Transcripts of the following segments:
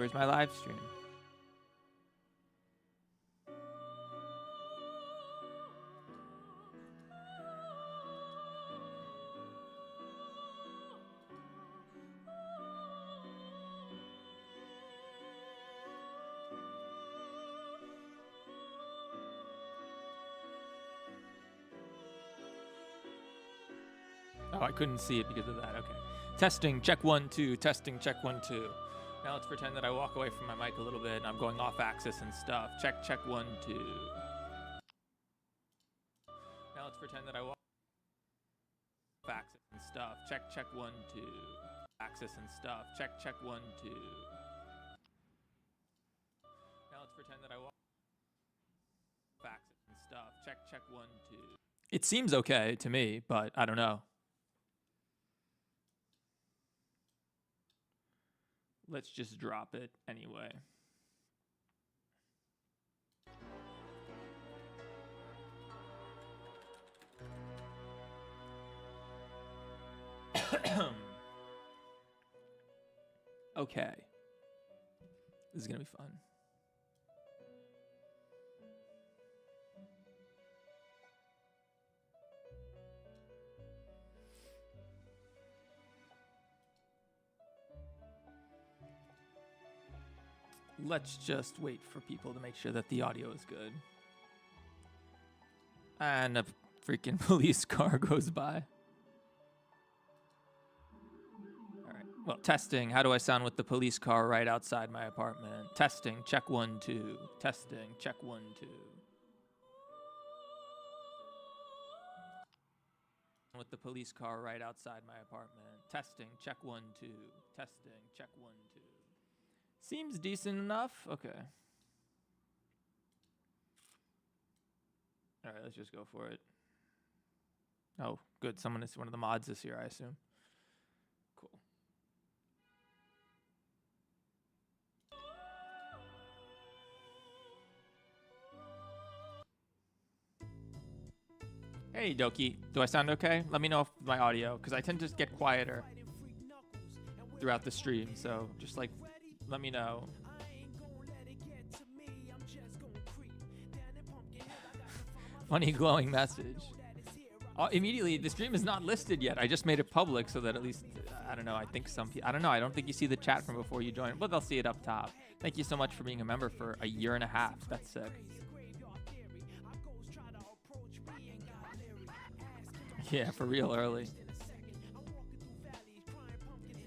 Where's my live stream? Oh, I couldn't see it because of that. Okay. Testing, check 1, 2. Testing, check 1, 2. Now let's pretend that I walk away from my mic a little bit and I'm going off axis and stuff. Check 1, 2. Now let's pretend that I walk off axis and stuff. Check 1, 2. Axis and stuff. Check 1, 2. Now let's pretend that I walk off axis and stuff. Check 1, 2. It seems okay to me, but I don't know. Let's just drop it anyway. Okay. This is gonna be fun. Let's just wait for people to make sure that the audio is good. And a freaking police car goes by. All right. Well, testing. How do I sound with the police car right outside my apartment? Testing. Check 1, 2. Testing. Check 1, 2. With the police car right outside my apartment. Testing. Check 1, 2. Testing. Check 1, 2. Seems decent enough. Okay. All right, let's just go for it. Oh, good. Someone is one of the mods this year, I assume. Cool. Hey, Doki. Do I sound okay? Let me know if my audio, because I tend to just get quieter throughout the stream. So just like, let me know. Funny glowing message. Immediately, the stream is not listed yet. I just made it public so that at least, I don't know, I think some people, I don't know, I don't think you see the chat from before you join, but they'll see it up top. Thank you so much for being a member for a year and a half. That's sick. Yeah, for real early.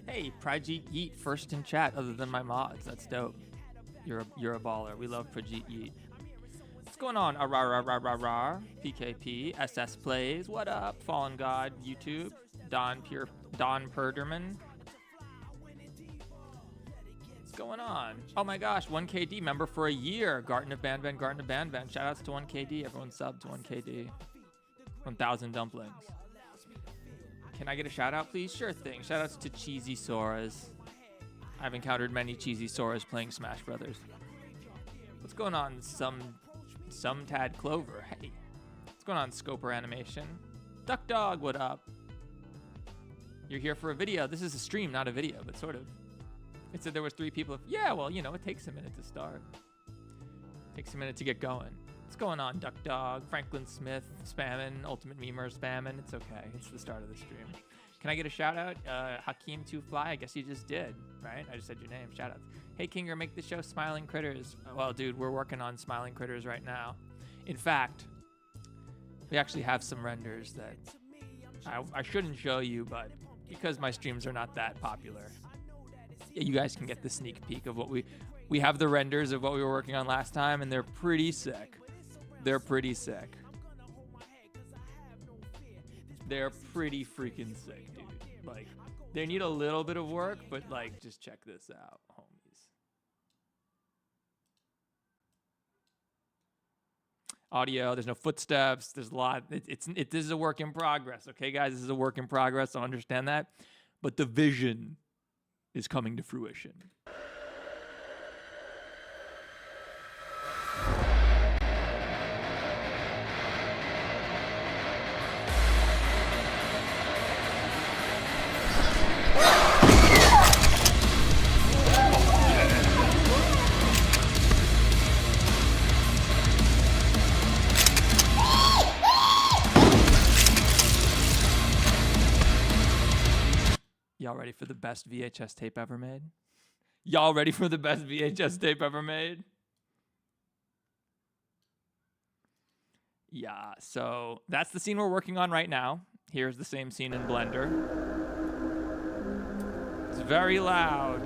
Hey, Prajit Yeet, first in chat other than my mods. That's dope. You're a baller. We love Prajit Yeet. What's going on? Rar, PKP, SS Plays. What up? Fallen God, YouTube. Don Perderman. What's going on? Oh my gosh, 1KD member for a year. Garten of Banban. Shoutouts to 1KD. Everyone sub to 1KD. 1,000 dumplings. Can I get a shout out, please? Sure thing. Shout outs to Cheesy Soras. I've encountered many Cheesy Soras playing Smash Brothers. What's going on? Some Tad Clover. Hey. What's going on, Scoper Animation? Duck Dog, what up? You're here for a video. This is a stream, not a video, but sort of. It said there was 3 people. Yeah, well, you know, it takes a minute to start. Takes a minute to get going. What's going on, Duck Dog? Franklin Smith spamming, Ultimate Memer spamming. It's okay. It's the start of the stream. Can I get a shout out? Hakeem 2 Fly. I guess you just did, right? I just said your name. Shout outs. Hey, Kinger, make the show Smiling Critters. Well, dude, we're working on Smiling Critters right now. In fact, we actually have some renders that I shouldn't show you, but because my streams are not that popular, you guys can get the sneak peek of what we have the renders of what we were working on last time, and they're pretty sick. They're pretty sick. They're pretty freaking sick, dude. Like, they need a little bit of work, but like, just check this out, homies. Audio, there's no footsteps. There's a lot. This is a work in progress, okay, guys? This is a work in progress. I understand that, but the vision is coming to fruition. ready for the best VHS tape ever made? Y'all ready for the best VHS tape ever made? Yeah, so that's the scene we're working on right now. Here's the same scene in Blender. It's very loud.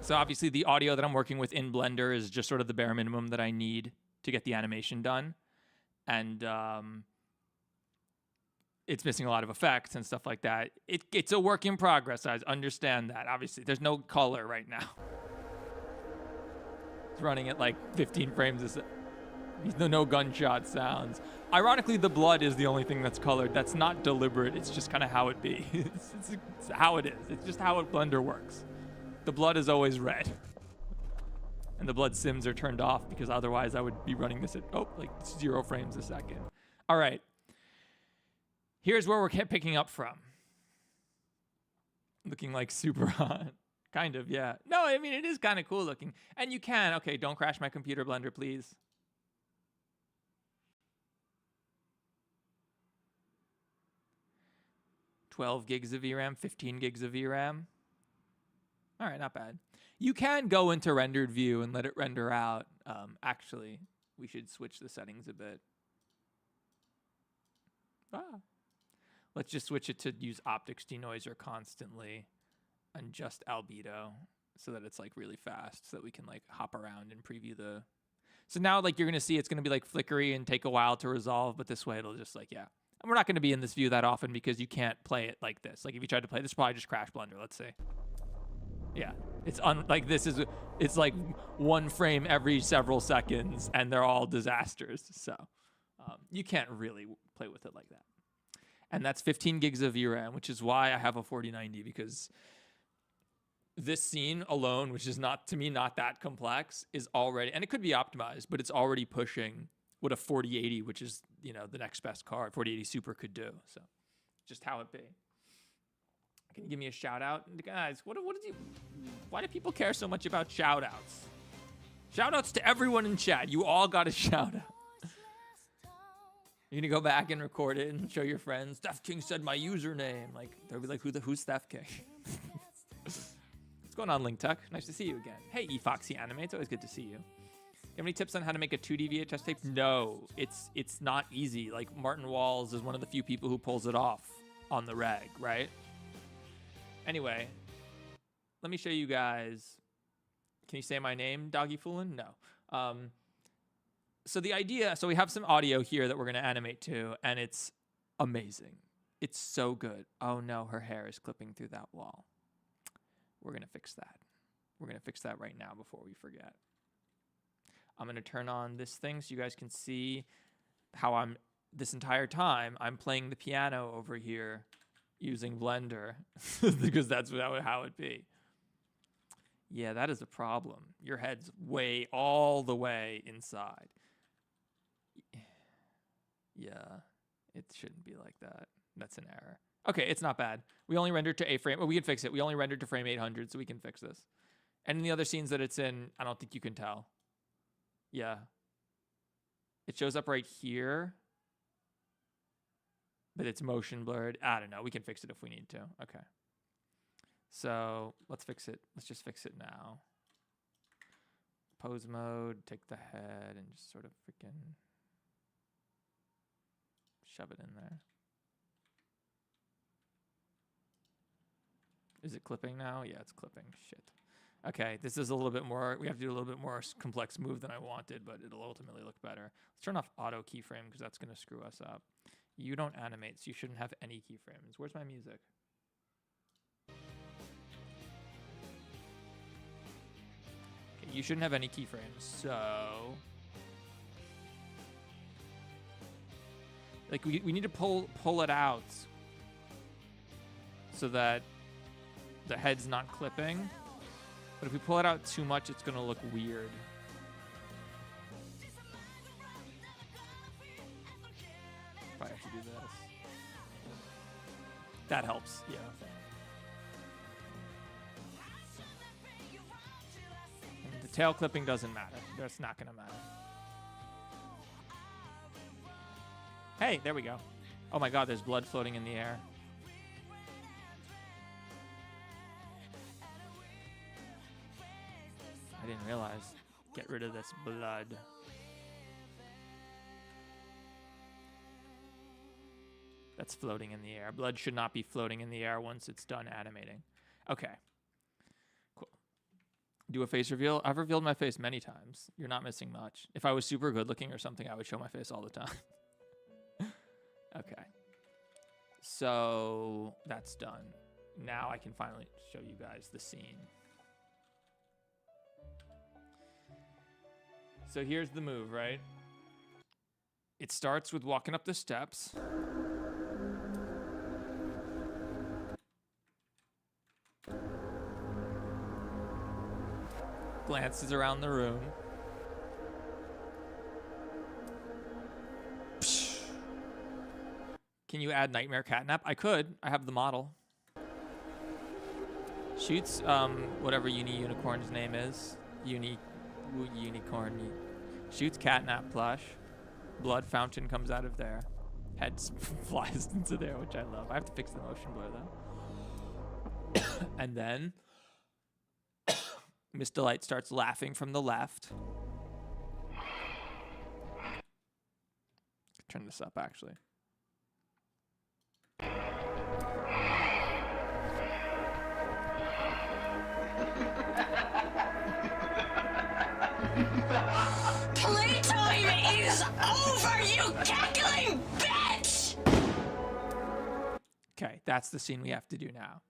So obviously the audio that I'm working with in Blender is just sort of the bare minimum that I need to get the animation done. And it's missing a lot of effects and stuff like that. It's a work in progress. I understand that. Obviously, there's no color right now. It's running at like 15 frames a second. No gunshot sounds. Ironically, the blood is the only thing that's colored. That's not deliberate. It's just kind of how it be. It's how it is. It's just how Blender works. The blood is always red. And the blood sims are turned off because otherwise I would be running this at, like 0 frames a second. All right. Here's where we're picking up from. Looking like super hot. Kind of, yeah. No, I mean, it is kind of cool looking. And you can. Okay, don't crash my computer, Blender, please. $12 gigs of VRAM, 15 gigs of VRAM. All right, not bad. You can go into rendered view and let it render out. Actually, we should switch the settings a bit. Let's just switch it to use optics denoiser constantly and just albedo so that it's like really fast so that we can like hop around and preview the... So now like you're going to see it's going to be like flickery and take a while to resolve, but this way it'll just like, yeah. And we're not going to be in this view that often because you can't play it like this. Like if you tried to play this, probably just crash Blender, let's see. Yeah, it's like this is, it's like 1 frame every several seconds and they're all disasters. So you can't really play with it like that. And that's 15 gigs of VRAM, which is why I have a 4090, because this scene alone, which is not, to me, not that complex, is already, and it could be optimized, but it's already pushing what a 4080, which is, you know, the next best card, 4080 Super could do. So just how it be. Can you give me a shout out? Guys, why do people care so much about shout outs? Shout outs to everyone in chat. You all got a shout out. You're gonna go back and record it and show your friends. Steph King said my username. Like they'll be like, who's Steph King? What's going on, Link Tuck? Nice to see you again. Hey, eFoxy Anime. It's always good to see you. You have any tips on how to make a 2D VHS tape? No, it's not easy. Like Martin Walls is one of the few people who pulls it off on the reg, right? Anyway, let me show you guys. Can you say my name, Doggy Foolin'? No. So the idea, so we have some audio here that we're going to animate to, and it's amazing. It's so good. Oh no, her hair is clipping through that wall. We're going to fix that. We're going to fix that right now before we forget. I'm going to turn on this thing so you guys can see how this entire time, I'm playing the piano over here using Blender because that's how it be. Yeah, that is a problem. Your head's all the way inside. Yeah, it shouldn't be like that. That's an error. Okay, it's not bad. We only rendered to A frame. Well, we can fix it. We only rendered to frame 800, so we can fix this. And in the other scenes that it's in, I don't think you can tell. Yeah. It shows up right here. But it's motion blurred. I don't know. We can fix it if we need to. Okay. So let's fix it. Let's just fix it now. Pose mode, take the head and just sort of freaking shove it in there. Is it clipping now? Yeah, it's clipping. Shit. Okay, this is a little bit more, we have to do a little bit more complex move than I wanted, but it'll ultimately look better. Let's turn off auto keyframe because that's going to screw us up. You don't animate, so you shouldn't have any keyframes. Where's my music? Okay, you shouldn't have any keyframes, so... Like, we need to pull it out so that the head's not clipping. But if we pull it out too much, it's going to look weird. Probably have to do this. That helps, yeah. And the tail clipping doesn't matter. That's not going to matter. Hey, there we go. Oh my god, there's blood floating in the air. I didn't realize. Get rid of this blood. That's floating in the air. Blood should not be floating in the air once it's done animating. Okay. Cool. Do a face reveal. I've revealed my face many times. You're not missing much. If I was super good looking or something, I would show my face all the time. Okay. So that's done. Now I can finally show you guys the scene. So here's the move, right? It starts with walking up the steps. Glances around the room. Psh. Can you add Nightmare Catnap? I could. I have the model. Shoots whatever Unicorn's name is. Unicorn. Shoots Catnap plush. Blood fountain comes out of there. Head flies into there, which I love. I have to fix the motion blur though. And then Miss Delight starts laughing from the left. Turn this up, actually. Playtime is over, you cackling bitch! Okay, that's the scene we have to do now.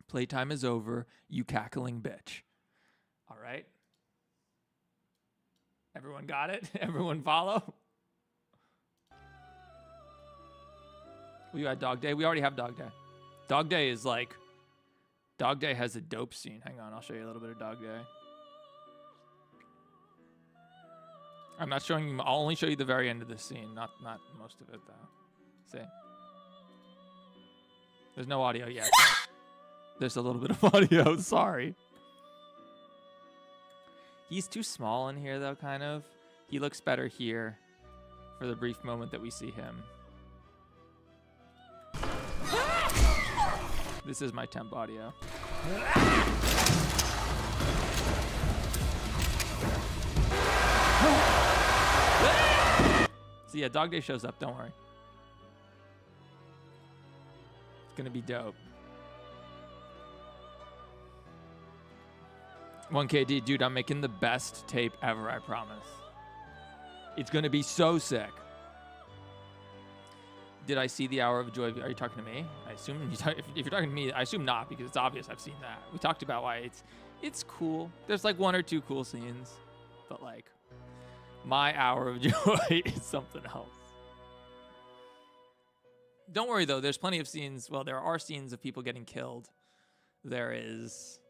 Playtime is over, you cackling bitch. All right. Everyone got it? Everyone follow? Will you add Dog Day? We already have Dog Day. Dog Day is like... Dog Day has a dope scene. Hang on, I'll show you a little bit of Dog Day. I'm not showing you... I'll only show you the very end of the scene, not most of it, though. See? There's no audio yet. There's a little bit of audio, sorry. He's too small in here, though, kind of. He looks better here for the brief moment that we see him. This is my temp audio. So yeah, Dog Day shows up, don't worry. It's gonna be dope. 1KD, dude, I'm making the best tape ever, I promise. It's gonna be so sick. Did I see the Hour of Joy? Are you talking to me? I assume if you're talking to me, I assume not, because it's obvious I've seen that. We talked about why it's cool. There's like one or two cool scenes, but like my Hour of Joy is something else. Don't worry though, there's plenty of scenes. Well, there are scenes of people getting killed. There is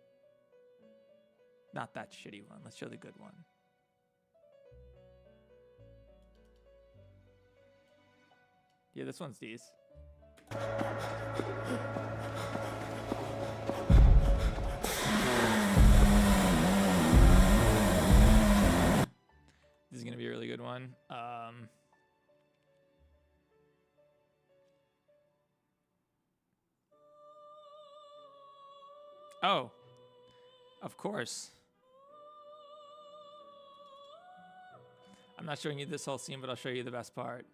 not that shitty one. Let's show the good one. Yeah, this one's these. This is gonna be a really good one. Oh, of course. I'm not showing you this whole scene, but I'll show you the best part.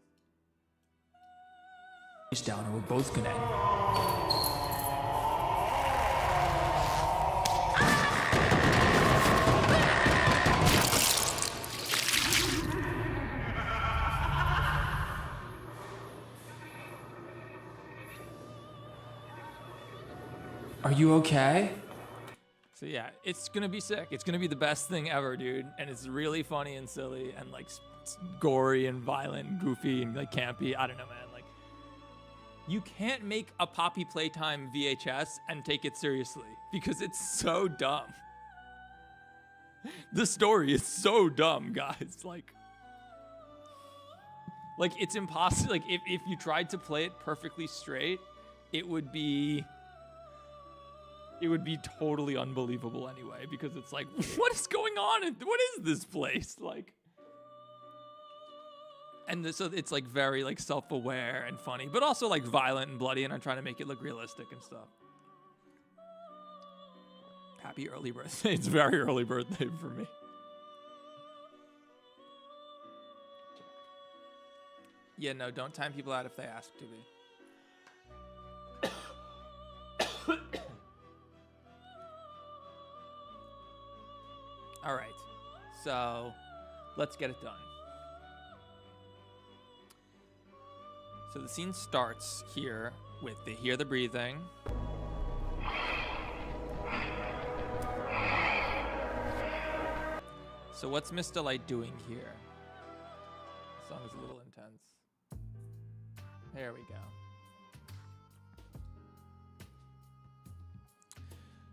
Down, and we're both gonna end. Are you okay? So yeah, it's gonna be sick. It's gonna be the best thing ever, dude. And it's really funny and silly and like gory and violent and goofy and like campy. I don't know, man. Like, you can't make a Poppy Playtime VHS and take it seriously because it's so dumb. The story is so dumb, guys. Like it's impossible. Like if you tried to play it perfectly straight, it would be totally unbelievable anyway, because it's like, what is going on? What is this place? Like, And so it's like very like self-aware and funny, but also like violent and bloody, and I'm trying to make it look realistic and stuff. Happy early birthday. It's very early birthday for me. Yeah, no, don't time people out if they ask to be. All right, so let's get it done. So the scene starts here with they hear the breathing. So what's Miss Delight doing here? The song is a little intense. There we go.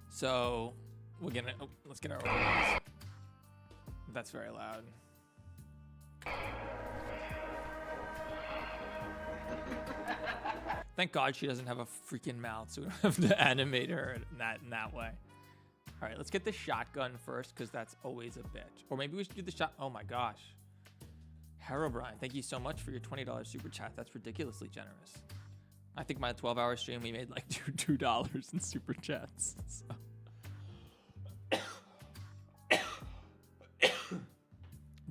So we're gonna, let's get our organs. That's very loud. Thank God she doesn't have a freaking mouth, so we don't have to animate her in that way. All right, let's get the shotgun first, because that's always a bitch. Or maybe we should do the shot. Oh my gosh. Herobrine, thank you so much for your $20 super chat. That's ridiculously generous. I think my 12-hour stream, we made like $2 in super chats. So.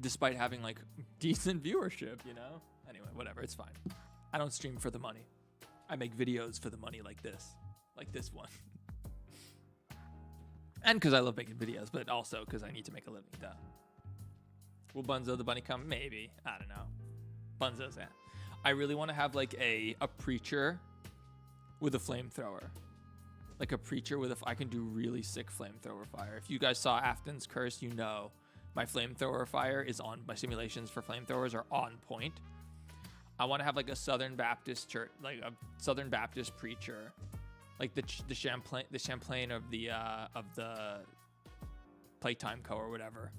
Despite having like decent viewership, you know? Anyway, whatever, it's fine. I don't stream for the money. I make videos for the money like this one. And because I love making videos, but also because I need to make a living. Duh. Will Bunzo the bunny come? Maybe. I don't know. Bunzo's, yeah. I really want to have like a preacher with a flamethrower. Like a preacher with I can do really sick flamethrower fire. If you guys saw Afton's Curse, you know my flamethrower fire is on, my simulations for flamethrowers are on point. I want to have like a Southern Baptist church, like a Southern Baptist preacher, like the Champlain of the Playtime Co. or whatever,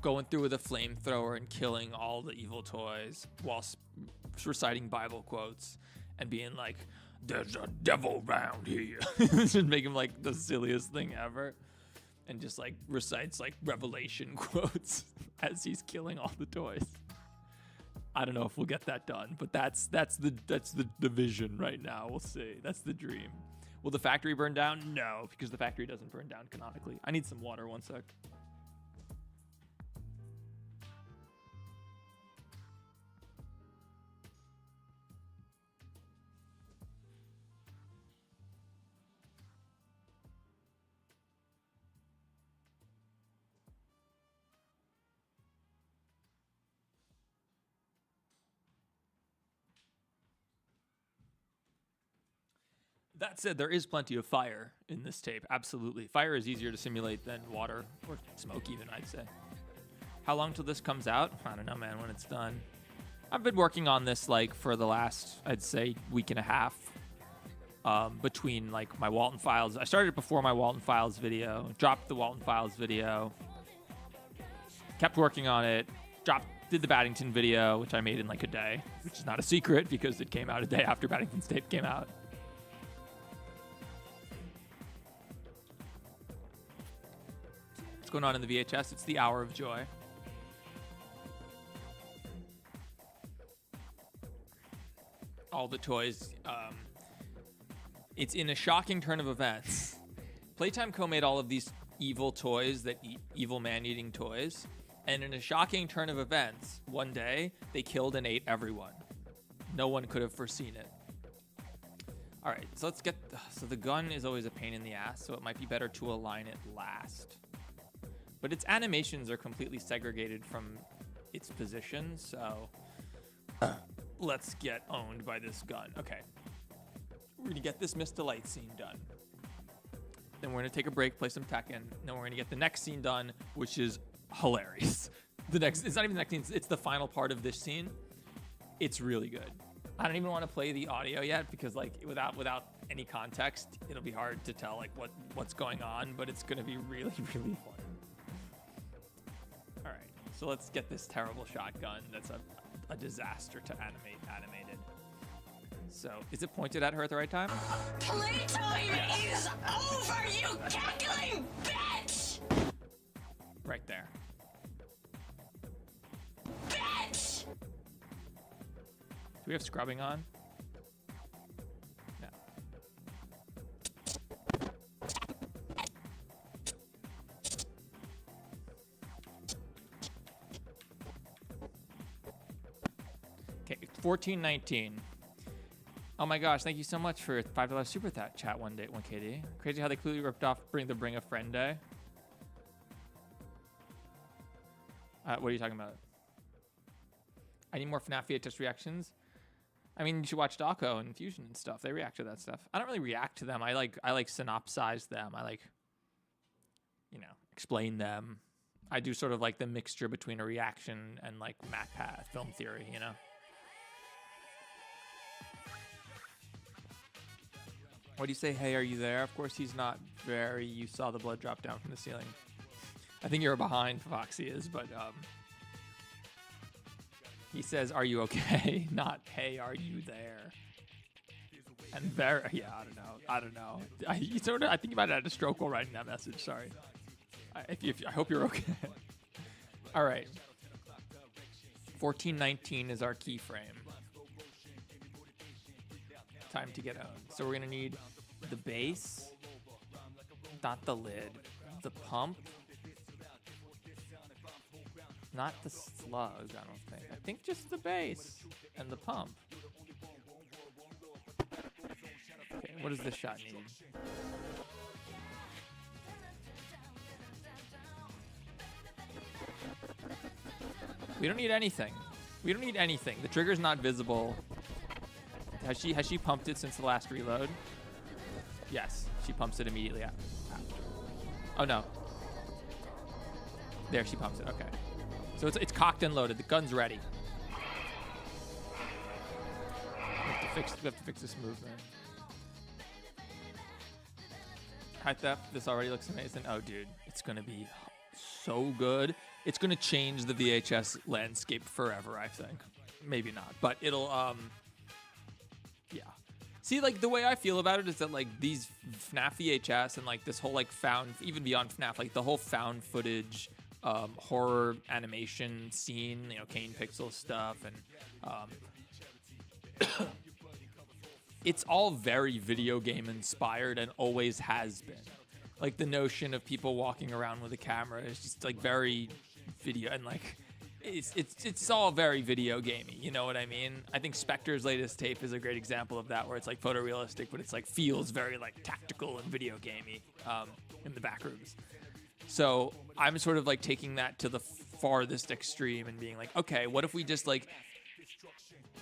going through with a flamethrower and killing all the evil toys while reciting Bible quotes and being like, "There's a devil round here." Just make him like the silliest thing ever, and just like recites like Revelation quotes as he's killing all the toys. I don't know if we'll get that done, but that's the vision right now. We'll see. That's the dream. Will the factory burn down? No, because the factory doesn't burn down canonically. I need some water. One sec. That said, there is plenty of fire in this tape. Absolutely. Fire is easier to simulate than water or smoke even, I'd say. How long till this comes out? I don't know, man, when it's done. I've been working on this like for the last, I'd say, week and a half. Between like my Walton Files. I started before my Walton Files video. Dropped the Walton Files video. Kept working on it. Did the Battington video, which I made in like a day. Which is not a secret because it came out a day after Battington's tape came out. What's going on in the VHS? It's the Hour of Joy. All the toys. It's in a shocking turn of events. Playtime Co. made all of these evil toys that eat evil man-eating toys. And in a shocking turn of events, one day, they killed and ate everyone. No one could have foreseen it. All right, so let's get... So the gun is always a pain in the ass, so it might be better to align it last. But its animations are completely segregated from its position, so let's get owned by this gun. Okay, we're gonna get this Miss Delight scene done. Then we're gonna take a break, play some Tekken. Then we're gonna get the next scene done, which is hilarious. It's not even the next scene, it's the final part of this scene. It's really good. I don't even want to play the audio yet because like without any context, it'll be hard to tell like what's going on, but it's gonna be really, really fun. So let's get this terrible shotgun that's a disaster to animated. So is it pointed at her at the right time? Playtime is over, you cackling bitch! Right there. Bitch! we have scrubbing on? No. Okay, 1419. Oh my gosh, thank you so much for $5 super chat 1KD. Crazy how they clearly ripped off Bring a Friend Day. What are you talking about? I need more FNAF VHS reactions. I mean, you should watch Dawko and Fusion and stuff. They react to that stuff. I don't really react to them. I like synopsize them. I like, you know, explain them. I do sort of like the mixture between a reaction and like MatPat film theory, you know? What do you say? Hey, are you there? Of course he's not very. You saw the blood drop down from the ceiling. I think you're behind, Foxy is, but he says, "Are you okay?" Not, "Hey, are you there?" And there, yeah, I don't know. I think you might have had a stroke while writing that message. Sorry. I hope you're okay. All right. 1419 is our keyframe. Time to get owned. So we're gonna need the base, not the lid, the pump, not the slug. I don't think. I think just the base and the pump. Okay, what does this shot need? We don't need anything. We don't need anything. The trigger's not visible. Has she pumped it since the last reload? Yes, she pumps it immediately after. Oh no. There, she pumps it. Okay. So it's cocked and loaded. The gun's ready. We have to fix this movement. High theft. This already looks amazing. Oh, dude, it's gonna be so good. It's gonna change the VHS landscape forever. I think. Maybe not, but it'll yeah. See, like, the way I feel about it is that, like, these FNAF VHS and, like, this whole, like, found, even beyond FNAF, like, the whole found footage, horror animation scene, you know, Kane Pixel stuff, and it's all very video game inspired and always has been. Like, the notion of people walking around with a camera is just, like, very video, and, like, it's all very video gamey, you know what I mean? I think Spectre's latest tape is a great example of that, where it's like photorealistic, but it's like feels very like tactical and video gamey in the back rooms. So I'm sort of like taking that to the farthest extreme and being like, okay, what if we just like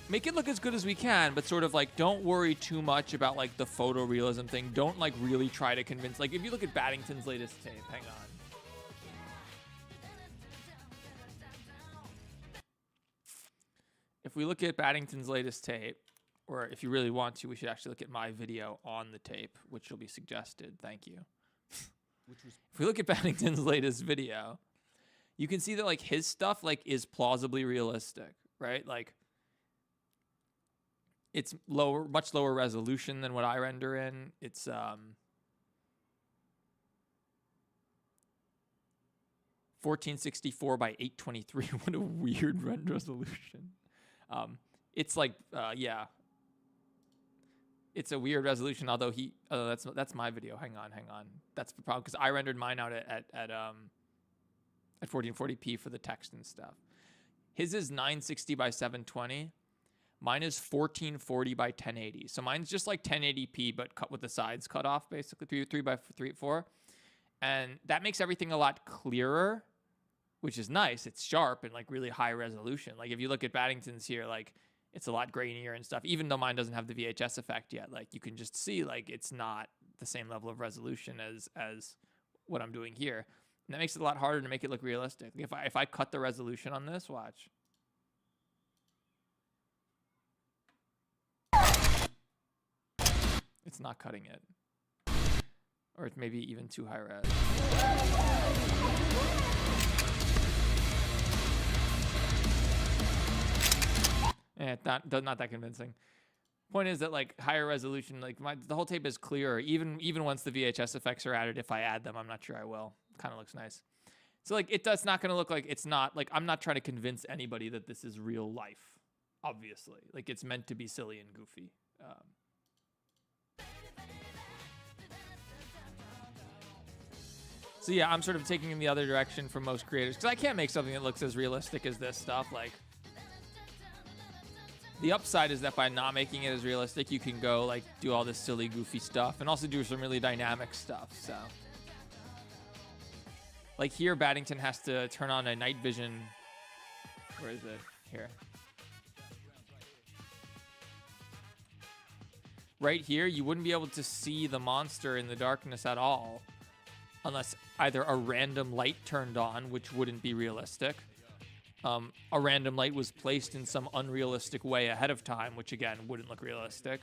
make it look as good as we can, but sort of like don't worry too much about like the photorealism thing. Don't like really try to convince. Like if you look at Battington's latest tape, hang on. If we look at Battington's latest tape, or if you really want to, we should actually look at my video on the tape, which will be suggested. Thank you. If we look at Battington's latest video, you can see that like his stuff like is plausibly realistic, right? Like it's lower, much lower resolution than what I render in. It's 1464 by 823. What a weird render resolution. It's like, yeah, it's a weird resolution. Although that's my video. Hang on. That's the problem because I rendered mine out at 1440p for the text and stuff. His is 960 by 720. Mine is 1440 by 1080. So mine's just like 1080p, but cut with the sides cut off, basically 3 by 4, and that makes everything a lot clearer, which is nice. It's sharp and like really high resolution. Like if you look at Battington's here, like it's a lot grainier and stuff, even though mine doesn't have the VHS effect yet. Like you can just see like it's not the same level of resolution as what I'm doing here. And that makes it a lot harder to make it look realistic. If I cut the resolution on this, watch. It's not cutting it. Or it's maybe even too high res. It's not that convincing. Point is that like higher resolution, like the whole tape is clearer. Even once the VHS effects are added, if I add them, I'm not sure I will. Kind of looks nice. So like it's not going to look like it's not like I'm not trying to convince anybody that this is real life. obviously. Like, it's meant to be silly and goofy. So yeah, I'm sort of taking in the other direction from most creators, because I can't make something that looks as realistic as this stuff. Like, the upside is that by not making it as realistic, you can go like do all this silly, goofy stuff, and also do some really dynamic stuff. So, like here, Battington has to turn on a night vision. Where is it? Here. Right here, you wouldn't be able to see the monster in the darkness at all, unless either a random light turned on, which wouldn't be realistic. A random light was placed in some unrealistic way ahead of time, which again wouldn't look realistic.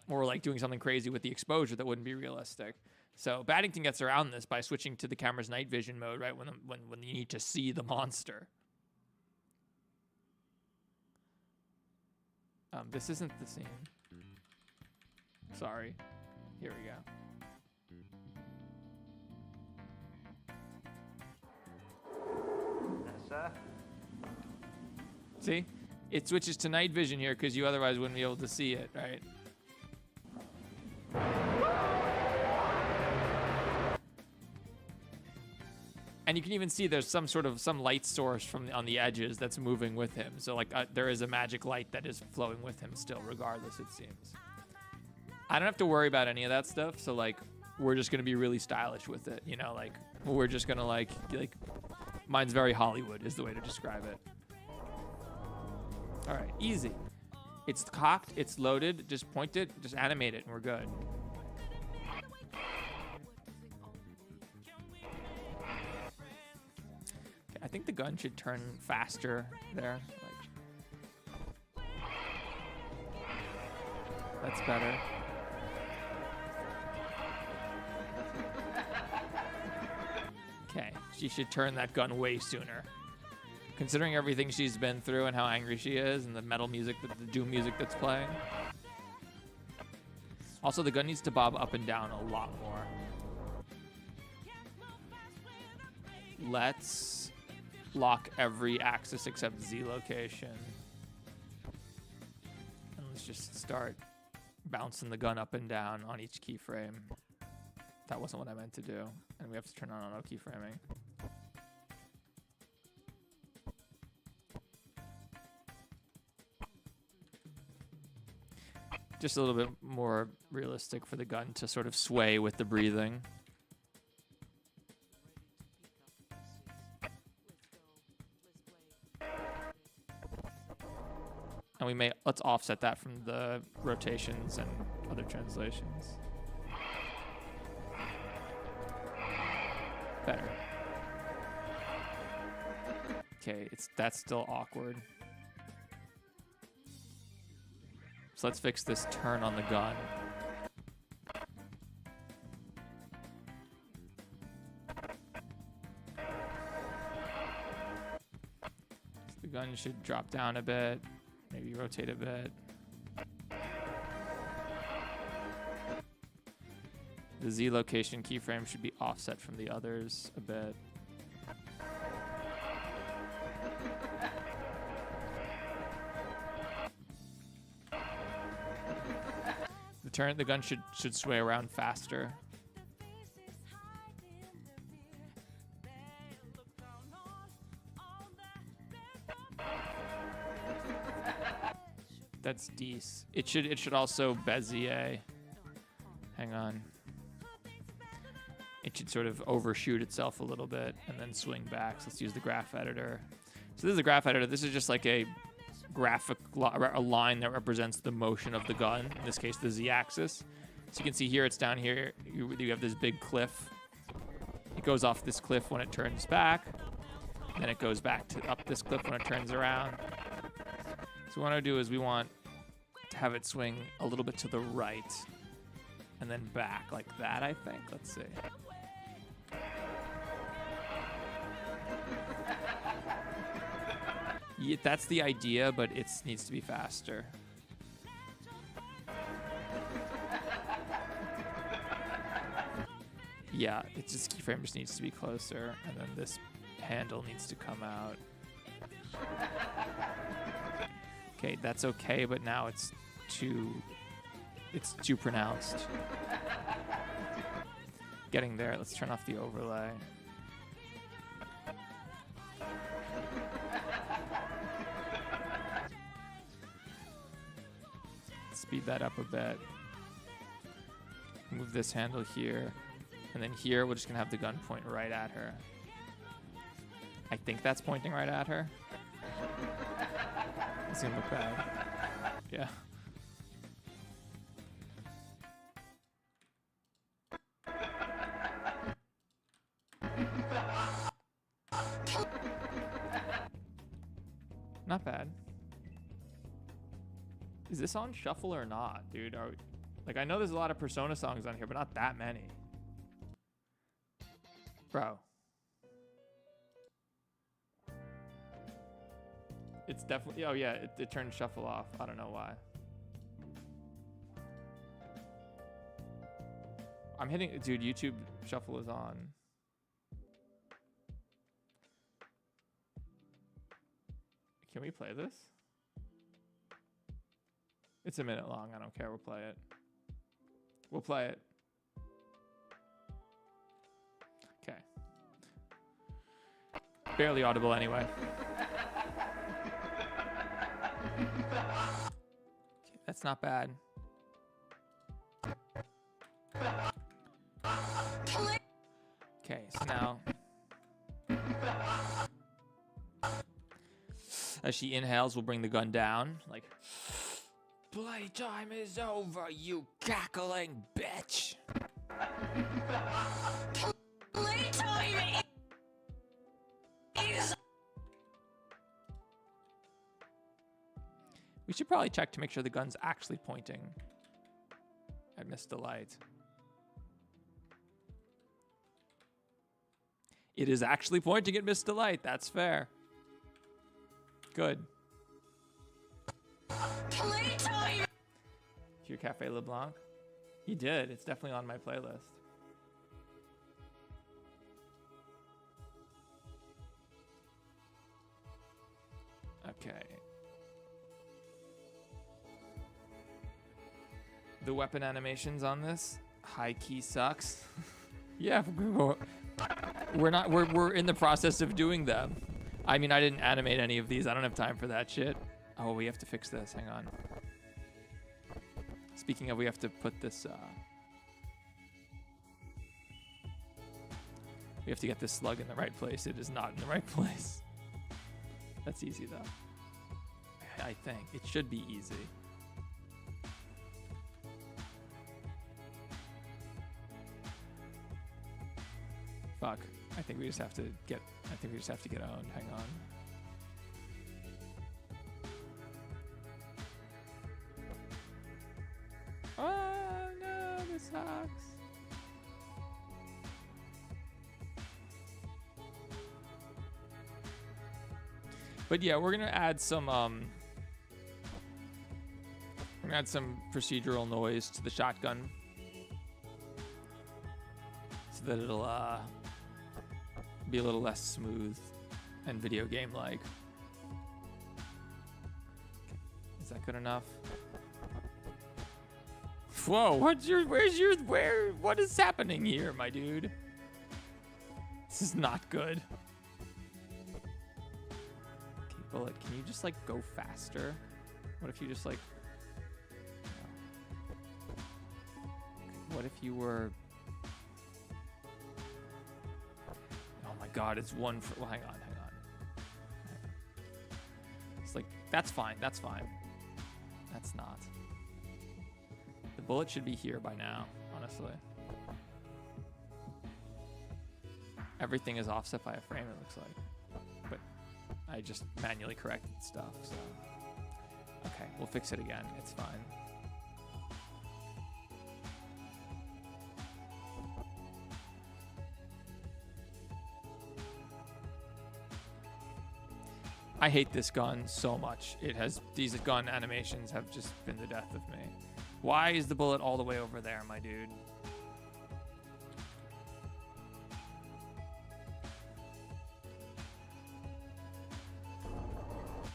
Or like doing something crazy with the exposure that wouldn't be realistic. So Battington gets around this by switching to the camera's night vision mode, right, when you need to see the monster. This isn't the scene. Sorry. Here we go. See? It switches to night vision here because you otherwise wouldn't be able to see it, right? And you can even see there's some light source on the edges that's moving with him. So like there is a magic light that is flowing with him still, regardless, it seems. I don't have to worry about any of that stuff. So like we're just gonna be really stylish with it, you know? Like we're just gonna like mine's very Hollywood is the way to describe it. All right, easy. It's cocked, it's loaded, just point it, just animate it, and we're good. Okay, I think the gun should turn faster there. Like, that's better. Okay, she should turn that gun way sooner. Considering everything she's been through and how angry she is and the metal music, the doom music that's playing. Also, the gun needs to bob up and down a lot more. Let's lock every axis except Z location. And let's just start bouncing the gun up and down on each keyframe. That wasn't what I meant to do. And we have to turn on auto keyframing. Just a little bit more realistic for the gun to sort of sway with the breathing. And let's offset that from the rotations and other translations. Better. Okay, that's still awkward. So let's fix this turn on the gun. So the gun should drop down a bit, maybe rotate a bit. The Z location keyframe should be offset from the others a bit. The gun should sway around faster. That's decent. It should also Bezier. Hang on. It should sort of overshoot itself a little bit and then swing back. So let's use the graph editor. So this is a graph editor. This is just like a a line that represents the motion of the gun, in this case the Z-axis. So you can see here, it's down here, you have this big cliff. It goes off this cliff when it turns back, then it goes back up this cliff when it turns around. So what I want to do is we want to have it swing a little bit to the right and then back like that, I think. Let's see. Yeah, that's the idea, but it needs to be faster. Yeah, it's just keyframe just needs to be closer, and then this handle needs to come out. Okay, that's okay, but now it's too pronounced. Getting there. Let's turn off the overlay. Speed that up a bit. Move this handle here. And then here, we're just going to have the gun point right at her. I think that's pointing right at her. It's going to look bad. Yeah. Not bad. Is this on shuffle or not, dude? Like, I know there's a lot of Persona songs on here, but not that many. Bro. It's definitely... Oh, yeah, it turned shuffle off. I don't know why. I'm hitting... Dude, YouTube shuffle is on. Can we play this? It's a minute long. I don't care. We'll play it. We'll play it. Okay. Barely audible anyway. Okay, that's not bad. Okay, so now... As she inhales, we'll bring the gun down. Like, playtime is over, you cackling bitch. Playtime is... We should probably check to make sure the gun's actually pointing at Miss Delight. It is actually pointing at Miss Delight. That's fair. Good. Playtime. Your Cafe LeBlanc? He did. It's definitely on my playlist. Okay. The weapon animations on this high key sucks. Yeah, we're in the process of doing them. I mean, I didn't animate any of these. I don't have time for that shit. Oh, we have to fix this. Hang on. Speaking of, we have to put this... we have to get this slug in the right place. It is not in the right place. That's easy, though. I think. It should be easy. Fuck. I think we just have to get owned. Hang on. Oh no, this sucks. But yeah, we're gonna add some procedural noise to the shotgun so that it'll be a little less smooth and video game like. Is that good enough? Whoa, what is happening here, my dude? This is not good. Okay, Bullet, can you just like go faster? What if you just like... What if you were... Oh my god, it's one for... Well, hang on. It's like, that's fine. That's not. The bullet should be here by now, honestly. Everything is offset by a frame, it looks like. But I just manually corrected stuff, so... Okay, we'll fix it again. It's fine. I hate this gun so much. These gun animations have just been the death of me. Why is the bullet all the way over there, my dude?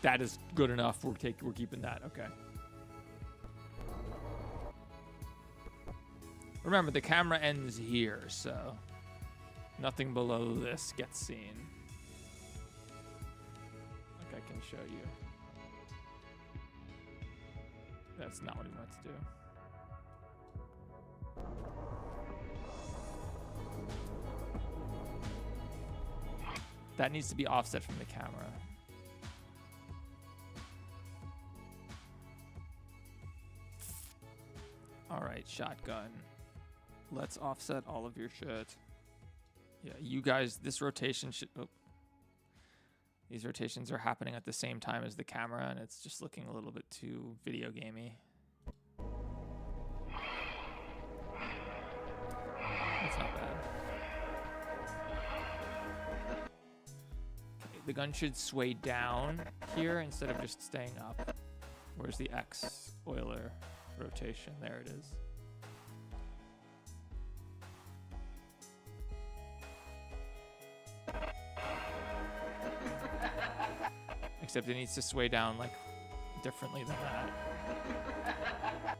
That is good enough. We're keeping that. Okay. Remember, the camera ends here, so nothing below this gets seen. Like I can show you. That's not what he wants to do. That needs to be offset from the camera. All right, shotgun. Let's offset all of your shit. Yeah, you guys, this rotation should... Oh. These rotations are happening at the same time as the camera, and it's just looking a little bit too video gamey. That's not bad. Okay, the gun should sway down here instead of just staying up. Where's the X Euler rotation? There it is. Except it needs to sway down like differently than that.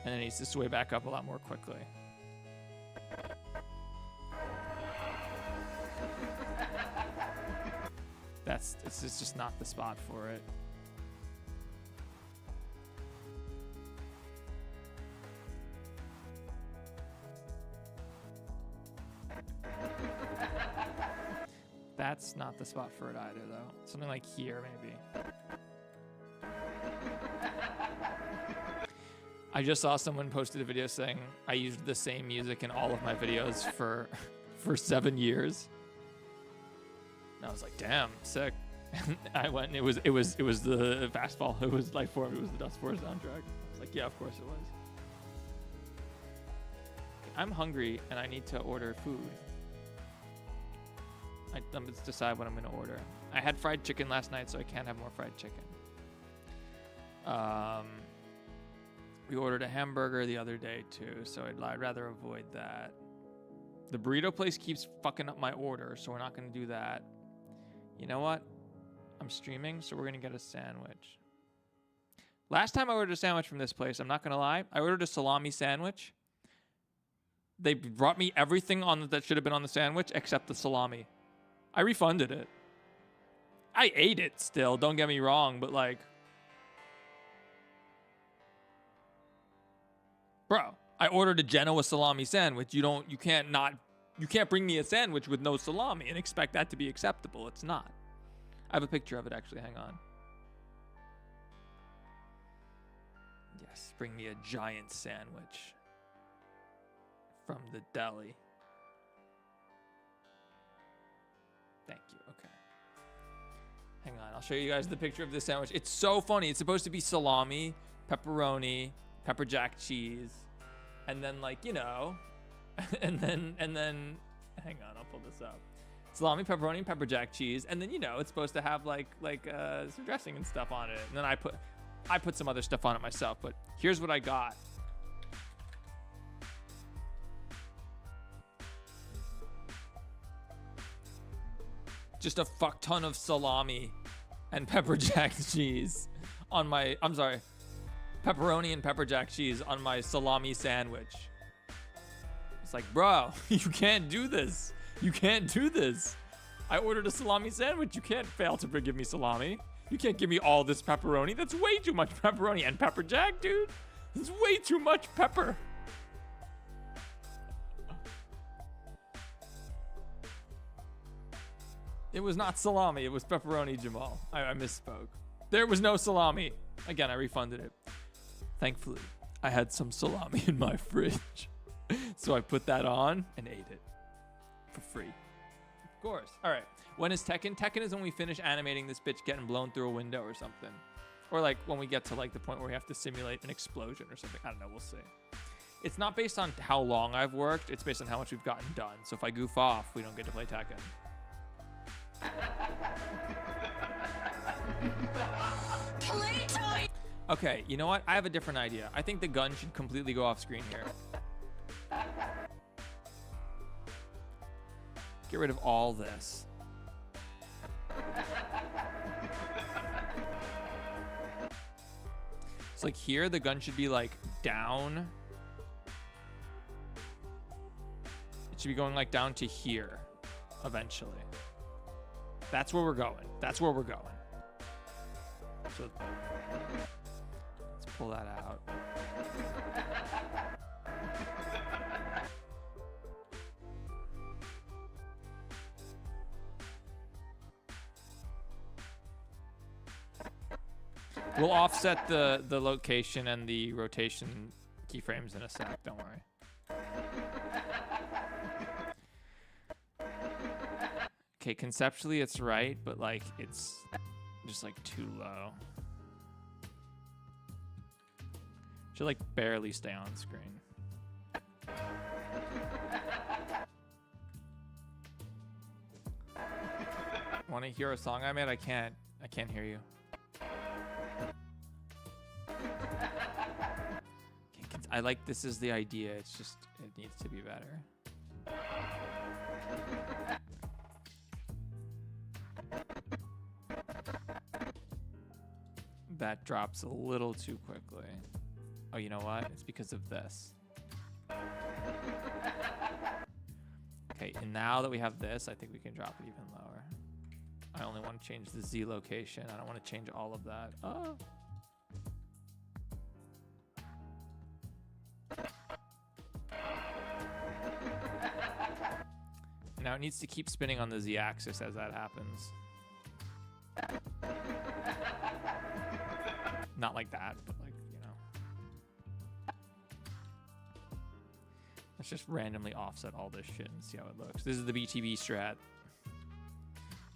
And it needs to sway back up a lot more quickly. It's just not the spot for it. That's not the spot for it either, though. Something like here, maybe. I just saw someone posted a video saying I used the same music in all of my videos for 7 years. And I was like, damn, sick. And I went and it was the Fastball. It was Life Form. It was the Dust 4 soundtrack. I was like, yeah, of course it was. I'm hungry and I need to order food. Let's decide what I'm going to order. I had fried chicken last night, so I can't have more fried chicken. We ordered a hamburger the other day, too, so I'd rather avoid that. The burrito place keeps fucking up my order, so we're not going to do that. You know what? I'm streaming, so we're going to get a sandwich. Last time I ordered a sandwich from this place, I'm not going to lie, I ordered a salami sandwich. They brought me everything on that should have been on the sandwich except the salami. I refunded it. I ate it still, don't get me wrong, but like... Bro, I ordered a Genoa salami sandwich. You can't bring me a sandwich with no salami and expect that to be acceptable. It's not. I have a picture of it, actually. Hang on. Yes, bring me a giant sandwich from the deli. Thank you. Okay. Hang on. I'll show you guys the picture of this sandwich. It's so funny. It's supposed to be salami, pepperoni, pepper jack cheese, and then like, you know, and then hang on, I'll pull this up. Salami, pepperoni, and pepper jack cheese, and then, you know, it's supposed to have like some dressing and stuff on it. And then I put some other stuff on it myself, but here's what I got. Just a fuck ton of salami and pepper jack cheese on my, I'm sorry, pepperoni and pepper jack cheese on my salami sandwich. It's like, bro, you can't do this. You can't do this. I ordered a salami sandwich. You can't fail to give me salami. You can't give me all this pepperoni. That's way too much pepperoni and pepper jack, dude. That's way too much pepper. It was not salami. It was pepperoni, Jamal. I misspoke. There was no salami. Again, I refunded it. Thankfully, I had some salami in my fridge. So I put that on and ate it. For free. Of course. All right. When is Tekken? Tekken is when we finish animating this bitch getting blown through a window or something. Or like when we get to like the point where we have to simulate an explosion or something. I don't know. We'll see. It's not based on how long I've worked. It's based on how much we've gotten done. So if I goof off, we don't get to play Tekken. Playtime! Okay, you know what? I have a different idea. I think the gun should completely go off screen here. Get rid of all this. It's like here, the gun should be like down. It should be going like down to here eventually. That's where we're going. That's where we're going. So let's pull that out. We'll offset the location and the rotation keyframes in a sec, don't worry. Okay, conceptually it's right, but like it's just like too low. Should like barely stay on screen. Want to hear a song I made? I can't hear you. I like this is the idea. It's just, it needs to be better. That drops a little too quickly. Oh, you know what? It's because of this. Okay, and now that we have this, I think we can drop it even lower. I only want to change the Z location. I don't want to change all of that. Oh. Now it needs to keep spinning on the Z-axis as that happens. Not like that, but like, you know. Let's just randomly offset all this shit and see how it looks. This is the BTB strat.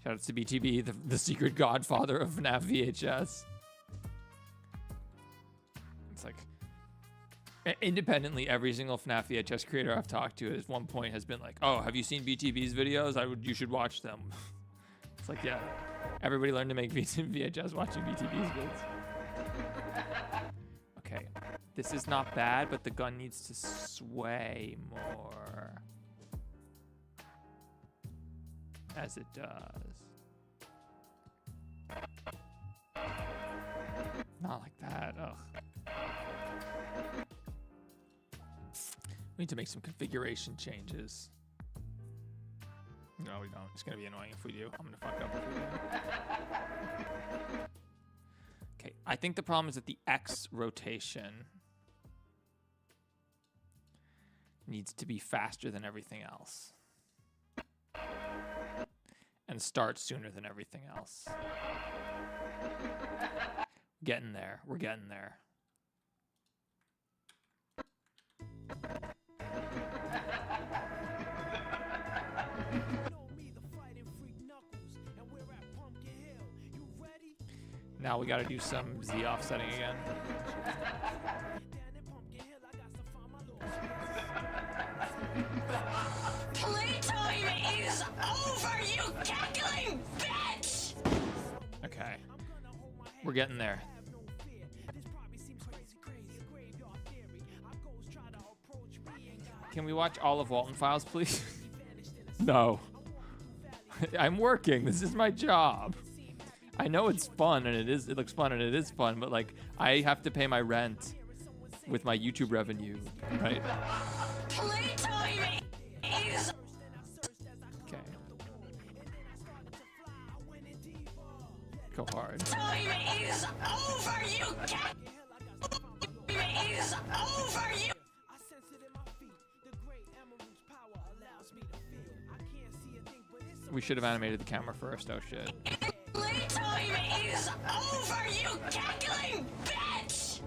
Shoutouts to BTB, the secret godfather of FNAF VHS. It's like, independently, every single FNAF VHS creator I've talked to at one point has been like, "Oh, have you seen BTB's videos? You should watch them." It's like, yeah, everybody learned to make VHS watching BTB's vids. Okay, this is not bad, but the gun needs to sway more, as it does. Not like that. Ugh. We need to make some configuration changes. No, we don't. It's gonna be annoying if we do. I'm gonna fuck up if we do. Okay, I think the problem is that the X rotation needs to be faster than everything else. And start sooner than everything else. Getting there. We're getting there. Now we got to do some Z offsetting again. Playtime is over, you cackling bitch! Okay. We're getting there. Can we watch all of Walton Files, please? No. I'm working. This is my job. I know it's fun and it looks fun and it is fun, but like I have to pay my rent with my YouTube revenue, right? Playtime is okay. Go hard. Time is over, you cat. Is over, you. We should have animated the camera first. Oh shit. Playtime is over, you cackling bitch!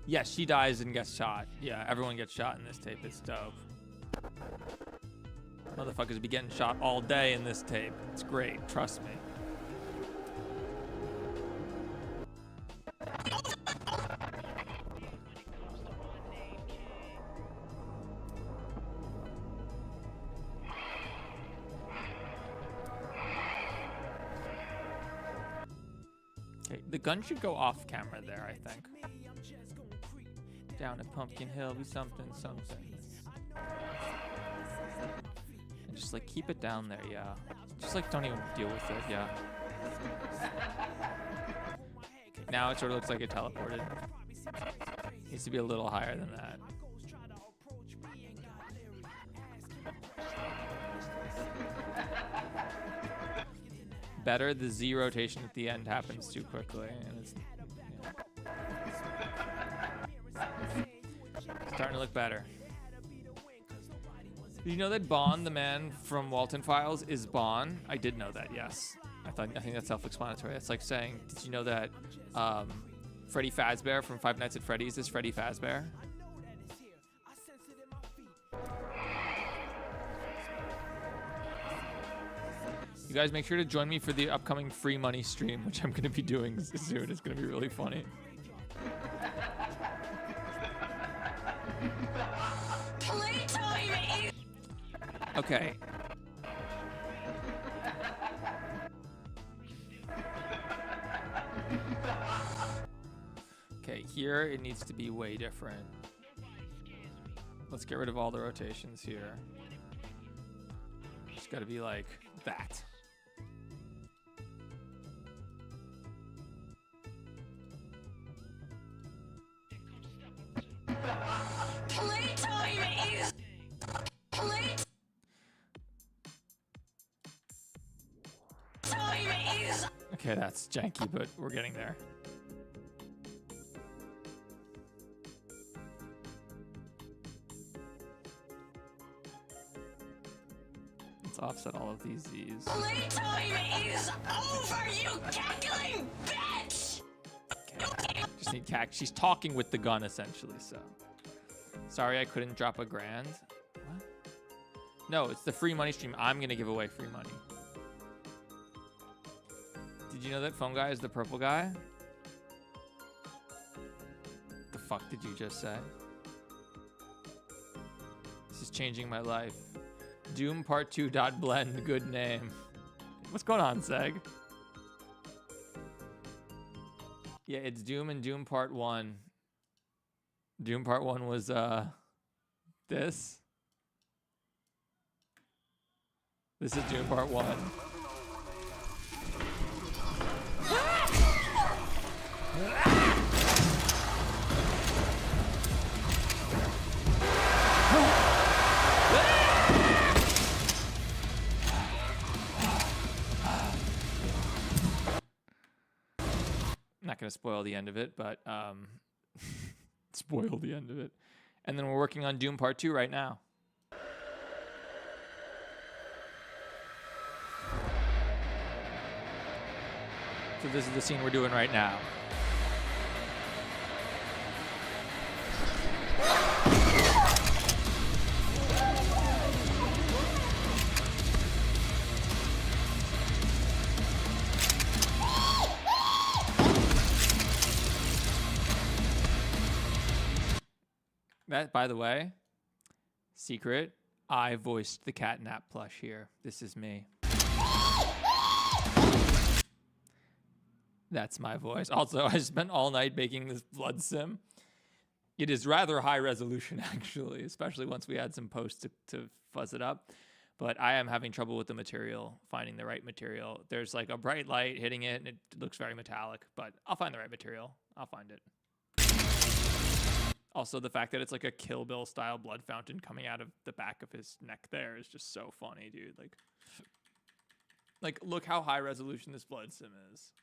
Yes, she dies and gets shot. Yeah, everyone gets shot in this tape. It's dope. Motherfuckers be getting shot all day in this tape. It's great. Trust me. The gun should go off camera there, I think. Down at Pumpkin Hill, be something. And just like keep it down there, yeah. Just like don't even deal with it, yeah. Okay, now it sort of looks like it teleported. Needs to be a little higher than that. Better, the Z rotation at the end happens too quickly, and it's starting to look better. Did you know that Bond, the man from Walton Files, is Bond? I did know that, yes. I think that's self-explanatory. It's like saying, did you know that Freddy Fazbear from Five Nights at Freddy's is Freddy Fazbear? You guys make sure to join me for the upcoming free money stream, which I'm going to be doing soon. It's going to be really funny. Playtime. Okay. Okay, here it needs to be way different. Let's get rid of all the rotations here. Just got to be like that. Playtime is Okay, that's janky, but we're getting there. Let's offset all of these Z's. Playtime is over, you cackling bitch! Okay. Just need cack. She's talking with the gun essentially, so. Sorry I couldn't drop a grand. What? No, it's the free money stream. I'm gonna give away free money. Did you know that phone guy is the purple guy? The fuck did you just say? This is changing my life. Doom Part 2 .blend, good name. What's going on, Seg? Yeah, it's Doom and Doom Part 1. Doom Part 1 was this. This is Doom Part 1. I'm not going to spoil the end of it, but spoil the end of it. And then we're working on Doom Part 2 right now. So this is the scene we're doing right now. That, by the way, secret, I voiced the catnap plush here. This is me. That's my voice. Also, I spent all night making this blood sim. It is rather high resolution, actually, especially once we had some posts to fuzz it up. But I am having trouble with the material, finding the right material. There's like a bright light hitting it, and it looks very metallic. But I'll find the right material. I'll find it. Also, the fact that it's like a Kill Bill style blood fountain coming out of the back of his neck there is just so funny, dude. Like look how high resolution this blood sim is.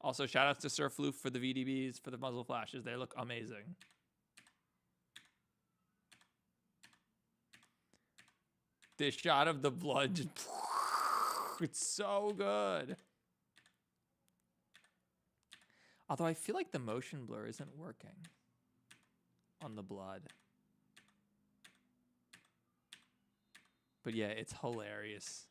Also, shout outs to Sir Floof for the VDBs, for the muzzle flashes. They look amazing. This shot of the blood, just, it's so good. Although I feel like the motion blur isn't working on the blood. But yeah, it's hilarious.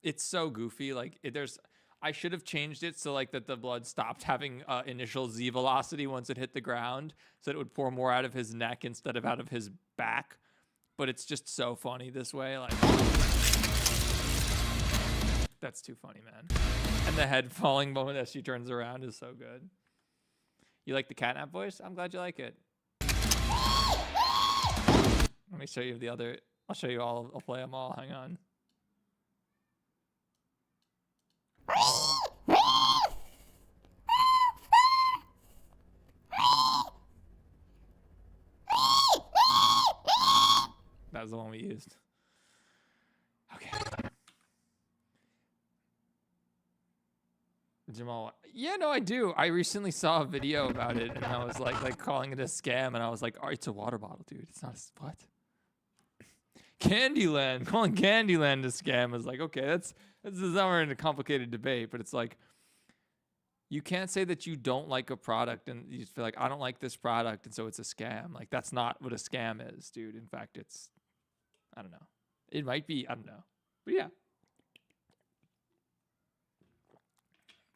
It's so goofy. Like I should have changed it so like that the blood stopped having initial Z velocity once it hit the ground, so that it would pour more out of his neck instead of out of his back. But it's just so funny this way. Like that's too funny, man. And the head falling moment as she turns around is so good. You like the catnap voice? I'm glad you like it. Let me show you the other. I'll show you all. I'll play them all. Hang on. That was the one we used. Okay. Jamal. Yeah, no, I do. I recently saw a video about it, and I was like calling it a scam, and I was like, oh, it's a water bottle, dude. It's not a, what? Candyland. Calling Candyland a scam is like, okay, this is not in a complicated debate, but it's like, you can't say that you don't like a product and you feel like, I don't like this product, and so it's a scam. Like, that's not what a scam is, dude. In fact, it's, I don't know. It might be, I don't know. But yeah.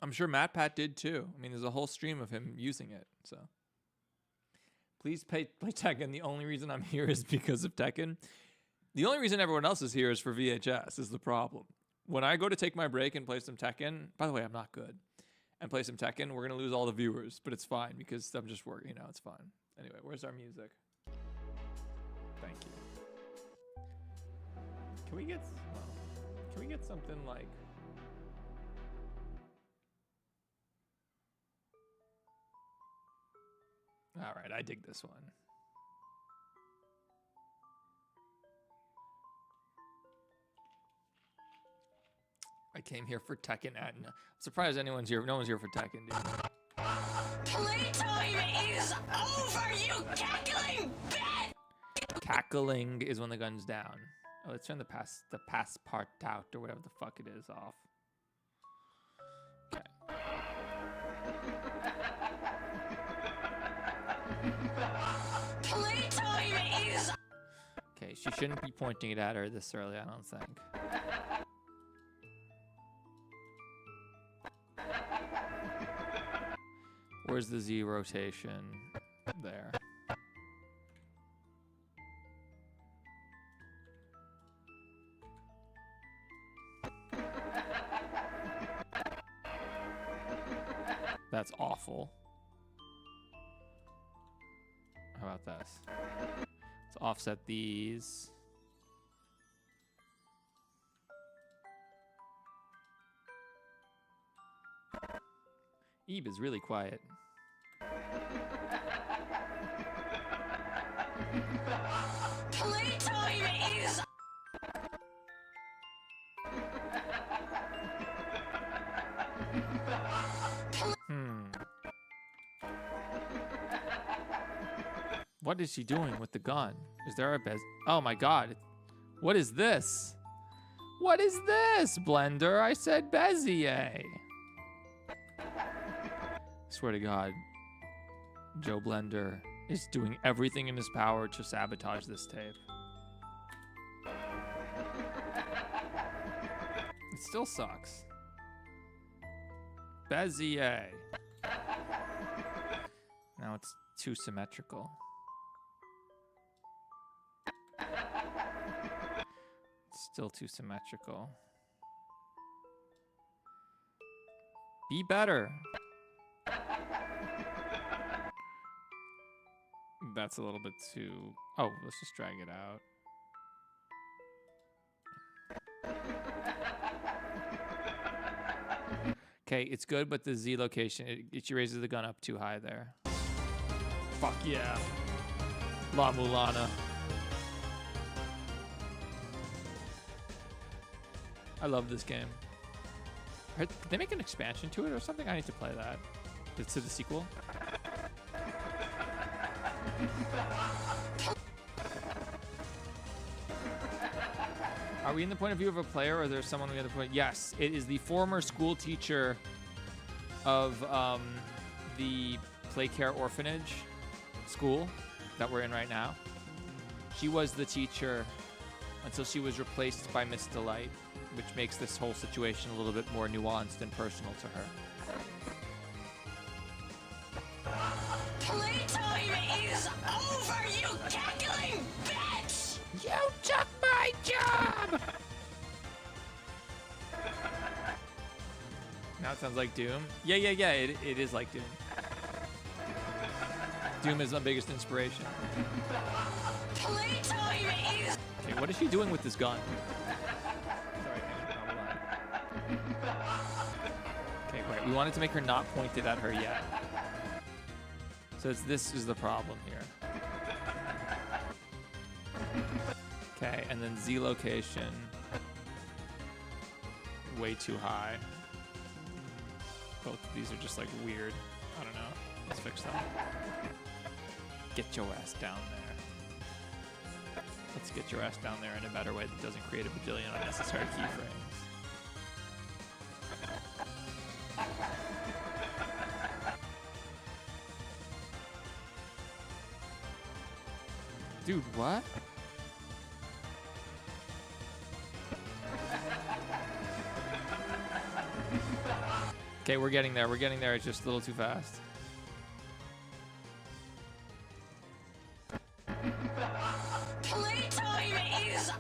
I'm sure MatPat did too. I mean, there's a whole stream of him using it, so. Please play Tekken. The only reason I'm here is because of Tekken. The only reason everyone else is here is for VHS, is the problem. When I go to take my break and play some Tekken, by the way, I'm not good, and play some Tekken, we're going to lose all the viewers, but it's fine because I'm just working, you know, it's fine. Anyway, where's our music? Thank you. Can we get something like... All right, I dig this one. I came here for Tekken. I'm surprised anyone's here. No one's here for Tekken, dude. Playtime is over, you cackling bitch! Cackling is when the gun's down. Oh, let's turn the pass part out or whatever the fuck it is off. Okay. Playtime is... Okay, she shouldn't be pointing it at her this early, I don't think. Where's the Z rotation? There. That's awful. How about this? Let's offset these. Eve is really quiet. Playtime is... What is she doing with the gun? Is there a bez? Oh my god. What is this? What is this, Blender? I said Bezier. Swear to God, Joe Blender is doing everything in his power to sabotage this tape. It still sucks. Bezier. Now it's too symmetrical. It's still too symmetrical. Be better. That's a little bit too... Oh, let's just drag it out. Okay, it's good, but the Z location, she raises the gun up too high there. Fuck yeah. La Mulana. I love this game. Did they make an expansion to it or something? I need to play that. To the sequel. Are we in the point of view of a player, or is there someone on the other point? Yes, it is the former school teacher of the Playcare Orphanage school that we're in right now. She was the teacher until she was replaced by Miss Delight, which makes this whole situation a little bit more nuanced and personal to her. Playtime is over, you cackling bitch! You took my job! Now it sounds like Doom. Yeah, it is like Doom. Doom is my biggest inspiration. Playtime is... Okay, what is she doing with this gun? Sorry, hang on. Okay, right. We wanted to make her not pointed at her yet. So this is the problem here. Okay, and then Z location. Way too high. Both of these are just like weird. I don't know. Let's fix them. Get your ass down there. Let's get your ass down there in a better way that doesn't create a bajillion unnecessary keyframes. Dude, what? Okay, we're getting there. We're getting there. It's just a little too fast. Playtime is...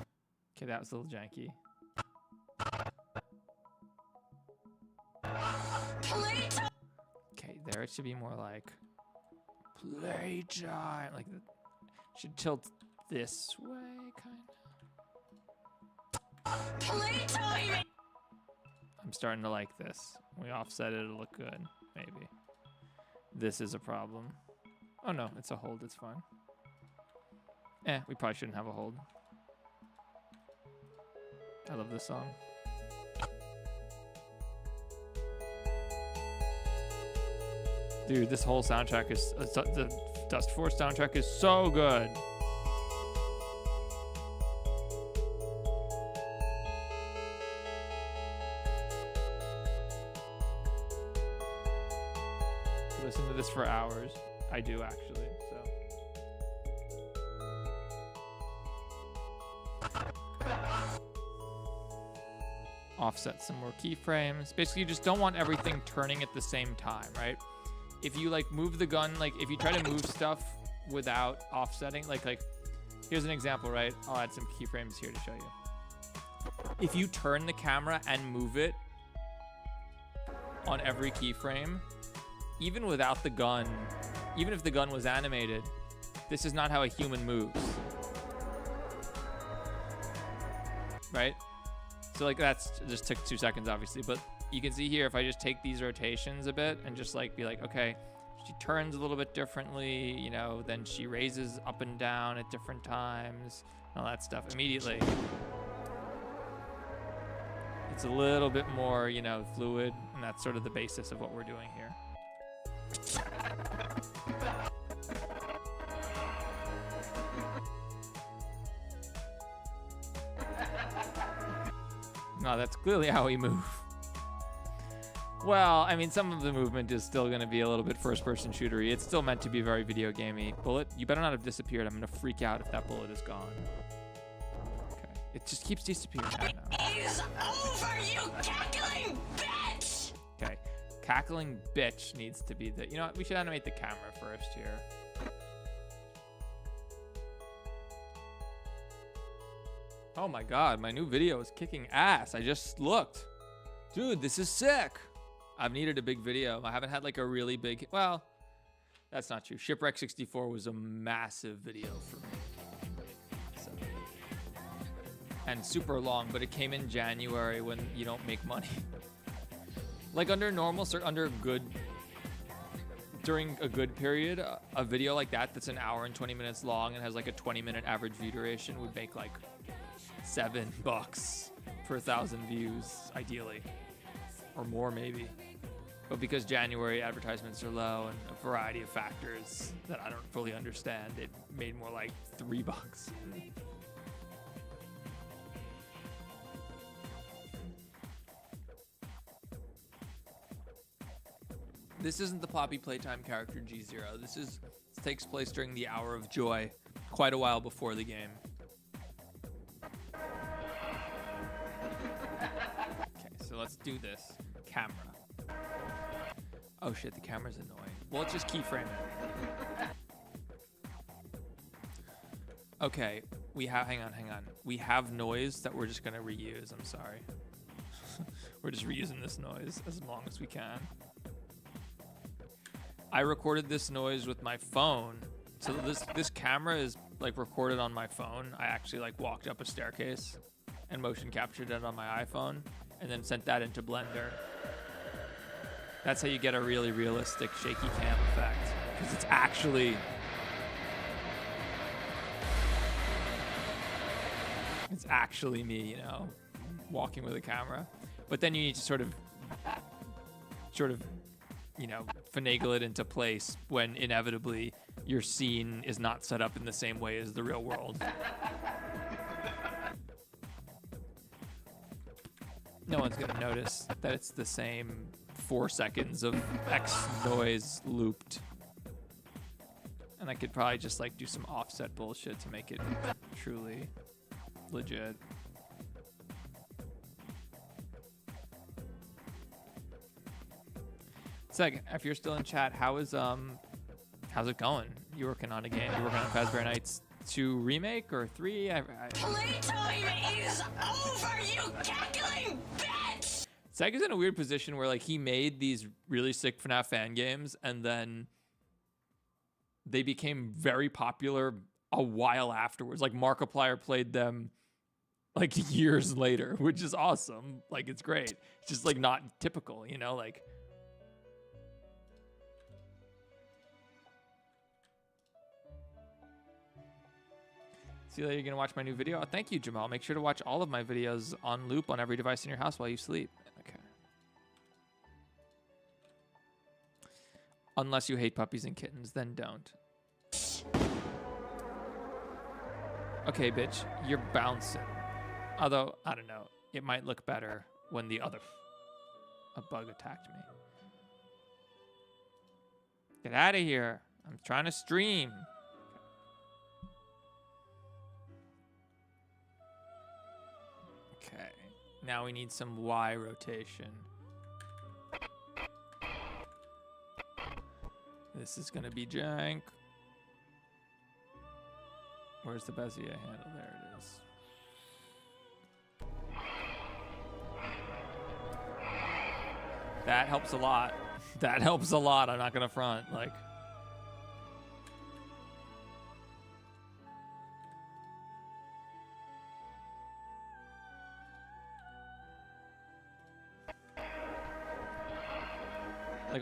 Okay, that was a little janky. Playtime... Okay, there it should be more like playtime. Like, should tilt this way, kind of. Playtime... I'm starting to like this. We offset it, it'll look good, maybe. This is a problem. Oh no, it's a hold, it's fine. We probably shouldn't have a hold. I love this song. Dude, this whole soundtrack is, the Dust Force soundtrack is so good. Listen to this for hours. I do actually, so. Offset some more keyframes. Basically, you just don't want everything turning at the same time, right? If you like move the gun, like if you try to move stuff without offsetting, like here's an example, right? I'll add some keyframes here to show you. If you turn the camera and move it on every keyframe, even without the gun, even if the gun was animated, this is not how a human moves. Right? So like that's just took 2 seconds obviously, but you can see here if I just take these rotations a bit and just like be like, okay, she turns a little bit differently, you know, then she raises up and down at different times, all that stuff immediately. It's a little bit more, you know, fluid, and that's sort of the basis of what we're doing here. No, that's clearly how we move. Well, I mean, some of the movement is still going to be a little bit first-person shootery. It's still meant to be very video gamey. Bullet, you better not have disappeared. I'm going to freak out if that bullet is gone. Okay. It just keeps disappearing. It is over, you cackling bitch! Okay. Cackling bitch needs to be the... You know what? We should animate the camera first here. Oh my god, my new video is kicking ass. I just looked. Dude, this is sick. I've needed a big video. I haven't had like a really big... Well, that's not true. Shipwreck 64 was a massive video for me. So. And super long, but it came in January when you don't make money. Like under normal, under good... During a good period, a video like that that's an hour and 20 minutes long and has like a 20-minute average view duration would make like $7 per 1,000 views, ideally. Or more, maybe. But because January advertisements are low and a variety of factors that I don't fully understand, it made more like $3. This isn't the Poppy Playtime character G0. This takes place during the Hour of Joy, quite a while before the game. Okay, so let's do this. Camera. Oh shit, the camera's annoying. Well, let's just keyframe it. Okay, we have, hang on. We have noise that we're just gonna reuse, I'm sorry. We're just reusing this noise as long as we can. I recorded this noise with my phone. So this camera is like recorded on my phone. I actually like walked up a staircase and motion captured it on my iPhone and then sent that into Blender. That's how you get a really realistic shaky cam effect, because it's actually me, you know, walking with a camera. But then you need to sort of, you know, finagle it into place when inevitably your scene is not set up in the same way as the real world. No one's gonna notice that it's the same 4 seconds of X noise looped. And I could probably just like do some offset bullshit to make it truly legit. Seg, if you're still in chat, how's it going? You working on a game? You working on Fazbear Nights 2 remake or 3? Playtime is over, you cackling bitch! Seg is in a weird position where like he made these really sick FNAF fan games and then they became very popular a while afterwards. Like Markiplier played them like years later, which is awesome. Like it's great. It's just like not typical, you know, like see that you're gonna watch my new video. Oh, thank you, Jamal. Make sure to watch all of my videos on loop on every device in your house while you sleep. Okay. Unless you hate puppies and kittens, then don't. Okay, bitch, you're bouncing. Although, I don't know. It might look better when a bug attacked me. Get out of here. I'm trying to stream. Okay, now we need some Y rotation. This is gonna be jank. Where's the Bezier handle? There it is. That helps a lot. That helps a lot. I'm not gonna front. Like,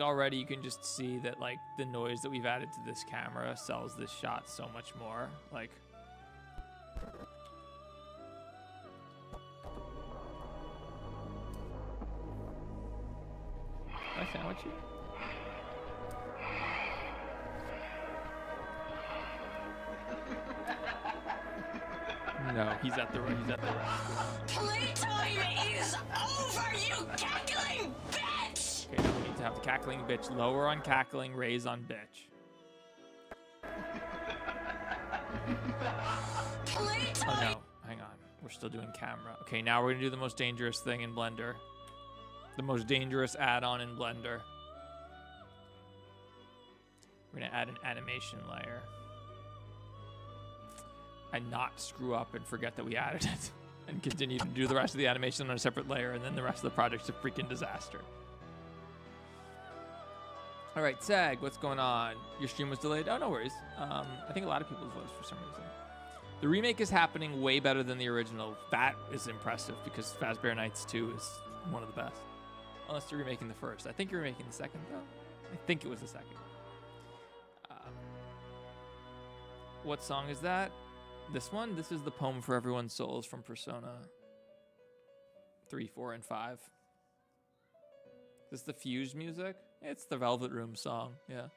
already you can just see that like the noise that we've added to this camera sells this shot so much more. Like, can I sandwich you? No, he's at the Playtime is over, you cackling bitch! Okay, now we need to have the cackling bitch lower on cackling, raise on bitch. Playtime. Oh no, hang on. We're still doing camera. Okay, now we're gonna do the most dangerous thing in Blender. The most dangerous add-on in Blender. We're gonna add an animation layer. And not screw up and forget that we added it. And continue to do the rest of the animation on a separate layer, and then the rest of the project's a freaking disaster. All right, Sag, what's going on? Your stream was delayed? Oh, no worries. I think a lot of people's was for some reason. The remake is happening way better than the original. That is impressive because Fazbear Nights 2 is one of the best. Unless you're remaking the first. I think you're remaking the second, though. I think it was the second. What song is that? This one? This is the Poem for Everyone's Souls from Persona 3, 4, and 5. Is this the Fuse music? It's the Velvet Room song, yeah.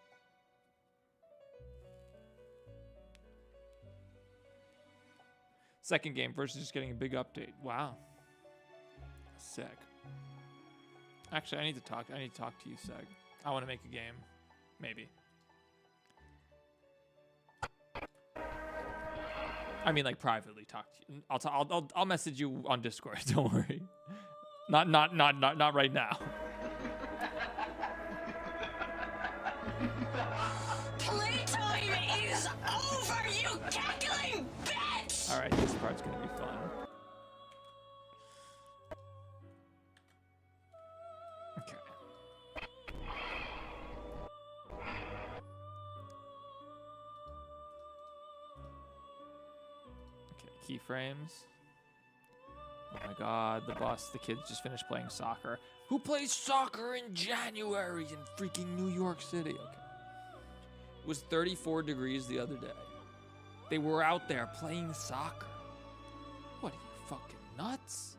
Second game versus just getting a big update. Wow. Sick. Actually, I need to talk to you, Seg. I want to make a game. Maybe. I mean, like privately talk to you. I'll message you on Discord. Don't worry. Not right now. Playtime is over, you cackling bitch! All right, this part's gonna be fun. Okay. keyframes. Oh my god, the kids just finished playing soccer. Who plays soccer in January in freaking New York City? Okay. It was 34 degrees the other day. They were out there playing soccer. What are you, fucking nuts?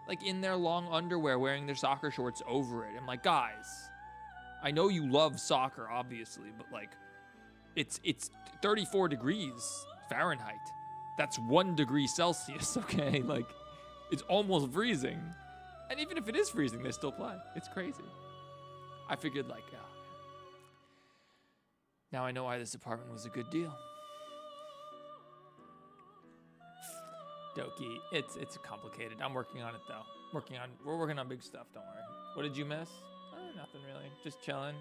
Like in their long underwear wearing their soccer shorts over it. I'm like, guys, I know you love soccer, obviously, but like, it's 34 degrees Fahrenheit. That's 1 degree Celsius, okay? Like, it's almost freezing. And even if it is freezing, they still play. It's crazy. I figured like, oh, now I know why this apartment was a good deal. Doki, it's complicated. I'm working on it though. We're working on big stuff, don't worry. What did you miss? Nothing really. Just chilling.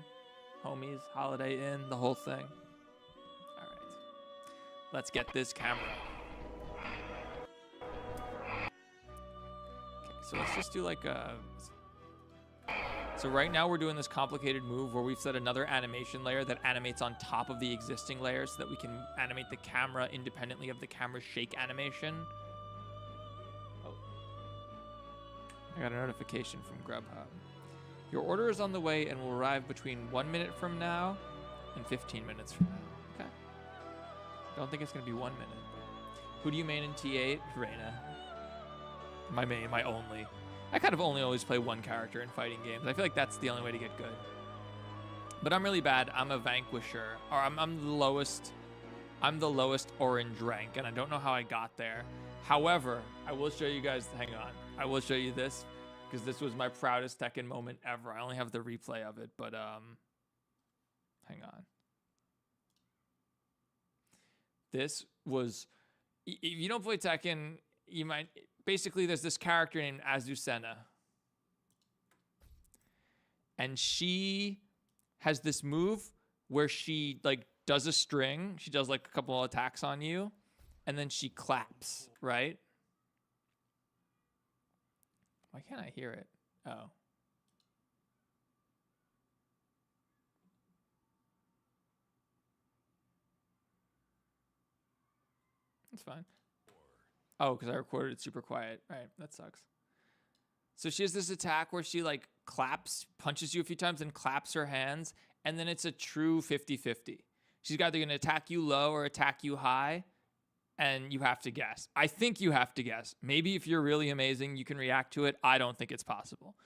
Homies, Holiday Inn, the whole thing. All right. Let's get this camera. So let's just do like a... So right now we're doing this complicated move where we've set another animation layer that animates on top of the existing layer so that we can animate the camera independently of the camera shake animation. Oh. I got a notification from Grubhub. Your order is on the way and will arrive between 1 minute from now and 15 minutes from now. Okay. Don't think it's going to be 1 minute. Who do you main in T8? Reyna. My main, my only. I kind of only always play one character in fighting games. I feel like that's the only way to get good. But I'm really bad. I'm a vanquisher. Or I'm the lowest. I'm the lowest orange rank, and I don't know how I got there. However, I will show you guys. Hang on. I will show you this because this was my proudest Tekken moment ever. I only have the replay of it, but hang on. This was. If you don't play Tekken, you might. Basically, there's this character named Azucena. And she has this move where she like does a string. She does like a couple of attacks on you. And then she claps, right? Why can't I hear it? Oh. It's fine. Oh, because I recorded it super quiet. All right, that sucks. So she has this attack where she like claps, punches you a few times and claps her hands. And then it's a true 50-50. She's either going to attack you low or attack you high. And you have to guess. I think you have to guess. Maybe if you're really amazing, you can react to it. I don't think it's possible.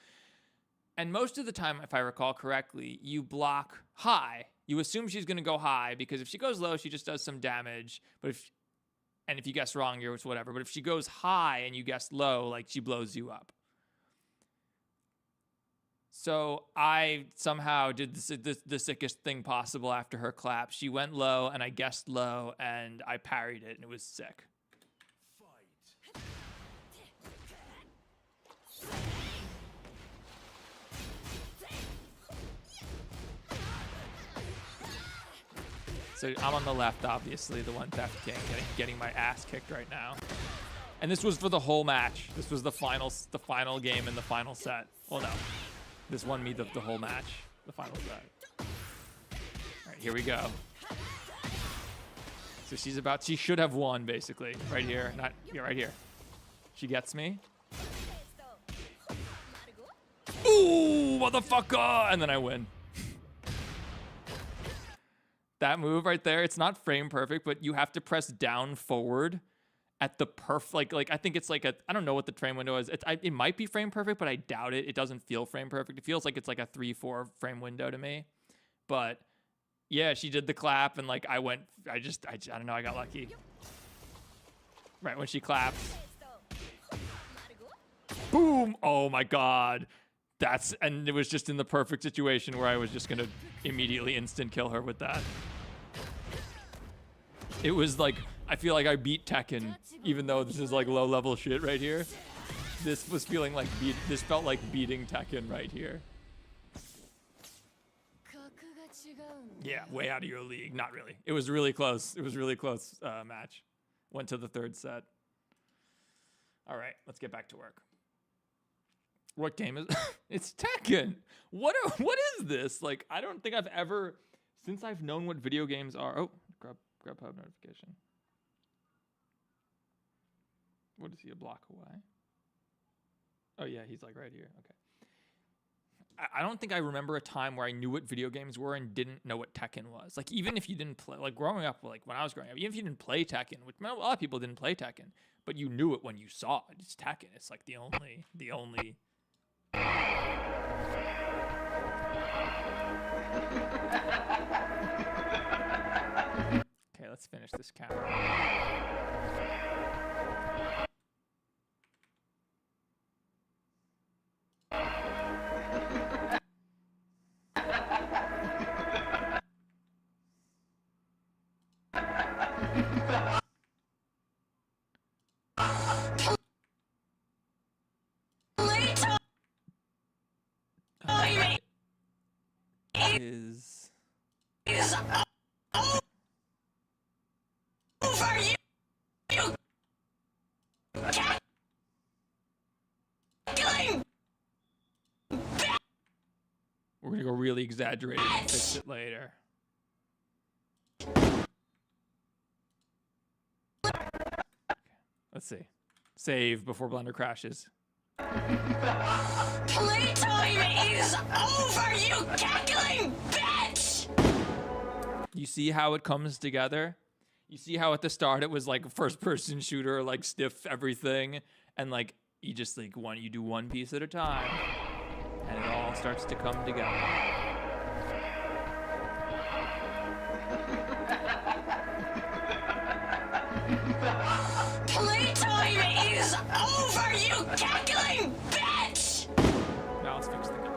And most of the time, if I recall correctly, you block high. You assume she's going to go high because if she goes low, she just does some damage. But if you guess wrong, you're whatever. But if she goes high and you guess low, like she blows you up. So I somehow did the sickest thing possible after her clap. She went low and I guessed low and I parried it and it was sick. So I'm on the left, obviously, the one Theft King, getting my ass kicked right now. And this was for the whole match. This was the final game in the final set. Well, no. This won me the whole match, the final set. All right, here we go. So she should have won, basically. Right here, right here. She gets me. Ooh, motherfucker! And then I win. That move right there, it's not frame perfect, but you have to press down forward at the like I think it's like I don't know what the frame window is. It might be frame perfect, but I doubt it. It doesn't feel frame perfect. It feels like it's like a 3-4 frame window to me. But yeah, she did the clap and like I don't know, I got lucky. Right when she claps. Boom! Oh my god. And it was just in the perfect situation where I was just gonna immediately instant kill her with that. It was like, I feel like I beat Tekken, even though this is like low level shit right here. This was feeling like, this felt like beating Tekken right here. Yeah, way out of your league. Not really. It was really close. It was really close match. Went to the third set. All right, let's get back to work. What game is it's Tekken? What is this? Like, I don't think I've ever, since I've known what video games are. Oh, Grubhub notification. What is he, a block away? Oh, yeah, he's like right here. Okay. I don't think I remember a time where I knew what video games were and didn't know what Tekken was. Like, even if you didn't play, like growing up, like when I was growing up, even if you didn't play Tekken, which a lot of people didn't play Tekken, but you knew it when you saw it. It's Tekken. It's like the only. Okay, let's finish this camera. Is over you. we're gonna go really exaggerated and fix it later. Okay, let's see. Save before Blender crashes. Playtime is over, you cackling bitch! You see how it comes together? You see how at the start it was like first person shooter, like stiff everything, and like you just like you do one piece at a time, and it all starts to come together. Playtime is over, you cackling bitch! Now let's fix the game.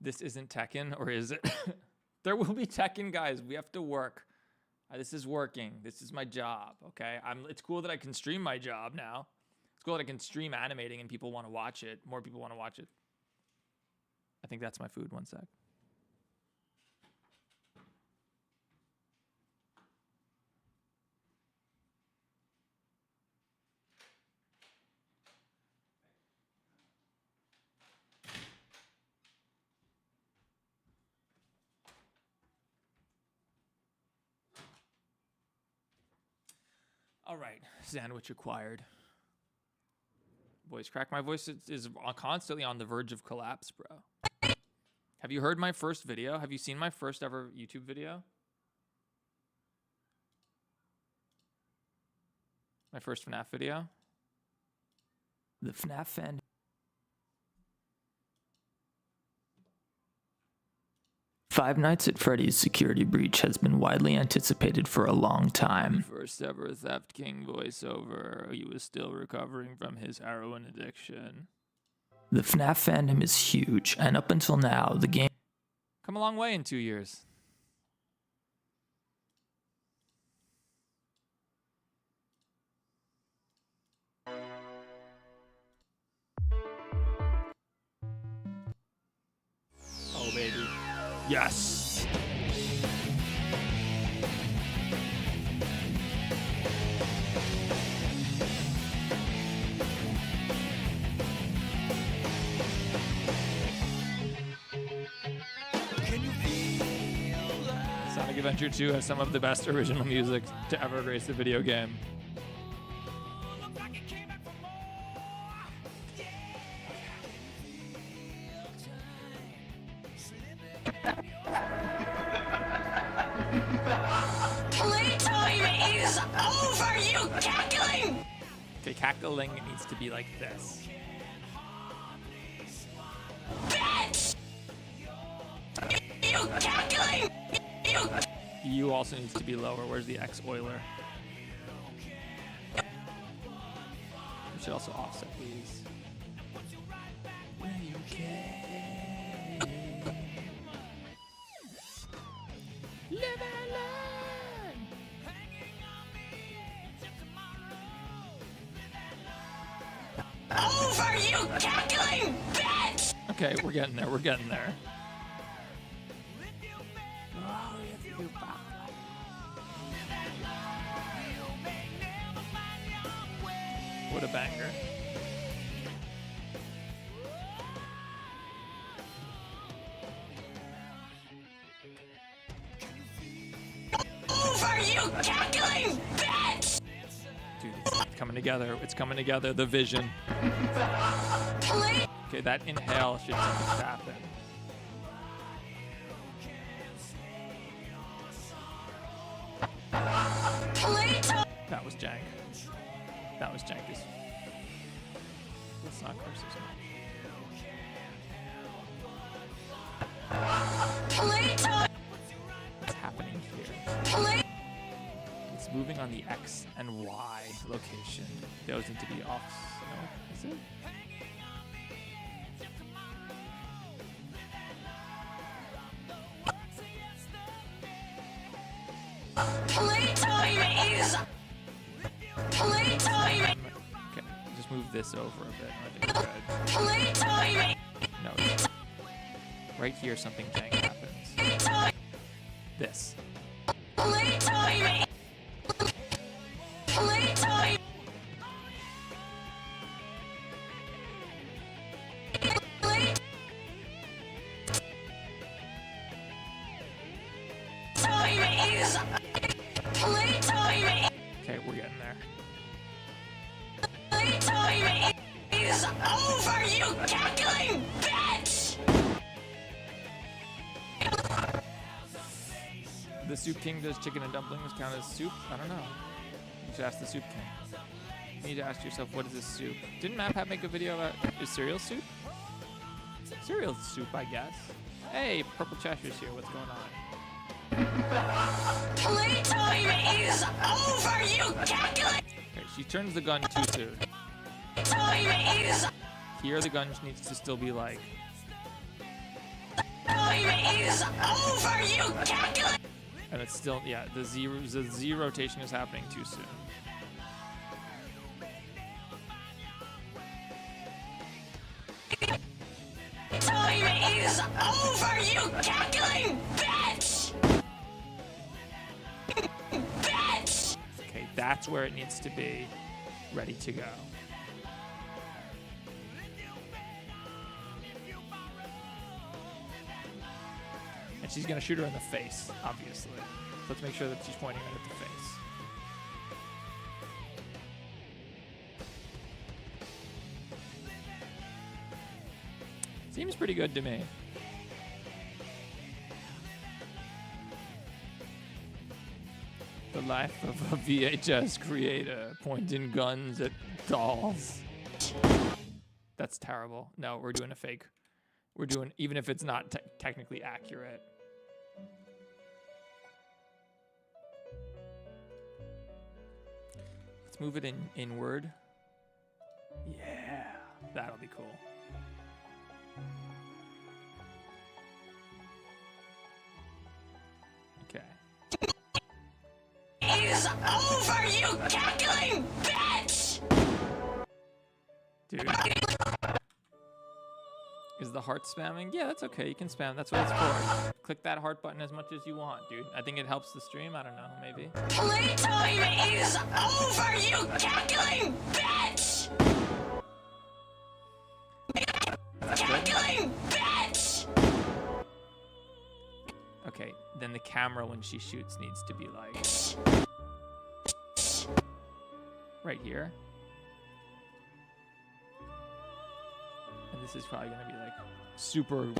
This isn't Tekken, or is it? There will be Tekken, guys. We have to work. This is working. This is my job, okay? It's cool that I can stream my job now. It's cool that I can stream animating and people want to watch it. More people want to watch it. I think that's my food. One sec. All right, sandwich acquired. Voice crack. My voice is constantly on the verge of collapse, bro. Have you heard my first video? Have you seen my first ever YouTube video? My first FNAF video? The FNAF fan. Five Nights at Freddy's security breach has been widely anticipated for a long time. First ever Theft King voiceover. He was still recovering from his heroin addiction. The FNAF fandom is huge, and up until now, the game come a long way in 2 years. Oh, baby. Yes! Sonic Adventure 2 has some of the best original music to ever grace a video game. Playtime is over, you cackling! Okay, cackling needs to be like this. Bitch! You cackling! You also needs to be lower. Where's the X Euler? We should also offset these. Live and learn. Over, you cackling bitch! Okay, we're getting there. We're getting there. What a banger. Over, you cackling! coming together. It's coming together. The vision. Okay, that inhale should happen. That was jank. That was jank. Let's not curse this one. What's happening here? It's moving on the X and Y location. Those need to be off. No, is it? Playtime! Okay, just move this over a bit. Playtime! No, right here something jank happens. This. Playtime! Playtime! Okay, we're getting there. Playtime is over, you cackling bitch! The Soup King, does chicken and dumplings count as soup? I don't know. You should ask the Soup King. You need to ask yourself, what is this soup? Didn't MapHat make a video about, is cereal soup? Cereal soup, I guess. Hey, Purple Cheshire's here. What's going on? Playtime is over, you cackling! Okay, she turns the gun too soon. Time is Here, the gun needs to still be like. time is over, you cackling! And it's still, yeah, the Z rotation is happening too soon. Time is over, you cackling bitch! Bitch! Okay, that's where it needs to be, ready to go. And she's gonna shoot her in the face, obviously. Let's make sure that she's pointing right at the face. Seems pretty good to me. The life of a VHS creator pointing guns at dolls. That's terrible. No, we're doing a fake. We're doing, even if it's not technically accurate. Let's move it inward. Yeah, that'll be cool. Okay. Is over, you cackling bitch! Dude. Is the heart spamming? Yeah, that's okay. You can spam. That's what it's for. Click that heart button as much as you want, dude. I think it helps the stream. I don't know. Maybe. Playtime is over, you cackling bitch! Cackling bitch! Okay, then the camera when she shoots needs to be like right here. And this is probably gonna be like super.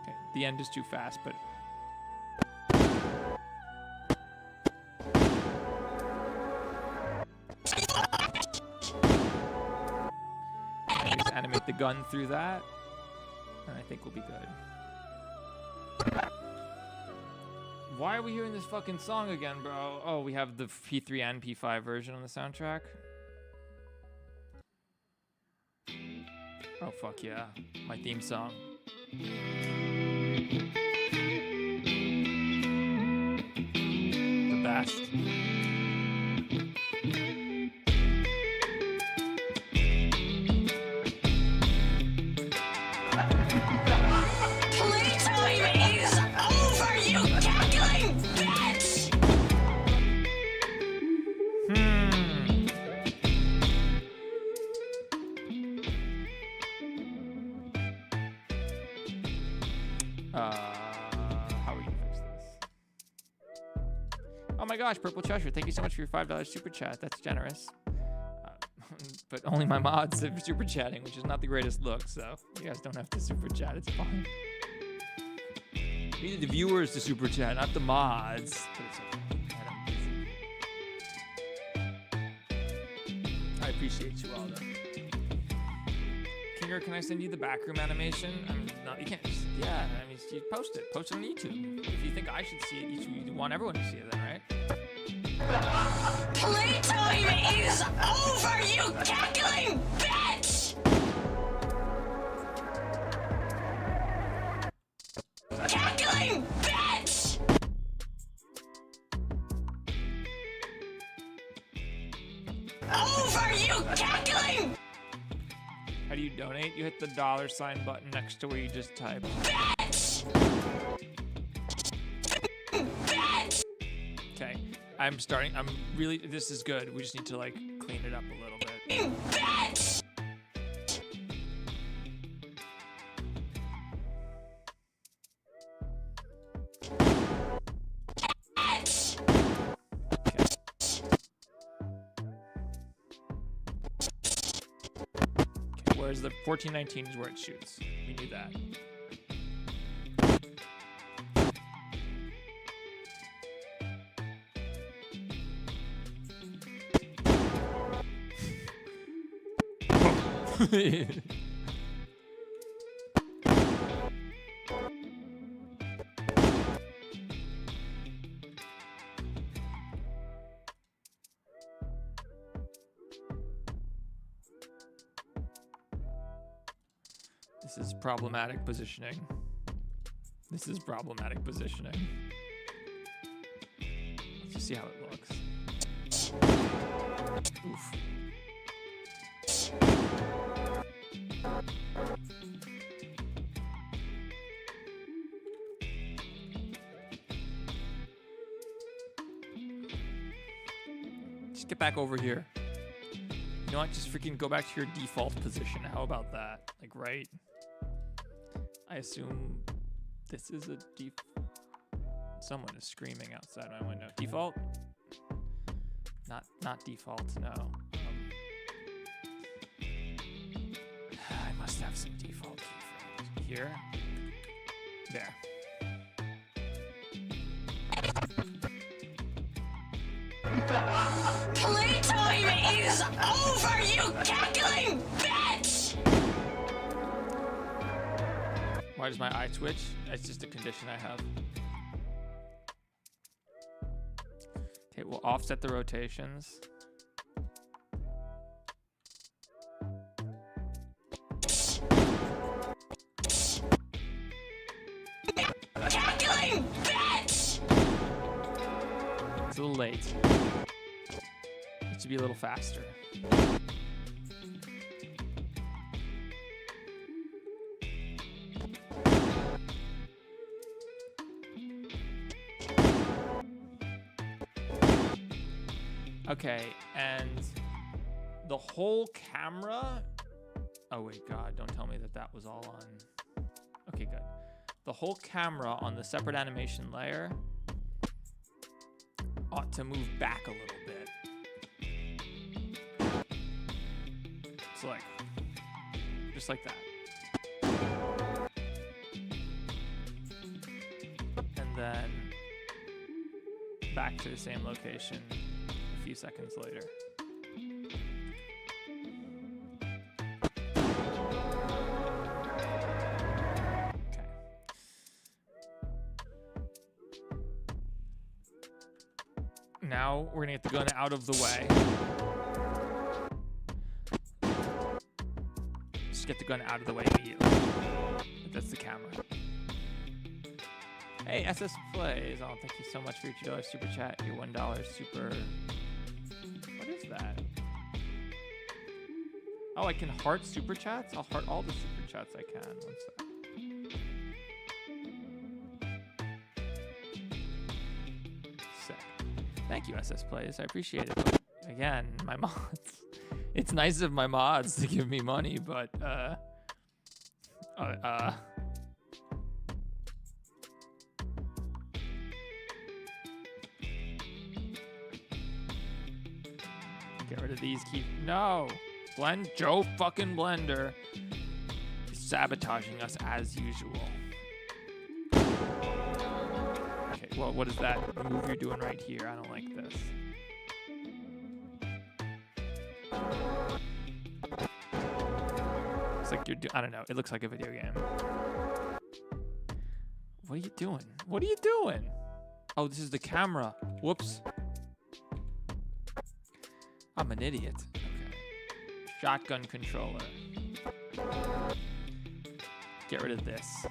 Okay, the end is too fast, but. Just animate the gun through that, and I think we'll be good. Why are we hearing this fucking song again, bro? Oh, we have the P3 and P5 version on the soundtrack. Oh, fuck yeah. My theme song. The best. How are we gonna fix this? Oh my gosh, Purple Cheshire, thank you so much for your $5 super chat. That's generous. But only my mods are super chatting, which is not the greatest look, so you guys don't have to super chat, it's fine. We need the viewers to super chat, not the mods. But it's okay. I appreciate you all, though. Kinger, can I send you the backroom animation? You can't just, yeah, I mean, you post it on YouTube. If you think I should see it, you want everyone to see it then, right? Playtime is over, you cackling bitch! Cackling bitch! Over, you cackling How do you donate? You hit the $sign button next to where you just typed. bitch! Bitch! Okay, I'm really, this is good. We just need to like clean it up a little bit. Bitch! Bitch! Okay, whereas the 1419 is where it shoots. We knew that. This is problematic positioning. This is problematic positioning. Let's just see how it looks. Oof. Just get back over here. You know what? Just freaking go back to your default position. How about that? Like, right? I assume this is a someone is screaming outside my window. Default? Not default, no. I must have some default keyframes. Here. There. Playtime is over, you cackling bitch! Why does my eye twitch? It's just a condition I have. Okay, we'll offset the rotations. Cackling bitch! It's a little late. It should be a little faster. Okay, and the whole camera. Oh wait, God, don't tell me that that was all on. Okay, good. The whole camera on the separate animation layer ought to move back a little bit. So like, just like that. And then back to the same location a few seconds later. Okay. Now we're gonna get the gun out of the way. Just get the gun out of the way immediately. That's the camera. Hey, SS Plays. Oh, thank you so much for your $2 super chat. Your $1 super. What is that? Oh, I can heart super chats? I'll heart all the super chats I can. One sec. Sick. Thank you, SS Plays. I appreciate it. But again, my mods. It's nice of my mods to give me money, but Get rid of these. No. Joe fucking Blender is sabotaging us as usual. Okay, well, what is that move you're doing right here? I don't like this. It's like I don't know. It looks like a video game. What are you doing? What are you doing? Oh, this is the camera. Whoops. I'm an idiot. Okay. Shotgun controller. Get rid of this.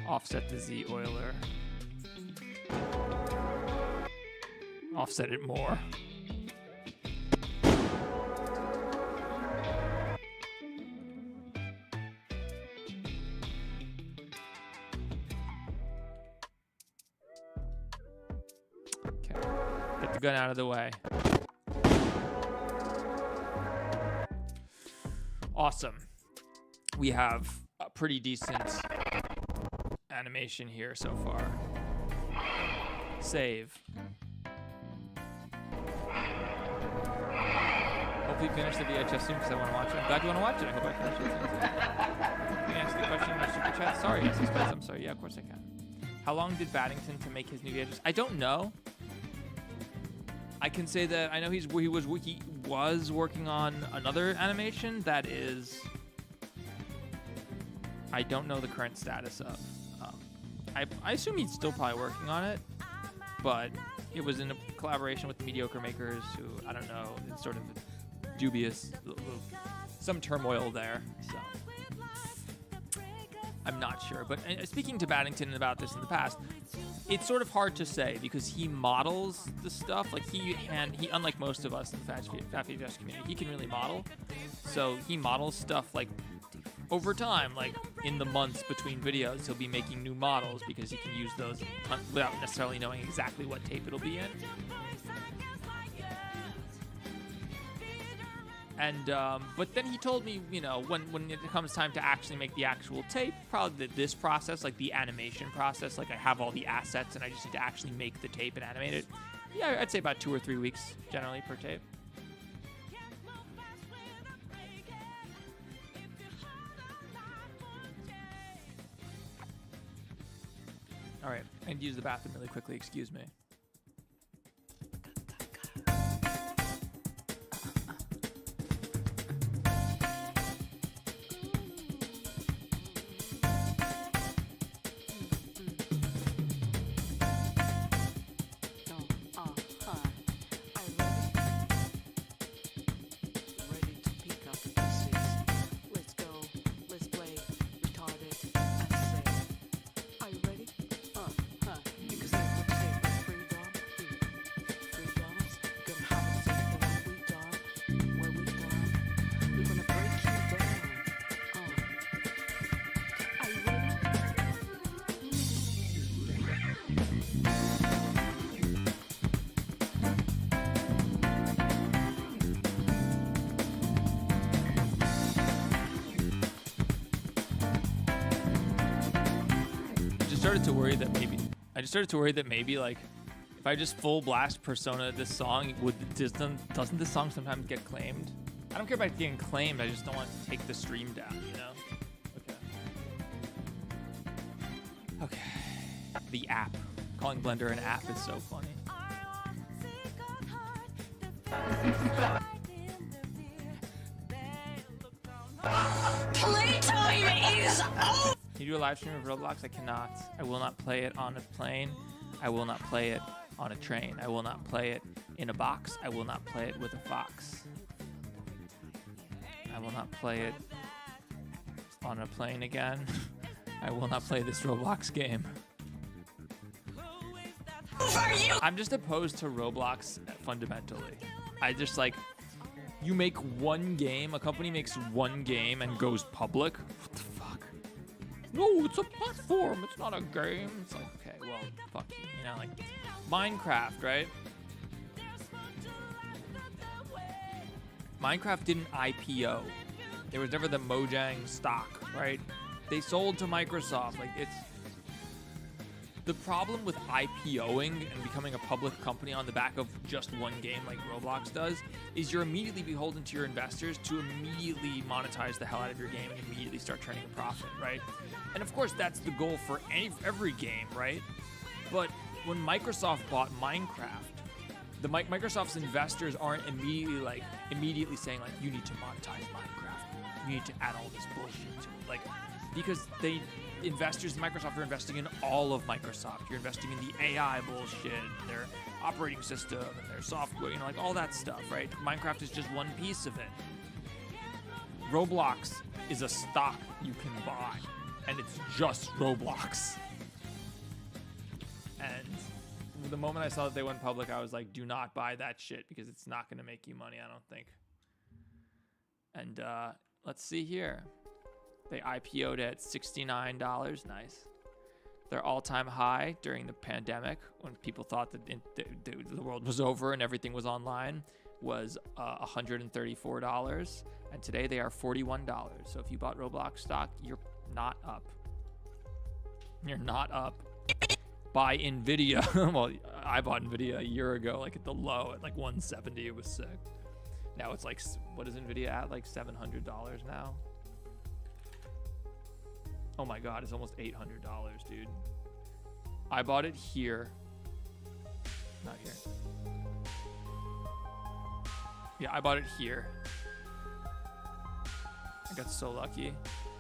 Offset the Z oiler. Offset it more. Okay. Get the gun out of the way. Awesome. We have a pretty decent animation here so far. Save. Hopefully finish the VHS soon because I want to watch it. I'm glad you want to watch it. I hope I finish it soon. Can you answer the question in the super chat? Sorry, yes, I suppose. I'm sorry. Yeah, of course I can. How long did Battington to make his new VHS? I don't know. I can say that I know he was working on another animation that is. I don't know the current status of. I assume he's still probably working on it, but it was in a collaboration with mediocre makers who, I don't know, it's sort of dubious, some turmoil there, so I'm not sure. But speaking to Battington about this in the past, it's sort of hard to say because he models the stuff, like he unlike most of us in the Fat VHS community, he can really model, so he models stuff like over time, like in the months between videos, he'll be making new models because he can use those without necessarily knowing exactly what tape it'll be in. And but then he told me, you know, when it comes time to actually make the actual tape, probably this process, like the animation process, like I have all the assets and I just need to actually make the tape and animate it. Yeah, I'd say about 2 or 3 weeks generally per tape. All right, I need to use the bathroom really quickly. Excuse me. I just started to worry that maybe like if I just full blast Persona this song, doesn't this song sometimes get claimed? I don't care about getting claimed. I just don't want to take the stream down, you know? Okay. The app. Calling Blender an app is so funny. Playtime is over! Can you do a live stream of Roblox? I cannot. I will not play it on a plane. I will not play it on a train. I will not play it in a box. I will not play it with a fox. I will not play it on a plane again. I will not play this Roblox game. I'm just opposed to Roblox fundamentally. I just like, you make one game, a company makes one game and goes public. What the fuck? No, it's a platform. It's not a game. It's like, okay, well, fuck you. You know, like Minecraft, right? Minecraft didn't IPO. There was never the Mojang stock, right? They sold to Microsoft. Like, it's... The problem with IPOing and becoming a public company on the back of just one game like Roblox does is you're immediately beholden to your investors to immediately monetize the hell out of your game and immediately start turning a profit, right? And of course, that's the goal for every game, right? But when Microsoft bought Minecraft, Microsoft's investors aren't immediately saying like, you need to monetize Minecraft, you need to add all this bullshit to it, like, because investors in Microsoft are investing in all of Microsoft. You're investing in the AI bullshit, their operating system, and their software, like all that stuff, right? Minecraft is just one piece of it. Roblox is a stock you can buy, and it's just Roblox. And the moment I saw that they went public, I was like, do not buy that shit because it's not going to make you money, I don't think. And let's see here. They IPO'd at $69. Nice. Their all-time high during the pandemic, when people thought that the world was over and everything was online, was $134. And today they are $41. So if you bought Roblox stock, you're not up. You're not up. Buy NVIDIA. Well, I bought NVIDIA a year ago, like at the low, at like 170. It was sick. Now it's like, what is NVIDIA at? Like $700 now. Oh my God, it's almost $800, dude. I bought it here. Not here. Yeah, I bought it here. I got so lucky.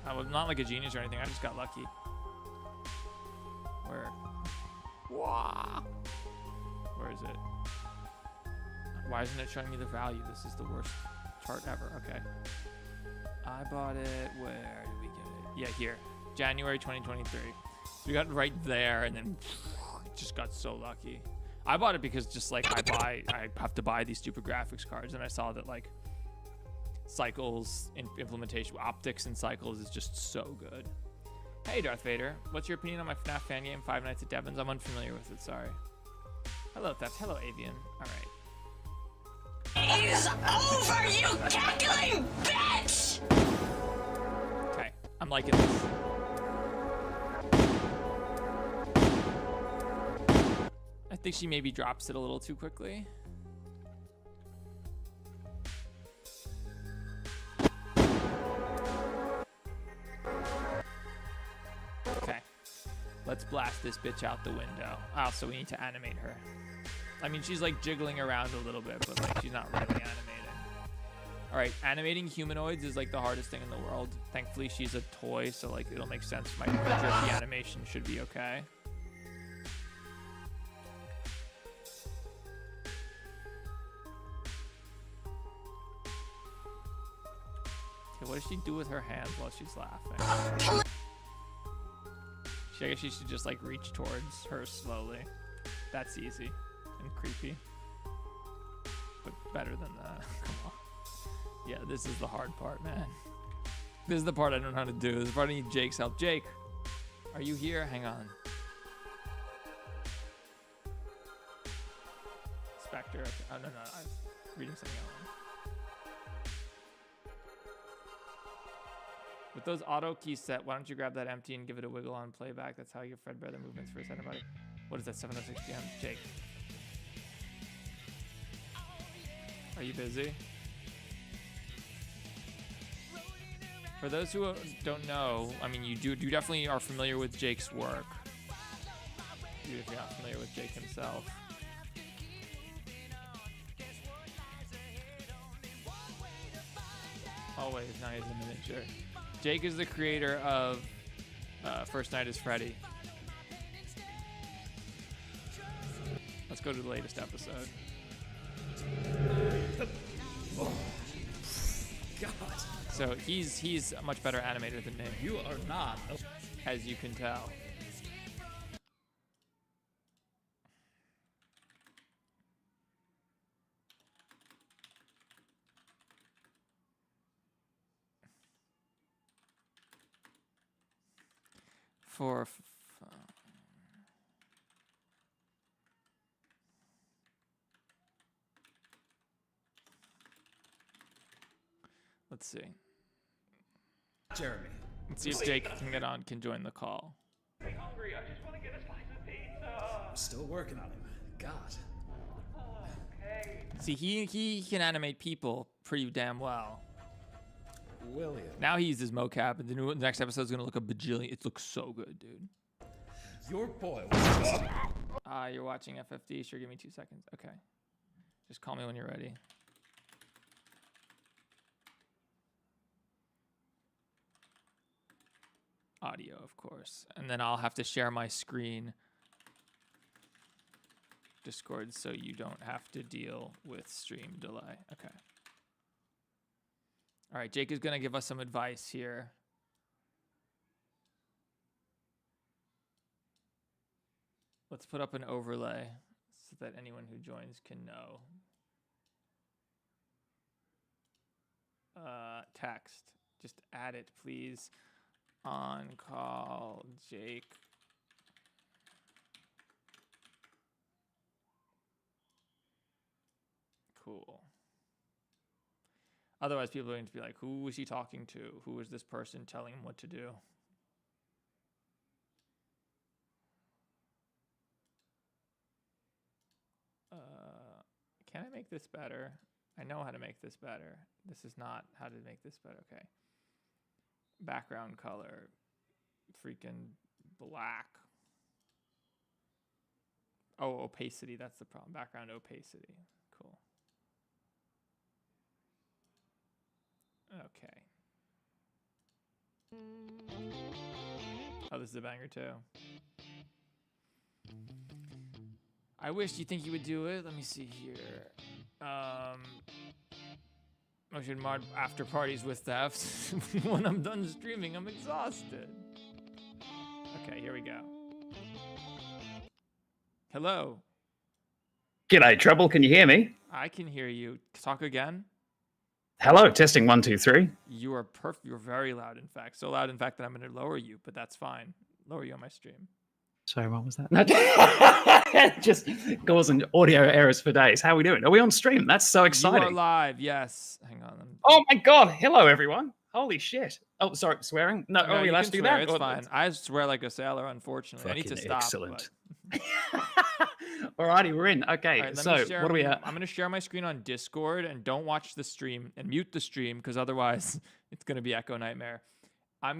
I was not like a genius or anything. I just got lucky. Where? Wow. Where is it? Why isn't it showing me the value? This is the worst chart ever. Okay. I bought it. Where did we get it? Yeah, here. January 2023. So we got right there, and then just got so lucky. I bought it because just like I have to buy these stupid graphics cards, and I saw that like Cycles implementation, optics and Cycles is just so good. Hey Darth Vader, what's your opinion on my FNAF fan game, Five Nights at Devon's? I'm unfamiliar with it, sorry. Hello Theft, hello Avian. All right. It's over, you cackling bitch! Okay, I'm liking this. I think she maybe drops it a little too quickly. Okay, let's blast this bitch out the window. Also, we need to animate her. I mean, she's like jiggling around a little bit, but like she's not really animating. All right, animating humanoids is like the hardest thing in the world. Thankfully, she's a toy, so like it'll make sense. My jerky animation should be okay. Okay, what does she do with her hands while she's laughing? I guess she should just like reach towards her slowly. That's easy and creepy, but better than that. Come on. Yeah, this is the hard part, man. This is the part I don't know how to do. This is the part I need Jake's help. Jake, are you here? Hang on. Spectre. Okay. Oh, no, I was reading something else. With those auto keys set, why don't you grab that empty and give it a wiggle on playback? That's how you Fred Bear the movements for a second, buddy. What is that, 7:06 p.m.? Jake. Are you busy? For those who don't know, I mean, you definitely are familiar with Jake's work. Even if you're not familiar with Jake himself. Always, now he's a miniature. Jake is the creator of First Night is Freddy. Let's go to the latest episode. Oh, God. So he's a much better animator than me. You are not. As you can tell. Let's see. Jeremy. Let's see if Jake can join the call. Hungry, I just want to get a slice of pizza. still working on him. God. See, he can animate people pretty damn well. William. Now he uses mocap, and the next episode is gonna look a bajillion. It looks so good, dude. Your boy was... You're watching FFD. Sure, give me 2 seconds. Okay. Just call me when you're ready. Audio, of course. And then I'll have to share my screen. Discord, so you don't have to deal with stream delay. Okay. All right, Jake is going to give us some advice here. Let's put up an overlay so that anyone who joins can know. Text. Just add it, please. On call, Jake. Cool. Otherwise, people are going to be like, who is he talking to? Who is this person telling him what to do? Can I make this better? I know how to make this better. This is not how to make this better. Okay. Background color. Freaking black. Oh, opacity. That's the problem. Background opacity. Cool. Okay. Oh, this is a banger too. I wish you think you would do it. Let me see here. I should mod after parties with theft. When I'm done streaming, I'm exhausted. Okay, here we go. Hello. G'day, Trouble. Can you hear me? I can hear you. Talk again. Hello, testing 1, 2, 3. You are perfect. You're very loud, in fact. So loud, in fact, that I'm going to lower you, but that's fine. Lower you on my stream. Sorry, what was that? No, just causing audio errors for days. How are we doing? Are we on stream? That's so exciting. You are live, yes. Hang on. Oh my god. Hello, everyone. Holy shit. Oh, sorry, swearing? No, No, are we you allowed can to do swear, that? It's fine. I swear like a sailor, unfortunately. I need to Fucking stop. excellent. But... Alrighty, we're in. Okay, right, so what do we have? I'm going to share my screen on Discord, and don't watch the stream and mute the stream, because otherwise it's going to be Echo Nightmare.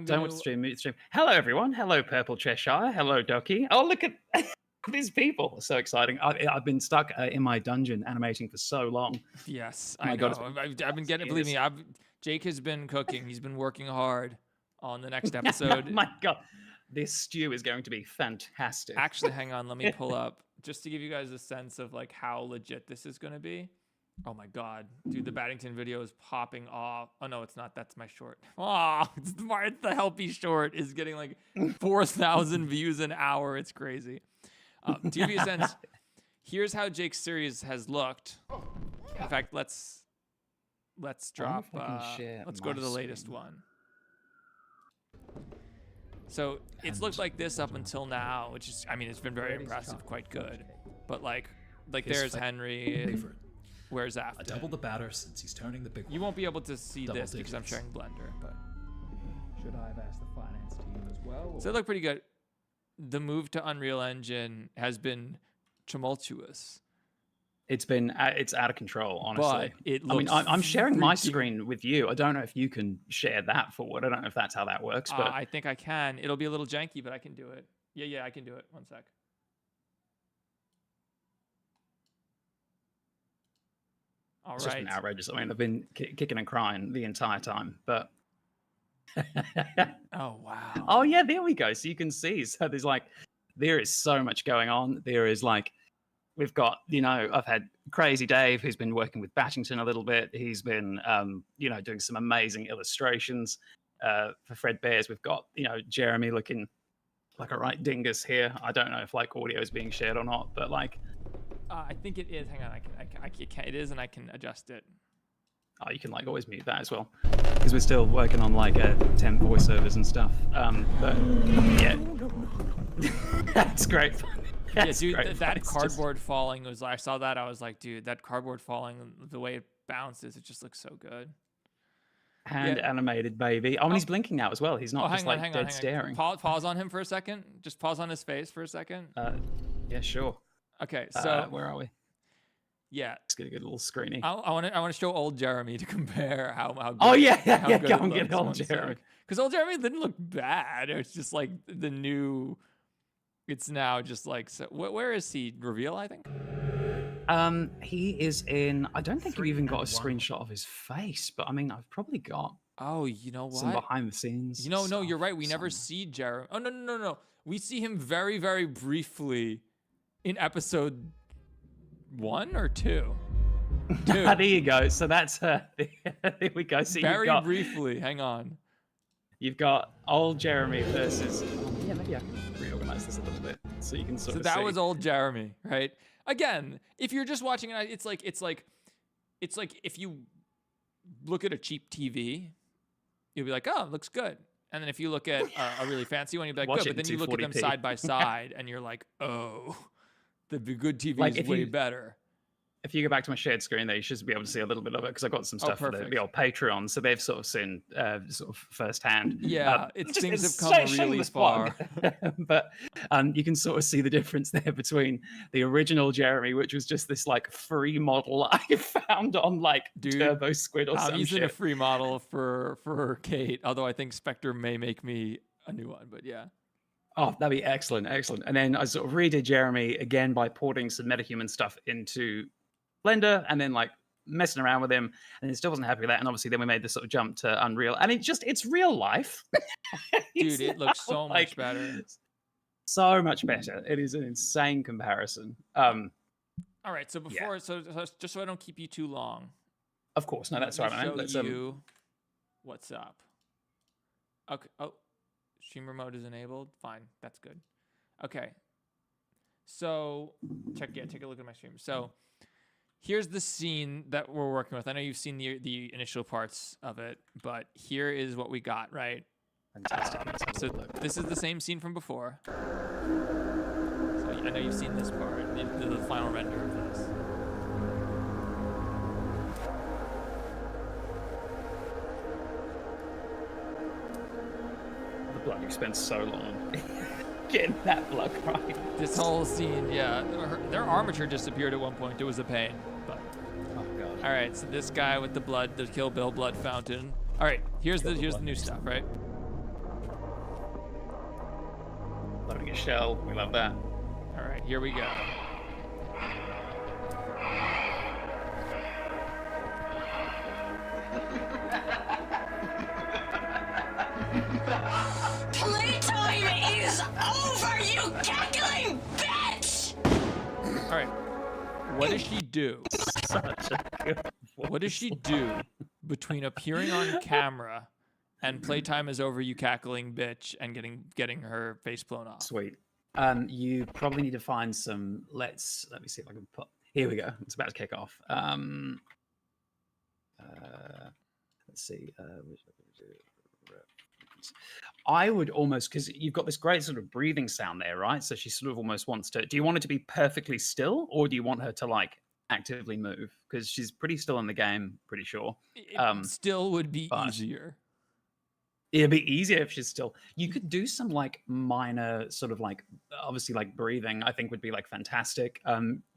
Don't watch the stream, mute the stream. Hello, everyone. Hello, Purple Cheshire. Hello, Doki. Oh, look at these people. So exciting. I've been stuck in my dungeon animating for so long. Yes, Oh my I God, know. I've been getting, believe me, Jake has been cooking. He's been working hard on the next episode. My God. This stew is going to be fantastic. Actually, hang on. Let me pull up just to give you guys a sense of like how legit this is going to be. Oh my God, dude, the Battington video is popping off. Oh no, it's not. That's my short. Oh, it's the Helpy short is getting like 4,000 views an hour. It's crazy. To give you a sense, here's how Jake's series has looked. In fact, let's drop. Let's go to the latest one. So it's looked like this up until now, which is, I mean, it's been very impressive, quite good. But like there's Henry. Where's after? I doubled the batter since he's turning the big one. You won't be able to see Double this because I'm digits. sharing Blender, but Should I have asked the finance team as well? so it looked pretty good. The move to Unreal Engine has been tumultuous, It's out of control, honestly. but it I mean, looks I'm sharing my freaking- screen with you. I don't know if you can share that forward. I don't know if that's how that works, but I think I can. It'll be a little janky, but I can do it. Yeah, I can do it. One sec. All it's just been right. outrageous. I mean, I've been kicking and crying the entire time, but Oh wow. oh yeah, there we go. So you can see. So there is so much going on. There is like, we've got, I've had Crazy Dave, who's been working with Battington a little bit. He's been, doing some amazing illustrations for Fred Bears. We've got, Jeremy looking like a right dingus here. I don't know if like audio is being shared or not, but like, I think it is. Hang on, I can. It is, and I can adjust it. oh, you can like always mute that as well, because we're still working on like temp voiceovers and stuff. But yeah, that's great. That's yeah, dude, great. that It's cardboard falling was. I saw that. I was like, dude, that cardboard falling, the way it bounces, it just looks so good. hand animated baby. Oh, and he's blinking now as well. He's not just like dead staring. Pause on him for a second. Just pause on his face for a second. Yeah, sure. Okay, so Where are we? yeah, Let's get a good little screening. I want to show old Jeremy to compare how good. Oh yeah, how yeah. good Go it and get looks. old One Jeremy. Because old Jeremy didn't look bad. It's just like the new. It's now just like so. Where is he? Reveal, I think. He is in. I don't think you even got a screenshot of his face, but I mean, I've probably got Oh, you know what? some behind the scenes. No, stuff you're right. We never somewhere. see Jeremy. Oh no. We see him very, very briefly in episode 1 or 2. There you go. So that's there we go. So Very briefly. Hang on. you've got old Jeremy versus. Yeah, maybe I can reorganize this a little bit so you can sort So of that see. was old Jeremy, right? Again, if you're just watching it, it's like if you look at a cheap TV, you'll be like, oh, it looks good. And then if you look at a really fancy one, you'll be like, Watch good. it But then in you look at them 240p. side by side, and you're like, oh, the good TV Like, is if way you- better. If you go back to my shared screen there, you should be able to see a little bit of it because I got some stuff for the perfect. old Patreon, so they've sort of seen sort of firsthand. Yeah, Just things it's have come a really shameless far. plug. But you can sort of see the difference there between the original Jeremy, which was just this like free model I found on like Dude, Turbo Squid or I'm some using a shit. free model for Kate, although I think Spectre may make me a new one. But yeah. Oh, that'd be excellent, excellent. And then I sort of redid Jeremy again by porting some metahuman stuff into Blender and then like messing around with him, and he still wasn't happy with that. And obviously, then we made this sort of jump to Unreal, and it's real life. Dude, it looks so much like, better. So much better. It is an insane comparison. All right, so before, so just so I don't keep you too long. Of course, no, that's let all me right, man. show Let's you what's up. Okay. Oh, stream remote is enabled. Fine, that's good. Okay. So take a look at my stream. So here's the scene that we're working with. I know you've seen the initial parts of it, but here is what we got, right? fantastic. Let's have a So little look. this is the same scene from before. So I know you've seen this part, the final render of this. The blood, you spent so long getting that blood right. This whole scene, yeah, their armature disappeared at one point. It was a pain, but Oh god. all right. So this guy with the blood, the Kill Bill blood fountain. All right, here's the new stuff, right? Loading a shell. We love that. All right, here we go. Playtime is over, you cackling bitch! All right, what does she do? Such a good What does she do between appearing on camera and playtime is over, you cackling bitch, and getting her face blown off? Sweet. You probably need to find some. Let me see if I can put. Here we go. It's about to kick off. Let's see. I would almost, because you've got this great sort of breathing sound there, right? So she sort of almost wants to. Do you want it to be perfectly still, or do you want her to like actively move? Because she's pretty still in the game, pretty sure. It still would be but- easier. It'd be easier if she's still. You could do some like minor sort of like, obviously like breathing. I think would be like fantastic.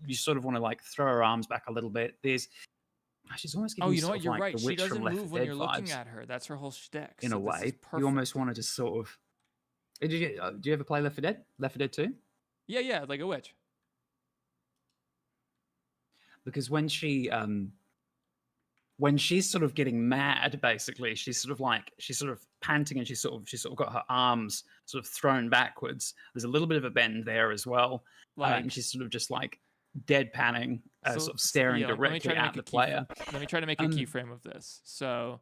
You sort of want to like throw her arms back a little bit. She's almost giving Oh, me you know sort what? of You're like right. the She witch from doesn't Left move 4 when Dead you're looking vibes, at her. That's her whole shtick. in so a this is way. You perfect. almost wanted to sort of. Do you ever play Left 4 Dead? Left 4 Dead 2? Yeah, like a witch. Because when she's sort of getting mad, basically, she's sort of panting, and she's sort of got her arms sort of thrown backwards. There's a little bit of a bend there as well, Like and she's sort of just like deadpanning, sort of staring yeah, let me directly try to at make the a player. Let me try to make a Um, keyframe of this. So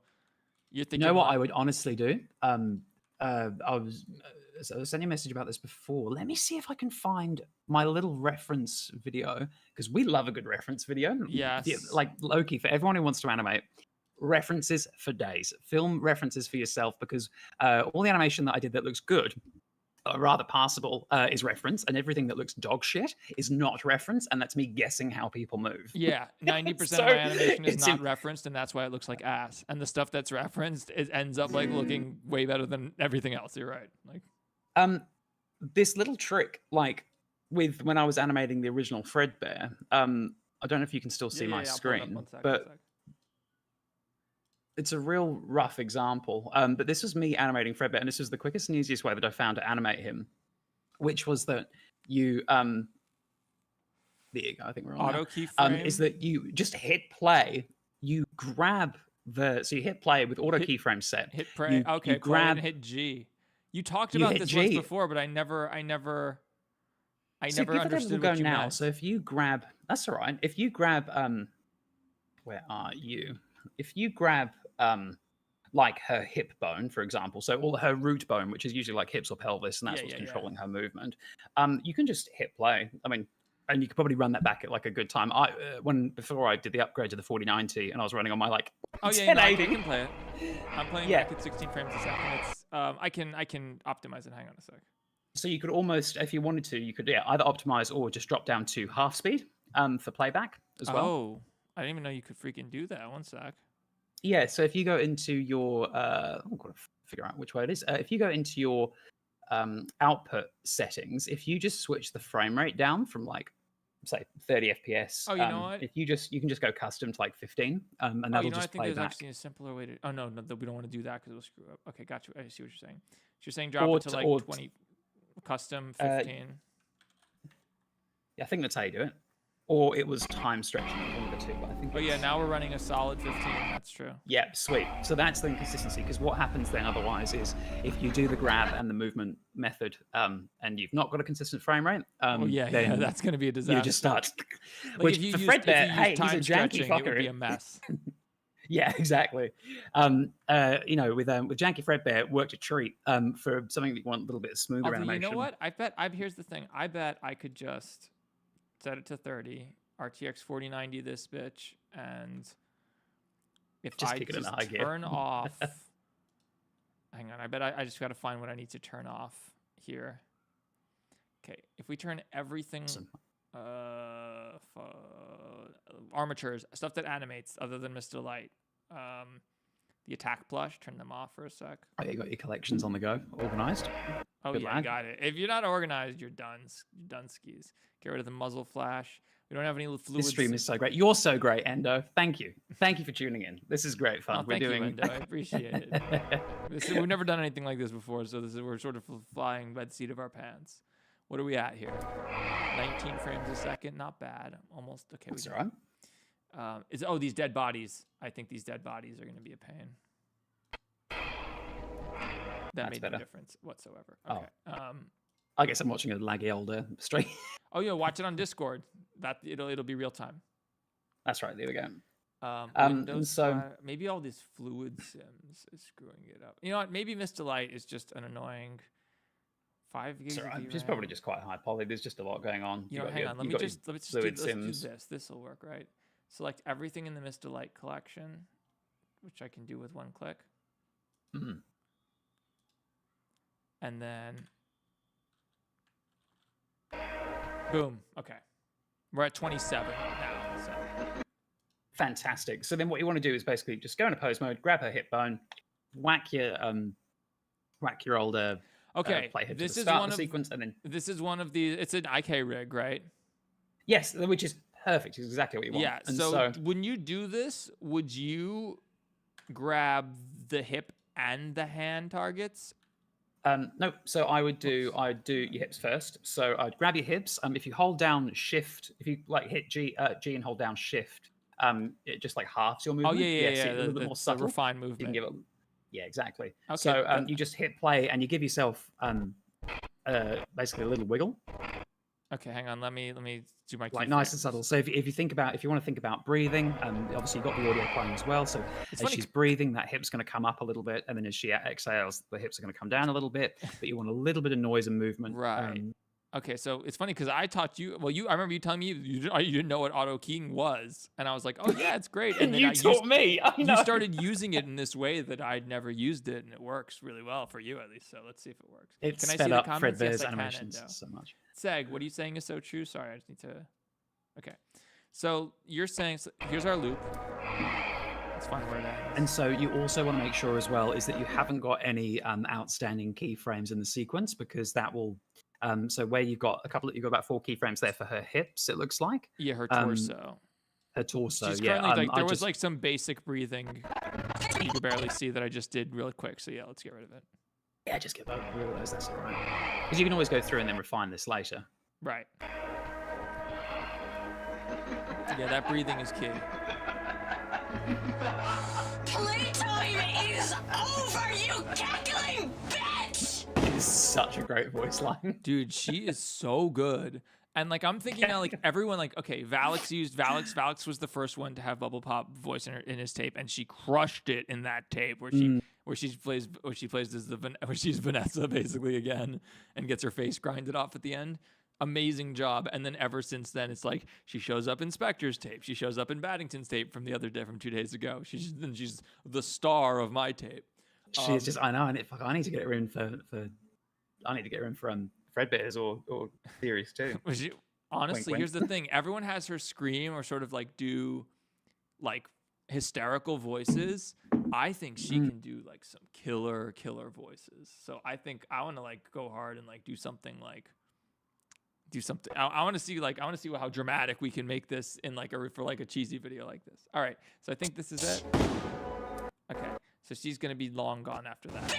you're You thinking, know what like- I would honestly do? I was sending a message about this before. Let me see if I can find my little reference video, because we love a good reference video. Yes. Yeah, like Loki, for everyone who wants to animate, references for days. Film references for yourself, because all the animation that I did that looks good, or rather passable, is reference, and everything that looks dog shit is not reference, and that's me guessing how people move. Yeah, 90% So, of my animation is it's not in- referenced, and that's why it looks like ass. And the stuff that's referenced, it ends up like looking way better than everything else. You're right. Like, This little trick, like with when I was animating the original Fredbear, I don't know if you can still see my I'll pull it up screen, one sec, but it's a real rough example. But this was me animating Fredbear, and this was the quickest and easiest way that I found to animate him, which was that you there you go, I think we're on auto now. keyframe. Is that you just hit play, you grab so you hit play with auto keyframe set. Hit play. Okay, you grab and hit G. You talked You about hit this G. once before, but I never So give it a understood little go what you now. meant. So if you grab, that's all right. If you grab, where are you? If you grab, like her hip bone, for example, so all her root bone, which is usually like hips or pelvis, and that's what's controlling her movement. You can just hit play. I mean, and you could probably run that back at like a good time. Before I did the upgrade to the 4090, and I was running on my like 1080. I can play it. I'm playing back at 16 frames a second. It's I can optimize it. Hang on a sec. So you could almost, if you wanted to, you could either optimize or just drop down to half speed for playback as well. Oh, I didn't even know you could freaking do that. One sec. Yeah, so if you go into your, I've got to figure out which way it is. If you go into your output settings, if you just switch the frame rate down from like, say 30 FPS. Oh, you know what? If you can just go custom to like 15, and that'll just I think play there's back. actually a simpler way to. Oh no, we don't want to do that because it'll screw up. Okay, got you. I see what you're saying. So you're saying drop it to like 20, custom 15. Yeah, I think that's how you do it. Or it was time stretching, one of the two. But I think. Oh yeah, now we're running a solid 15. That's true. Yeah, sweet. So that's the inconsistency, because what happens then otherwise is if you do the grab and the movement method, and you've not got a consistent frame rate, then that's going to be a disaster. you just start. Like Which if you for used, Fredbear, if you hey, used he's a time janky stretching, fucker. it would be a mess. Yeah, exactly. With Janky Fredbear, it worked a treat for something that you want a little bit of smoother Although, animation. you know what? Here's the thing. I bet I could just set it to 30, RTX 4090 this bitch, and if Just I kick it in just a high gear. turn off, hang on. I bet I just got to find what I need to turn off here. Okay, if we turn everything, armatures, stuff that animates other than Mr. Light, the attack plush, turn them off for a sec. Oh, you got your collections on the go, organized. Oh Good yeah, lad. got it. If you're not organized, you're done. You're done skis. Get rid of the muzzle flash. We don't have any fluids. This stream is so great. You're so great, Endo. Thank you. Thank you for tuning in. This is great fun. Oh, We're thank doing. you, Endo. I appreciate it. We've never done anything like this before, so we're sort of flying by the seat of our pants. What are we at here? 19 frames a second. Not bad. Almost okay. That's all right. These dead bodies. I think these dead bodies are going to be a pain. That made no difference whatsoever. Okay. Oh. I guess I'm watching a laggy older stream. Oh yeah, watch it on Discord. It'll be real time. That's right. There we go. Windows so maybe all these fluid sims is screwing it up. You know what? Maybe Mr. Light is just an annoying 5 gigs. It's probably just quite high poly. There's just a lot going on. Hang on. Let's do this. This will work, right? Select everything in the Mr. Light collection, which I can do with one click. Mm-hmm. And then, boom. Okay, we're at 27 now. So. Fantastic. So then, what you want to do is basically just go into pose mode, grab her hip bone, whack your older. Okay, playhead this to is start one the of sequence, and then this is one of these. It's an IK rig, right? Yes, which is perfect. It's exactly what you want. Yeah. And so when you do this, would you grab the hip and the hand targets? No, so I'd do your hips first. So I'd grab your hips. If you hold down Shift, if you like hit G and hold down Shift, it just like halves your movement. Oh yeah. So a little bit more subtle. Refined movement. You can give it. Yeah, exactly. Okay, so you just hit play and you give yourself basically a little wiggle. Okay, hang on. Let me do my like nice and subtle. So if you want to think about breathing, obviously you've got the audio playing as well. So as she's breathing, that hip's going to come up a little bit, and then as she exhales, the hips are going to come down a little bit. But you want a little bit of noise and movement. Right. Okay, so it's funny because I taught you. Well, I remember you telling me you didn't know what auto keying was, and I was like, "Oh yeah, it's great." And then you taught me. You started using it in this way that I'd never used it, and it works really well for you at least. So let's see if it works. It's can I sped see up the comments? Fredbear's Yes, animations so much. Seg, what are you saying is so true? Sorry, I just need to. Okay, so you're saying here's our loop. Let's find where it ends. And so you also want to make sure as well is that you haven't got any outstanding keyframes in the sequence, because that will So where you've got you've got about 4 keyframes there for her hips, it looks like. Yeah, her torso. Her torso, She's yeah. currently there was like some basic breathing you could barely see that I just did really quick. So yeah, let's get rid of it. Yeah, just get rid of those. That's all right. Because you can always go through and then refine this later. Right. Yeah, that breathing is key. Playtime is over, you cackling bitch! It's such a great voice line. Dude, she is so good. And like I'm thinking now, like everyone, like okay, Valix was the first one to have bubble pop voice in his tape, and she crushed it in that tape where she's Vanessa basically again, and gets her face grinded off at the end. Amazing job. And then ever since then, it's like she shows up in Spectre's tape, she shows up in Battington's tape from 2 days ago. She's the star of my tape. She's just I know, I need to get her in for Fredbear's or Series 2. Honestly, Wink, here's the thing. Everyone has her scream or sort of like do like hysterical voices. I think she can do like some killer voices. So I think I want to like go hard and like do something. I want to see how dramatic we can make this in like for a cheesy video like this. All right. So I think this is it. Okay. So she's going to be long gone after that.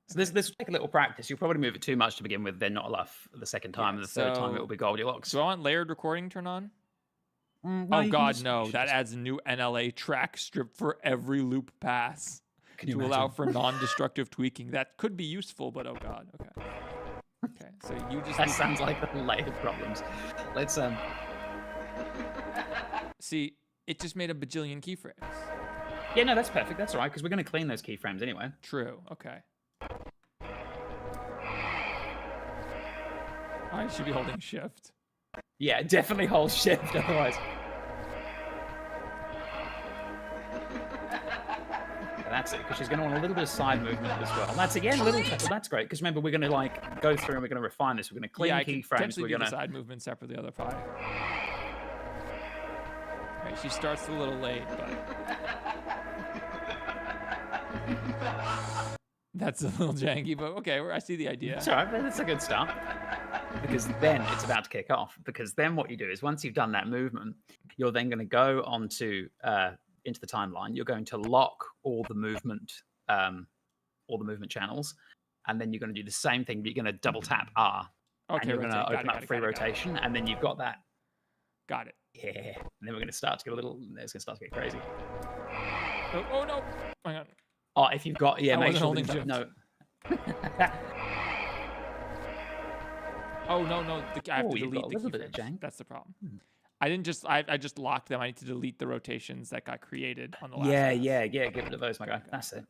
So this will take a little practice. You'll probably move it too much to begin with, then not enough the second time, and the third time it will be Goldilocks. Do I want layered recording turn on? No, oh God, no! That adds a new NLA track strip for every loop pass to allow for non-destructive tweaking. That could be useful, but oh God, okay. So you just that sounds like the layered problems. Let's see. It just made a bajillion keyframes. Yeah, no, that's perfect. That's all right because we're going to clean those keyframes anyway. True. Okay. I should be holding shift. Yeah, definitely hold shift, otherwise. That's it, because she's going to want a little bit of side movement as well. That's again a little. That's great, because remember we're going to like go through and we're going to refine this. We're going to clean keyframes. We're going to side movement separate the other pie. Right, she starts a little late, but that's a little janky. But okay, I see the idea. It's all right. That's a good start. Because then it's about to kick off. Because then what you do is once you've done that movement, you're then going to go onto into the timeline. You're going to lock all the movement channels, and then you're going to do the same thing. But you're going to double tap R, and you're going to open up free rotation, and then you've got that. Got it. Yeah. And then we're going to start to get a little. It's going to start to get crazy. Oh no! Hang on. Oh, if you've got make sure shift. No. Oh no! I have to delete the keyframes. That's the problem. I just locked them. I need to delete the rotations that got created on the last. Yeah. Get rid of those, my guy. That's it.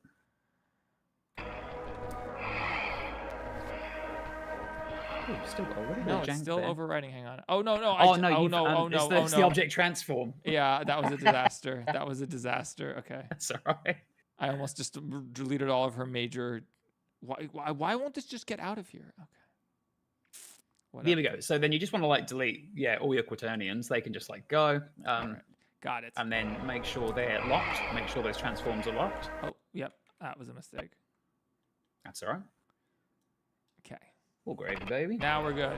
Ooh, still got a little bit of jank it's still there. overwriting. Hang on. Oh no! It's the object transform. Yeah, that was a disaster. That was a disaster. Okay. That's all right. I almost just deleted all of her major. Why won't this just get out of here? Okay. Whatever. Here we go. So then you just want to like delete, all your quaternions. They can just like go. Right. Got it. And then make sure they're locked. Make sure those transforms are locked. Oh, yep. That was a mistake. That's all right. Okay. All gravy, baby. Now we're good.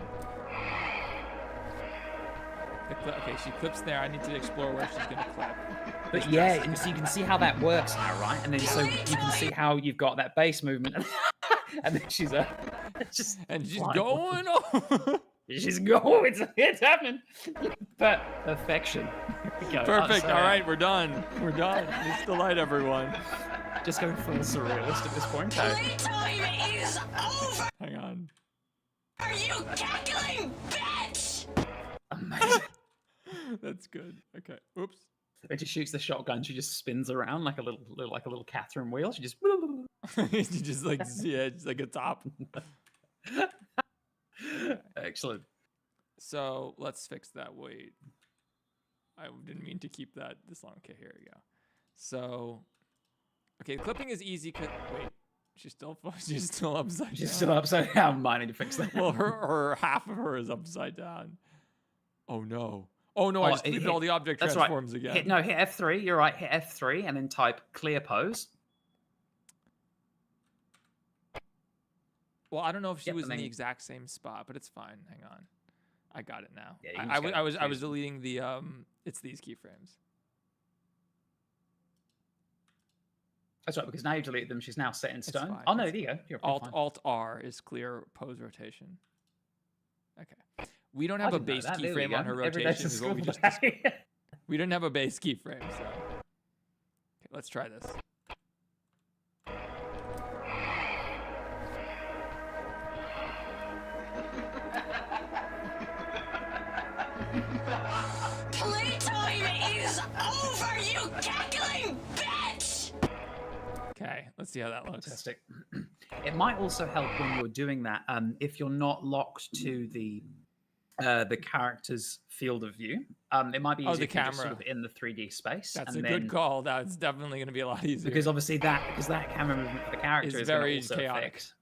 Okay, she clips there. I need to explore where she's going to clip. But yeah, and so you can see how that works now, right? And then so you can see how you've got that bass movement. And then she's she's going on. She's going. It's happening. But perfection. Perfect. All right, we're done. We're done. It's the light, everyone. Just going full surrealist at this point. Playtime is over. Hang on. Are you cackling, bitch? Amazing. That's good. Okay. Oops. When she shoots the shotgun, she just spins around like a little Catherine wheel. She just. She just like just like a top. Excellent. So let's fix that. Wait, I didn't mean to keep that this long. Okay, here we go. So, okay, clipping is easy. Wait, she's still upside down. She's still upside down. I need to fix that. Well, her half of her is upside down. Oh no. Oh no! I just deleted all the object transforms again. Hit F3. You're right. Hit F3 and then type clear pose. Well, I don't know if she Yep, was and in the then- exact same spot, but it's fine. Hang on. I got it now. Yeah, you can I just was go I was I was choose. deleting the it's these keyframes. That's right, because now you've deleted them. She's now set in stone. fine, Oh no, it's there you go. You're Alt fine. Alt R is clear pose rotation. Okay. We don't I have a didn't know base that. There we keyframe on go. her Every rotation. day's a Is what we school just day. we didn't have a base keyframe, so okay, let's try this. Playtime is over, you cackling bitch! Okay, let's see how that looks. Fantastic. It might also help when you're doing that if you're not locked to the character's field of view. It might be Oh, easier the if you're just sort camera. of in the 3D space. That's and a then, good call. That's definitely going to be a lot easier. because obviously that camera movement for the character It's is gonna very also chaotic. affect.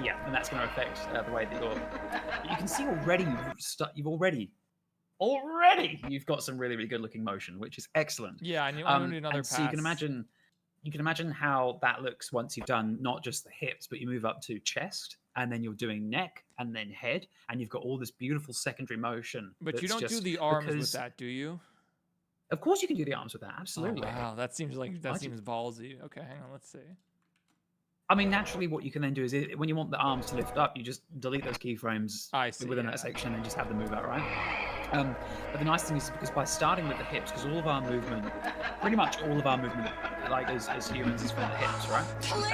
Yeah, and that's going to affect the way that you're. You can see already you've already you've got some really good looking motion, which is excellent. Yeah, I need another and pass. so you can imagine how that looks once you've done not just the hips, but you move up to chest, and then you're doing neck, and then head, and you've got all this beautiful secondary motion. But you that's don't do just the arms with because- that, do you? Of course, you can do the arms with that. Absolutely. Oh, wow, that seems I do- seems ballsy. Okay, hang on, let's see. I mean, naturally, what you can then do is when you want the arms to lift up, you just delete those keyframes I see, within yeah. that section and just have them move out, right? But the nice thing is because by starting with the hips, because all of our movement, pretty much all of our movement, like as humans, is from the hips, right?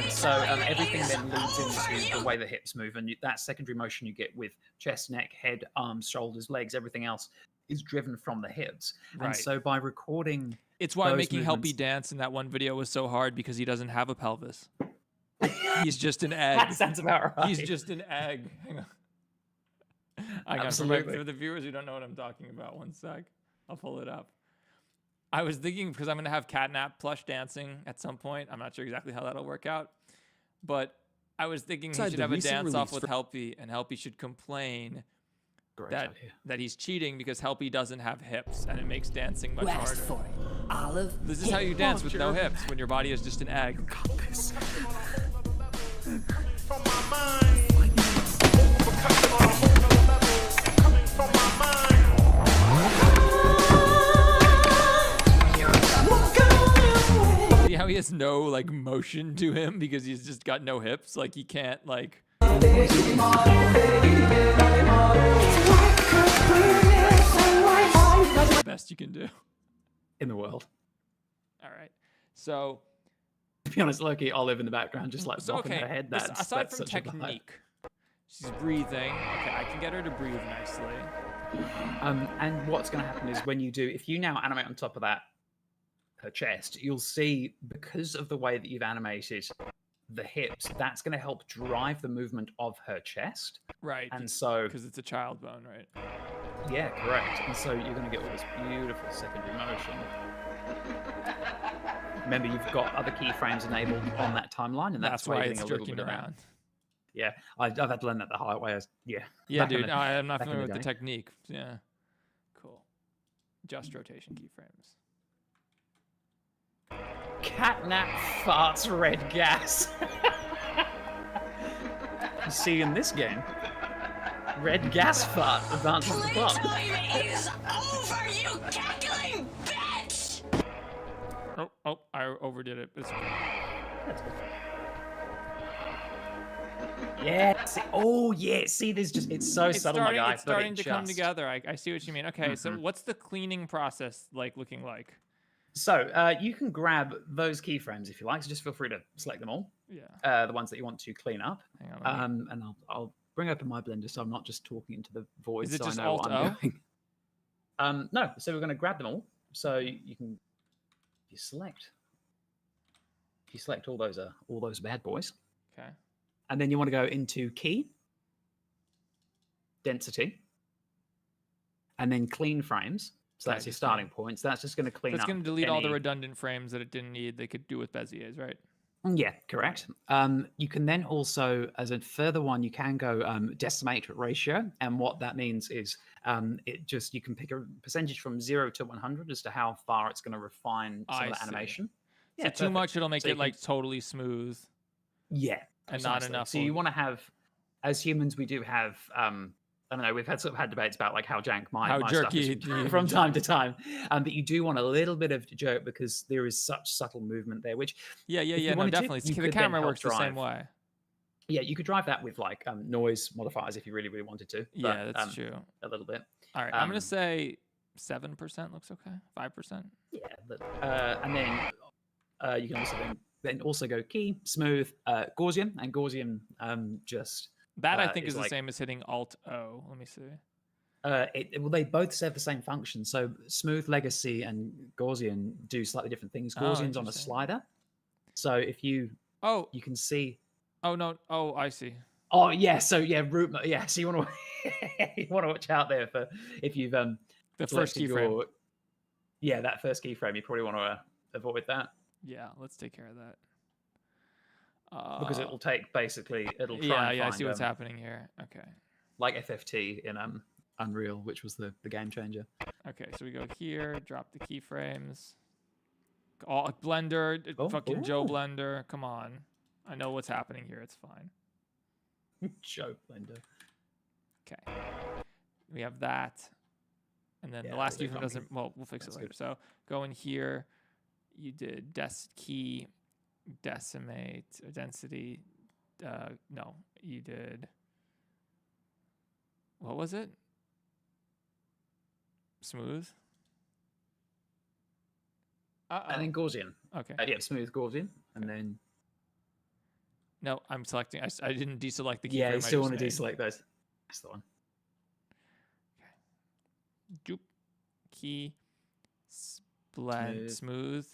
And so everything then leads into the way the hips move, and that secondary motion you get with chest, neck, head, arms, shoulders, legs, everything else is driven from the hips. Right. And so by recording, It's why those making Helpy movements- dance in that one video was so hard, because he doesn't have a pelvis. He's just an egg. that sounds about right. He's just an egg. Hang on. Hang on, Absolutely. for the viewers who don't know what I'm talking about, one sec. I'll pull it up. I was thinking, because I'm going to have catnap plush dancing at some point. I'm not sure exactly how that'll work out. But I was thinking he Inside should the have a recent dance off release with Helpy, and Helpy should complain Great that idea. that he's cheating because Helpy doesn't have hips, and it makes dancing much Who asked harder. for it? Olive? This is how you dance with no hips, when your body is just an egg. See how he has no like motion to him because he's just got no hips? Like he can't like. That's the best you can do. In the world. All right. So To be honest, Loki, Olive in the background, just like So, bopping okay, her head. this- That's aside that's from such a vibe. technique, she's breathing. Okay, I can get her to breathe nicely. And what's going to happen is when you do, if you now animate on top of that, her chest, you'll see because of the way that you've animated the hips, that's going to help drive the movement of her chest. Right. And so, Because it's a child bone, right? yeah, correct. And so you're going to get all this beautiful secondary motion. Remember, you've got other keyframes enabled on that timeline, and That's that's why waving it's a little jerking bit around. Yeah, I've had to learn that the hard way. Yeah. Yeah, back in dude. the- I'm not back in familiar with the day. technique. Yeah. Cool. Just rotation keyframes. Catnap farts red gas. You see in this game, red gas fart advances the plot. Playtime is over, you cackling bitch! Oh, I overdid it. But it's okay. That's good. Yeah. See, oh, yeah. See, there's just, it's so It's subtle, starting, my guy. it's starting but to it come just- together. I see what you mean. Okay, so Mhm. what's the cleaning process like looking like? So you can grab those keyframes if you like. So just feel free to select them all, Yeah. the ones that you want to clean up. Hang on. let me- And I'll bring open my blender so I'm not just talking into the void. Is it so just I know what I'm Alt-O? doing. No, so we're going to grab them all. So you can you select all those bad boys, Okay. and then you want to go into key, density, and then clean frames. So Okay, that's your just starting point. So that's just going to clean That's up. going to delete all the any- redundant frames that it didn't need. They could do with Bezier's, right? Yeah, correct. You can then also, as a further one, you can go decimate ratio, and what that means is you can pick a percentage from 0 to 100 as to how far it's going to refine some I of the see. animation. So too perfect. much, it'll make So you it like totally smooth. Yeah, And not precisely. enough So you will- want to have as humans, we do have I don't know. We've had debates about like how jank my stuff jerky is from time to time, but you do want a little bit of jerk because there is such subtle movement there. Which yeah, no, wanted to, definitely. you The could then camera help works the same way. Yeah, you could drive that with like noise modifiers if you really, really wanted to. Yeah, But, that's true. A little bit. All right, I'm gonna say 7% looks okay. 5%. Yeah, and then you can also go key, smooth, Gaussian, and Gaussian just That I think is is the like, same as hitting Alt O. Let me see. well, they both serve the same function. So smooth, legacy, and Gaussian do slightly different things. Gaussian's on a interesting. slider, so if you you can see. Oh no! Oh, I see. Oh yeah, so yeah, root. Yeah, so you want to you want to watch out there for if you've the first keyframe. Yeah, that first keyframe, you probably want to avoid that. Yeah, let's take care of that. Because it will take basically it'll try. Yeah, I see what's happening here. Okay. Like FFT in Unreal, which was the game changer. Okay, so we go here, drop the keyframes. All Blender, fucking Joe Blender. Come on, I know what's happening here. It's fine. Joe Blender. Okay, we have that, and then the last keyframe doesn't. Well, we'll fix it later. Good. So go in here. You did key, decimate, or density. No, you did. What was it? Smooth. And then Gaussian. Okay. Yeah, smooth Gaussian, and then. No, I'm selecting. I didn't deselect the keyframe. Yeah, you still want to deselect those. That's the one. Okay. Doop. Key. Blend. Smooth.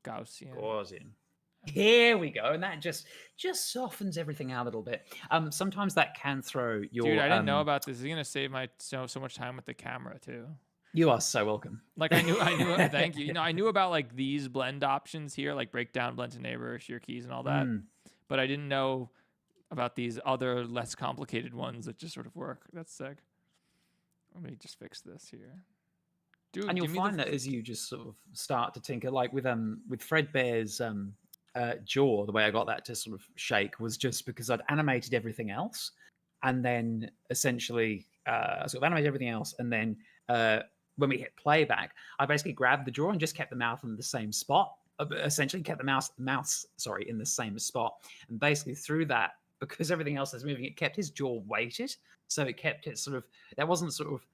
Gaussian. Here we go, and that just softens everything out a little bit. Sometimes that can throw your. Dude, I didn't know about this. It's gonna save my so much time with the camera too. You are so welcome. Like I knew. Thank you. You know, I knew about like these blend options here, like breakdown, blend to neighbor, shear keys, and all that. But I didn't know about these other less complicated ones that just sort of work. That's sick. Let me just fix this here. Dude, and you'll find that as you just sort of start to tinker, like with Fredbear's jaw, the way I got that to sort of shake was just because I'd animated everything else, and then essentially sort of animated everything else, and then when we hit playback, I basically grabbed the jaw and just kept the mouth in the same spot. Essentially, kept the mouse in the same spot, and basically through that, because everything else is moving, it kept his jaw weighted, so it kept it sort of that wasn't sort of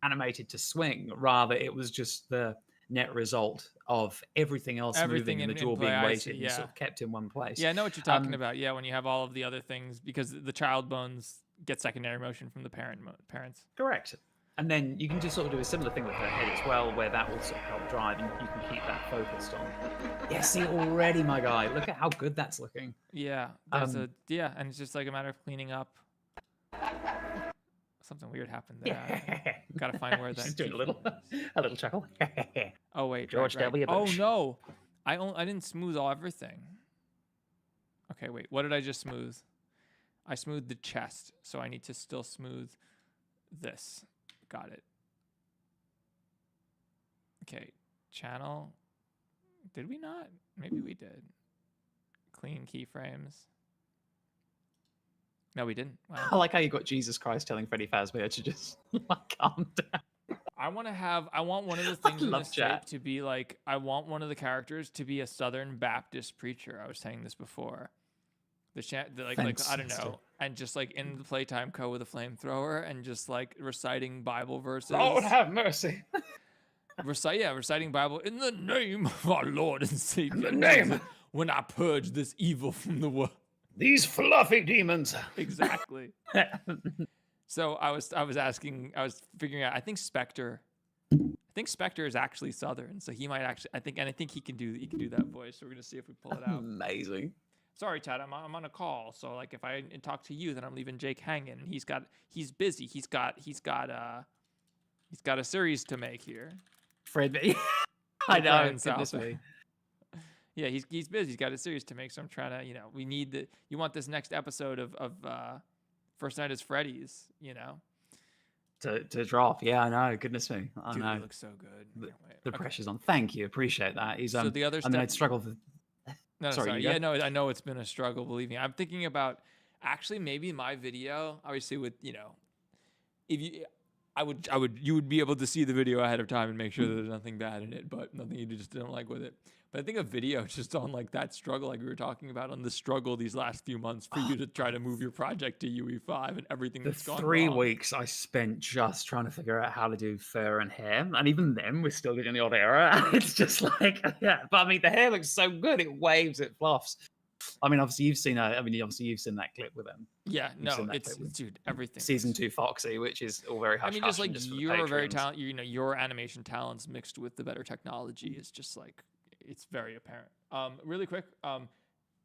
animated to swing, rather it was just the net result of everything else moving and the jaw being weighted and sort of kept in one place. Yeah, I know what you're talking about. Yeah, when you have all of the other things, because the child bones get secondary motion from the parents. Correct. And then you can just sort of do a similar thing with her head as well, where that will sort of help drive, and you can keep that focused on. Yeah, see already, my guy. Look at how good that's looking. Yeah, and it's just like a matter of cleaning up. Something weird happened there. Yeah. Gotta find where that. Just doing a little chuckle. Oh wait, George W. Oh Bush. no, I didn't smooth everything. Okay, wait. What did I just smooth? I smoothed the chest, so I need to still smooth this. Got it. Okay, channel. Did we not? Maybe we did. Clean keyframes. No, we didn't. Wow. I like how you got Jesus Christ telling Freddy Fazbear to just calm down. I want one of the things in this tape to be like, I want one of the characters to be a Southern Baptist preacher. I was saying this before. Like I don't know, and just like in the playtime co with a flamethrower and just like reciting Bible verses. Lord have mercy. Reciting Bible in the name of our Lord and Savior. In the name. When I purge this evil from the world. These fluffy demons. Exactly. So I was figuring out. I think Spectre is actually Southern, so he might actually. I think he can do that voice. So we're gonna see if we pull it out. Amazing. Sorry, Ted, I'm on a call. So like, if I talk to you, then I'm leaving Jake hanging. He's busy. He's got a series to make here. Fred, I know. Yeah, he's busy. He's got a series to make. So I'm trying to, we need you want this next episode of First Night is Freddy's, to drop. Yeah, I know. Goodness me. I know. It looks so good. The pressure's on. Thank you. Appreciate that. He's so the other I'd struggle with. No, sorry. Yeah, no, I know it's been a struggle. Believe me. I'm thinking about Actually, maybe my video, obviously with, if you, you would be able to see the video ahead of time and make sure that there's nothing bad in it, but nothing you just didn't like with it. But I think a video just on like that struggle, like we were talking about, on the struggle these last few months for you to try to move your project to UE5 and everything The that's gone 3 wrong. weeks I spent just trying to figure out how to do fur and hair, and even then we're still getting the odd error. It's just like, yeah, but I mean the hair looks so good. It waves, it fluffs. I mean, obviously you've seen that clip with them. Yeah, You've seen no, that it's clip with dude, everything. season 2 Foxy, which is all very hush. I mean, just like for the you're a very patrons. talented, your animation talents mixed with the better technology is just like, it's very apparent. Really quick,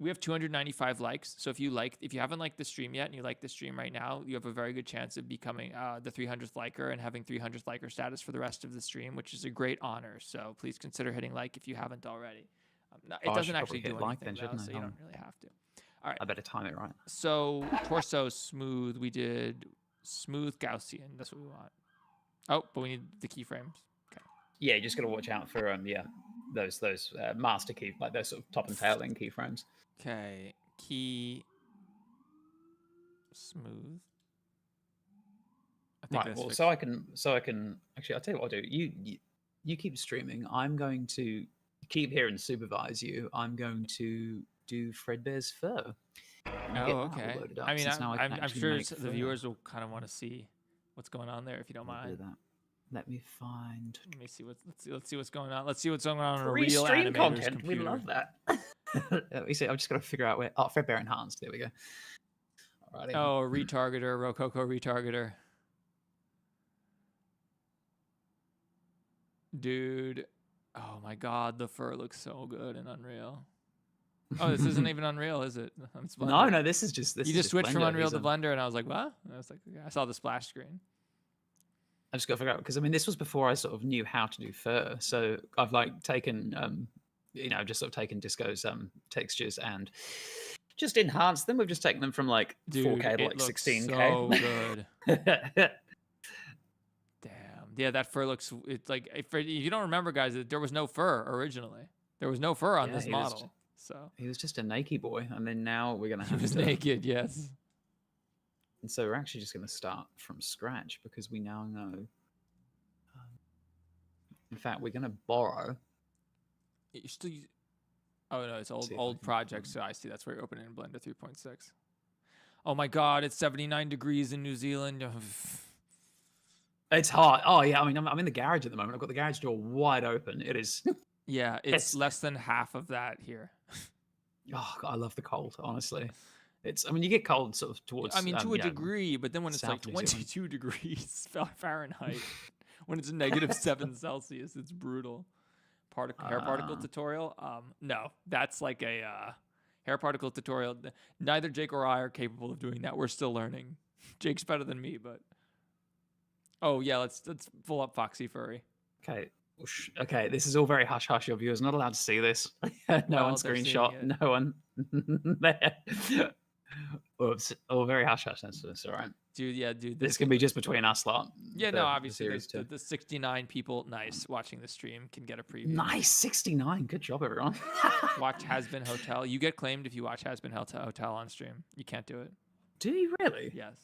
we have 295 likes. So if you haven't liked the stream yet and you like the stream right now, you have a very good chance of becoming the 300th liker and having 300th liker status for the rest of the stream, which is a great honor. So please consider hitting like if you haven't already. It doesn't actually do anything though, so you don't really have to. All right. I better time it right. So torso smooth, we did smooth Gaussian. That's what we want. Oh, but we need the keyframes. Okay. Yeah, you just got to watch out for those master key, like those sort of top and tail end keyframes. Okay, key smooth. I think Right. that's Well, fixed. so I can actually, I'll tell you what I'll do. You keep streaming. I'm going to keep here and supervise you. I'm going to do Fredbear's fur. And get Oh, that okay. loaded up, I mean, since now I can I'm actually sure make the fur. viewers will kind of want to see what's going on there if you don't I'll do mind. that. Let me find Let me see let's see what's going on. Let's see what's going on a free real stream animator's content. computer. We love that. Let me see. I've just got to figure out where. Oh, Fredbear Enhanced. There we go. Alrighty. Oh, a retargeter, Rococo retargeter. Dude, oh my god, the fur looks so good in Unreal. Oh, this isn't even Unreal, is it? It's Blender. No, this is just this. You is just switched from Blender. Unreal These to are- Blender, and I was like, what? And I was like, yeah, I saw the splash screen. I just got to figure out because I mean this was before I sort of knew how to do fur, so I've like taken just sort of taken Disco's textures and just enhanced them. We've just taken them from like Dude, 4K to it like looks 16K. so good. Damn. Yeah, that fur looks. It's like if you don't remember, guys, there was no fur originally. There was no fur on Yeah, this he was model. So He was just a naked boy, and then now we're gonna he have was to. naked. Yes. And so we're actually just gonna start from scratch because we now know. In fact, we're gonna borrow. You still. Oh no, it's See if I old can project. find- So I see that's where you open it in Blender 3.6. Oh my God, it's 79 degrees in New Zealand. It's hot. Oh yeah, I mean I'm in the garage at the moment. I've got the garage door wide open. It is. Yeah, it's less than half of that here. Oh, God, I love the cold. Honestly, I mean, you get cold sort of towards. I mean, to a you know, degree, but then when it's like South New Zealand. 22 degrees Fahrenheit, when it's -7 Celsius, it's brutal. Hair particle tutorial? No, that's like a hair particle tutorial. Neither Jake or I are capable of doing that. We're still learning. Jake's better than me, but oh yeah, let's pull up Foxy Furry. Okay. Okay, this is all very hush hush. Your viewers not allowed to see this. No Well, one they're seeing screenshot. it. No one. There. Oops. All very hush hush. That's all right. Dude, yeah, dude. This can be just between us lot. Yeah, the- no, the obviously series the, too. the 69 people, nice, watching the stream can get a preview. Nice 69. Good job, everyone. Watch Has Been Hotel. You get claimed if you watch Has Been Hotel on stream. You can't do it. Do you really? Yes.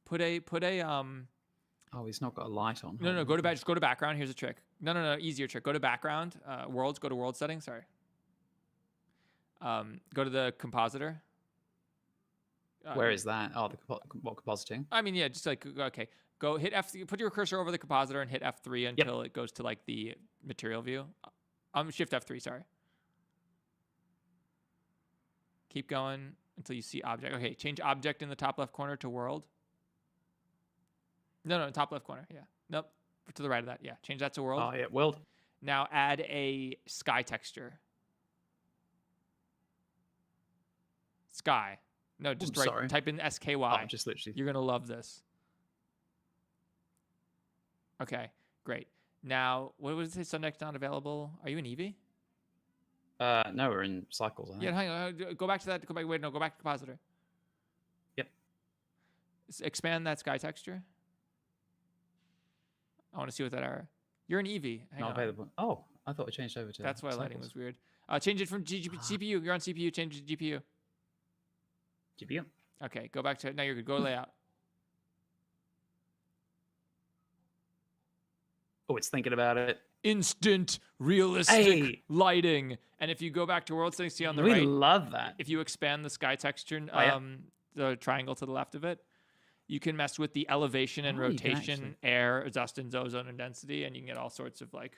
Put a Oh, he's not got a light on. no, just go to background. Here's a trick. No, easier trick. Go to background, worlds, go to world settings, sorry. Go to the compositor. Where is that? Oh, what compositing? I mean, yeah, just like, okay. Go hit F, put your cursor over the compositor and hit F3 until it goes to like the material view. Shift F3, sorry. Keep going until you see object. Okay, change object in the top left corner to world. No, top left corner. Yeah. Nope. To the right of that. Yeah. Change that to world. Oh, yeah, world. Now add a sky texture. Sky. No, just sorry. type in SKY. Oh, just literally. You're going to love this. Okay, great. Now, what was it say? Subject not available. Are you in Eevee? No, we're in cycles. I think. Yeah, hang on. Go back to that. Go back to compositor. Yep. Expand that sky texture. I want to see what that are. You're in Eevee. Hang Not on. available. Oh, I thought it changed over to. That's why lighting cycles. was weird. Change it from CPU. You're on CPU. Change it to GPU. GPU. Okay, go back to now. You're good. Go layout. Oh, it's thinking about it. Instant realistic lighting. And if you go back to world settings, see on the We right, love that. if you expand the sky texture, yeah. the triangle to the left of it, you can mess with the elevation and Oh, you can rotation, actually- air, dust, and ozone and density, and you can get all sorts of like,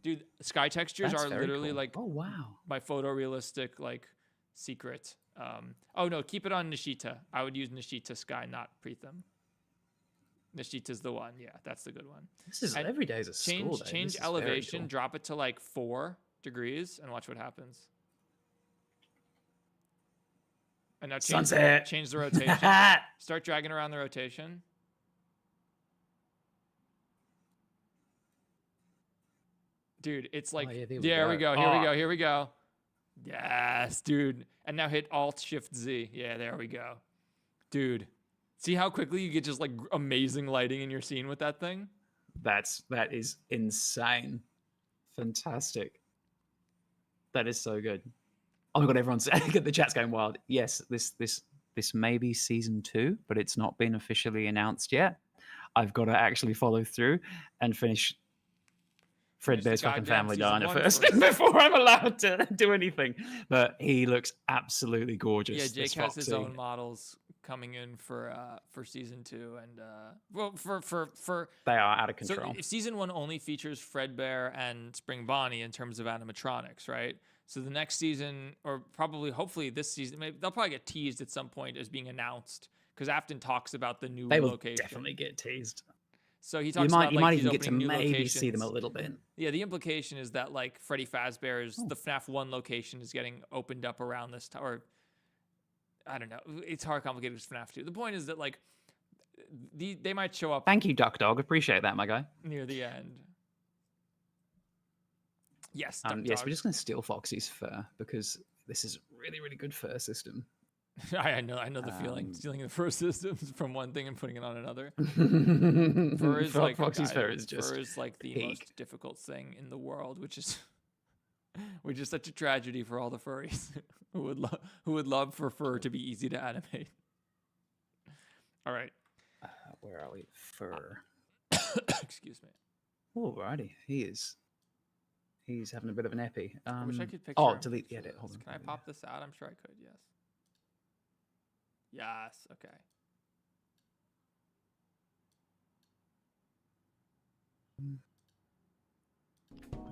dude, sky textures That's are very literally cool. like Oh wow. my photorealistic like secret. Oh no, keep it on Nishita. I would use Nishita Sky, not Pritham. Nishita's the one. Yeah, that's the good one. This is And every day is a school day. Change This is very elevation, cool. drop it to like 4 degrees, and watch what happens. And now Sunset. change the rotation. Start dragging around the rotation. Dude, it's like, yeah, there there we we go. go. Here we Oh. go. Here we go. Yes, dude. And now hit Alt Shift Z. Yeah, there we go. Dude, see how quickly you get just like amazing lighting in your scene with that thing? That is insane. Fantastic. That is so good. Oh my god, everyone's the chat's going wild. Yes, this may be season 2, but it's not been officially announced yet. I've got to actually follow through and finish Fredbear's the fucking goddamn family season diner 1 first first. before I'm allowed to do anything. But he looks absolutely gorgeous. Yeah, this Jake has his Foxy. own models coming in for season 2, and well, for They are out of so control. season 1 only features Fredbear and Spring Bonnie in terms of animatronics, right? So the next season, or probably hopefully this season, maybe they'll probably get teased at some point as being announced, because Afton talks about the new They will location. definitely get teased. So he You talks might about like he's even get to opening new maybe see them a locations. little bit. Yeah, the implication is that like Freddy Fazbear's the FNAF 1 location is getting opened up around this time, or I don't know. It's hard complicated with FNAF 2. The point is that like they might show up Thank you, Duck Dog. Appreciate that, my guy. near the end. Yes, Yes, Duck we're just going to steal Foxy's fur because this is a really, really good fur system. Dog. I know the feeling. Stealing the fur systems from one thing and putting it on another. Fur is like Foxy's fur is just fur is like the peak. most difficult thing in the world, which is such a tragedy for all the furries who would love for fur to be easy to animate. All right. Where are we? Fur. Excuse me. Alrighty, he's having a bit of an epi. I wish I could picture. Oh, him delete the for edit. this. Hold on. Can I pop this out? I'm sure I could. Yes. Yes. Okay.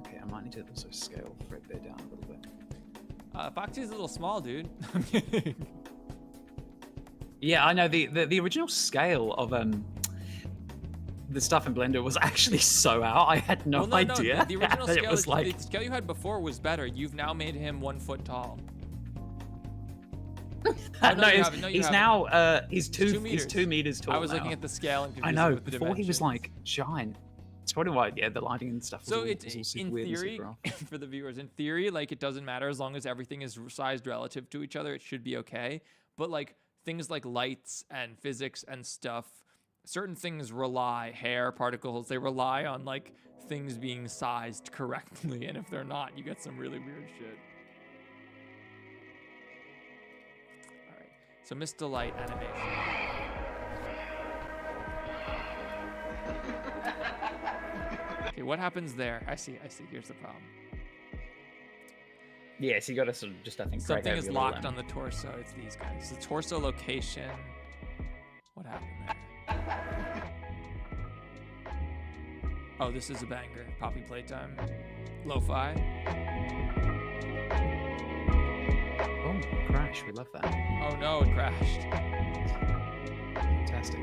Okay, I might need to also scale Fredbear down a little bit. Foxy's a little small, dude. I'm kidding. Yeah, I know the original scale of the stuff in Blender was actually so out. I had no idea. The original that scale, it was like the scale you had before was better. You've now made him 1 foot tall. no, you he's, haven't. No, you he's haven't. now he's It's 2 2 meters. he's 2 meters tall. I was now. looking at the scale and I confusing know. with the Before he was dimensions. like giant. It's probably why the lighting and stuff. Was So all, it, was all super in weird and theory, super off. for the viewers, in theory, like it doesn't matter as long as everything is sized relative to each other. It should be okay. But like things like lights and physics and stuff, certain things hair particles, they rely on like things being sized correctly. And if they're not, you get some really weird shit. All right. So Mr. Light animation. Okay, what happens there? I see. Here's the problem. Yes, you got to sort of just I think Something is locked on the torso. It's these guys. The torso location. What happened there? Oh, this is a banger. Poppy Playtime. Lo-fi. Oh, crash! We love that. Oh no, it crashed. Fantastic.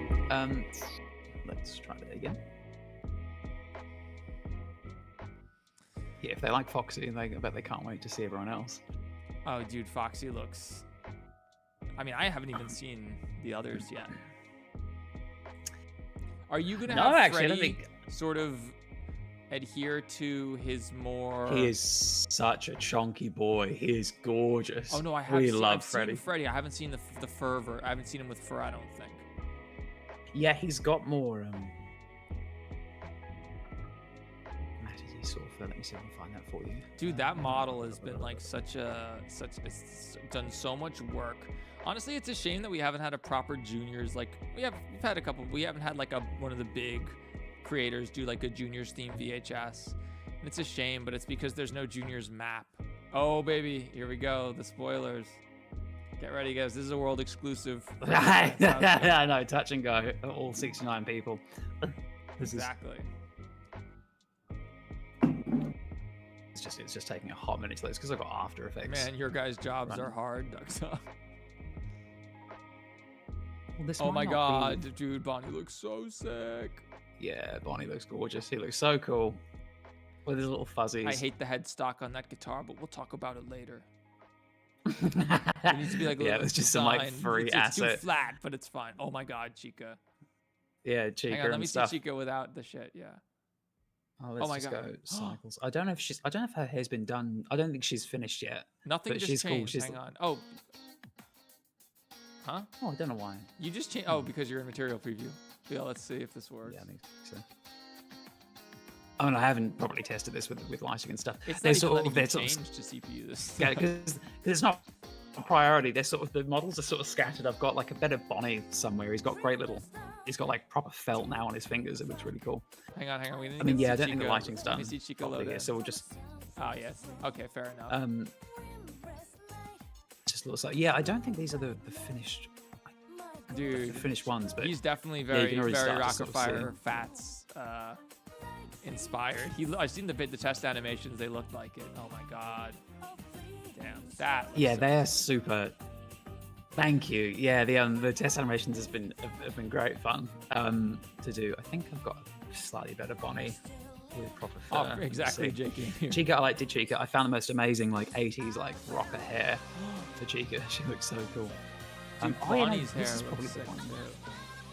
Let's try that again. Yeah, if they like Foxy, I bet they can't wait to see everyone else. Oh, dude, Foxy looks... I mean, I haven't even seen the others yet. Are you going to have actually, I don't Freddy think... sort of adhere to his more... He is such a chunky boy. He is gorgeous. Oh, no, I have love I've seen Freddy. I haven't seen the fur. I haven't seen him with fur, I don't think. Yeah, he's got more... Matt, is he Sulfur. Let me see if I can find that for you. Dude, that model has been like it's done so much work. Honestly, it's a shame that we haven't had a proper juniors. Like we've had a couple. We haven't had like one of the big creators do like a juniors theme VHS. And it's a shame, but it's because there's no juniors map. Oh baby, here we go. The spoilers. Get ready, guys. This is a world exclusive. I know, touch and go. All 69 people. Exactly. It's just taking a hot minute to load because I've got After Effects. Man, your guys' jobs are hard, Duxa. Well, this Oh might my not god, dude, Bonnie looks so sick. Yeah, Bonnie looks gorgeous. He looks so cool with his little fuzzies. I hate the headstock on that guitar, but we'll talk about it later. It needs to be like a yeah, little it's just some like design. free it's asset. too flat, but it's fine. Oh my god, Chica. Yeah, Chica Hang on, let and me stuff. see Chica without the shit. Yeah. Oh, let's my just God. go cycles. I don't know if her hair's been done. I don't think she's finished yet. Nothing But just she's cool. changed. She's Hang on. Oh. Huh? Oh, I don't know why. You just changed. Oh, because you're in material preview. Yeah, let's see if this works. Yeah, I think so. Oh, and I haven't properly tested this with lighting and stuff. It's They're not even sort letting of, they're you sort change of, to CPU this. yeah, because it's not a priority. They're sort of, the models are sort of scattered. I've got like a better Bonnie somewhere. He's got he's got like proper felt now on his fingers. It looks really cool. Hang on. We I mean, yeah, I don't think the lighting's done. Let me see Chica properly load here, in. so we'll just Oh, yes. Okay, fair enough. just looks like, yeah, I don't think these are the finished, Dude, the finished ones, but he's definitely you very, can already very start to sort of see Rockafire him. Fats inspired. I've seen the test animations. They look like it. Oh my god. Damn. That. looks yeah, so they're super. Thank you. Yeah, the test animations have been great fun to do. I think I've got a slightly better Bonnie with proper fur. Oh, exactly, JK. Chica, did Chica. I found the most amazing like 80s like rocker hair for Chica. She looks so cool. Dude, Oh, yeah, no, Bonnie's hair this is probably looks the sick one. too.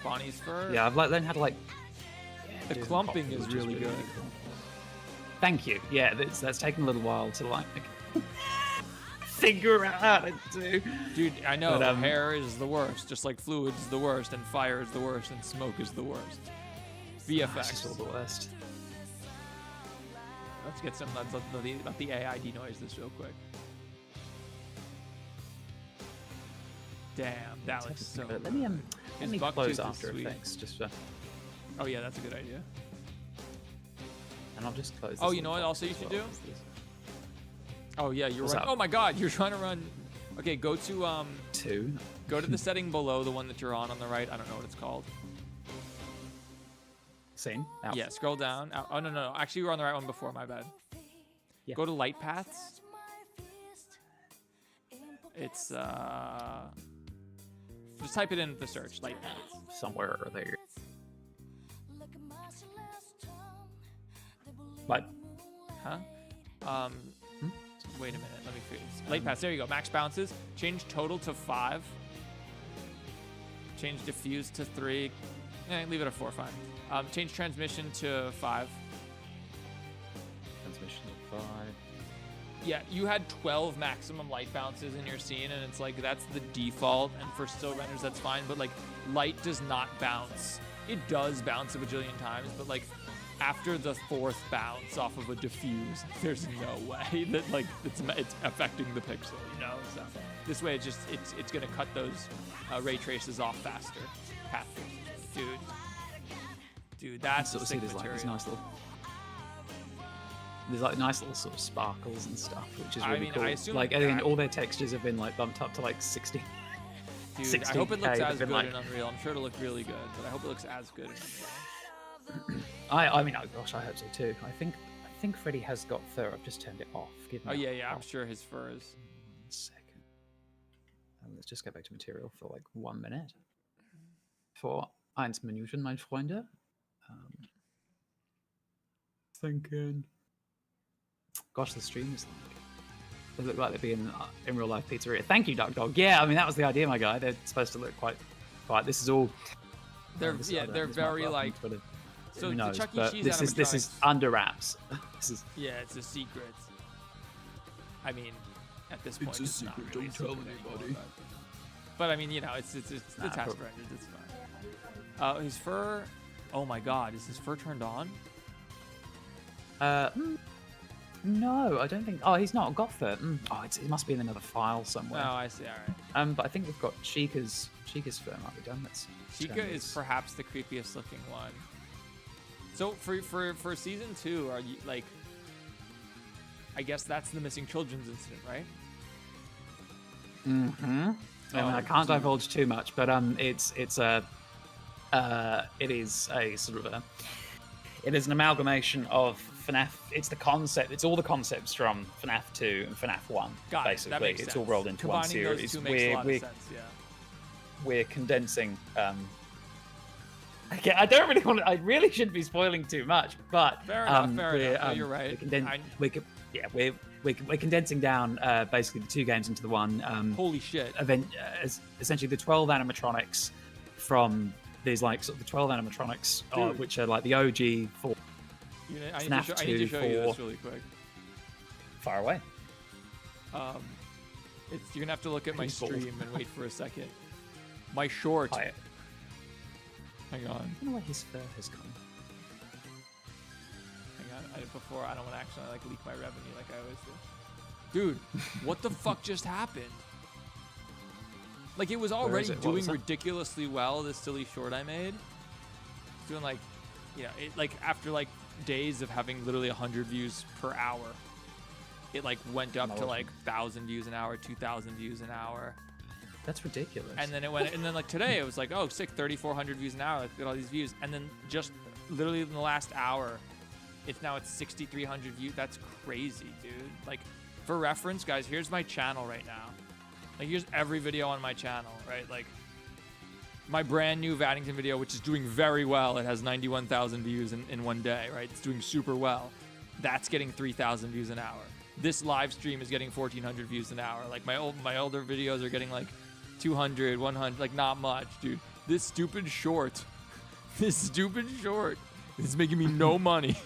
Bonnie's fur. Yeah, I've like learned how to like. The do them clumping properly, is which really good. cool. Thank you. Yeah, that's taken a little while to like figure out how to do. Dude, I know But, hair is the worst. Just like fluid is the worst, and fire is the worst, and smoke is the worst. It's VFX. just all the worst. Let's get some. Let's let the AI denoise this real quick. Damn, that looks so. Let good. me His let me buck close tooth is After sweet. Effects just for, Oh yeah, that's a good idea. and I'll just close. Oh, this you know little what else box you as should well. do? Oh yeah, you're What's running. up? Oh my God, you're trying to run. Okay, go to 2. go to the setting below the one that you're on the right. I don't know what it's called. Scene. Out. Yeah, scroll down. Oh no. Actually, you were on the right one before. My bad. Yeah. Go to light paths. It's just type it in the search, light paths. Somewhere or there. Like, Huh? Wait a minute. Let me fix. Light paths. There you go. Max bounces. Change total to 5. Change diffuse to 3. Leave it at 4. Fine. Change transmission to 5. transmission of 5. Yeah, you had 12 maximum light bounces in your scene, and it's like that's the default. And for still renders, that's fine. But like, light does not bounce. It does bounce a bajillion times, but like, after the 4th bounce off of a diffuse, there's no way that like it's affecting the pixel, you know. So this way, it's gonna cut those ray traces off faster. Path traces, dude, that's Sort a of see sick there's like material. these nice little sort of sparkles and stuff, which is I really mean, cool. I assume like that- again, all their textures have been like bumped up to like 60. Dude, I hope it looks 16K, as they've good been, in Unreal. I'm sure it'll look really good, but I hope it looks as good in Unreal. I mean, oh gosh, I hope so too. I think Freddy has got fur. I've just turned it off. Give me Oh a yeah, I'm hot sure his fur is. second. Let's just go back to material for like 1 minute. For 1 Minuten, mein Freunde. Thinking. Gosh, the stream is like. They look like they'd be in real life pizzeria. Thank you, Duck Dog. Yeah, I mean that was the idea, my guy. They're supposed to look quite. This is all. They're this- yeah, I don't- they're this might very blow up on like. Twitter. So Who the knows, Chuck E. but Cheese this is animatronics- under wraps. This is. Yeah, it's a secret. I mean, at this point, a not secret, really don't a tell secret anybody. anymore, but I mean, you know, it's the Nah, test pro- rendered. It's fine. His fur. Oh my God, is his fur turned on? No, I don't think. Oh, he's not Gotha. Oh, it must be in another file somewhere. Oh, I see. All right. But I think we've got Chica's firm. Might be done. Let's Chica is perhaps the creepiest looking one. So for season 2, are you like? I guess that's the missing children's incident, right? Mm-hmm. I can't divulge too much, but it is a sort of it is an amalgamation of FNAF. It's the concept. It's all the concepts from FNAF 2 and FNAF 1. Got it. Basically, That makes it's sense. all rolled into one Combining series. those two makes a lot of sense. Yeah. We're condensing. Okay, I don't really want to. I really shouldn't be spoiling too much, but Fair enough. No, you're right. We're condensing down basically the 2 games into the one. Holy shit. Essentially, the 12 animatronics from these like sort of the 12 animatronics, which are like the OG for I need FNAF to 2 show you this really quick. Far away. You're gonna have to look at my Pretty bold. stream and wait for a second. My short. I Hang on. don't know where his fur has gone. Hang on. Before I don't want to actually like leak my revenue like I always do. Dude, what the fuck just happened? Like it was already What doing was that? ridiculously well. This silly short I made. It's doing like, it like after like days of having literally 100 views per hour, it like went up to like 1,000 views an hour, 2,000 views an hour. That's ridiculous. And then it went, and then like today it was like, oh, sick, 3,400 views an hour. Like, look at all these views. And then just literally in the last hour, it's 6,300 views. That's crazy, dude. Like, for reference, guys, here's my channel right now. Like, here's every video on my channel, right? Like, my brand new Battington video, which is doing very well. It has 91,000 views in one day, right? It's doing super well. That's getting 3,000 views an hour. This live stream is getting 1,400 views an hour. Like, my older videos are getting like 200, 100, like not much, dude. This stupid short is making me no money.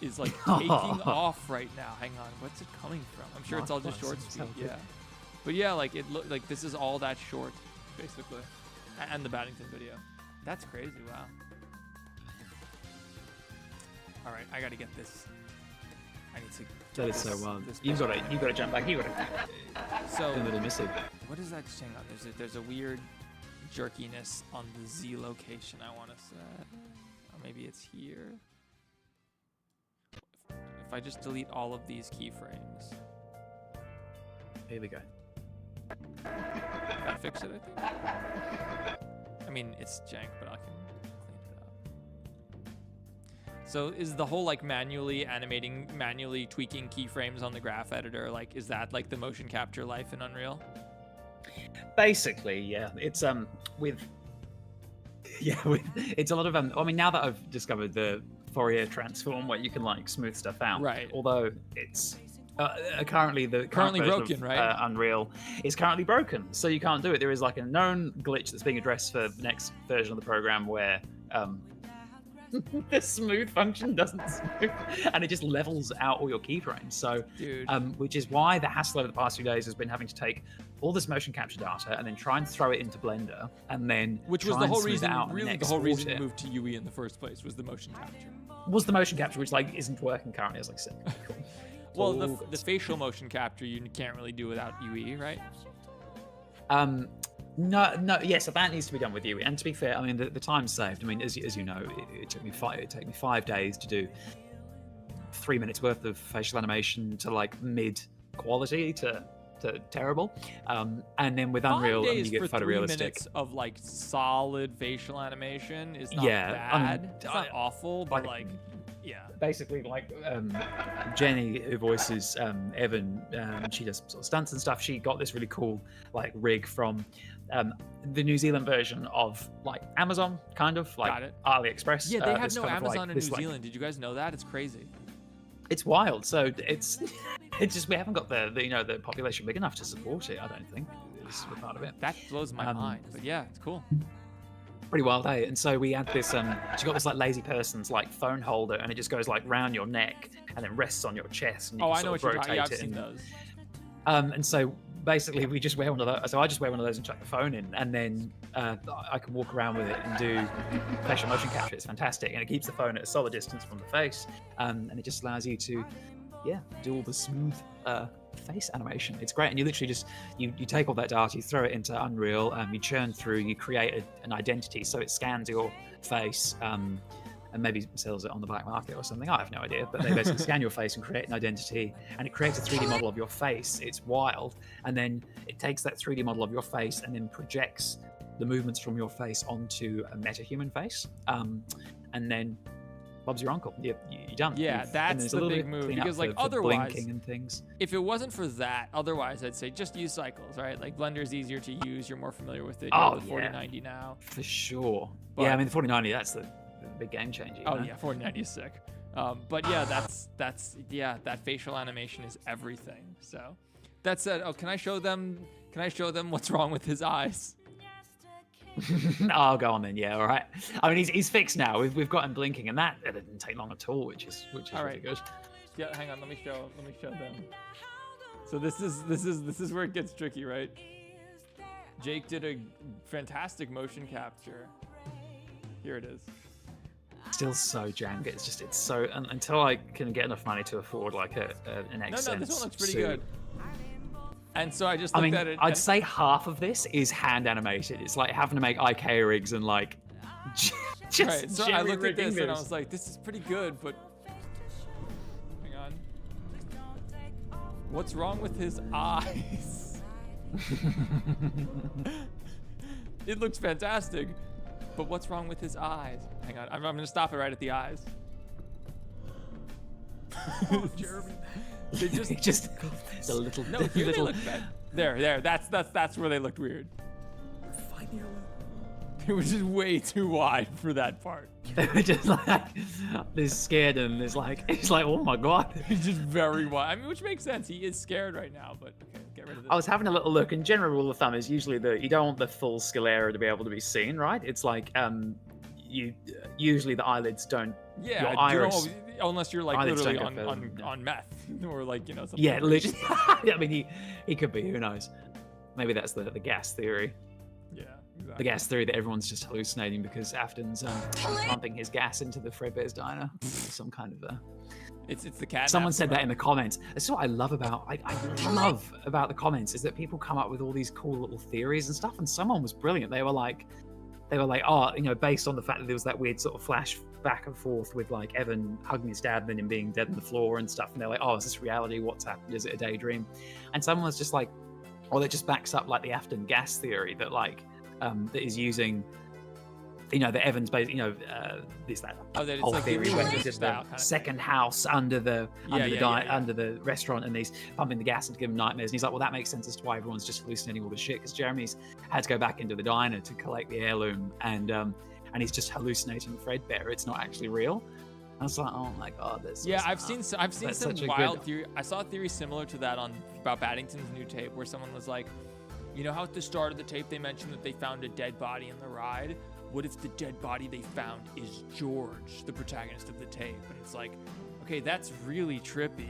Is like taking off right now. Hang on, what's it coming from? I'm sure it's all just short speed. Yeah, but yeah, like it looked like this is all that short, basically, and the Battington video. That's crazy. Wow. All right, I gotta get this. I need to. That is so wild. You gotta jump back. You gotta. So a little missing. what is that? Hang on. There's a weird jerkiness on the Z location. I want to set. Or maybe it's here. If I just delete all of these keyframes, Here we go. that fix it, I think. I mean, it's jank, but I can clean it up. So is the whole like manually tweaking keyframes on the graph editor, like, is that like the motion capture life in Unreal? Basically, yeah. It's it's a lot of I mean, now that I've discovered the Fourier transform where you can like smooth stuff out, Right. Although it's currently Currently version broken, of, right? Unreal is currently broken, so you can't do it. There is like a known glitch that's being addressed for the next version of the program where the smooth function doesn't smooth, and it just levels out all your keyframes. So, Dude. which is why the hassle over the past few days has been having to take all this motion capture data and then try and throw it into Blender, and then Which was try the and whole smooth it reason, out and really then the whole reason export to it. move to UE in the first place was the motion capture. Was the motion capture, which like isn't working currently. I was like, sick. Cool. Well, All the good. facial motion capture you can't really do without UE, right? No, yes, so that needs to be done with you. And to be fair, I mean, the time's saved. I mean, as you know, it took me 5 days to do 3 minutes worth of facial animation to like mid quality to terrible. And then with Unreal, 5 I mean, days you for get 3 photorealistic. minutes of like solid facial animation is not Yeah, bad. It's not awful, but like- like, yeah. Basically, like Jenny, who voices Evan, she does sort of stunts and stuff. She got this really cool like rig from the New Zealand version of like Amazon, kind of like Got it. AliExpress. Yeah, they have this no kind of, like, Amazon in this, New like- Zealand. Did you guys know that? It's crazy. It's wild. So it's just we haven't got the population big enough to support it. I don't think is a part of it. That blows my mind. But yeah, it's cool. Pretty wild, eh? And so we had this. She got this like lazy person's like phone holder, and it just goes like round your neck and then rests on your chest. And you Oh, can I know sort what of you're talking. Yeah, I've rotate it seen and- those. And so basically we just wear one of those. So I just wear one of those and chuck the phone in, and then I can walk around with it and do facial motion capture. It's fantastic, and it keeps the phone at a solid distance from the face, and it just allows you to, do all the smooth face animation. It's great, and you literally just you take all that data, you throw it into Unreal, you churn through, you create an identity, so it scans your face. And maybe sells it on the black market or something. I have no idea, but they basically scan your face and create an identity, and it creates a 3D model of your face. It's wild, and then it takes that 3D model of your face and then projects the movements from your face onto a meta-human face, and then Bob's your uncle. You're done. Yeah, that's the big move, because like otherwise, blinking and things. If it wasn't for that, otherwise I'd say just use cycles, right? Like Blender's easier to use. You're more familiar with it. You have the 4090 now. For sure. But, yeah, I mean the 4090. That's the big game changer. Oh yeah, 4090 is sick. But yeah, that facial animation is everything. So that said, can I show them what's wrong with his eyes? Oh, go on then. Yeah, all right. I mean, he's fixed now. We've got him blinking, and that didn't take long at all, which is all really right. good. Yeah, hang on. Let me show them. So this is where it gets tricky, right? Jake did a fantastic motion capture. Here it is. Still so jank. It's so until I can get enough money to afford like an X. No, this one looks pretty good. And so I just looked at it. I'd say half of this is hand animated. It's like having to make IKEA rigs and like just right. So I looked at this and I was like, this is pretty good, but hang on. What's wrong with his eyes? It looks fantastic, but what's wrong with his eyes? Hang on, I'm gonna stop it right at the eyes. Oh, Jeremy. They just a little. No, here they look bad. There. That's where they looked weird. Find your It was just way too wide for that part. They were just like, they're scared, and it's like, oh my god. He's just very wide. I mean, which makes sense. He is scared right now, but okay, get rid of this. I was having a little look. In general, rule of thumb is usually you don't want the full sclera to be able to be seen, right? It's like usually the eyelids don't. Yeah, your iris, unless you're like eyelids literally don't go on meth or like something. Yeah, literally. I mean, he could be. Who knows? Maybe that's the gas theory. Yeah, exactly. The gas theory that everyone's just hallucinating because Afton's pumping his gas into the Fredbear's diner. Some kind of It's the cat. Someone said that in the comments. That's what I love about I love about the comments is that people come up with all these cool little theories and stuff. And someone was brilliant. They were like, oh, based on the fact that there was that weird sort of flash back and forth with like Evan hugging his dad and then him being dead on the floor and stuff. And they're like, oh, is this reality? What's happened? Is it a daydream? And someone was just like, oh, that just backs up like the Afton gas theory that like that is using, that Evan's based, this that whole like theory where he did the kind of second house under the restaurant and he's pumping the gas to give him nightmares. And he's like, well, that makes sense as to why everyone's just hallucinating all the shit because Jeremy's had to go back into the diner to collect the heirloom and he's just hallucinating Fredbear. It's not actually real. I was like, oh my god, this. Yeah, I've seen some wild theory. I saw a theory similar to that about Battington's new tape, where someone was like, how at the start of the tape they mentioned that they found a dead body in the ride. What if the dead body they found is George, the protagonist of the tape? And it's like, okay, that's really trippy.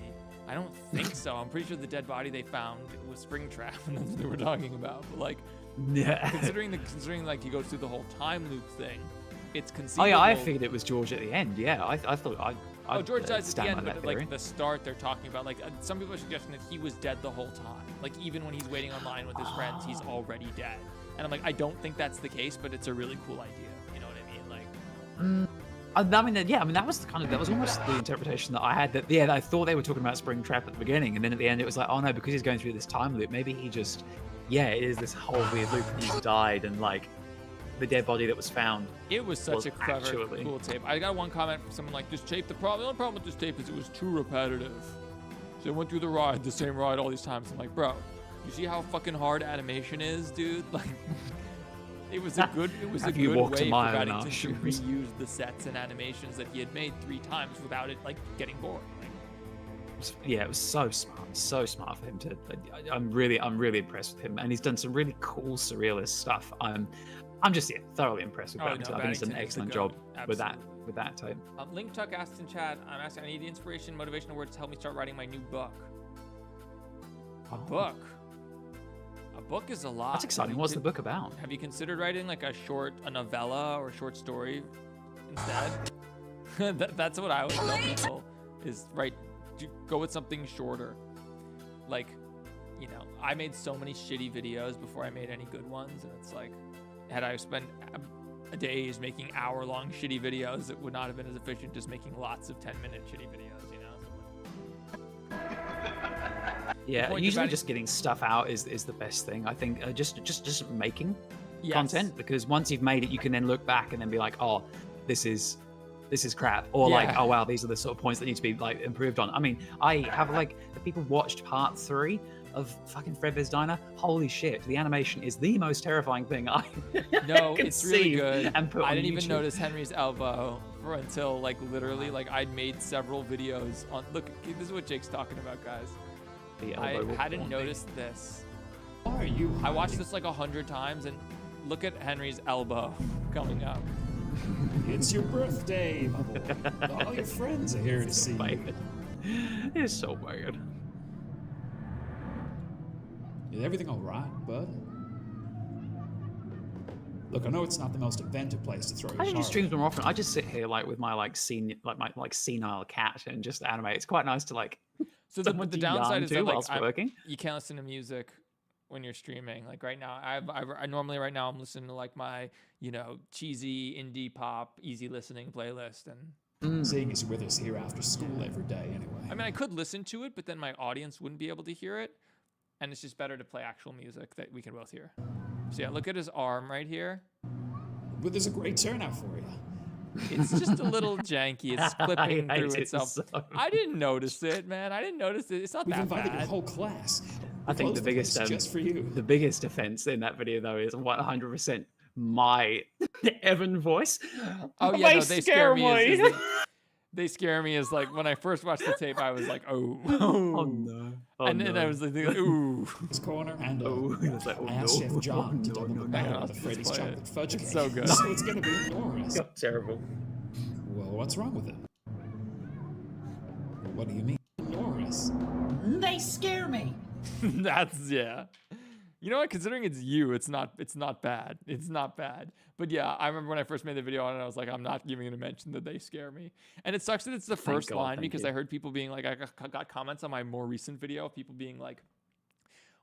I don't think so. I'm pretty sure the dead body they found was Springtrap, and that's what they were talking about. But like, yeah, considering like he goes through the whole time loop thing. It's conceivable. Oh yeah, I figured it was George at the end. Yeah, I thought George dies at the end, but at like the start, they're talking about like some people are suggesting that he was dead the whole time. Like even when he's waiting online with his friends, he's already dead. And I'm like, I don't think that's the case, but it's a really cool idea. You know what I mean? Like, that was almost the interpretation that I had. That I thought they were talking about Springtrap at the beginning, and then at the end it was like, oh no, because he's going through this time loop, maybe he just, it is this whole weird loop. And he's died, and like. The dead body that was found. It was such a clever, cool tape. I got one comment from someone like, this tape, the only problem with this tape is it was too repetitive. So it went through the same ride all these times. I'm like, bro, you see how fucking hard animation is, dude? Like, it was a good way for Battington to reuse the sets and animations that he had made 3 times without it like getting boring. It was so smart for him to. I'm really impressed with him, and he's done some really cool surrealist stuff. I'm just thoroughly impressed with Battington. I think he's done an excellent job with that tape. Link Tuck asked in chat, I'm asking, I need the inspiration, motivational words to help me start writing my new book. A book? book is a lot. That's exciting. What's the book about? Have you considered writing like a novella or a short story instead? That's what I always tell people is go with something shorter. Like, you know, I made so many shitty videos before I made any good ones, and it's like, had I spent days making hour-long shitty videos, it would not have been as efficient just making lots of 10-minute shitty videos, you know? Yeah, usually just getting stuff out is the best thing. I think just making content, because once you've made it, you can then look back and then be like, oh, this is crap, or like, oh wow, these are the sort of points that need to be like improved on. I mean, I have like, the people watched part 3 of fucking Fredbear's Diner. Holy shit, the animation is the most terrifying thing I it's really good. And put I on didn't even YouTube. notice Henry's elbow until like literally like I'd made several videos on. Look, this is what Jake's talking about, guys. I hadn't noticed this. Why are you? I watched this like 100 times, and look at Henry's elbow coming up. It's your birthday, my boy. All your friends are here to see you. It's so bad. Is everything all right, bud? Look, I know it's not the most inventive place to throw your I don't do heart. streams more often. I just sit here like with my like senile cat and just animate. It's quite nice to like. So the downside is that like working. you can't listen to music when you're streaming. Like right now, I normally right now I'm listening to like my, you know, cheesy indie pop easy listening playlist, and Seeing as you're with us here after school every day, anyway. I mean I could listen to it, but then my audience wouldn't be able to hear it, and it's just better to play actual music that we can both hear. So yeah, look at his arm right here. But there's a great turnout for you. It's just a little janky. It's clipping through itself. So I didn't notice it, man. I didn't notice it. It's not We've that invited bad. your whole class. I think the biggest just for you. the biggest offense in that video though is 100% my Evan voice. Oh yeah, no, they scare me. They scare me as like when I first watched the tape, I was like, oh, Oh no. Oh, and then I was like, ooh. This corner and it's like, oh, I asked no. Chef John to Oh, double no, the no, barrel no. of the Freddy's Just play chocolate fudge cake. It's so good. So it's gonna be enormous. God, terrible. Well, what's wrong with it? What do you mean, enormous? They scare me. That's yeah. You know what? Considering it's you, it's not bad. It's not bad. But yeah, I remember when I first made the video on it, I was like, I'm not even gonna mention that they scare me. And it sucks that it's the first God, line thank because you. I heard people being like, I got comments on my more recent video of people being like,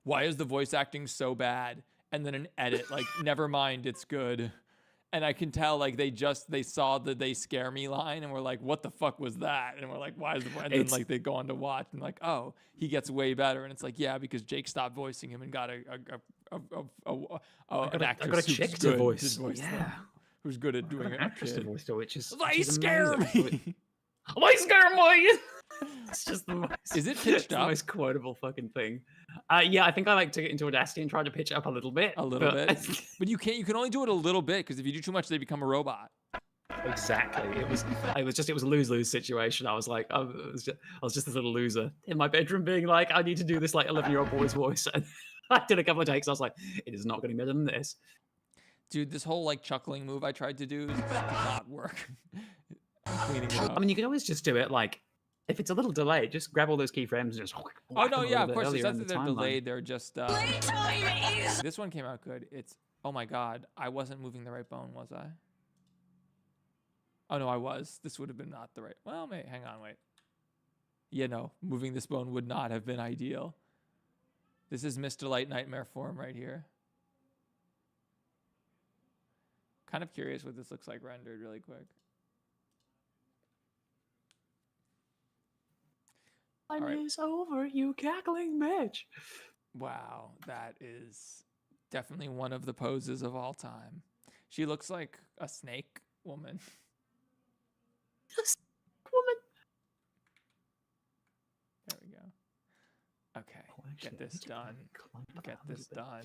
why is the voice acting so bad? And then an edit, like, never mind, it's good. And I can tell like they saw the "they scare me" line and were like, what the fuck was that? And we're like, why is the and then like they go on to watch and like, oh, he gets way better. And it's like, yeah, because Jake stopped voicing him and got an actress I got a who's chick good to voice. them, Yeah. who's good at doing An it. actress to voice, which is They which is scare amazing. me. Why scare me? It's just the most, Is it it's pitched the up? most quotable fucking thing. Yeah, I think I like took it into Audacity and tried to pitch it up a little bit. A little but- bit. But you can't. You can only do it a little bit because if you do too much, they become a robot. Exactly. It was a lose-lose situation. I was like, I was just this little loser in my bedroom being like, I need to do this like 11-year-old boy's voice. And I did a couple of takes. I was like, it is not getting better than this. Dude, this whole like chuckling move I tried to do did not work. Cleaning it up. I mean, you can always just do it like, if it's a little delayed, just grab all those keyframes and just. Oh whack no, them a yeah, little of bit course. It's earlier not in that the they're timeline. delayed. They're just. Playtime is. This one came out good. It's. Oh my god, I wasn't moving the right bone, was I? Oh no, I was. This would have been not the right. Well, hang on, wait. Yeah, no, moving this bone would not have been ideal. This is Mr. Light Nightmare form right here. Kind of curious what this looks like rendered really quick. Time right. is over, you cackling bitch. Wow, that is definitely one of the poses of all time. She looks like a snake woman. Woman. There we go. Okay, Oh, actually, get I this need to done. climb that Get a little this bit. done.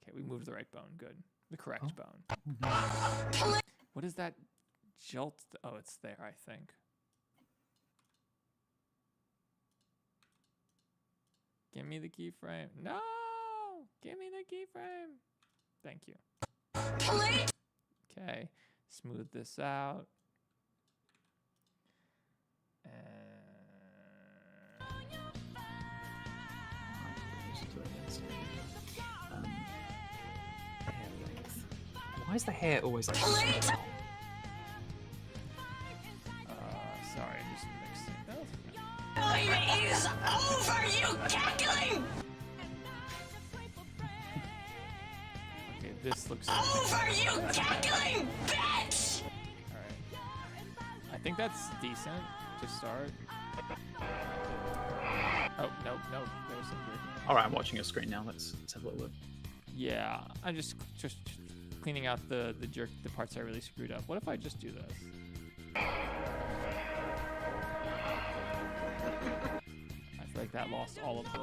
Okay, we moved the right bone. Good. The correct bone. Oh, no. What is that jolt? Oh, it's there, I think. Give me the keyframe. No! Give me the keyframe. Thank you. Okay. Smooth this out. Why is the hair always like? Playtime. Sorry, I'm just mixing. Time is over, you cackling. Okay, this looks Over, you cackling bitch. Alright. I think that's decent to start. Oh, no, there's some weird. All right, I'm watching your screen now. Let's have a little look. Yeah, I'm just cleaning out the parts I really screwed up. What if I just do this? I feel like that lost all of the...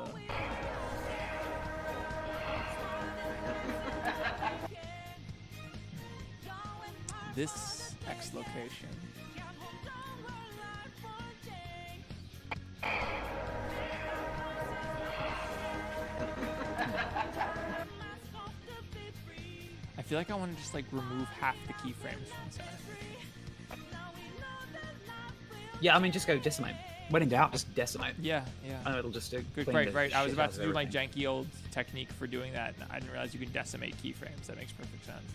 This X location. I feel like I want to just like remove half the keyframes from this animation. Yeah, I mean, just go decimate. When in doubt, just decimate. Yeah. I know it'll just do. Good, right. I was about to do my janky old technique for doing that, and I didn't realize you can decimate keyframes. That makes perfect sense.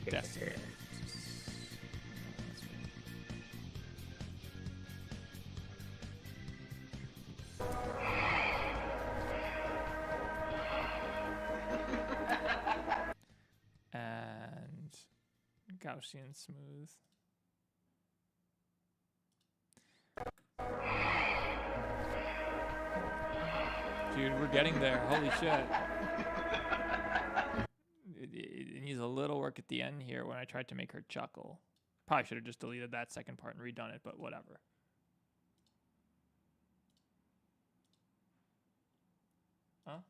Decimate. And Gaussian smooth. Dude, we're getting there. Holy shit. It needs a little work at the end here when I tried to make her chuckle. Probably should have just deleted that second part and redone it, but whatever. Huh?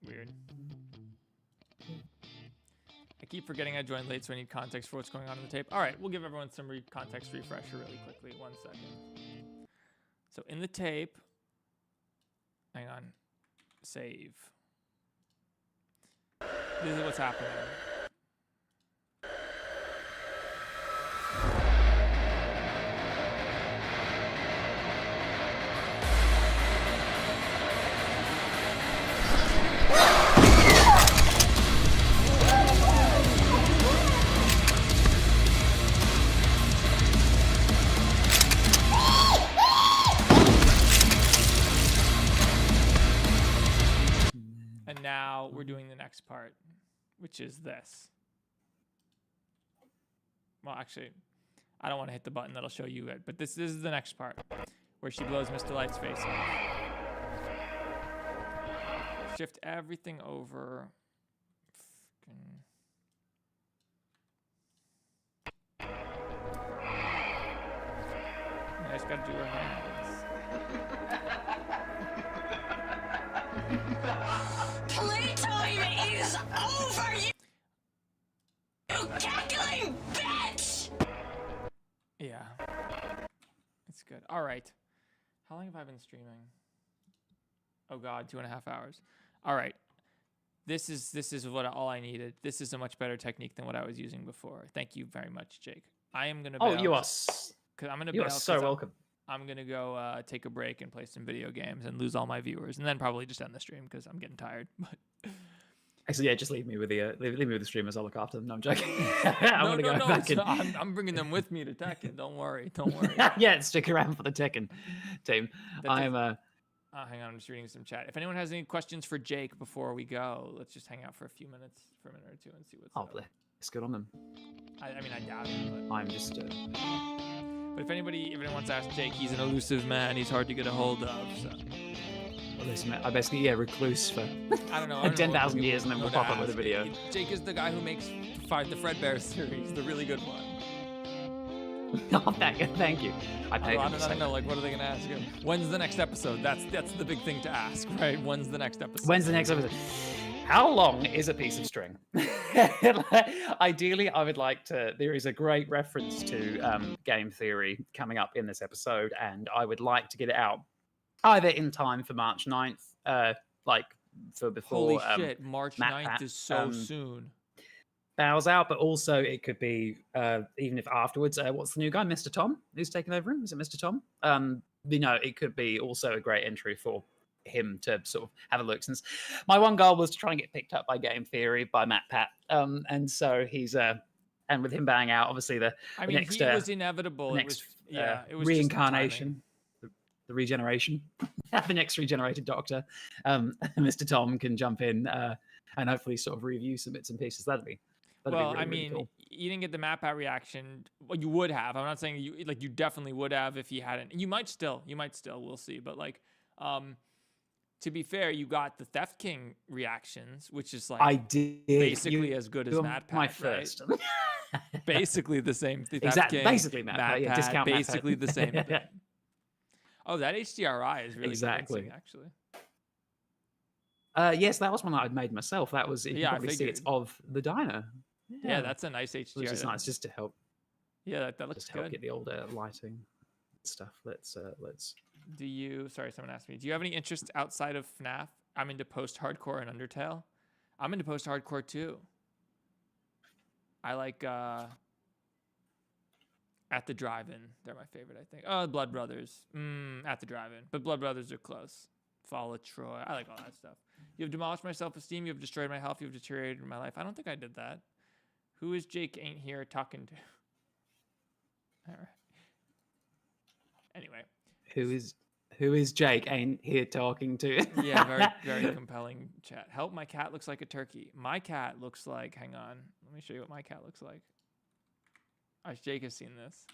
Weird. I keep forgetting I joined late, so I need context for what's going on in the tape. All right, we'll give everyone some context refresher really quickly. 1 second. So in the tape, hang on, save. This is what's happening. And now we're doing the next part, which is this. Well, actually, I don't want to hit the button that'll show you it, but this is the next part, where she blows Mr. Light's face off. Shift everything over. I just gotta do her hands. Playtime is over, you cackling bitch! Yeah. It's good. All right. How long have I been streaming? Oh God, 2.5 hours. All right. This is what all I needed. This is a much better technique than what I was using before. Thank you very much, Jake. I am gonna. Oh, bail you are. 'cause I'm gonna. You are bail so 'cause welcome. I'm gonna go take a break and play some video games and lose all my viewers, and then probably just end the stream because I'm getting tired. But Actually, yeah, just leave me with the streamers. I'll look after them. No, I'm joking. I want to go back and... I'm bringing them with me to Tekken. Don't worry. Yeah, stick around for the Tekken team. Hang on, I'm just reading some chat. If anyone has any questions for Jake before we go, let's just hang out for a few minutes, for a minute or two, and see what's up. It's good on them. I mean, I doubt it. But... I'm just. But if anyone wants to ask Jake, he's an elusive man. He's hard to get a hold of. So. Listen, I basically I don't know 10,000 years, and then we'll pop up with a video. Jake is the guy who makes the Fredbear series, the really good one. Oh, thank you. I paid him. I don't know. Like, what are they gonna ask him? When's the next episode? That's the big thing to ask, right? When's the next episode? How long is a piece of string? Ideally, I would like to. There is a great reference to game theory coming up in this episode, and I would like to get it out either in time for March 9th, like for before. Holy shit! March 9th is so soon. Bows out, but also it could be even if afterwards. What's the new guy, Mr. Tom, who's taken over him? Is it Mr. Tom? It could be also a great entry for him to sort of have a look. Since my one goal was to try and get picked up by Game Theory by Matt Pat, and so he's and with him bowing out, obviously the next it was inevitable. next It was reincarnation, the regeneration, the next regenerated Doctor, Mr. Tom can jump in and hopefully sort of review some bits and pieces. That'd be Well, really, really cool. you didn't get the map out reaction. Well, you would have. I'm not saying you definitely would have if he hadn't. You might still. We'll see. But like, to be fair, you got the Theft King reactions, which is like I did basically as good as Matt Pat. My first. Right? Basically the same thing. Exactly. Basically Matt Pat. Yeah, discount basically Matt Pat. the same thing. Oh, that HDRI is really Exactly. convincing, actually. Yes, that was one that I'd made myself. That was, you can probably see it's of the diner. Yeah, that's a nice HDRI. Which is nice, just to help. Yeah, that looks just good. Help get the older lighting stuff. Let's. Do you? Sorry, someone asked me. Do you have any interest outside of FNAF? I'm into post-hardcore and Undertale. I'm into post-hardcore too. I like At the Drive-In. They're my favorite, I think. Oh, Blood Brothers. At the Drive-In, but Blood Brothers are close. Fall of Troy. I like all that stuff. You have demolished my self-esteem. You have destroyed my health. You have deteriorated my life. I don't think I did that. Who is Jake ain't here talking to? All right. Anyway. Who is Jake ain't here talking to? Yeah, very, very compelling chat. Help, my cat looks like a turkey. My cat looks like, hang on. Let me show you what my cat looks like. Jake has seen this.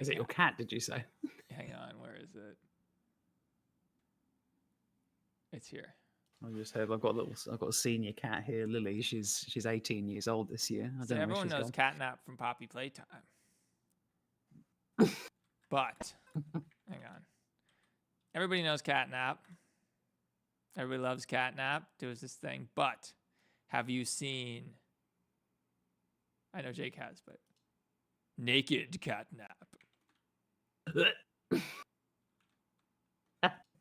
Is it your cat, did you say? Hang on, where is it? It's here. I just heard I've got a senior cat here, Lily. She's 18 years old this year. I don't know everyone knows Catnap from Poppy Playtime. But hang on. Everybody knows Catnap. Everybody loves Catnap. There was this thing. But have you seen? I know Jake has, but naked Catnap.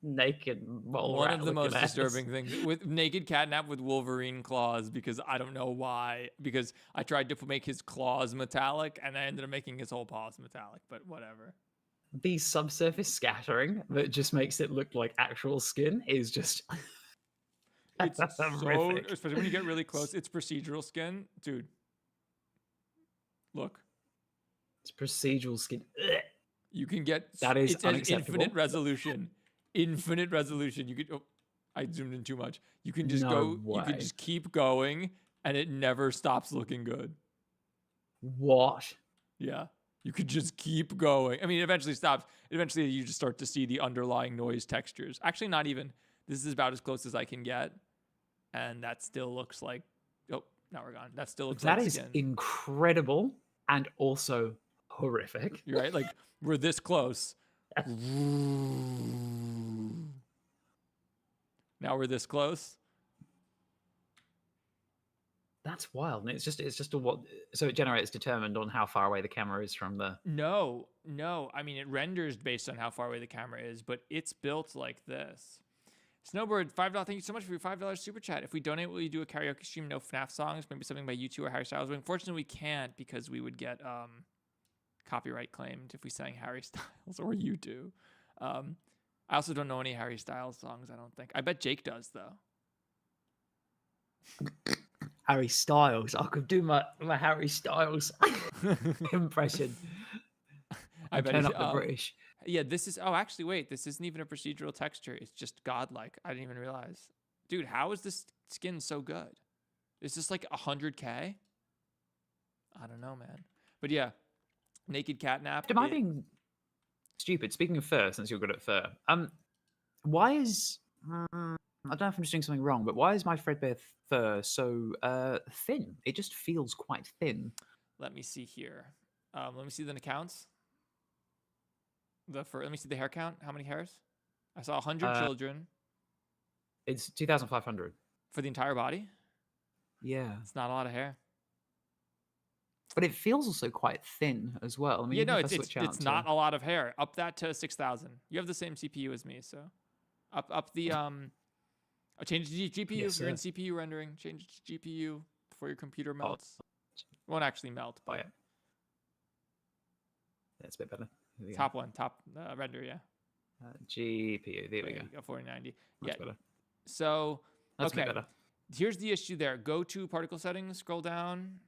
Naked mole One rat of the most looking ass. disturbing things with naked Catnap with Wolverine claws, because I don't know why. Because I tried to make his claws metallic and I ended up making his whole paws metallic. But whatever. The subsurface scattering that just makes it look like actual skin is just. It's so, especially when you get really close. It's procedural skin, dude. Look. It's procedural skin. Ugh. You can get that is it's unacceptable. Infinite resolution. Infinite resolution. You could. Oh, I zoomed in too much. You can just go. Way. You can just keep going, and it never stops looking good. What? Yeah, you could just keep going. I mean, it eventually stops. Eventually, you just start to see the underlying noise textures. Actually, not even. This is about as close as I can get, and that still looks like. Oh, now we're gone. That still looks that like is skin. Incredible and also horrific. You're right. Like we're this close. Now we're this close. That's wild. And it's just a what? So it generates determined on how far away the camera is from the. No. I mean, it renders based on how far away the camera is, but it's built like this. Snowbird, $5. Thank you so much for your $5 super chat. If we donate, will you do a karaoke stream? No FNAF songs, maybe something by U2 or Harry Styles. But unfortunately, we can't because we would get copyright claimed if we sang Harry Styles or U2. I also don't know any Harry Styles songs. I don't think. I bet Jake does though. Harry Styles. I could do my Harry Styles impression. I bet turn up the British. Yeah, this is. Oh, actually, wait. This isn't even a procedural texture. It's just godlike. I didn't even realize. Dude, how is this skin so good? Is this like 100K? I don't know, man. But yeah, naked Catnap. Am I being stupid? Speaking of fur, since you're good at fur, why is I don't know if I'm just doing something wrong, but why is my Fredbear fur so thin? It just feels quite thin. Let me see here. Let me see the accounts. Let me see the hair count. How many hairs? I saw 100 children. It's 2,500 for the entire body. Yeah, it's not a lot of hair. But it feels also quite thin as well. I mean, yeah, no, it's not a lot of hair. Up that to 6,000. You have the same CPU as me, so up the change the GPU. Yes, you're in CPU rendering. Change GPU before your computer melts. It won't actually melt, but That's a bit better. Here we go. Top one, top render, yeah. GPU. There we There go. you go, 4090. That's Yeah. better. So That's a okay. bit better. Here's the issue there. Go to particle settings, scroll down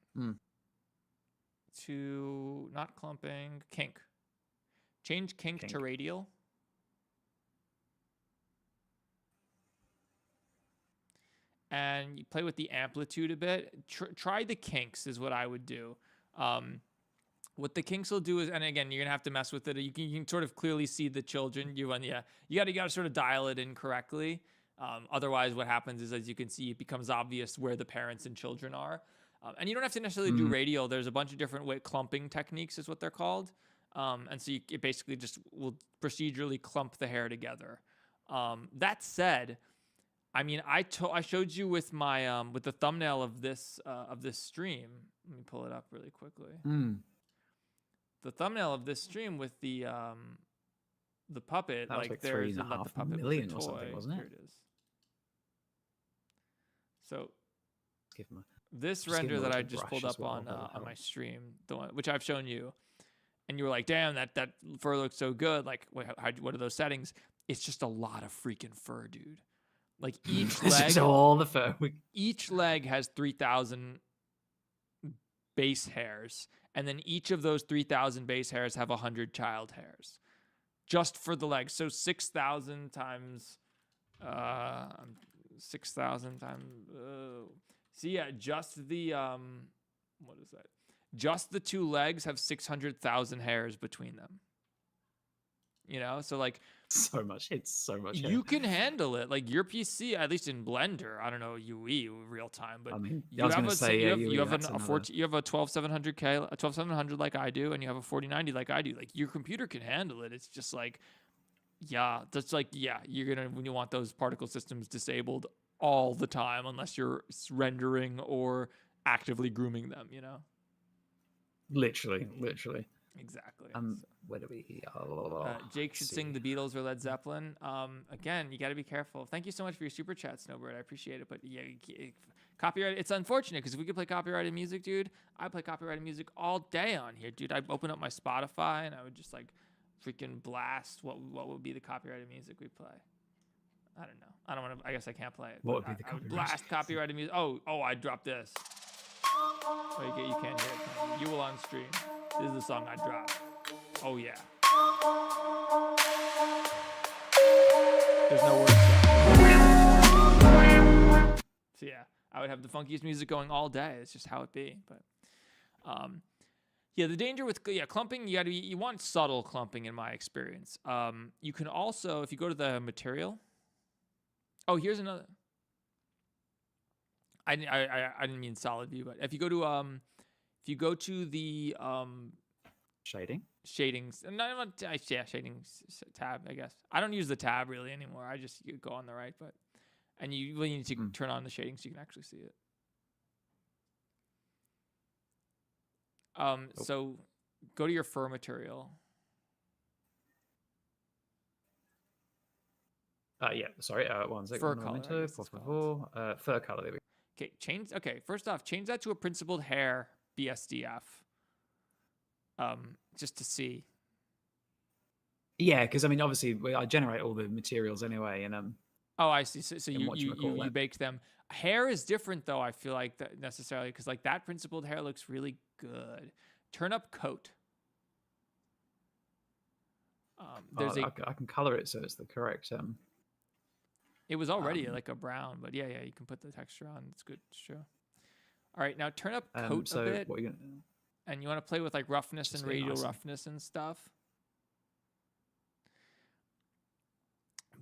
to not clumping, kink. Change kink to radial. And you play with the amplitude a bit. Try the kinks is what I would do. What the kinks will do is, and again, you're gonna have to mess with it. You can sort of clearly see the children. You gotta sort of dial it in correctly. Otherwise, what happens is, as you can see, it becomes obvious where the parents and children are. And you don't have to necessarily do radial. There's a bunch of different clumping techniques, is what they're called. And so it basically just will procedurally clump the hair together. That said, I mean, I showed you with my with the thumbnail of this stream. Let me pull it up really quickly. The thumbnail of this stream with the puppet, That was like there's not the 3.5 puppet, million but the or toy. something, wasn't it? Here it is. So Give him this just give render him a that I little just brush pulled as up well, on that'll my help. stream, the one which I've shown you, and you were like, "Damn, that fur looks so good." Like, what are those settings? It's just a lot of freaking fur, dude. Like each This leg, is all the fur. each leg has 3,000 base hairs, and then each of those 3,000 base hairs have 100 child hairs, just for the legs. So 6,000 times, 6,000 times. So yeah, just the what is that? Just the two legs have 600,000 hairs between them. You know, so like So much. It's so much. Hair. you can handle it. Like your PC, at least in Blender, I don't know UE real time, but I mean, you I was have going a to say, you have that's a another- 14, you have a 12700K, a 12700 like I do, and you have a 4090 like I do. Like your computer can handle it. It's just like, yeah, that's like, yeah, you're gonna when you want those particle systems disabled all the time, unless you're rendering or actively grooming them. You know. Literally. Exactly. Where do we? Jake should sing the Beatles or Led Zeppelin. Again, you got to be careful. Thank you so much for your super chat, Snowbird. I appreciate it. But yeah, copyright. It's unfortunate because if we could play copyrighted music, dude, I play copyrighted music all day on here, dude. I open up my Spotify and I would just like freaking blast what would be the copyrighted music we play. I don't know. I don't want to. I guess I can't play it. What would be the I would copyrighted blast copyrighted music. Oh, I dropped this. Oh, you can't hear it. You will on stream. This is the song I dropped. Oh yeah. There's no words. So yeah, I would have the funkiest music going all day. It's just how it be. But yeah, the danger with clumping, you want subtle clumping in my experience. You can also, if you go to the material. Oh, here's another. I didn't mean solid view, but if you go to the Shading. shadings, shadings tab, I guess. I don't use the tab really anymore. I just go on the right, but you really need to turn on the shading so you can actually see it. So go to your fur material. Yeah. Sorry. 1 second. Fur color, I guess it's called. Fur color. There we go. Okay, first off, change that to a principled hair BSDF. Just to see. Yeah, because I mean, obviously, I generate all the materials anyway, and Oh, I see. So you whatchamacallit. baked them. Hair is different though. I feel like that necessarily because like that principled hair looks really good. Turn up coat. There's I can color it so it's the correct. It was already like a brown, but yeah, you can put the texture on. It's good. Sure. All right, now turn up coat so a bit, what are you gonna? and you want to play with like roughness Just and get radial nice. roughness and stuff.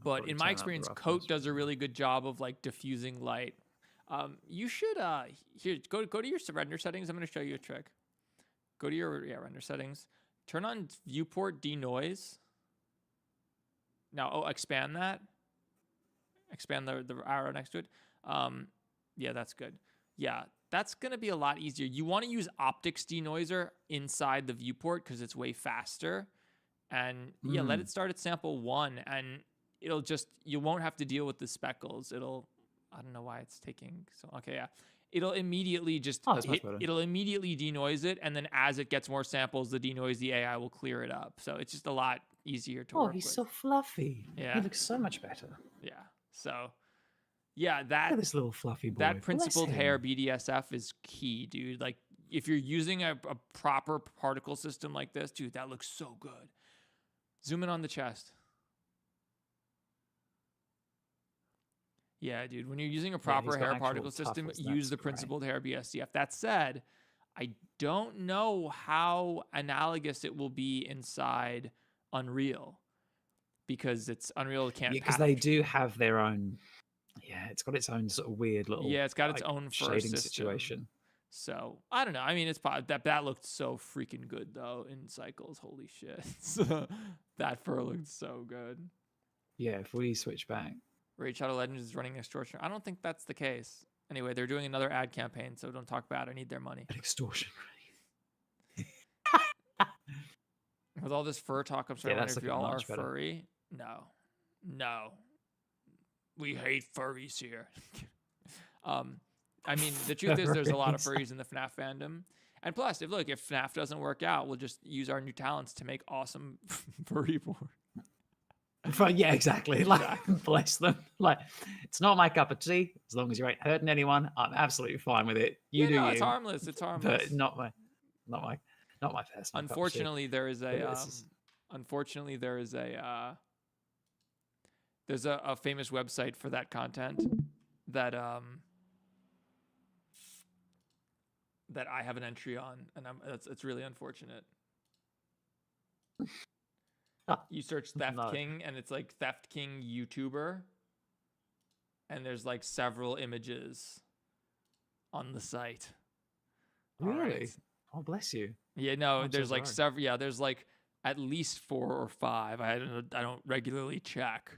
But Probably in turn my up the experience, roughness. coat does a really good job of like diffusing light. You should here go to your render settings. I'm going to show you a trick. Go to your render settings. Turn on viewport denoise. Now expand that. Expand the arrow next to it. Yeah, that's good. Yeah, that's going to be a lot easier. You want to use optics denoiser inside the viewport because it's way faster. And yeah, let it start at sample 1 and you won't have to deal with the speckles. I don't know why it's taking so, okay, yeah. it'll immediately just Oh, that's much better. it'll immediately denoise it, and then as it gets more samples, the denoisy AI will clear it up. So it's just a lot easier to Oh, work he's with. so fluffy. Yeah. He looks so much better. Yeah. So yeah, Look that at this little fluffy boy. that Bless principled him. hair BDSF is key, dude. Like if you're using a proper particle system like this, dude, that looks so good. Zoom in on the chest. Yeah, dude. When you're using a proper got hair actual particle system, tuffles, use that's the great. principled hair BSDF. That said, I don't know how analogous it will be inside Unreal because it's Unreal can't. Because they do have their own. Yeah, it's got its own sort of weird little. Yeah, it's got its like, own fur shading system. situation. So I don't know. I mean, it's that looked so freaking good though in Cycles. Holy shit, So, that fur looked so good. Yeah, if we switch back. Raid Shadow Legends is running extortion. I don't think that's the case. Anyway, they're doing another ad campaign, so don't talk bad. I need their money. An extortion. With all this fur talk, I'm starting to that's wonder if looking y'all are much better. furry. No. We hate furries here. I mean, the truth is there's a lot of furries in the FNAF fandom. And plus, if FNAF doesn't work out, we'll just use our new talents to make awesome furry porn. Yeah, exactly. Like, bless them. Like, it's not my cup of tea. As long as you ain't hurting anyone, I'm absolutely fine with it. You do no, you. it's harmless. It's harmless. But not my personal. cup of tea. Unfortunately, there is a. This is- Unfortunately, there is a. There's a famous website for that content that that I have an entry on, and it's really unfortunate. You search Theft No. King, and it's like Theft King YouTuber, and there's like several images on the site. Really? Alright. Oh, bless you. Yeah, no, I'm so there's like sorry. several. Yeah, there's like at least 4 or 5. I don't regularly check,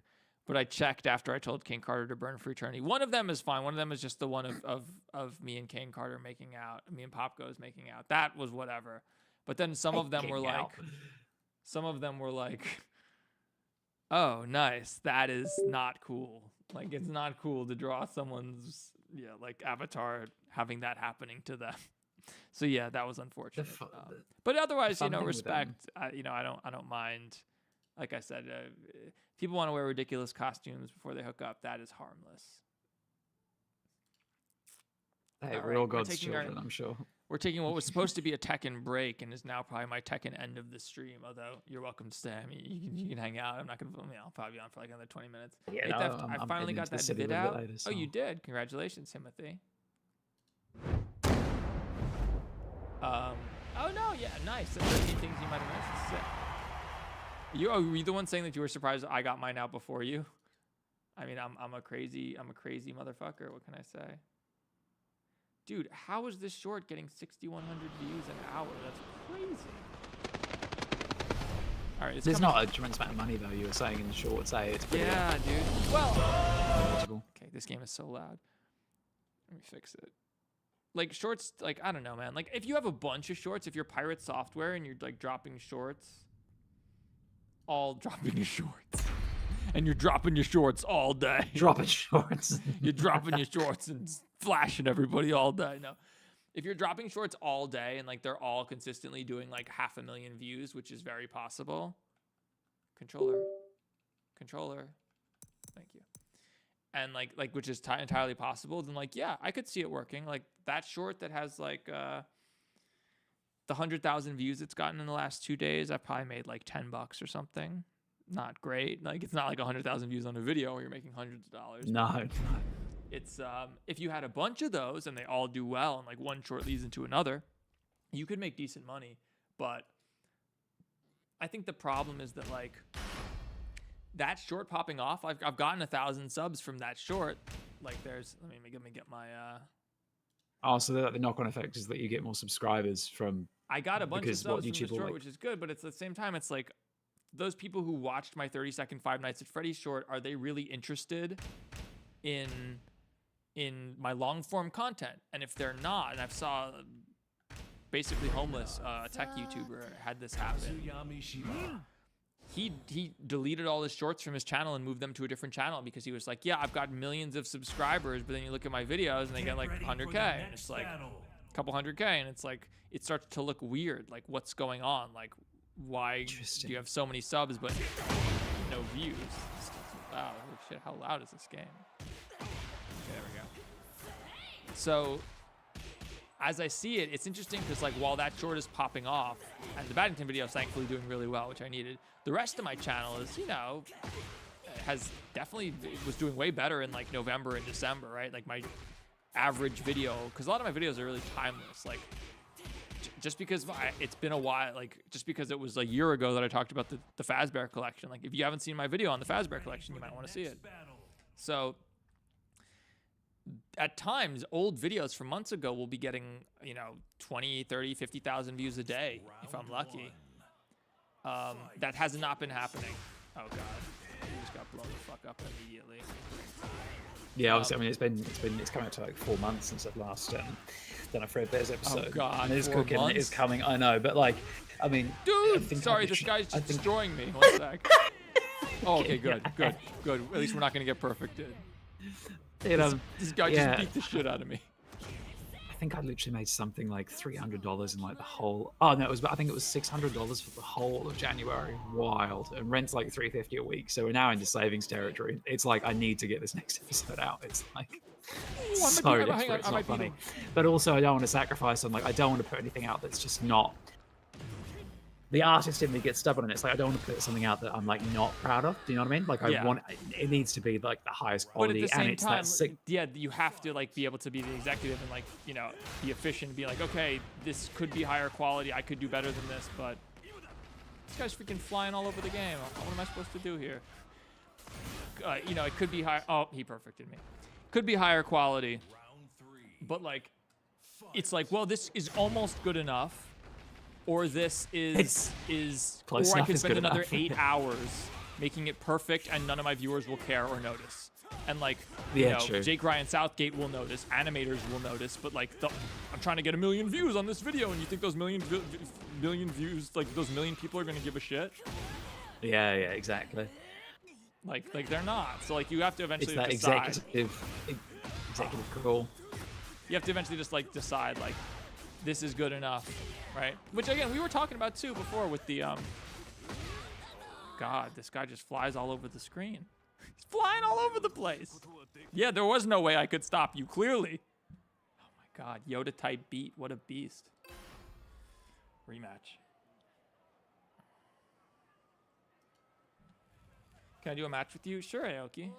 but I checked after I told Kane Carter to burn for eternity. One of them is fine. One of them is just the one of me and Kane Carter making out. Me and Pop Goes making out. That was whatever. But then some of them were Making like. out. Some of them were like, oh, nice. That is not cool. Like, it's not cool to draw someone's, like, avatar having that happening to them. So, yeah, that was unfortunate. But otherwise, fun thing with respect. I don't mind. Like I said, people want to wear ridiculous costumes before they hook up. That is harmless. Hey, All we're right, all we're God's taking our- children, I'm sure. We're taking what was supposed to be a Tekken break and is now probably my Tekken end of the stream. Although you're welcome to stay. I mean, you can hang out. I'm not gonna. I'll probably be on for like another 20 minutes. Yeah, Hey, no, Theft, I'm I finally heading got into the that city a vid little bit out. later, Oh, so- you did. Congratulations, Timothy. Oh no, yeah, nice. That's 13 things you might have missed. Sick. Were you the one saying that you were surprised I got mine out before you? I mean, I'm a crazy motherfucker. What can I say? Dude, how is this short getting 6,100 views an hour? That's crazy. All right, There's not a tremendous amount of money, though, you were saying in the short say. It's pretty Yeah, dude. Well, manageable. okay, this game is so loud. Let me fix it. Like shorts, like I don't know, man. Like if you have a bunch of shorts, if you're Pirate Software and you're like dropping shorts, all dropping your shorts, and you're dropping your shorts all day. Dropping shorts. You're dropping your shorts and flashing everybody all day. No, if you're dropping shorts all day and like they're all consistently doing like 500,000 views, which is very possible. Controller, thank you. And like which is entirely possible. Then like yeah, I could see it working. Like that short that has like the 100,000 views it's gotten in the last 2 days, I probably made like $10 or something. Not great. Like it's not like 100,000 views on a video where you're making hundreds of dollars. No. It's if you had a bunch of those and they all do well and like one short leads into another, you could make decent money. But I think the problem is that like that short popping off, I've gotten 1,000 subs from that short. Like there's let me get my Oh, so the knock-on effect is that you get more subscribers from. I got a bunch of Because what subs from YouTube the will, short, like- which is good, but it's at the same time it's like those people who watched my 30-second Five Nights at Freddy's short, are they really interested in my long form content? And if they're not, and I've saw basically homeless a tech YouTuber had this happen. he deleted all his shorts from his channel and moved them to a different channel because he was like, yeah, I've got millions of subscribers, but then you look at my videos and they get like 100K, and it's like a couple 100K, and it's like it starts to look weird. Like, what's going on? Like, why do you have so many subs but no views? It's loud. Holy shit, how loud is this game? Okay, there we go. So as I see it, it's interesting because like while that short is popping off and the Battington video is thankfully doing really well, which I needed, the rest of my channel is, you know, has definitely was doing way better in like November and December, right? Like my average video, because a lot of my videos are really timeless. Like just because it's been a while, like just because it was a year ago that I talked about the Fazbear collection. Like if you haven't seen my video on the Fazbear collection, you might want to see it. So at times, old videos from months ago will be getting, you know, 20, 30, 50,000 views a day, if I'm lucky. That has not been happening. Oh, God. We just got blown the fuck up immediately. Yeah, obviously, I mean, it's coming up to like 4 months since I've last done a Fred Bears episode. Oh, God, and it's 4 cooking, months? it's coming, I know, but like, I mean... Dude, sorry, this guy's just destroying me. 1 sec. Oh, okay, good. At least we're not going to get perfected. You know, This guy just beat the shit out of me. I think I literally made something like $300 in like the whole. Oh no, I think it was $600 for the whole of January. Wild, and rent's like $350 a week. So we're now into savings territory. It's like I need to get this next episode out. It's like so desperate. It's not funny, but also I don't want to sacrifice on like I don't want to put anything out that's just not. The artist in me gets stubborn, and it's like I don't want to put something out that I'm like not proud of. Do you know what I mean? Like I want it needs to be like the highest quality, but at the same and it's time, that sick. Yeah, you have to like be able to be the executive and like, you know, be efficient. Be like, okay, this could be higher quality. I could do better than this, but this guy's freaking flying all over the game. What am I supposed to do here? You know, it could be high. Oh, he perfected me. Could be higher quality, but like, it's like, well, this is almost good enough. Or this is or I could spend another 8 hours making it perfect and none of my viewers will care or notice. And like, you know, true. Jake Ryan Southgate will notice, animators will notice, but like, I'm trying to get 1 million views on this video, and you think those million views, like those million people are gonna give a shit? Yeah, exactly. Like they're not. So like, you have to eventually It's that decide. executive call. You have to eventually just like decide like, this is good enough, right? Which again, we were talking about too before with the God, this guy just flies all over the screen. He's flying all over the place. Yeah, there was no way I could stop you, clearly. Oh my God, Yoda type beat, what a beast. Rematch. Can I do a match with you? Sure, Aoki.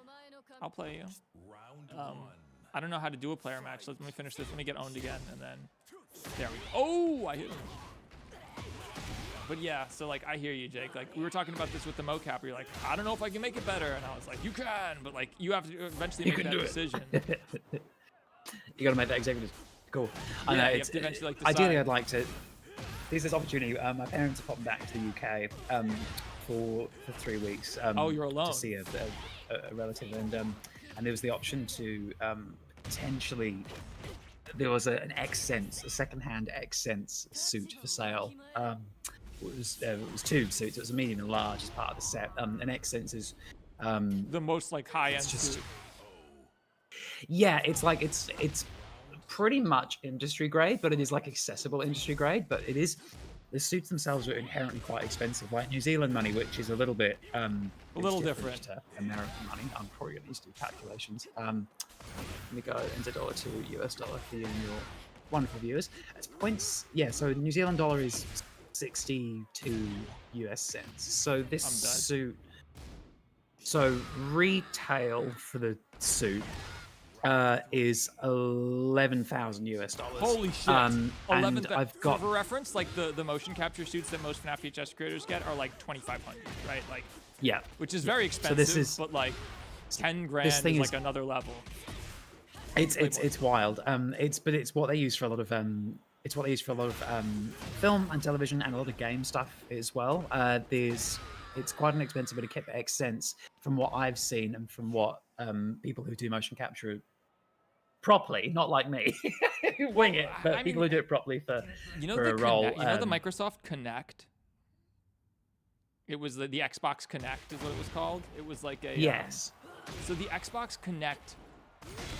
I'll play you. I don't know how to do a player match. Let me finish this. Let me get owned again, and then there we go. Oh, I hit him. But yeah, so like I hear you, Jake. Like we were talking about this with the mocap. You're like, I don't know if I can make it better, and I was like, you can, but like you have to eventually make that decision. You got to make that executive call. Yeah, I know. you have to eventually like decide. Ideally, I'd like to. There's this opportunity. My parents are popping back to the UK for 3 weeks. Oh, you're alone. To see a relative, and there was the option to potentially. There was an X-Sense, a second-hand X-Sense suit for sale. It was 2 suits. It was a medium and large as part of the set. An X-Sense is the most like high-end suit. Yeah, it's like it's pretty much industry grade, but it is like accessible industry grade. But it is the suits themselves are inherently quite expensive, like New Zealand money, which is a little bit a little different to American money. I'm probably going to need to do calculations. Let me go into dollar to US dollar for you and your wonderful viewers. It's points. Yeah, so New Zealand dollar is 62 US cents. So this suit. So retail for the suit is 11,000 US dollars. Holy shit! 11,000. I've got for reference, like the motion capture suits that most FNAF VHS creators get are like 2,500, right? Like yeah, which is very expensive. So this is, but like 10 grand is like another level. It's wild. It's what they use for a lot of film and television and a lot of game stuff as well. It's quite an expensive bit of kit, X-Sense, from what I've seen and from what people who do motion capture properly, not like me, who wing it, but people who do it properly for a role. You know the Microsoft Connect? It was the Xbox Connect is what it was called. It was like a Yes. So the Xbox Connect,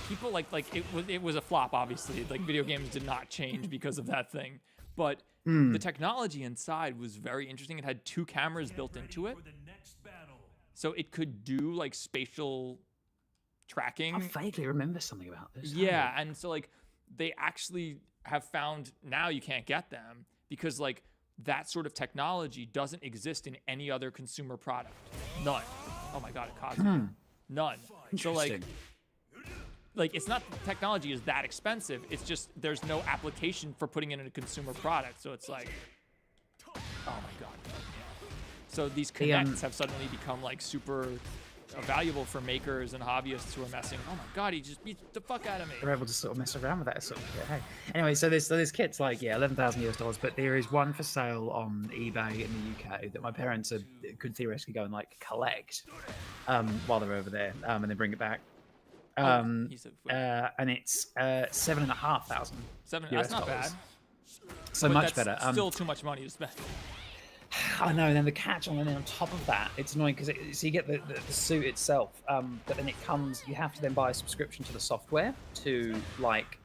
people like it was a flop. Obviously, like video games did not change because of that thing. But the technology inside was very interesting. It had 2 cameras built into it, so it could do like spatial tracking. I vaguely remember something about this. Yeah, and so like they actually have found now you can't get them because like that sort of technology doesn't exist in any other consumer product. None. Oh my god, it caused me. None. So like it's not the technology is that expensive. It's just there's no application for putting it in a consumer product. So it's like, oh my god. So these connects have suddenly become like super valuable for makers and hobbyists who are messing. Oh my god, he just beat the fuck out of me. They're able to sort of mess around with that sort of shit. Hey. Anyway, so this kit's like $11,000, but there is one for sale on eBay in the UK that my parents could theoretically go and like collect while they're over there, and then bring it back. And it's $7,500. That's not bad. So but much that's better. Still too much money to spend. I know, and then the catch on top of that, it's annoying because so you get the suit itself, but then it comes, you have to then buy a subscription to the software to like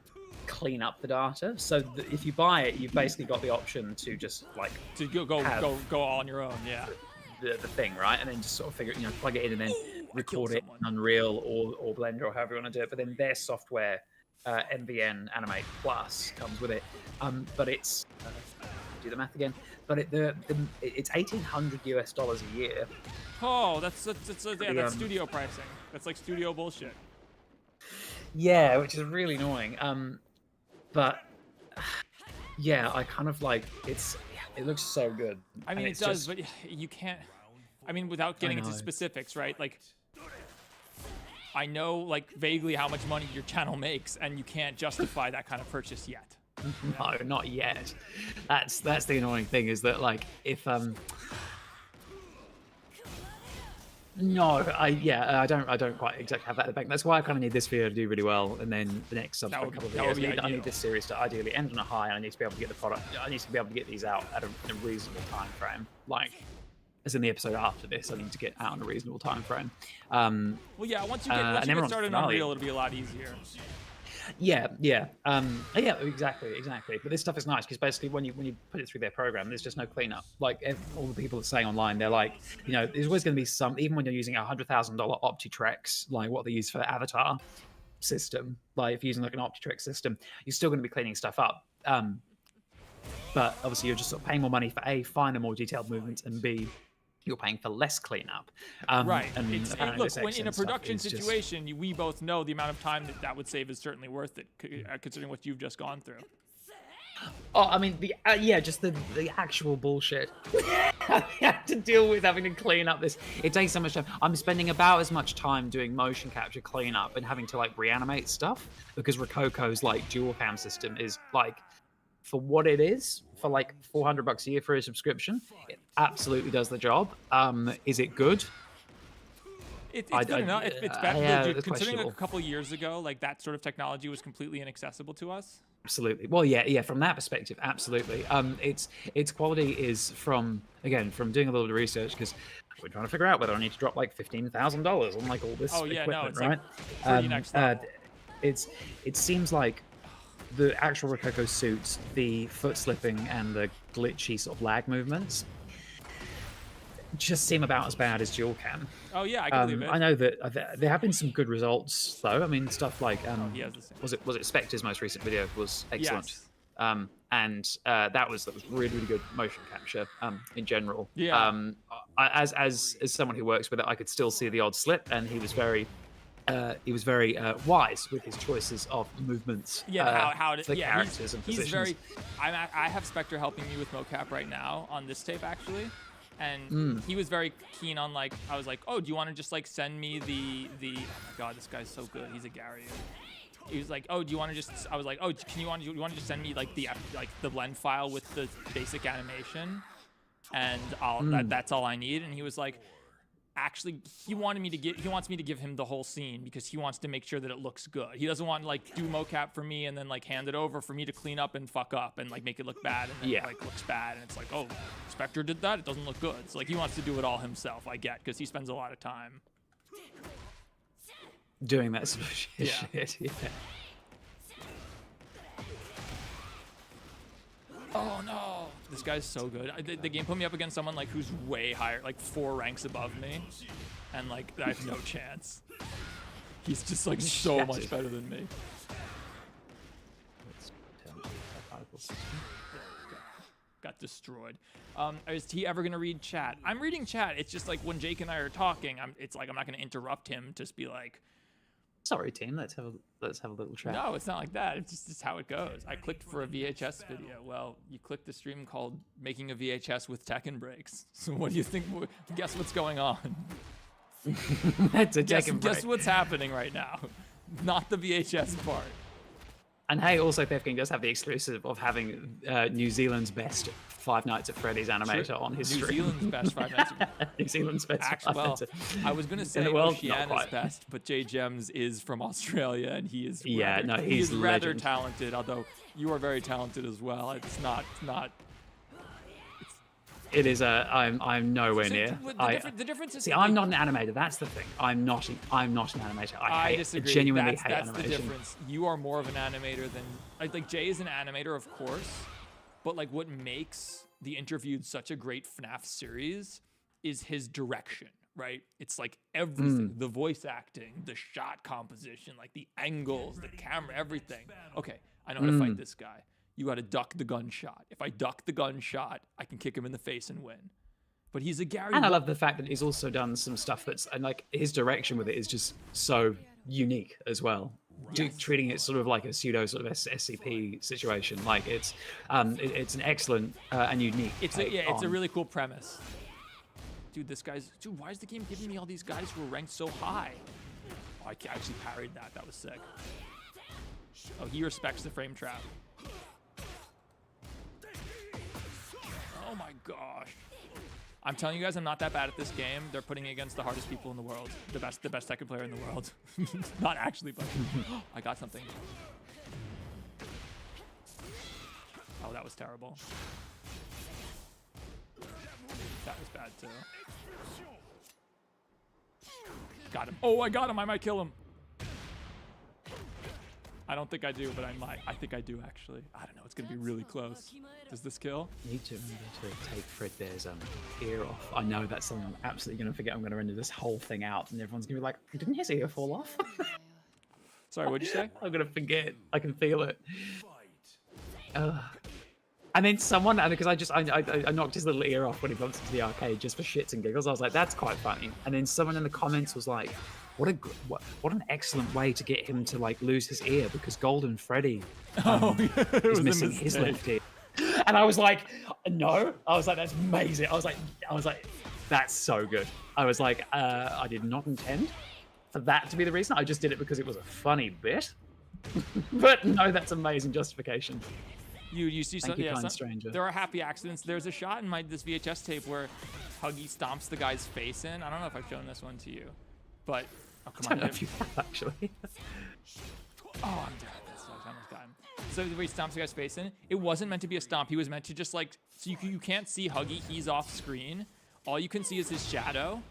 clean up the data. So if you buy it, you've basically got the option to just like to go all on your own, yeah. The thing, right? And then just sort of figure, plug it in and then record it in Unreal or Blender or however you want to do it. But then their software, MVN Animate Plus, comes with it. But it's do the math again. But it's $1,800 a year. Oh, that's studio pricing. That's like studio bullshit. Yeah, which is really annoying. But yeah, I kind of like it looks so good. I mean, it does, but you can't. I mean, without getting into specifics, right? Like, I know like vaguely how much money your channel makes, and you can't justify that kind of purchase yet. No, not yet. That's the annoying thing is that like if I don't quite exactly have that in the bank. That's why I kind of need this video to do really well, and then the next subsequent couple of videos. I need this series to ideally end on a high, and I need to be able to get the product. I need to be able to get these out at a reasonable time frame. Like, as in the episode after this, I need to get out in a reasonable time frame. Well, yeah. Once you get started on Unreal, it'll be a lot easier. Yeah, exactly. But this stuff is nice because basically when you put it through their program, there's just no cleanup. Like all the people that saying online, they're like, there's always going to be some, even when you're using a $100,000 Optitrex, like what they use for the Avatar system. Like if you're using like an Optitrex system, you're still going to be cleaning stuff up. But obviously you're just sort of paying more money for A, finer, more detailed movements, and B, you're paying for less cleanup. Right. And look, when in a production situation, we both know the amount of time that would save is certainly worth it, considering what you've just gone through. Oh, I mean, just the actual bullshit I have to deal with having to clean up this. It takes so much time. I'm spending about as much time doing motion capture cleanup and having to like reanimate stuff because Rococo's like dual cam system is like, for what it is, for like $400 a year for a subscription, it absolutely does the job. Is it good? It's good enough. It's better. Considering like a couple of years ago, like that sort of technology was completely inaccessible to us. Absolutely. Well, yeah. From that perspective, absolutely. Its quality is from doing a little bit of research because we're trying to figure out whether I need to drop like $15,000 on like all this equipment, it's right? Like pretty next level. It seems like the actual Rococo suits, the foot slipping and the glitchy sort of lag movements just seem about as bad as dual cam. Oh yeah, I can believe it. I know that there have been some good results though. I mean, stuff like was it Spectre's most recent video was excellent. Yes. And that was really, really good motion capture in general. Yeah. As someone who works with it, I could still see the odd slip, and he was very wise with his choices of movements. Yeah, for characters and positions. I have Spectre helping me with mocap right now on this tape actually, and he was very keen on like, I was like, oh, do you want to just like send me the oh my god, this guy's so good. He's a Gary. He was like, oh, do you want to just? I was like, oh, you want to just send me like the blend file with the basic animation, and that's all I need. And he was like, actually he wants me to give him the whole scene because he wants to make sure that it looks good. He doesn't want to like do mocap for me and then like hand it over for me to clean up and fuck up and like make it look bad and then it like looks bad and it's like, oh, Spectre did that, it doesn't look good. So like he wants to do it all himself, I get, because he spends a lot of time doing that sort of shit. Yeah. Oh no, this guy's so good. The game put me up against someone like who's way higher, like 4 ranks above me, and like I have no chance. He's just like so much better than me. Got destroyed. Is he ever gonna read chat? I'm reading chat. It's just like when Jake and I are talking, it's like I'm not gonna interrupt him. Just be like, sorry, team. Let's have a little chat. no, it's not like that. It's just how it goes. I clicked for a VHS video. Well, you clicked the stream called "Making a VHS with Tekken Breaks." So what do you think? Guess what's going on? That's a Tekken break. Guess what's happening right now? Not the VHS part. And hey, also Theft King does have the exclusive of having New Zealand's best Five Nights at Freddy's animator on his New stream. Zealand's best Five Nights. New Zealand's best. Actually, well, I was gonna say world, Oceania's best, but Jay Gems is from Australia and he is he's rather legend. talented. Although you are very talented as well. It's not. It is a. I'm nowhere So near. the difference is. See, I'm not an animator. That's the thing. I'm not an animator. I disagree. genuinely hate that's animation. the difference. You are more of an animator than like Jay is an animator, of course, but like what makes the Interviewed such a great FNAF series is his direction, right? It's like everything, the voice acting, the shot composition, like the angles, the camera, everything. Okay, I know how to fight this guy. You got to duck the gunshot. If I duck the gunshot, I can kick him in the face and win. But he's a Gary. And I love the fact that he's also done some stuff that's, and like his direction with it is just so unique as well. Treating it sort of like a pseudo sort of SCP situation. Like it's an excellent and unique. It's a really cool premise. Dude, why is the game giving me all these guys who are ranked so high? Oh, I actually parried that. That was sick. Oh, he respects the frame trap. Oh my gosh. I'm telling you guys, I'm not that bad at this game. They're putting me against the hardest people in the world. The best Tekken player in the world. Not actually, but I got something. Oh, that was terrible. That was bad too. Got him. Oh, I got him. I might kill him. I don't think I do, but I might. I think I do, actually. I don't know. It's going to be really close. Does this kill? Need to remember to take Fredbear's ear off. I know that's something I'm absolutely going to forget. I'm going to render this whole thing out, and everyone's going to be like, didn't his ear fall off? Sorry, what'd you say? I'm going to forget. I can feel it. And then someone, because I knocked his little ear off when he bumped into the arcade just for shits and giggles. I was like, that's quite funny. And then someone in the comments was like, what an excellent way to get him to like lose his ear, because Golden Freddy is missing his left ear. And I was like, no. I was like, that's amazing. I was like, that's so good. I was like, I did not intend for that to be the reason. I just did it because it was a funny bit. But no, that's amazing justification. You see Thank you, kind stranger. There are happy accidents. There's a shot in this VHS tape where Huggy stomps the guy's face in. I don't know if I've shown this one to you, but oh, come on. I don't know if you have, actually. Oh, I'm dead. That's so almost got him. So the way he stomps the guy's face in, it wasn't meant to be a stomp. He was meant to just like, so you can't see Huggy. He's off screen. All you can see is his shadow.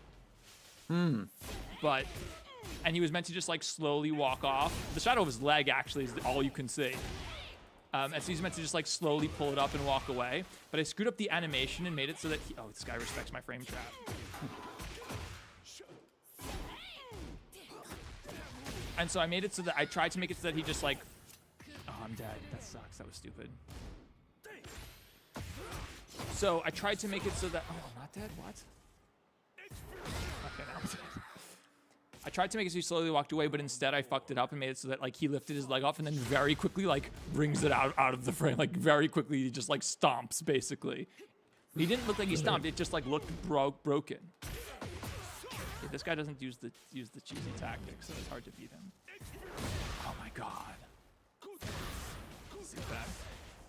But, and he was meant to just like slowly walk off. The shadow of his leg actually is all you can see. And so he's meant to just like slowly pull it up and walk away. But I screwed up the animation and made it so that oh, this guy respects my frame trap. And so I made it so that I tried to make it so that he just like, oh, I'm dead. That sucks. That was stupid. So I tried to make it so that, oh, I'm not dead. What? Okay, now I'm dead. I tried to make it so he slowly walked away, but instead I fucked it up and made it so that like he lifted his leg off and then very quickly like brings it out of the frame. Like very quickly he just like stomps basically. He didn't look like he stomped. It just like looked broken. Yeah, this guy doesn't use the cheesy tactics, so it's hard to beat him. Oh my god.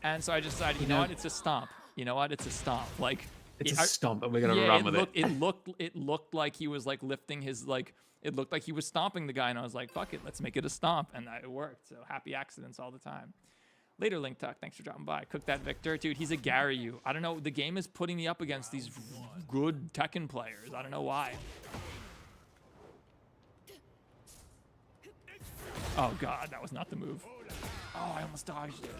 And so I just decided, you know what? It's a stomp. You know what? It's a stomp. Like It's Yeah, a stomp, and we're gonna yeah, run with it. it looked like he was like lifting his like. It looked like he was stomping the guy, and I was like, "Fuck it, let's make it a stomp," and it worked. So happy accidents all the time. Later, Link Tuck, thanks for dropping by. Cook that Victor, dude. He's a Garyu. I don't know. The game is putting me up against these good Tekken players. I don't know why. Oh god, that was not the move. Oh, I almost dodged it.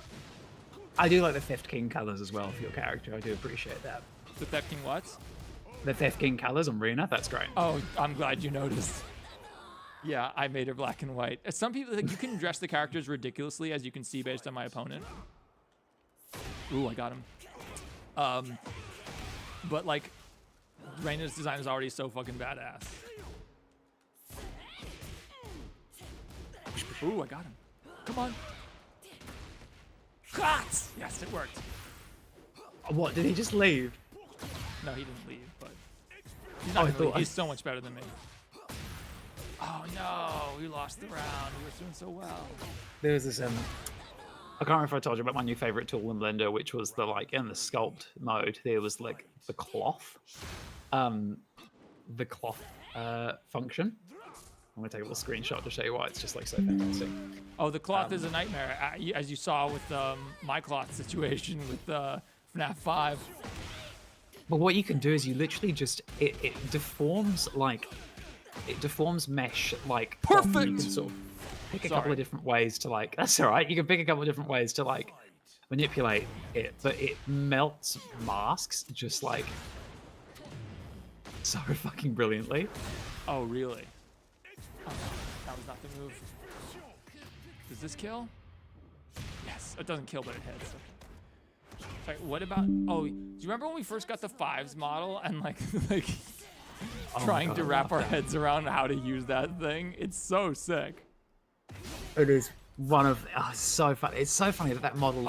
I do like the Theft King colors as well for your character. I do appreciate that. The Theft King what? The Theft King colors on Rena, that's great. Oh, I'm glad you noticed. Yeah, I made her black and white. Some people, like, you can dress the characters ridiculously, as you can see based on my opponent. Ooh, I got him. But like, Reina's design is already so fucking badass. Ooh, I got him. Come on. Shots! Yes, it worked. What, did he just leave? No, he didn't leave, but he's not gonna leave. He's so much better than me. Oh no, we lost the round. We were doing so well. There was this I can't remember if I told you about my new favorite tool in Blender, which was the like in the sculpt mode. There was like the cloth, function. I'm gonna take a little screenshot to show you why it's just like so fantastic. Oh, the cloth is a nightmare, as you saw with my cloth situation with FNAF 5. But what you can do is you literally just it deforms like. It deforms mesh like perfect. You can sort of pick a couple of different ways to like. That's all right. You can pick a couple of different ways to like manipulate it, but it melts masks just like so fucking brilliantly. Oh really? Oh, that was not the move. Does this kill? Yes. It doesn't kill, but it hits. Okay. Sorry, what about? Oh, do you remember when we first got the 5s model and like trying to wrap our heads around how to use that thing? It's so sick. It is one of it's so funny. It's so funny that model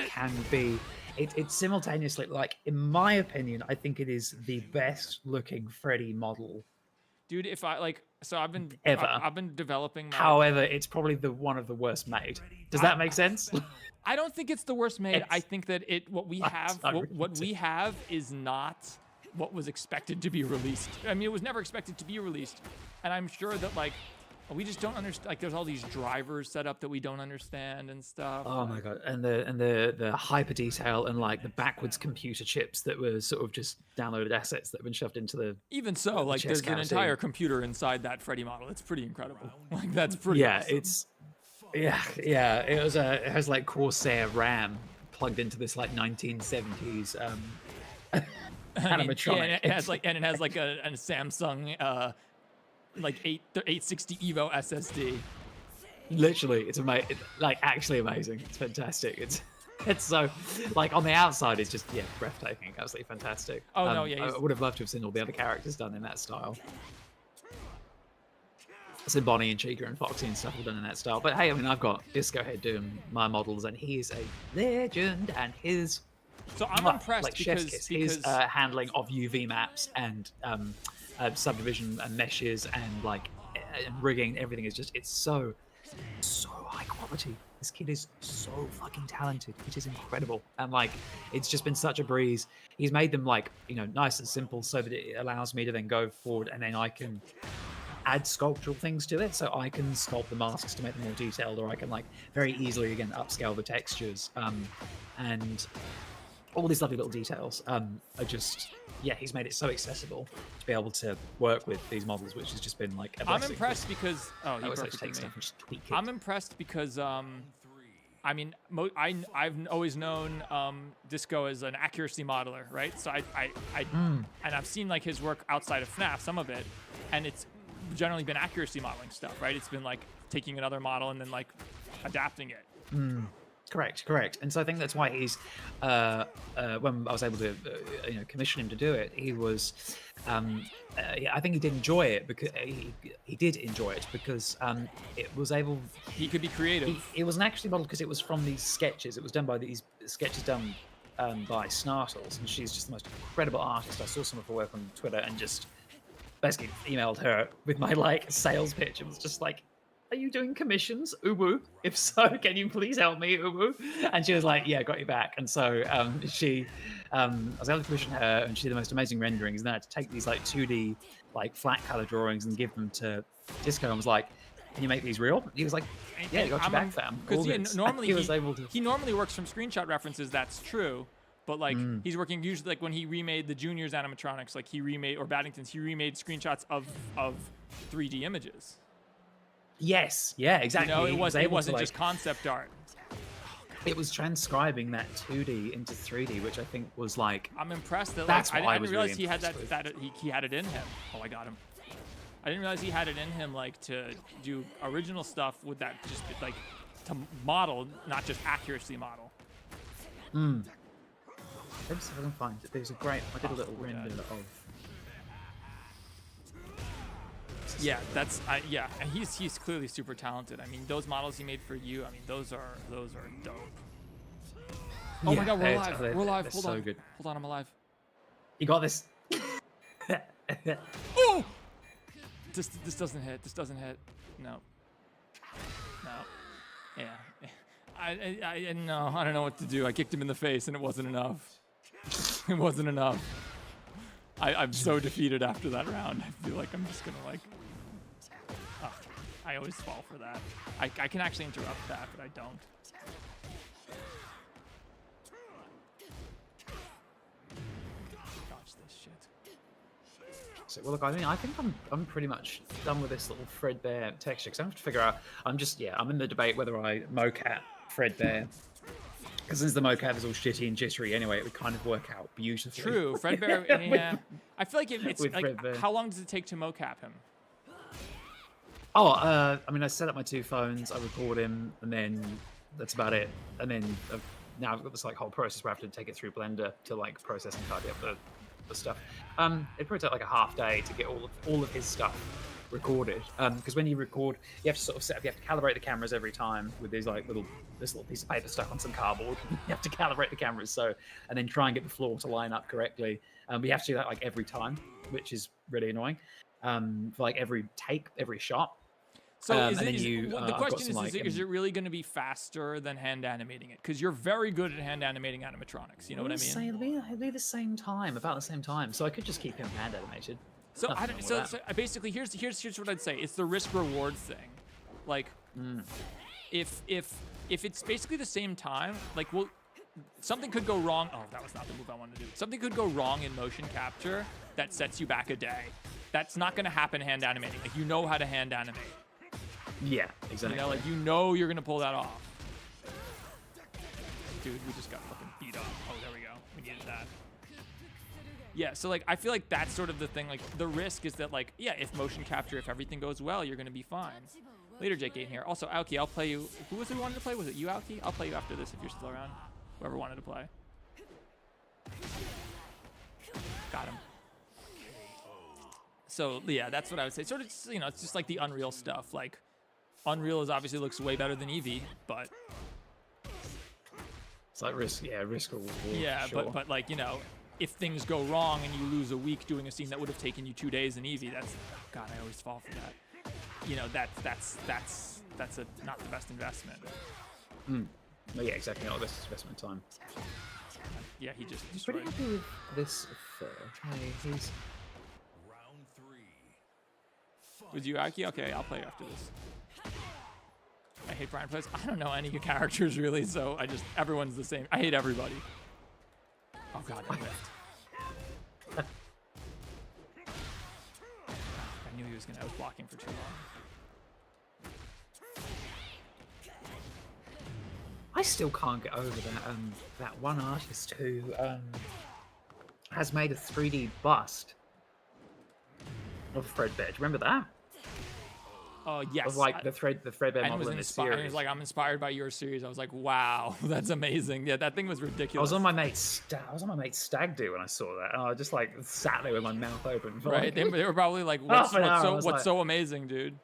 can be. It's simultaneously like, in my opinion, I think it is the best looking Freddy model. Dude, if I like, so I've been developing. However, it's probably one of the worst made. Does that make sense? I don't think it's the worst made. I think that what we have is not what was expected to be released. I mean, it was never expected to be released, and I'm sure that like we just don't understand. Like, there's all these drivers set up that we don't understand and stuff. Oh my god! And the hyper detail and like the backwards computer chips that were sort of just downloaded assets that have been shoved into the. Even so, like there's an entire computer inside that Freddy model. It's pretty incredible. Like that's pretty. Yeah, awesome. Yeah. It has like Corsair RAM plugged into this like 1970s animatronic. Yeah, it has like a Samsung like 860 Evo SSD. Literally, it's amazing. Like actually amazing. It's fantastic. It's so like on the outside, it's just breathtaking, absolutely fantastic. Oh no, yeah. I would have loved to have seen all the other characters done in that style. So Bonnie and Chica and Foxy and stuff all done in that style. But hey, I mean, I've got Disco Head doing my models, and he is a legend. And his impressed like because his handling of UV maps and subdivision and meshes and like and rigging, everything is just it's so high quality. This kid is so fucking talented. It is incredible, and like it's just been such a breeze. He's made them like nice and simple so that it allows me to then go forward and then I can add sculptural things to it, so I can sculpt the masks to make them more detailed, or I can like very easily again upscale the textures and all these lovely little details are just he's made it so accessible to be able to work with these models, which has just been like a blessing. I'm impressed because I'm impressed because I mean I've always known Disco as an accuracy modeler, right? So and I've seen like his work outside of FNAF, some of it, and it's generally been accuracy modeling stuff, right? It's been like taking another model and then like adapting it. Correct. And so I think that's why he's when I was able to commission him to do it, he was I think he did enjoy it because he did enjoy it because it was able he could be creative. It wasn't actually modeled because it was from these sketches. It was done by these sketches done by Snartles, and she's just the most incredible artist. I saw some of her work on Twitter and just basically emailed her with my like sales pitch. It was just like are you doing commissions, Uwu? If so, can you please help me, Uwu? And she was like, yeah, got you back. And so she, I was able to commission her, and she did the most amazing renderings. And then I had to take these like 2D, like flat color drawings and give them to Disco. And was like, can you make these real? He was like, yeah, got you back, fam. Because normally he was able to. He normally works from screenshot references. That's true. But like he's working usually like when he remade the Juniors animatronics, like he remade or Battington's, he remade screenshots of 3D images. Yes, yeah, exactly. You know, it wasn't to, like, just concept art. It was transcribing that 2D into 3D, which I think was like. I'm impressed that that's like, what I didn't realize really he had that he had it in him. Oh, I got him. I didn't realize he had it in him like to do original stuff with that, just like to model, not just accuracy model. Let's see if I can find it. There's a great. I did a little render of. Yeah, yeah, and he's clearly super talented. I mean, those models he made for you, I mean, those are dope. Oh my God, we're alive. We're alive. Hold on. Good. Hold on, I'm alive. You got this. Oh! This doesn't hit. This doesn't hit. No. Yeah. I no, I don't know what to do. I kicked him in the face and it wasn't enough. It wasn't enough. I'm so defeated after that round. I feel like I'm just gonna like. I always fall for that. I can actually interrupt that, but I don't. Dodge this shit. So, well, look, I think I'm pretty much done with this little Fredbear texture because I have to figure out. I'm in the debate whether I mocap Fredbear. Because since the mocap is all shitty and jittery anyway, it would kind of work out beautifully. True, Fredbear. Yeah, I feel like it's like. Fredbear. How long does it take to mocap him? Oh, I mean, I set up my 2 phones, I record him, and then that's about it. And then now I've got this like whole process where I have to take it through Blender to like process and tidy up the stuff. It probably took like a half day to get all of his stuff recorded. Because when you record, you have to sort of you have to calibrate the cameras every time with these like this little piece of paper stuck on some cardboard. You have to calibrate the cameras and then try and get the floor to line up correctly. We have to do that like every time, which is really annoying. For like every take, every shot. So the question is it really going to be faster than hand animating it? Because you're very good at hand animating animatronics. You know what I mean? It'll be the same time, about the same time. So I could just keep him hand animated. So basically, here's what I'd say. It's the risk reward thing. Like, if it's basically the same time, like, well, something could go wrong. Oh, that was not the move I wanted to do. Something could go wrong in motion capture that sets you back a day. That's not going to happen hand animating. Like, you know how to hand animate. Yeah, exactly. You know, like, you're gonna pull that off. Dude, we just got fucking beat up. Oh, there we go. We needed that. Yeah, so like, I feel like that's sort of the thing. Like, the risk is that like, yeah, if motion capture, if everything goes well, you're gonna be fine. Later, Jake Gaten here. Also, Aoki, I'll play you. Who was it who wanted to play? Was it you, Aoki? I'll play you after this if you're still around. Whoever wanted to play. Got him. So yeah, that's what I would say. Sort of, you know, it's just like the Unreal stuff. Like, Unreal obviously looks way better than Eevee, but it's like risk reward. Yeah, sure. but like, you know, if things go wrong and you lose a week doing a scene that would have taken you 2 days in Eevee, that's God, I always fall for that. You know, that's not the best investment. Well, yeah, exactly. Not the best investment time. Yeah, he just I'm pretty destroyed. happy with this. He's. Was you Aki? Okay, I'll play after this. I hate Brian plays. I don't know any characters really, so everyone's the same. I hate everybody. Oh God, I whiffed. I knew I was blocking for too long. I still can't get over that one artist who has made a 3D bust of Fredbear. Do you remember that? Oh yes. Of like the Fredbear model in the series. He was like, I'm inspired by your series. I was like, wow, that's amazing. Yeah, that thing was ridiculous. I was on my mate's stag do when I saw that, and I just like sat there with my mouth open. Right? They were probably like, what's so amazing, dude?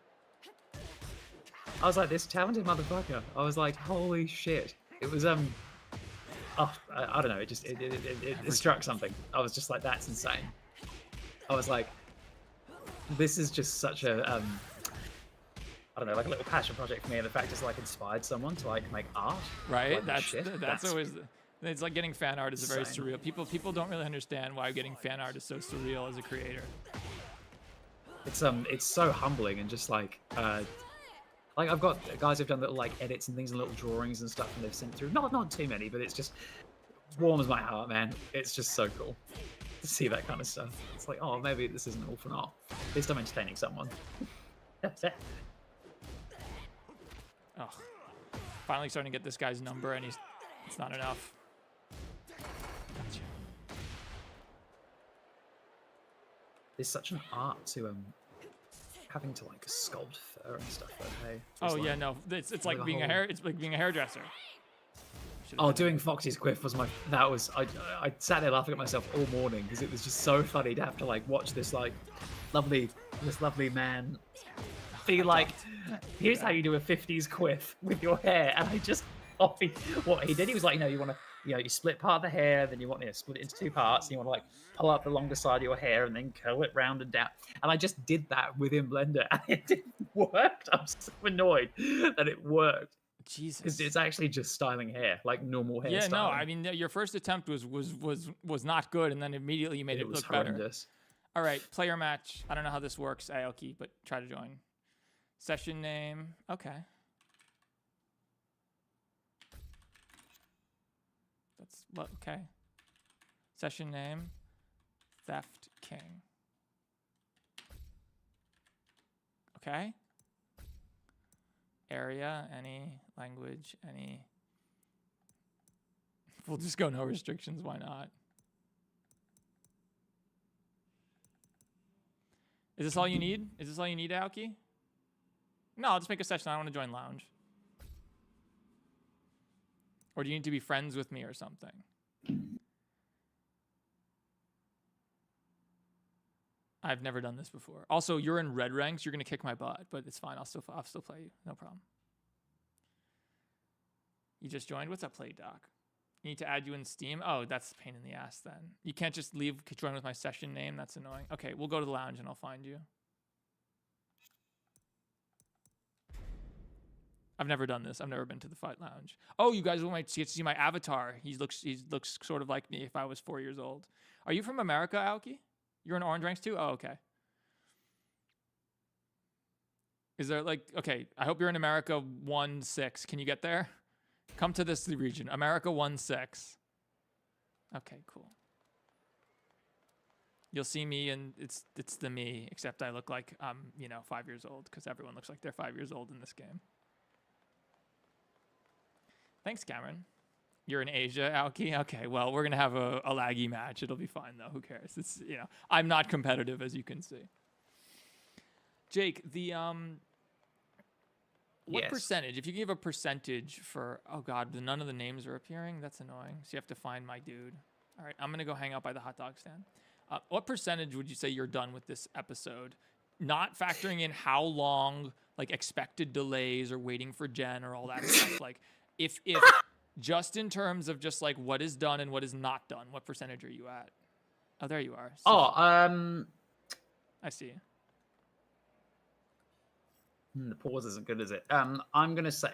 I was like, this talented motherfucker. I was like, holy shit. It was I don't know. It struck something. I was just like, that's insane. I was like, this is just such a I don't know, like a little passion project for me, and the fact it's like inspired someone to like make art. Right? Like, That's always. It's like getting fan art is very insane. surreal. People don't really understand why getting fan art is so surreal as a creator. It's so humbling and just like I've got guys who've done little like edits and things and little drawings and stuff, and they've sent through. Not too many, but it's just warms my heart, man. It's just so cool to see that kind of stuff. It's like, oh, maybe this isn't all for naught. At least I'm entertaining someone. Oh, finally starting to get this guy's number, and it's not enough. Gotcha. There's such an art to having to like sculpt fur and stuff. Like, hey, Oh just, yeah, like, no, it's like like a being a whole- hair. It's like being a hairdresser. Should've Oh, been- doing Foxy's quiff was I sat there laughing at myself all morning because it was just so funny to have to like watch this lovely man be like, here's how you do a 50s quiff with your hair, and I just what he did, he was like, you split part of the hair, then you want to split it into two parts, and you want to like pull out the longer side of your hair and then curl it round and down. And I just did that within Blender, and it didn't work. I'm so annoyed that it worked. Jesus. Because it's actually just styling hair, like normal hair. Yeah, no, styling. I mean your first attempt was not good, and then immediately you made it was look better. horrendous. All right, player match. I don't know how this works, Aoki, but try to join. Session name. Okay. Okay. Session name. Theft King. Okay. Area, any language, any. We'll just go no restrictions. Why not? Is this all you need? Is this all you need, Aoki? No, I'll just make a session. I want to join lounge. Or do you need to be friends with me or something? I've never done this before. Also, you're in red ranks. You're gonna kick my butt, but it's fine. I'll still play you. No problem. You just joined. What's up, Play Doc? You need to add you in Steam. Oh, that's a pain in the ass. Then you can't just join with my session name. That's annoying. Okay, we'll go to the lounge and I'll find you. I've never done this. I've never been to the Fight Lounge. Oh, you guys might get to see my avatar. He looks sort of like me if I was 4 years old. Are you from America, Aoki? You're in Orange Ranks too? Oh, okay. Is there okay, I hope you're in America 1-6. Can you get there? Come to this region. America 1-6. Okay, cool. You'll see me, and it's the me, except I look like I'm 5 years old, because everyone looks like they're 5 years old in this game. Thanks, Cameron. You're in Asia, Aoki? Okay, well, we're going to have a laggy match. It'll be fine, though. Who cares? It's, I'm not competitive, as you can see. Jake, what Yes. percentage, if you give a percentage for, oh God, none of the names are appearing? That's annoying. So you have to find my dude. All right, I'm going to go hang out by the hot dog stand. What percentage would you say you're done with this episode? Not factoring in how long, like expected delays or waiting for Jen or all that stuff. Like, if just in terms of just like what is done and what is not done, what percentage are you at? Oh, there you are. So I see. The pause isn't good, is it? I'm gonna say,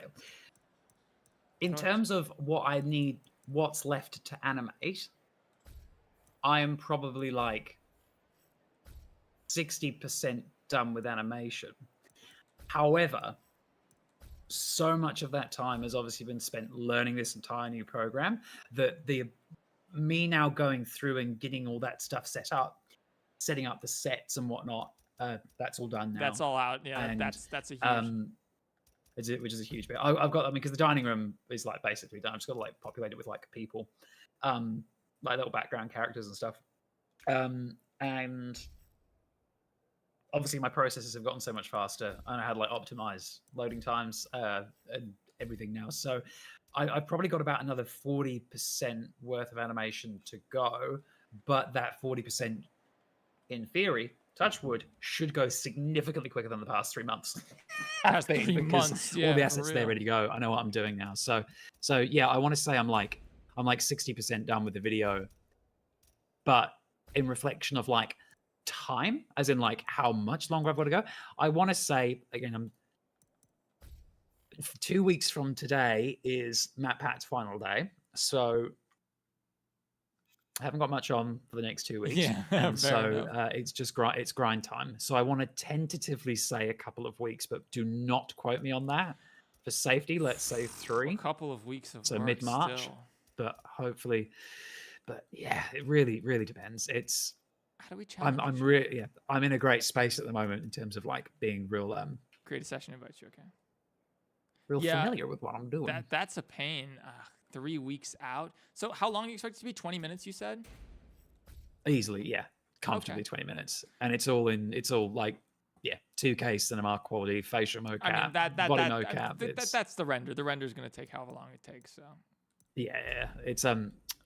in terms of what's left to animate, I am probably like 60% done with animation. However, so much of that time has obviously been spent learning this entire new program that me now going through and getting all that stuff set up, setting up the sets and whatnot, that's all done now. That's all out. Yeah, And, that's a huge. which is a huge bit. I've got, because the dining room is like basically done. I've just got to like populate it with like people, like little background characters and stuff. And obviously my processes have gotten so much faster, and I had like optimized loading times and everything now. So I've probably got about another 40% worth of animation to go, but that 40%, in theory, touch wood, should go significantly quicker than the past 3 months. Past Because 3 months, yeah, all the for assets are there real. ready to go. I know what I'm doing now. So yeah, I want to say I'm like 60% done with the video, but in reflection of like time, as in like how much longer I've got to go, I want to say, again, 2 weeks from today is Matt Pat's final day, so I haven't got much on for the next 2 weeks. Yeah, and fair so enough. it's just it's grind time. So I want to tentatively say a couple of weeks, but do not quote me on that. For safety, let's say 3. A couple of weeks of So work mid-March. still. But hopefully, but yeah, it really, really depends. It's How do we challenge? I'm really I'm in a great space at the moment in terms of like being real Create a session invite you, okay? real Yeah, familiar with what I'm doing. That's a pain. 3 weeks out. So how long do you expect it to be? 20 minutes, you said? Easily, yeah, comfortably Okay. 20 minutes, and it's all like 2K cinema quality, facial mocap, I mean, body mocap. that's the render. The render's going to take however long it takes, so. Yeah, it's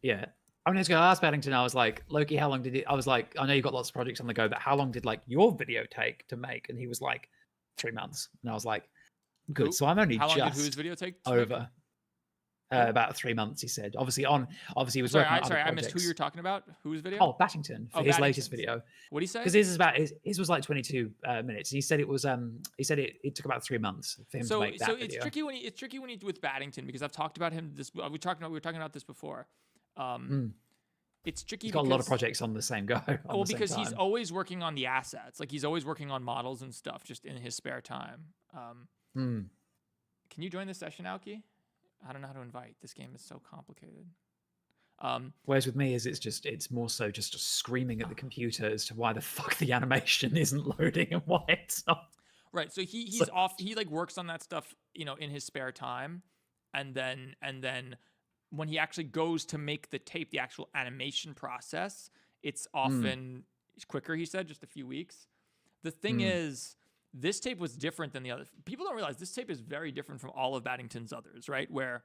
yeah. I was going to ask Battington. I was like, Loki, how long did it? I was like, I know you got lots of projects on the go, but how long did like your video take to make? And he was like, 3 months. And I was like, good. Who- So I'm only How long did just whose video take? to make? over about 3 months. He said, obviously he was Sorry, working on other I missed who projects. you're talking about. Whose video? Oh, Battington for Oh, his latest Battington's. video. What did he say? Because his was like 22 minutes. He said it took about 3 months for him to make that So video. it's tricky when you with Battington because I've talked about him. We were talking about this before. It's tricky. He's got a lot of projects on the same go. Well, because he's always working on the assets. Like he's always working on models and stuff just in his spare time. Can you join the session, Alki? I don't know how to invite. This game is so complicated. Whereas with me, it's more so just screaming at the computer as to why the fuck the animation isn't loading and why it's not. Right. So he's off. He like works on that stuff, in his spare time, and then when he actually goes to make the tape, the actual animation process, it's often quicker. He said just a few weeks. The thing is, this tape was different than the other. People don't realize this tape is very different from all of Battington's others, right? Where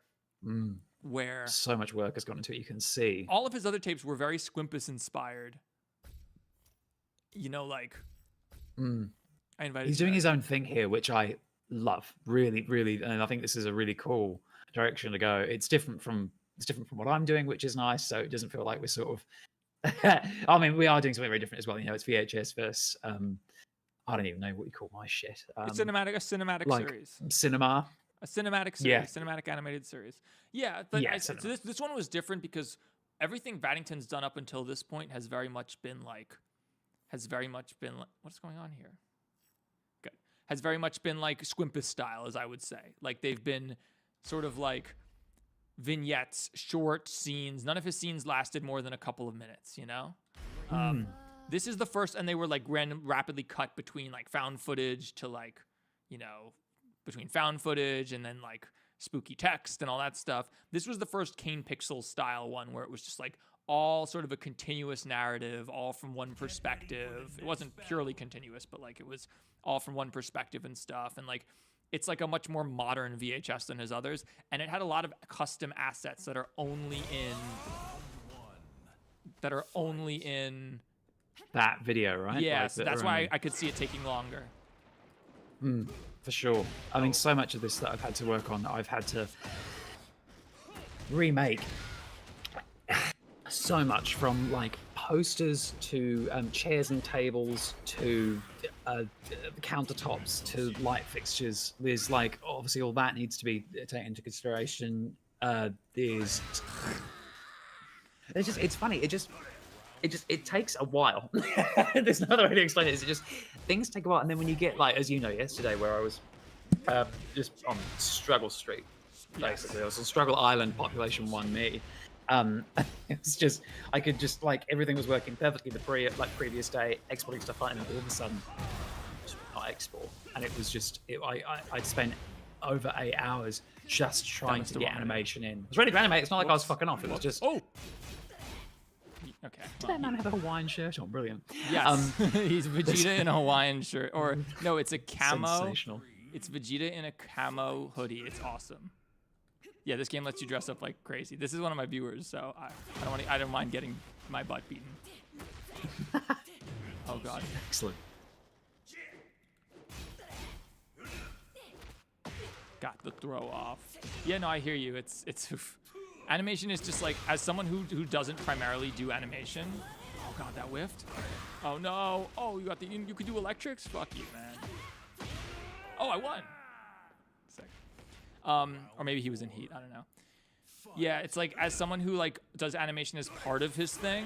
So much work has gone into it. You can see all of his other tapes were very Squimpus inspired. I invited. he's doing his own thing here, which I love, really, really, and I think this is a really cool direction to go. It's different from what I'm doing, which is nice. So it doesn't feel like we're sort of. I mean, we are doing something very different as well. It's VHS versus. I don't even know what you call my shit. It's a cinematic like series. Cinema. A cinematic series, cinematic animated series. Yeah, but so this one was different because everything Battington's done up until this point has very much been like, what's going on here? Good. Has very much been like Squimpus style, as I would say. Like they've been sort of like vignettes, short scenes. None of his scenes lasted more than a couple of minutes, This is the first, and they were like rapidly cut between like found footage to like, between found footage and then like spooky text and all that stuff. This was the first Kane Pixel style one where it was just like all sort of a continuous narrative, all from one perspective. It wasn't purely continuous, but like it was all from one perspective and stuff. And like, it's like a much more modern VHS than his others. And it had a lot of custom assets that are only in That video, right? Yeah, Like, so that that's are why only- I could see it taking longer. For sure. I mean, so much of this that I've had to work on, I've had to remake so much, from like posters to chairs and tables to countertops to light fixtures. There's like, obviously all that needs to be taken into consideration. It's funny. It takes a while. There's no other way to explain it. It's just things take a while, and then when you get like, as you know, yesterday where I was just on Struggle Street, basically, I was on Struggle Island, population 1 me. It was just I could just like everything was working perfectly the previous day, exporting stuff out, and all of a sudden, just would not export, and it was just I'd spent over 8 hours just trying to get animation in. I was ready to animate. It's not like I was fucking off. It was just Okay. Did that man have a Hawaiian shirt on? Brilliant. Yes. He's Vegeta in a Hawaiian shirt. Or, no, it's a camo. Sensational. It's Vegeta in a camo hoodie. It's awesome. Yeah, this game lets you dress up like crazy. This is one of my viewers, so I don't mind getting my butt beaten. Oh, God. Excellent. Got the throw off. Yeah, no, I hear you. It's animation is just like, as someone who doesn't primarily do animation. Oh God, that whiffed. Oh no. Oh, you could do electrics? Fuck you, man. Oh, I won. Sick. Or maybe he was in Heat. I don't know. Yeah, it's like as someone who like does animation as part of his thing.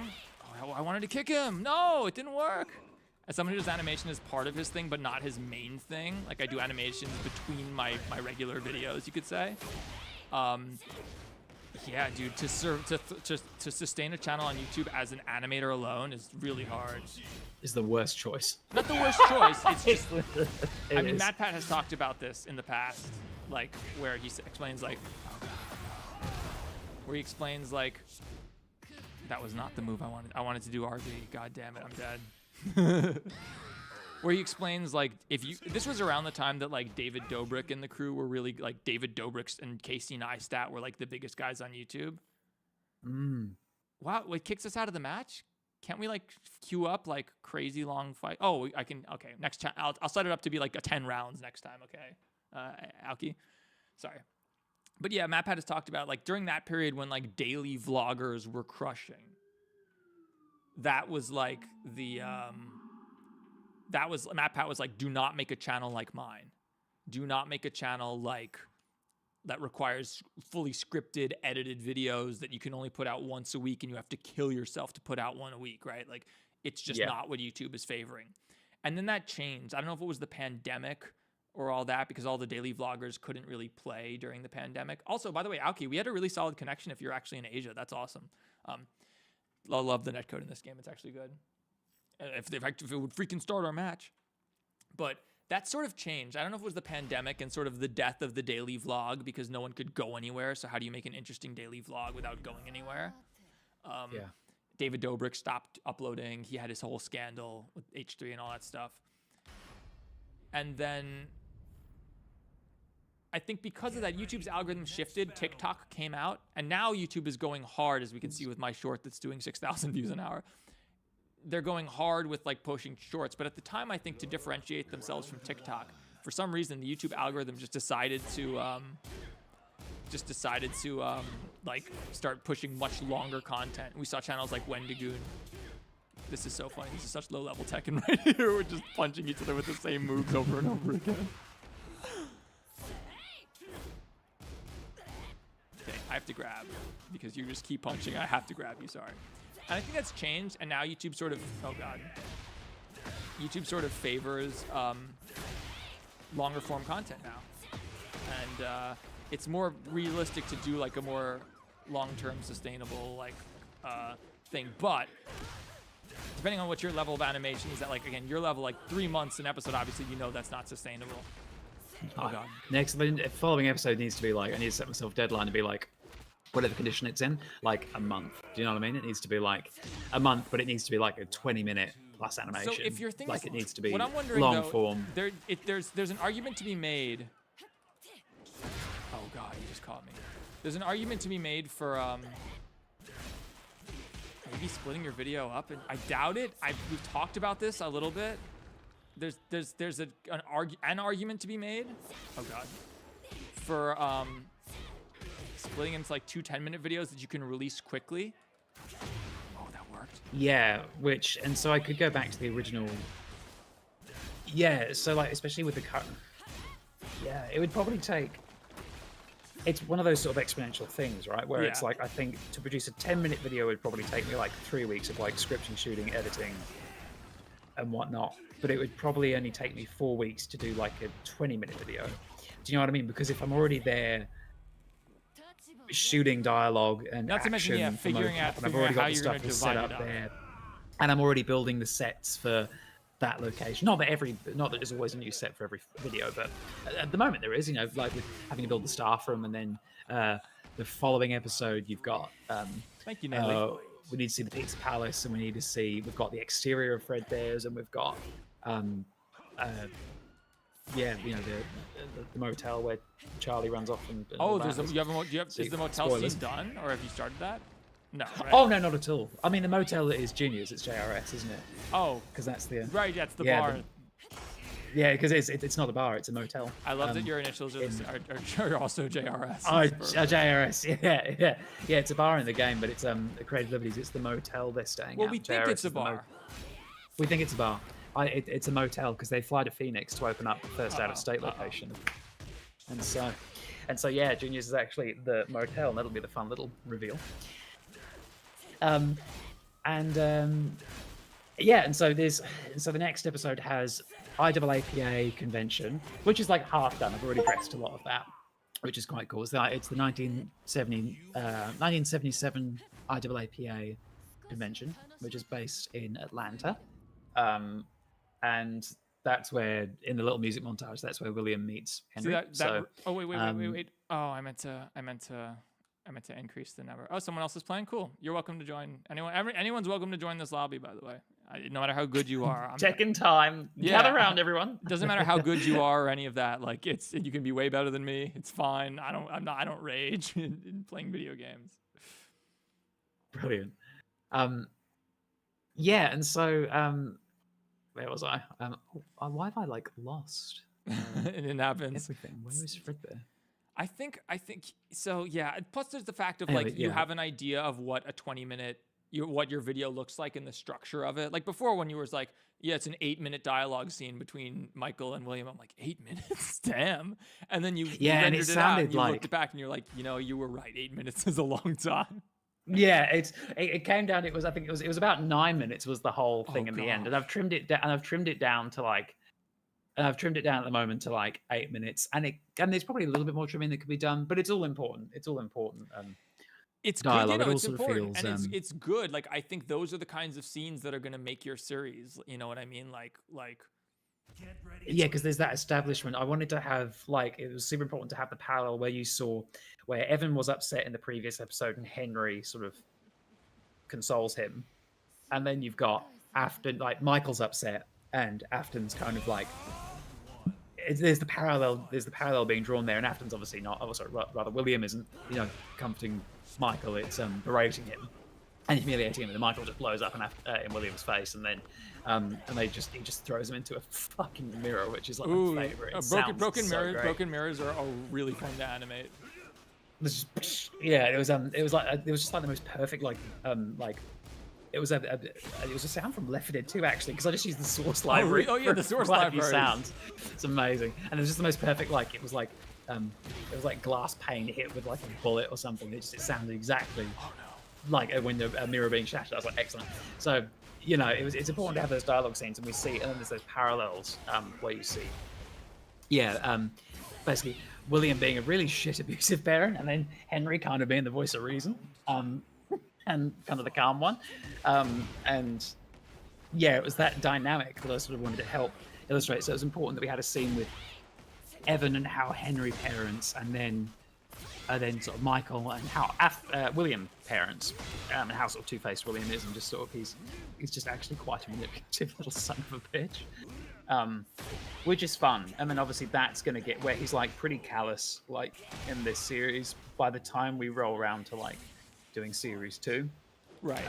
Oh, I wanted to kick him. No, it didn't work. As someone who does animation as part of his thing, but not his main thing. Like I do animations between my regular videos, you could say. Yeah, dude, to sustain a channel on YouTube as an animator alone is really hard. Is the worst choice. Not the worst choice. It's just. I mean, is. Matt Pat has talked about this in the past, like where he explains like, where he explains like, that was not the move I wanted. I wanted to do RB. God damn it, I'm dead. Where he explains like this was around the time that like David Dobrik and the crew were really like David Dobrik and Casey Neistat were like the biggest guys on YouTube. Wow, it kicks us out of the match. Can't we like queue up like crazy long fight? Oh, I can. Okay, next time I'll set it up to be like a 10 rounds next time. Okay, Alki, sorry, but yeah, Matt Pat has talked about like during that period when like daily vloggers were crushing. That was like the that was Matt Pat was like, do not make a channel like mine. Do not make a channel like that requires fully scripted, edited videos that you can only put out once a week and you have to kill yourself to put out one a week, right? Like it's just not what YouTube is favoring. And then that changed. I don't know if it was the pandemic or all that because all the daily vloggers couldn't really play during the pandemic. Also, by the way, Alki, we had a really solid connection if you're actually in Asia. That's awesome. I love the netcode in this game. It's actually good. If it would freaking start our match. But that sort of changed. I don't know if it was the pandemic and sort of the death of the daily vlog because no one could go anywhere. So how do you make an interesting daily vlog without going anywhere? David Dobrik stopped uploading. He had his whole scandal with H3 and all that stuff. And then I think because of that, YouTube's algorithm shifted. TikTok came out. And now YouTube is going hard, as we can see with my short that's doing 6,000 views an hour. They're going hard with like pushing shorts. But at the time, I think to differentiate themselves from TikTok, for some reason, the YouTube algorithm just decided to like start pushing much longer content. We saw channels like Wendigoon. This is so funny. This is such low-level Tekken right here. We're just punching each other with the same moves over and over again. Okay, I have to grab because you just keep punching. I have to grab you, sorry. And I think that's changed, and now YouTube sort of, oh God. YouTube sort of favors longer form content now. And it's more realistic to do like a more long-term sustainable like thing. But depending on what your level of animation is at, like again, your level, like 3 months an episode, obviously you know that's not sustainable. Oh God. Next, following episode needs to be like, I need to set myself a deadline to be like, whatever condition it's in, like a month. Do you know what I mean? It needs to be like a month, but it needs to be like a 20-minute plus animation. So if your thing like is, it needs to be what I'm wondering, long though, form. There's an argument to be made. Oh God, you just caught me. There's an argument to be made for maybe splitting your video up, and I doubt it. We've talked about this a little bit. There's an argument to be made. Oh God, for splitting into like 2 10-minute videos that you can release quickly. Oh, that worked. Yeah, and so I could go back to the original. Yeah, so like especially with the current. Yeah, it would probably take. It's one of those sort of exponential things, right? Where it's like, I think to produce a 10-minute video would probably take me like 3 weeks of like scripting, shooting, editing, and whatnot. But it would probably only take me 4 weeks to do like a 20-minute video. Do you know what I mean? Because if I'm already there shooting dialogue and not to mention, action, figuring out I've already how got the you're stuff going to set divide up it up there, and I'm already building the sets for that location. Not that there's always a new set for every video, but at the moment there is. You know, like with having to build the staff room, and then the following episode you've got. Thank you, Nelly. We need to see the Pizza Palace, and we've got the exterior of Fredbear's, and we've got the motel where Charlie runs off and oh, is the motel spoilers. scene done, or have you started that? No. Right? Oh no, not at all. I mean, the motel is Junior's. It's JRS, isn't it? Oh, because that's the right. That's the bar. Yeah, because it's not a bar; it's a motel. I love that your initials are also JRS. Oh, JRS. Yeah. It's a bar in the game, but it's Creative Liberties. It's the motel they're staying at. We think JRS it's a bar. We think it's a bar. It's a motel because they fly to Phoenix to open up the first out-of-state location, and so And so yeah, Junior's is actually the motel, and that'll be the fun little reveal. Yeah, and so the next episode has IAAPA convention, which is like half done. I've already pressed a lot of that, which is quite cool. It's the 1977 IAAPA convention, which is based in Atlanta, and that's where, in the little music montage, that's where William meets Henry. Oh wait. Oh, I meant to increase the number. Oh, someone else is playing. Cool. You're welcome to join. Anyone's welcome to join this lobby, by the way. No matter how good you are. Tekken time. Yeah. Gather around, everyone. It doesn't matter how good you are or any of that. Like you can be way better than me. It's fine. I don't rage in playing video games. Brilliant. Yeah, and so where was I? Why have I like lost? It happens. Everything. Where is Fredbear? I think so. Yeah. Plus, there's the fact of Anyway, like you have an idea of what a 20-minute what your video looks like in the structure of it. Like before, when you was like, yeah, it's an 8-minute dialogue scene between Michael and William. I'm like, 8 minutes, damn. And then you rendered it out and you looked back and you're like, you were right. 8 minutes is a long time. Yeah, it came down. I think it was about 9 minutes was the whole thing in the end, and I've trimmed it down. And I've trimmed it down to like. And I've trimmed it down at the moment to like 8 minutes, and there's probably a little bit more trimming that could be done, but it's all important. It's all important. It's dialogue. Good, it it's also important, feels, and it's good. Like I think those are the kinds of scenes that are going to make your series. You know what I mean? Like. Yeah, because there's that establishment. I wanted to have it was super important to have the parallel where Evan was upset in the previous episode, and Henry sort of consoles him, and then you've got Afton, like Michael's upset, and Afton's kind of like. There's the parallel being drawn there, and Afton's obviously not. Oh, sorry, rather William isn't, comforting Michael. It's berating him and humiliating him, and then Michael just blows up in William's face, and then he just throws him into a fucking mirror, which is like my favorite. Broken mirrors are really fun to animate. Yeah, it was just like the most perfect It was a sound from Left 4 Dead 2 actually, because I just used the source library. Oh yeah, the source library sounds. It's amazing, and it was just the most perfect. It was like glass pane hit with like a bullet or something. It sounded exactly like when a mirror being shattered. I was like, excellent. So it's important to have those dialogue scenes, and we see, and then there's those parallels where you see, basically William being a really shit abusive parent, and then Henry kind of being the voice of reason. And kind of the calm one. And yeah, it was that dynamic that I sort of wanted to help illustrate. So it was important that we had a scene with Evan and how Henry parents, and then sort of Michael and how William parents, and how sort of two-faced William is, and just sort of he's just actually quite a manipulative little son of a bitch. Which is fun. And then obviously that's going to get where he's like pretty callous, like in this series, by the time we roll around to like doing series 2, right?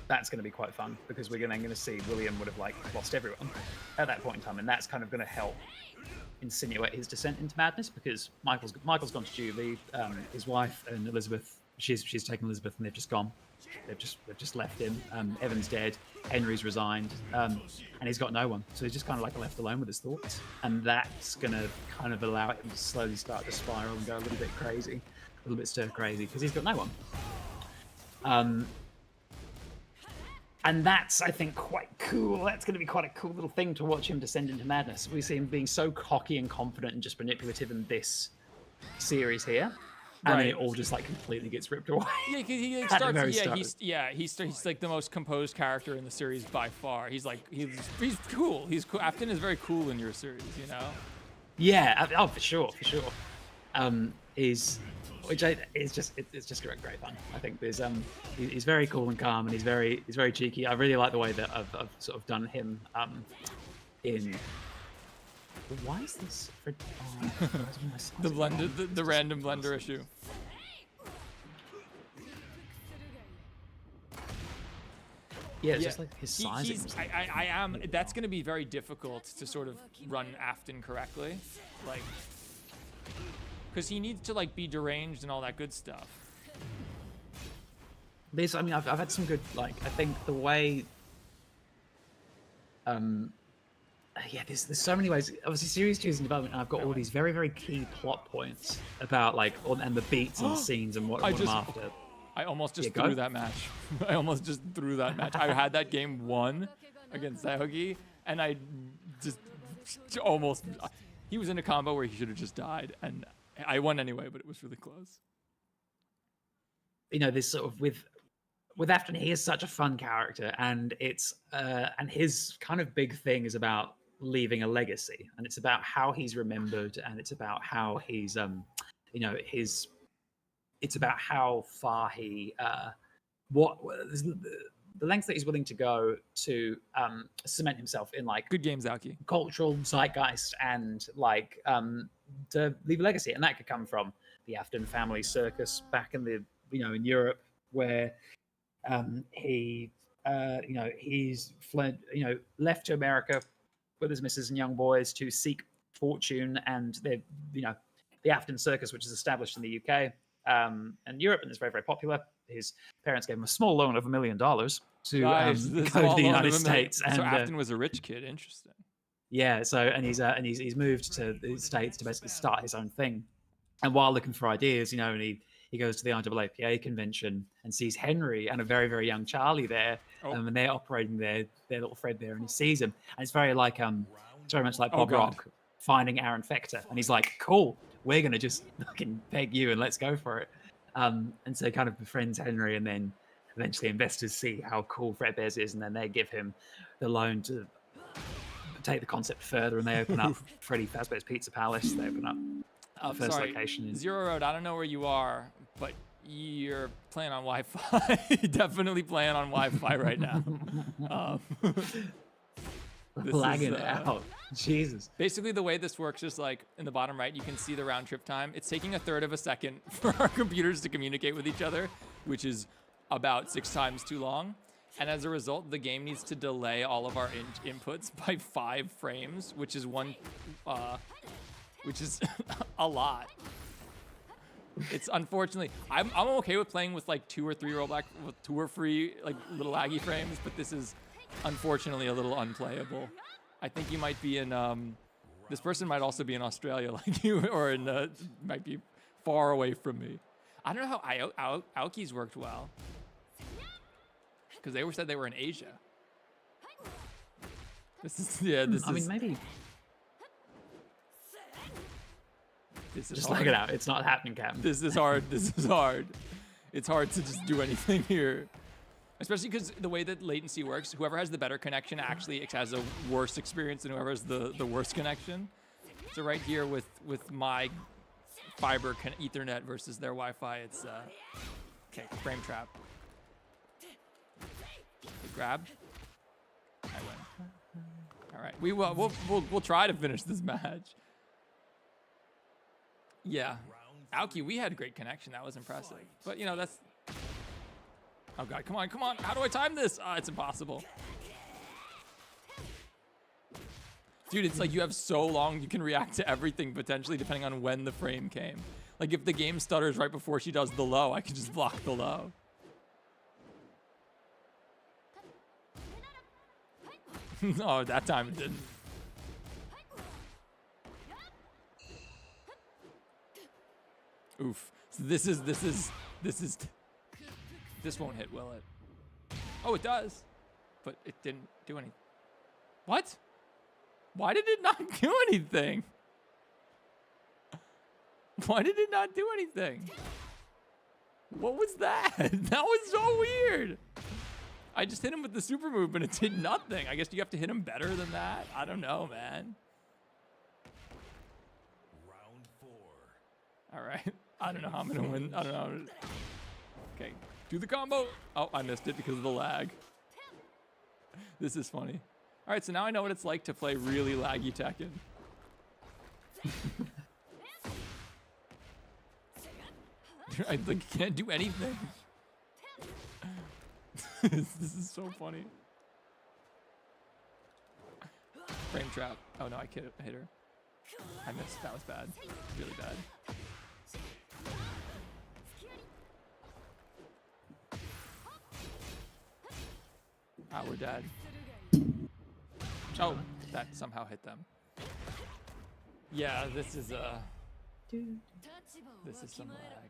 That's going to be quite fun, because we're then going to see William would have like lost everyone at that point in time, and that's kind of going to help insinuate his descent into madness, because Michael's gone to juvie. His wife and Elizabeth, she's taken Elizabeth, and they've just gone. They've just left him. Evan's dead. Henry's resigned, and he's got no one, so he's just kind of like left alone with his thoughts, and that's going to kind of allow him to slowly start to spiral and go a little bit crazy, a little bit stir crazy, because he's got no one. And that's, I think, quite cool. That's going to be quite a cool little thing to watch him descend into madness. We see him being so cocky and confident and just manipulative in this series here, and then it all just like completely gets ripped away. Yeah, because he like, starts. He's like the most composed character in the series by far. He's cool. He's cool. Afton is very cool in your series, Yeah. Oh, for sure. It's just great fun. I think there's he's very cool and calm, and he's very cheeky. I really like the way that I've sort of done him in. Why is this? The random blender issue. Yeah, it's just like his sizing. I am. That's going to be very difficult to sort of run Afton correctly, like. Because he needs to like be deranged and all that good stuff. I've had some good, I think the way yeah, there's so many ways. Obviously, Series 2 is in development, and I've got all these very, very key plot points about and the beats and scenes and what I'm after. I almost just Yeah, threw go. that match. I almost just threw that match. I had that game won against Sahogi, and I just almost. He was in a combo where he should have just died, and I won anyway, but it was really close. You know, this sort of with Afton, he is such a fun character, and it's and his kind of big thing is about leaving a legacy, and it's about how he's remembered, and it's about how he's you know, it's about how far he the lengths that he's willing to go to cement himself in like Good game, Zauki. cultural zeitgeist and like to leave a legacy, and that could come from the Afton family circus back in the in Europe, where he he's fled, left to America with his missus and young boys to seek fortune, and the Afton circus, which is established in the UK and Europe, and is very, very popular. His parents gave him a small loan of $1 million to go to the United States. So Afton was a rich kid. Interesting. Yeah, so he's moved to the States to basically start his own thing. And while looking for ideas, and he goes to the IAAPA convention and sees Henry and a very, very young Charlie there, and they're operating their little thread there, and he sees him, and it's very like it's very much like Bob Rock finding Aaron Fector, and he's like, cool, we're gonna just fucking peg you and let's go for it. And so kind of befriends Henry, and then eventually investors see how cool Fredbear's is, and then they give him the loan to take the concept further, and they open up Freddy Fazbear's Pizza Palace. They open up first location. Zero Road, I don't know where you are, but you're playing on Wi-Fi. Definitely playing on Wi-Fi right now. Lagging out. Jesus. Basically, the way this works is like in the bottom right, you can see the round trip time. It's taking 1/3 of a second for our computers to communicate with each other, which is about 6 times too long. And as a result, the game needs to delay all of our inputs by 5 frames, which is which is a lot. It's unfortunately, I'm okay with playing with like 2 or 3 rollback, with 2 or 3 like little laggy frames, but this is unfortunately a little unplayable. I think you might be in, this person might also be in Australia like you, or might be far away from me. I don't know how Aoki's worked well, because they said they were in Asia. This is, I mean, maybe. This is just hard. lag it out. It's not happening, Captain. This is hard. This is hard. It's hard to just do anything here. Especially because the way that latency works, whoever has the better connection actually has a worse experience than whoever has the worst connection. So right here with my fiber Ethernet versus their Wi-Fi, it's okay. Frame trap. Grab. I win. All right, we'll try to finish this match. Yeah, Aoki, we had great connection. That was impressive. But that's. Oh god, come on. How do I time this? It's impossible. Dude, it's like you have so long you can react to everything potentially depending on when the frame came. Like if the game stutters right before she does the low, I can just block the low. No, that time it didn't. Oof. So this won't hit, will it? Oh, it does. But it didn't do anything. What? Why did it not do anything? Why did it not do anything? What was that? That was so weird. I just hit him with the super move, but it did nothing. I guess you have to hit him better than that. I don't know, man. Round 4. All right. I don't know how I'm going to win. I don't know. Okay. Do the combo. Oh, I missed it because of the lag. This is funny. All right, so now I know what it's like to play really laggy Tekken. I can't do anything. This is so funny. Frame trap. Oh no, I hit her. I missed. That was bad. Really bad. Ah, we're dead. Oh, that somehow hit them. Yeah, this is some lag.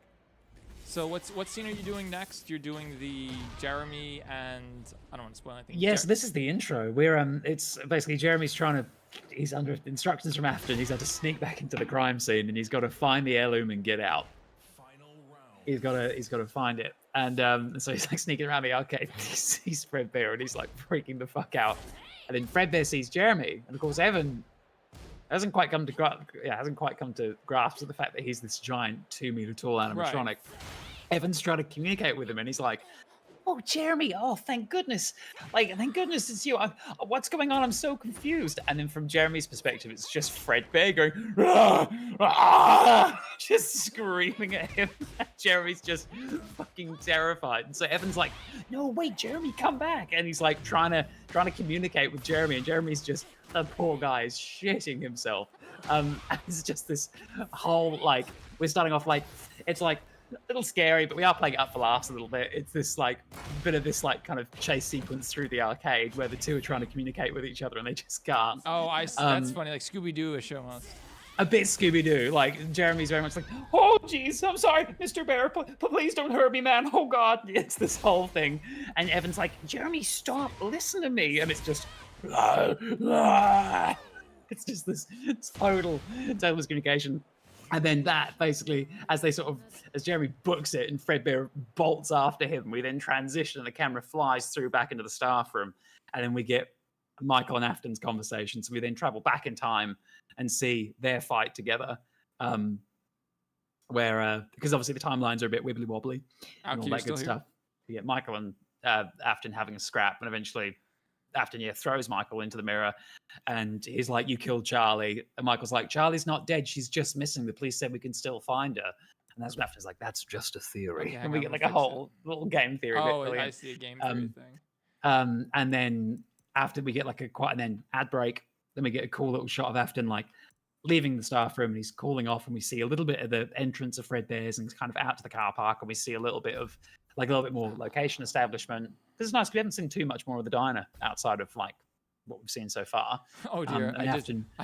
So what scene are you doing next? You're doing the Jeremy and I don't want to spoil anything. Yes, this is the intro. We're it's basically Jeremy's he's under instructions from Afton. He's had to sneak back into the crime scene and he's got to find the heirloom and get out. He's got to find it, and so he's like sneaking around the arcade. He sees Fredbear and he's like freaking the fuck out. And then Fredbear sees Jeremy, and of course Evan hasn't quite come to grasp of the fact that he's this giant 2-meter tall animatronic. Right. Evan's trying to communicate with him, and he's like, "Oh, Jeremy! Oh, thank goodness! Thank goodness it's you! What's going on? I'm so confused." And then from Jeremy's perspective, it's just Fredbear going, "Ah, ah," just screaming at him. Jeremy's just fucking terrified. And so Evan's like, "No, wait, Jeremy, come back!" And he's like trying to communicate with Jeremy, and Jeremy's just, the poor guy is shitting himself. And it's just this whole we're starting off it's like a little scary, but we are playing it up for laughs a little bit. It's this bit of this kind of chase sequence through the arcade where the two are trying to communicate with each other and they just can't. Oh, that's funny. Like Scooby-Doo-ish almost. A bit Scooby-Doo. Jeremy's very much like, "Oh, jeez, I'm sorry, Mr. Bear. Please don't hurt me, man. Oh, God." It's this whole thing. And Evan's like, "Jeremy, stop. Listen to me." And it's just, it's just this total miscommunication. And then that basically, as Jeremy books it and Fredbear bolts after him, we then transition and the camera flies through back into the staff room. And then we get Michael and Afton's conversation. So we then travel back in time and see their fight together. Where, because obviously the timelines are a bit wibbly wobbly and all that good stuff. We get Michael and Afton having a scrap, and eventually Afton throws Michael into the mirror, and he's like, "You killed Charlie." And Michael's like, "Charlie's not dead. She's just missing. The police said we can still find her." And that's when Afton's like, "That's just a theory." Okay, and we get a whole little game theory. Oh, I see a game theory thing. And then after we get and then ad break, then we get a cool little shot of Afton leaving the staff room, and he's calling off, and we see a little bit of the entrance of Fredbear's, and he's kind of out to the car park, and we see a little bit of a little bit more location establishment. This is nice. We haven't seen too much more of the diner outside of what we've seen so far. Oh dear! I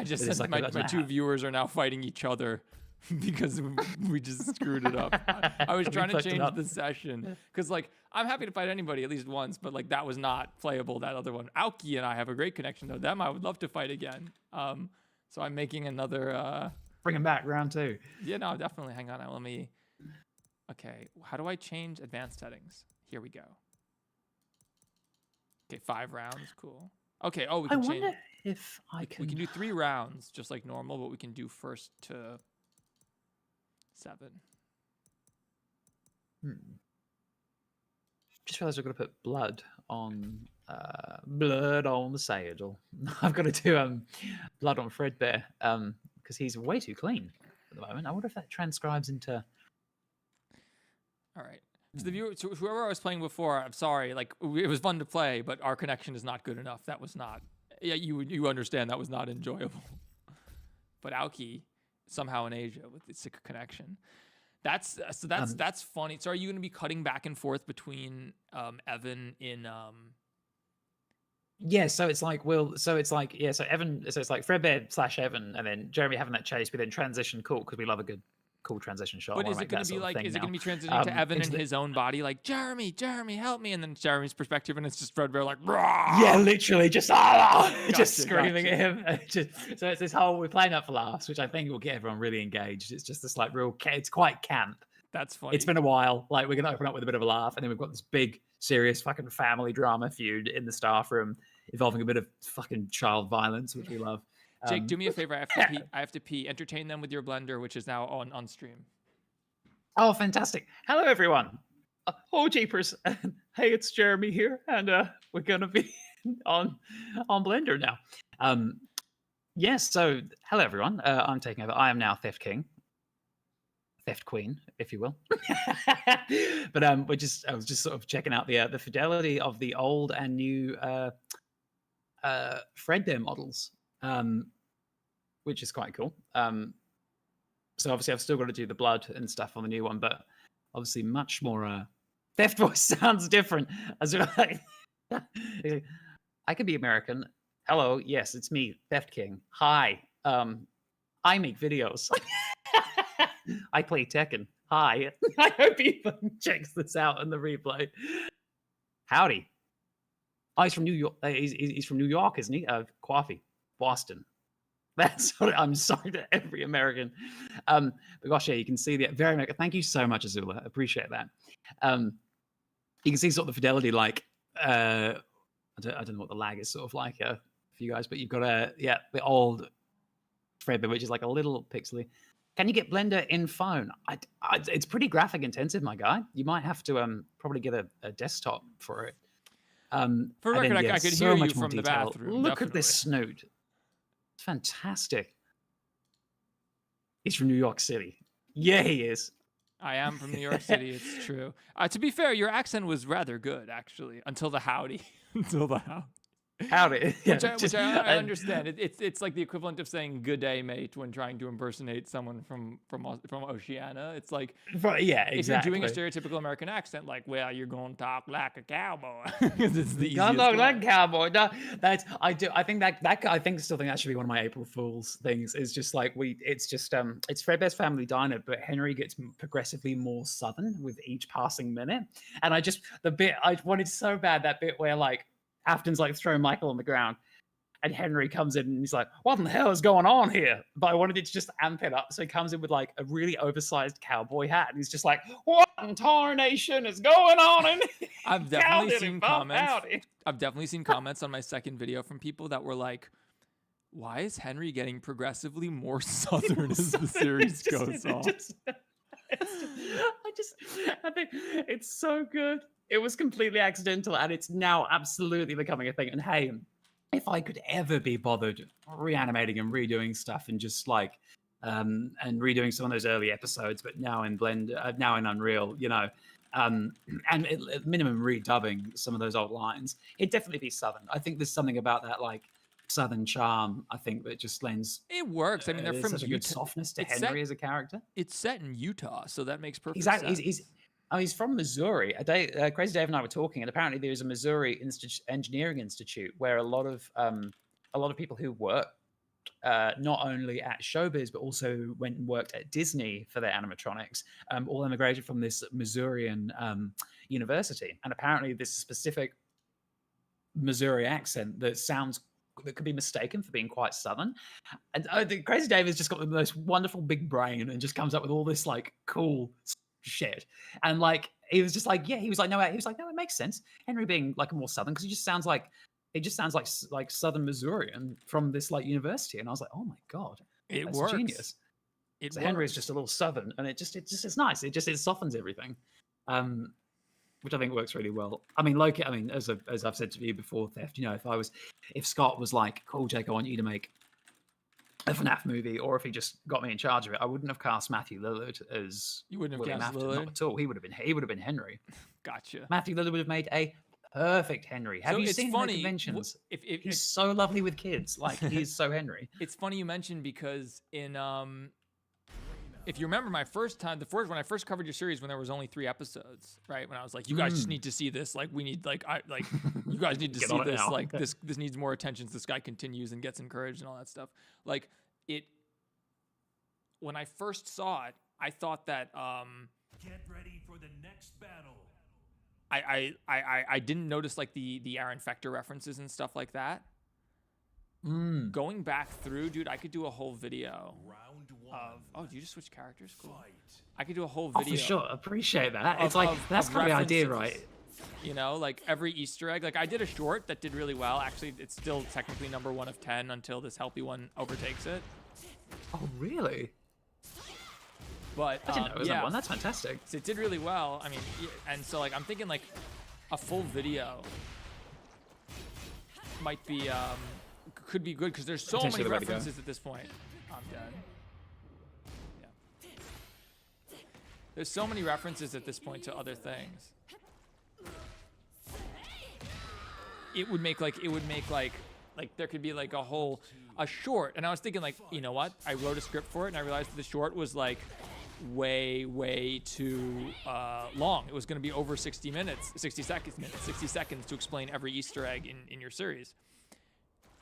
just said my two viewers are now fighting each other because we just screwed it up. I was trying to change the session because I'm happy to fight anybody at least once, but that was not playable. That other one, Aoki and I have a great connection though. Them I would love to fight again. So I'm making another. Bring him back round 2. Yeah, no, definitely. Hang on, let me. Okay, how do I change advanced settings? Here we go. Okay, 5 rounds, cool. Okay, we can change. I wonder if I can. We can do 3 rounds, just like normal, but we can do first to 7. Just realized I've got to put blood on the saddle. I've got to do blood on Fredbear because he's way too clean at the moment. I wonder if that transcribes into. All right. To the viewer, to whoever I was playing before, I'm sorry. It was fun to play, but our connection is not good enough. That was not. Yeah, you understand that was not enjoyable. But Aoki, somehow in Asia with its connection. That's funny. So are you going to be cutting back and forth between Evan in Yeah, so it's Evan, so it's Fredbear / Evan, and then Jeremy having that chase, we then transition because we love a good cool transition shot. But is it going to be is it going to be transitioning to Evan in his own body, Jeremy, help me, and then Jeremy's perspective, and it's just Fredbear Rah! Yeah, literally just just screaming at him. So it's this whole, we're playing up for laughs, which I think will get everyone really engaged. It's just this real, it's quite camp. That's funny. It's been a while. We're going to open up with a bit of a laugh, and then we've got this big, serious fucking family drama feud in the staff room involving a bit of fucking child violence, which we love. Jake, do me a favor. I have to pee. Entertain them with your blender, which is now on stream. Oh, fantastic. Hello, everyone. Oh, jeepers. Hey, it's Jeremy here, and we're going to be on Blender now. Yes, so hello, everyone. I'm taking over. I am now Theft King. Theft Queen, if you will. But I was just sort of checking out the fidelity of the old and new Fredbear models. Which is quite cool. So obviously I've still got to do the blood and stuff on the new one, but obviously much more Theft voice sounds different. As I could be American Hello, yes, it's me, Theft King. Hi, I make videos. I play Tekken. Hi. I hope he checks this out in the replay. Howdy. Oh, he's from New York. He's from New York, isn't he? Coffee, Boston. That's what I'm sorry to every American. But gosh, yeah, you can see the very American. Thank you so much, Azula. I appreciate that. You can see sort of the fidelity, like I don't know what the lag is sort of like for you guys, but you've got the old Fred, which is like a little pixely. Can you get Blender in phone? It's pretty graphic intensive, my guy. You might have to probably get a desktop for it. For record, I could hear you from the bathroom. Look at this snoot. It's fantastic. He's from New York City. Yeah, he is. I am from New York City. It's true. To be fair, your accent was rather good, actually, until the howdy. Until the howdy. Howdy. Yeah, which I understand. It's like the equivalent of saying "good day, mate" when trying to impersonate someone from Oceania. It's like, yeah, exactly. If you're doing a stereotypical American accent, like, well, you're gonna talk like a cowboy. It's the easiest. Talk like a cowboy. No, I think I still think that should be one of my April Fool's things. Is just like it's Fredbear's Family Diner, but Henry gets progressively more Southern with each passing minute. And I wanted so bad that bit where like Afton's like throwing Michael on the ground and Henry comes in and he's like, what in the hell is going on here? But I wanted it to just amp it up. So he comes in with like a really oversized cowboy hat and he's just like, what in tarnation is going on in here? I've definitely seen comments. I've definitely seen comments on my second video from people that were like, why is Henry getting progressively more Southern as the series goes on? I think it's so good. It was completely accidental, and it's now absolutely becoming a thing. And hey, if I could ever be bothered reanimating and redoing stuff and just like and redoing some of those early episodes, but now in Blender, now in Unreal, and at minimum redubbing some of those old lines, it'd definitely be Southern. I think there's something about that like Southern charm, I think, that just lends. It works. I mean, they're from such a good softness to Henry as a character. It's set in Utah, so that makes perfect sense. He's from Missouri. Crazy Dave and I were talking, and apparently there's a Missouri Engineering Institute where a lot of people who work not only at Showbiz but also went and worked at Disney for their animatronics, all immigrated from this Missourian university. And apparently this specific Missouri accent that could be mistaken for being quite Southern. And Crazy Dave has just got the most wonderful big brain and just comes up with all this like cool shit. And like he was just like, he was like, no, it makes sense. Henry being like more Southern because it just sounds like Southern Missourian from this like university. And I was like, oh my god, that's works. Genius. So Henry is just a little Southern, and it just is nice. It softens everything. Which I think works really well. I mean, Loki. I mean, as I've said to you before, Theft. If Scott was like, "Cool, Jake, I want you to make a FNAF movie," or if he just got me in charge of it, I wouldn't have cast Matthew Lillard as you wouldn't have William cast Afton, Lillard not at all. He would have been Henry. Gotcha. Matthew Lillard would have made a perfect Henry. Have you seen him at conventions? He's so lovely with kids. Like he's so Henry. It's funny you mentioned because in if you remember when I first covered your series when there was only 3 episodes, right? When I was like, you guys just need to see this. Like, we need you guys need to see this. Like, this needs more attention. So this guy continues and gets encouraged and all that stuff. Like, when I first saw it, I thought that Get ready for the next battle. I didn't notice like the Aaron Fector references and stuff like that. Going back through, dude, I could do a whole video. Round 1. Oh, did you just switch characters? Cool. Fight. I could do a whole video. For sure, appreciate that. It's like that's kind of the idea, right? Like every Easter egg. Like I did a short that did really well. Actually, it's still technically number 1 of 10 until this Helpy one overtakes it. Oh, really? But I didn't know it was number 1. That's fantastic. So it did really well. I mean, and so like I'm thinking like a full video might be could be good because there's so many references at this point. I'm dead. Yeah. There's so many references at this point to other things. It would make like there could be like a short, and I was thinking like, you know what? I wrote a script for it, and I realized that the short was like way too long. It was going to be over 60 seconds to explain every Easter egg in your series.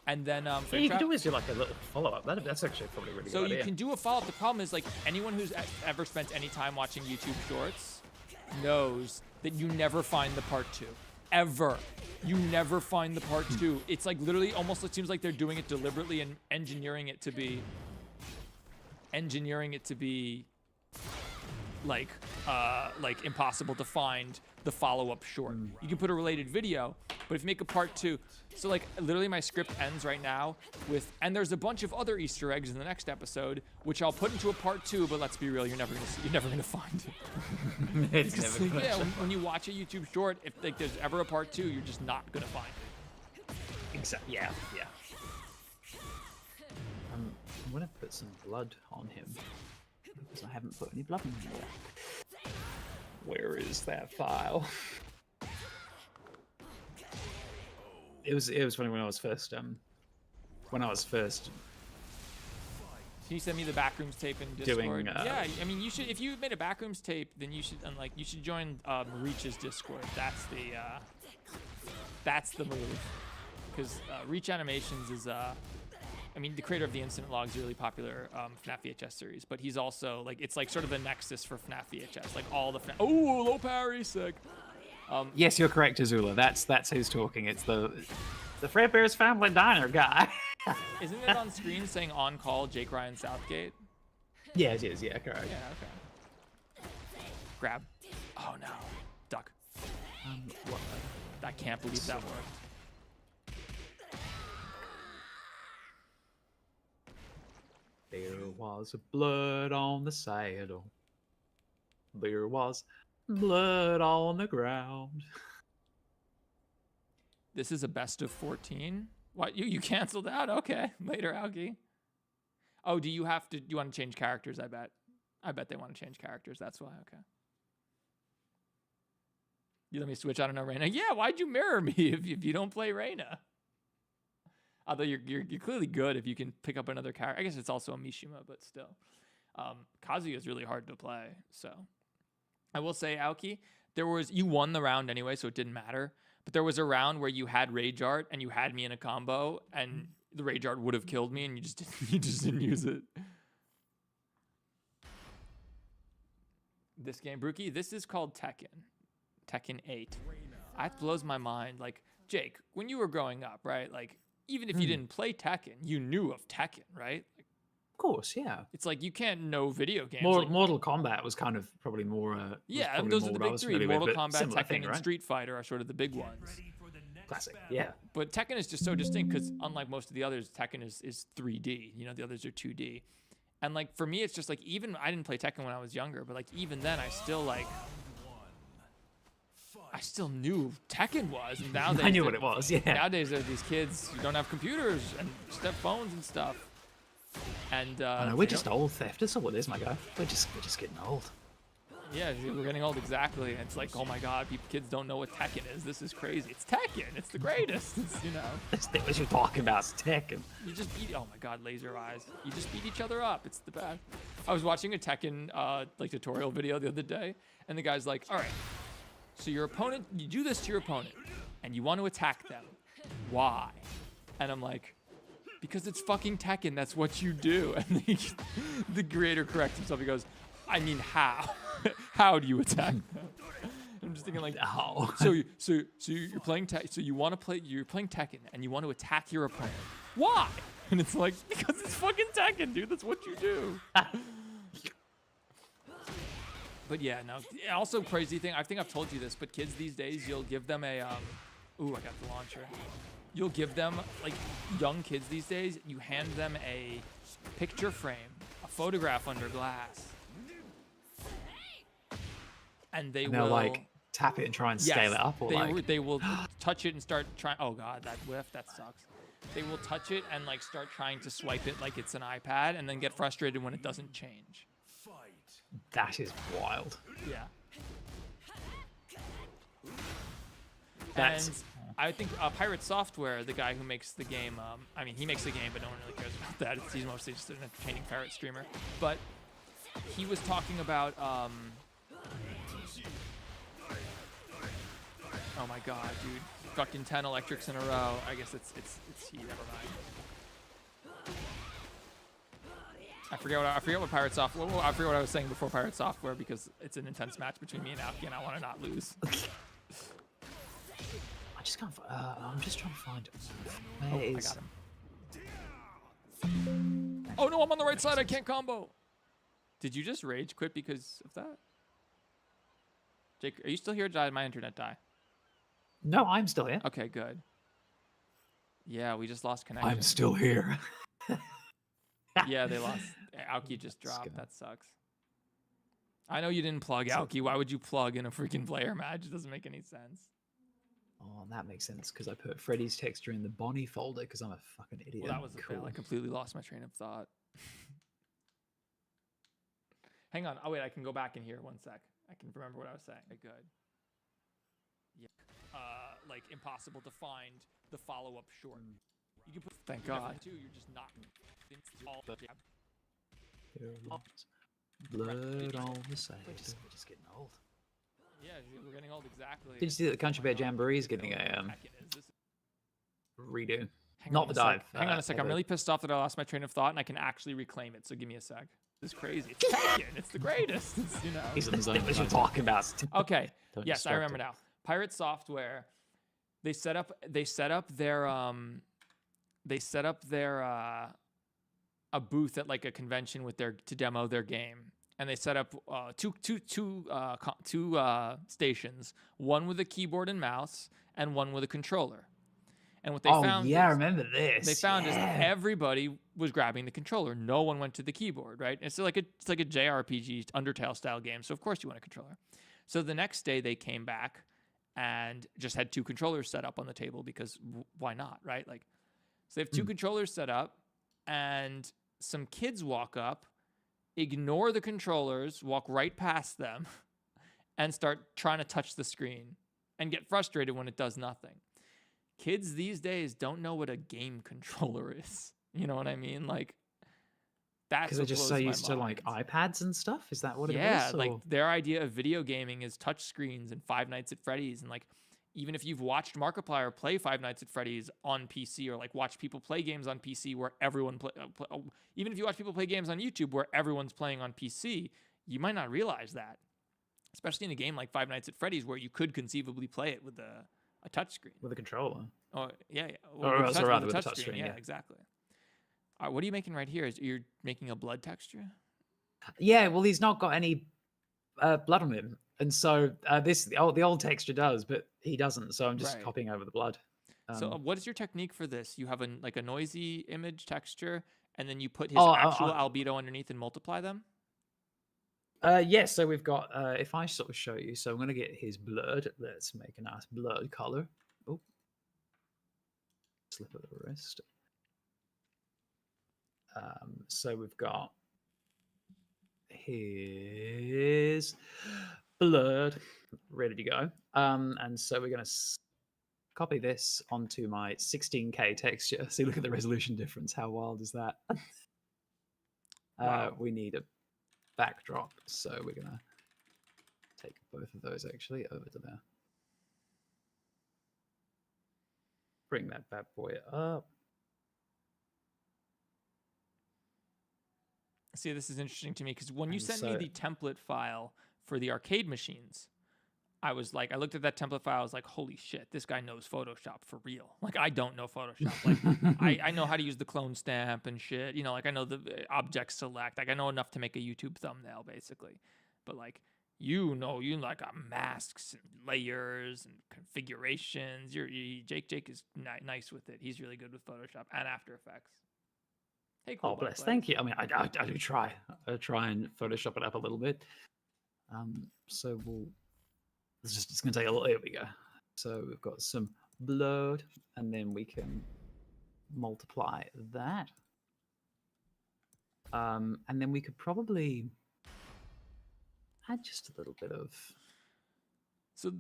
And then Yeah, you Springtrap. could always do like a little follow-up. That's actually probably a really So good you idea. can do a follow-up. The problem is, like, anyone who's ever spent any time watching YouTube Shorts knows that you never find the part 2. Ever. You never find the part 2. It's like literally almost, it seems like they're doing it deliberately and engineering it to be like impossible to find the follow-up short. You can put a related video, but if you make a part 2, so like literally my script ends right now with, and there's a bunch of other Easter eggs in the next episode, which I'll put into a part 2. But let's be real, you're never gonna find it. It's Because, never like, gonna yeah, when you watch a YouTube short, if like there's ever a part 2, you're just not gonna find it. Exactly. Yeah. I'm gonna put some blood on him because I haven't put any blood on him yet. Where is that file? It was funny when I was first Can you send me the backrooms tape in Discord? Doing, yeah, I mean, you should. If you made a backrooms tape, then you should, unlike, you should join Reach's Discord. That's the move. Because Reach Animations is, I mean, the creator of the Incident Logs, really popular FNAF VHS series, but he's also like, it's like sort of the nexus for FNAF VHS, like all the FNAF. Oh, low parry, sick. Yes, you're correct, Azula. That's who's talking. It's the Fredbear's Family Diner guy. Isn't it on screen saying on call Jake Ryan Southgate? Yeah, it is. Yeah, correct. Yeah, okay. Grab. Oh no. Duck. What? I can't believe that worked. There was blood on the saddle. There was blood on the ground. This is a best of 14. What, you canceled out? Okay, later, Algie. Oh, do you want to change characters? I bet they want to change characters. That's why. Okay. You let me switch. I don't know, Reyna. Yeah, why'd you mirror me if you don't play Reyna? Although you're clearly good if you can pick up another character. I guess it's also a Mishima, but still. Kazuya is really hard to play. So I will say, Aoki, you won the round anyway, so it didn't matter. But there was a round where you had Rage Art and you had me in a combo, and the Rage Art would have killed me, and you just didn't use it. This game, Brookie, this is called Tekken. Tekken 8. That blows my mind. Like, Jake, when you were growing up, right? Like, even if you didn't play Tekken, you knew of Tekken, right? Like, Of course, yeah. it's like you can't know video games. Mortal Kombat was kind of probably more. Yeah, probably those more are the what I big was three. familiar Mortal with, but Kombat, similar Tekken, thing, and right? Street Fighter are sort of the big ones. Classic. Yeah. But Tekken is just so distinct because unlike most of the others, Tekken is 3D. You know, the others are 2D. And like for me, it's just like, even I didn't play Tekken when I was younger, but like even then, I still knew Tekken was. And nowadays, I knew what it was. Yeah. Nowadays, there are these kids who don't have computers and just have phones and stuff. And I know, we're just old, Theft. That's all it is, my guy. We're just getting old. Yeah, we're getting old, exactly. And it's like, oh my god, kids don't know what Tekken is. This is crazy. It's Tekken. It's the greatest. It's, you know. That's what you're talking about. It's Tekken. You just beat. Oh my god, laser eyes. You just beat each other up. It's the best. I was watching a Tekken like tutorial video the other day, and the guy's like, all right, so your opponent, you do this to your opponent, and you want to attack them. Why? And I'm like, because it's fucking Tekken. That's what you do. And the creator corrects himself. He goes, I mean, how? How do you attack them? I'm just thinking like, Oh. so you're playing you're playing Tekken and you want to attack your opponent. Why? And it's like, because it's fucking Tekken, dude. That's what you do. But yeah, no. Also, crazy thing. I think I've told you this, but kids these days, you'll give them a ooh, I got the launcher. You'll give them, like, young kids these days, you hand them a picture frame, a photograph under glass. And they They'll will like tap it and try and scale it up, or they will touch it and start trying. Oh god, that whiff, that sucks. They will touch it and like start trying to swipe it like it's an iPad, and then get frustrated when it doesn't change. that is wild. Yeah. That's And I think Pirate Software, the guy who makes the game, I mean, he makes the game, but no one really cares about that. He's mostly just an entertaining pirate streamer. But he was talking about, Oh my god, dude. Fucking 10 electrics in a row. I guess it's heat, never mind. I forget what Pirate Software. I forget what I was saying before Pirate Software because it's an intense match between me and Alki, and I want to not lose. I just can't. I'm just trying to find. Oh, I got him. Oh no, I'm on the right side. I can't combo. Did you just rage quit because of that? Jake, are you still here? Or did my internet die? No, I'm still here. Okay, good. Yeah, we just lost connection. I'm still here. Yeah, they lost. Aoki just dropped. That sucks. I know you didn't plug Aoki. Why would you plug in a freaking player match? It doesn't make any sense. Oh, that makes sense because I put Freddy's texture in the Bonnie folder because I'm a fucking idiot. Well, that was a fail. I completely lost my train of thought. Hang on. Oh, wait. I can go back in here. One sec. I can remember what I was saying. Okay, good. Yeah. Like, impossible to find the follow-up short. You can put... Thank God. Too, you're just not... All the... Blood on the side. We're just getting old. Yeah, we're getting old, exactly. Did you see that the Country Bear Jamboree is getting a redo? Hang Not on the a sec. dive. Hang on a sec. I'm really pissed off that I lost my train of thought, and I can actually reclaim it. So give me a sec. This is crazy. It's Tekken. It's the greatest. It's, you know. He's in the zone. What you're talking about? Okay. Don't Yes, I distract remember him. now. Pirate Software. They set up their a booth at like a convention with to demo their game. And they set up two stations, one with a keyboard and mouse, and one with a controller. And what they found, I remember this. They found is everybody was grabbing the controller. No one went to the keyboard, right? It's like a JRPG Undertale style game, so of course you want a controller. So the next day they came back and just had two controllers set up on the table because why not, right? Like, so they have two controllers set up, and some kids walk up, ignore the controllers, walk right past them, and start trying to touch the screen and get frustrated when it does nothing. Kids these days don't know what a game controller is. You know what I mean? Like, that's because they're just so used to like iPads and stuff. Is that what it is? Yeah, like their idea of video gaming is touch screens and Five Nights at Freddy's, and like even if you've watched Markiplier play Five Nights at Freddy's on PC, or like watch people play games on PC where everyone even if you watch people play games on YouTube where everyone's playing on PC, you might not realize that, especially in a game like Five Nights at Freddy's where you could conceivably play it with a touch screen. With a controller. Oh, yeah. Or else rather with a touch screen, yeah, exactly. What are you making right here? You're making a blood texture? Yeah, well, he's not got any blood on him. And so the old texture does, but he doesn't. So I'm just copying over the blood. So what is your technique for this? You have a noisy image texture, and then you put his actual albedo underneath and multiply them? Yes, so we've got, if I sort of show you, so I'm going to get his blood. Let's make a nice blood color. Oh, slip of the wrist. So we've got his blood ready to go. And so we're going to copy this onto my 16K texture. See, look at the resolution difference. How wild is that? Wow. We need a backdrop, so we're going to take both of those actually over to there. Bring that bad boy up. See, this is interesting to me because when you sent me the template file for the arcade machines, I was like, I looked at that template file, I was like, holy shit, this guy knows Photoshop for real. Like, I don't know Photoshop. Like, I know how to use the clone stamp and shit. You know, like, I know the object select. Like, I know enough to make a YouTube thumbnail, basically. But, like, you like masks and layers and configurations. Jake is nice with it. He's really good with Photoshop and After Effects. Hey, cool. Oh, bless. Thank you. I mean, I do try. I try and Photoshop it up a little bit. So it's going to take a little. Here we go. So we've got some blood, and then we can multiply that. And then we could probably add just a little bit of. So,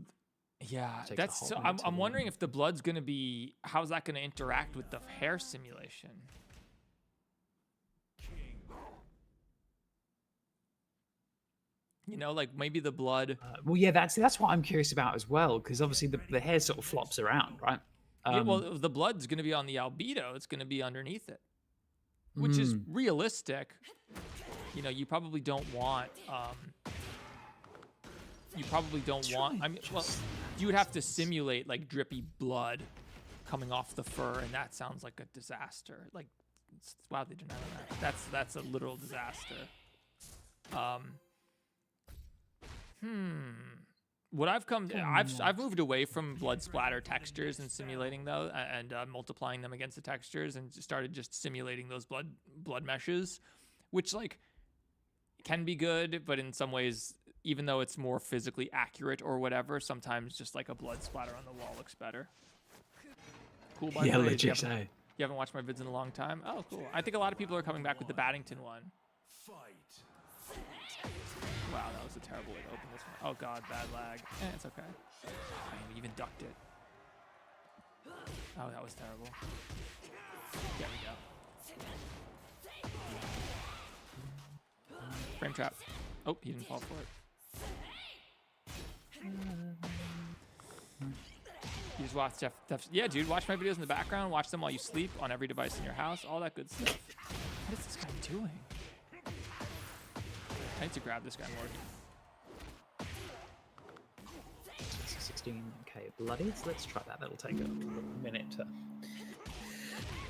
yeah, that's. So I'm wondering if the blood's going to be. How's that going to interact with the hair simulation? You know, like maybe the blood. Well, yeah, that's what I'm curious about as well, because obviously the hair sort of flops around, right? Yeah, well, the blood's going to be on the albedo. It's going to be underneath it, which is realistic. You know, you probably don't want. You probably don't want. I mean, well, you would have to simulate like drippy blood coming off the fur, and that sounds like a disaster. Like, wow, they didn't have that. That's a literal disaster. What I've moved away from blood splatter textures and simulating those and multiplying them against the textures, and just started just simulating those blood meshes, which like can be good, but in some ways, even though it's more physically accurate or whatever, sometimes just like a blood splatter on the wall looks better. Cool. By Yeah, the way, legit say. you haven't watched my vids in a long time. Oh, cool. I think a lot of people are coming back with the Battington one. Wow, that was a terrible way to open this one. Oh god, bad lag. It's okay. I even ducked it. Oh, that was terrible. There we go. Frame trap. Oh, he didn't fall for it. You just watch Jeff. Yeah, dude, watch my videos in the background. Watch them while you sleep on every device in your house. All that good stuff. What is this guy doing? I need to grab this guy more. 16k bloodies. Let's try that. That'll take a minute to.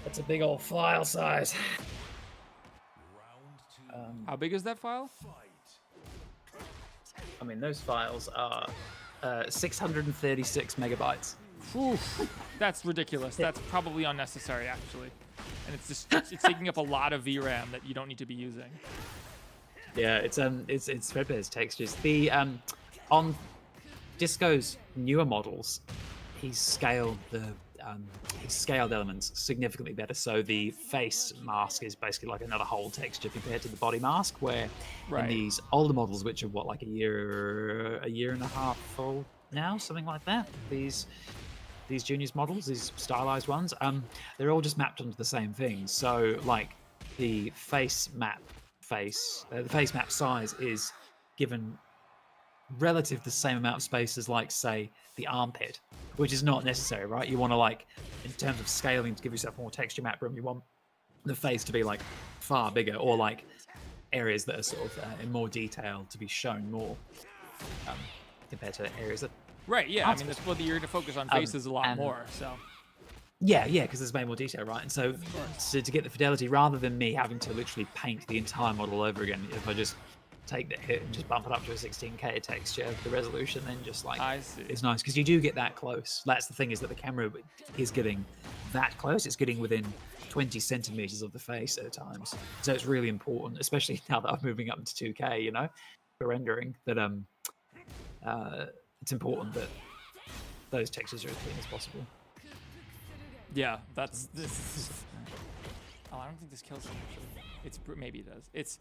That's a big old file size. How big is that file? I mean, those files are 636 megabytes. Oof, that's ridiculous. That's probably unnecessary, actually. And it's taking up a lot of VRAM that you don't need to be using. Yeah, it's Threadbare's textures. The on Disco's newer models, he's scaled elements significantly better. So the face mask is basically like another whole texture compared to the body mask. Where in these older models, which are what, like a year and a half old now, something like that. These Juniors models, these stylized ones, they're all just mapped onto the same thing. So like the face map size is given relative the same amount of space as, like, say, the armpit, which is not necessary, right? You want to, like, in terms of scaling, to give yourself more texture map room, you want the face to be like far bigger, or like areas that are sort of in more detail to be shown more compared to areas that. Right. Yeah. I mean, that's what you're going to focus on faces a lot more. So. Yeah, because there's way more detail, right? And so to get the fidelity, rather than me having to literally paint the entire model over again, if I just take the hit and just bump it up to a 16K texture, the resolution then just like it's nice, because you do get that close. That's the thing, is that the camera is getting that close. It's getting within 20 centimeters of the face at times. So it's really important, especially now that I'm moving up into 2K, you know, for rendering, that it's important that those textures are as clean as possible. Yeah, that's this. Oh, I don't think this kills him. Actually, maybe it does. It's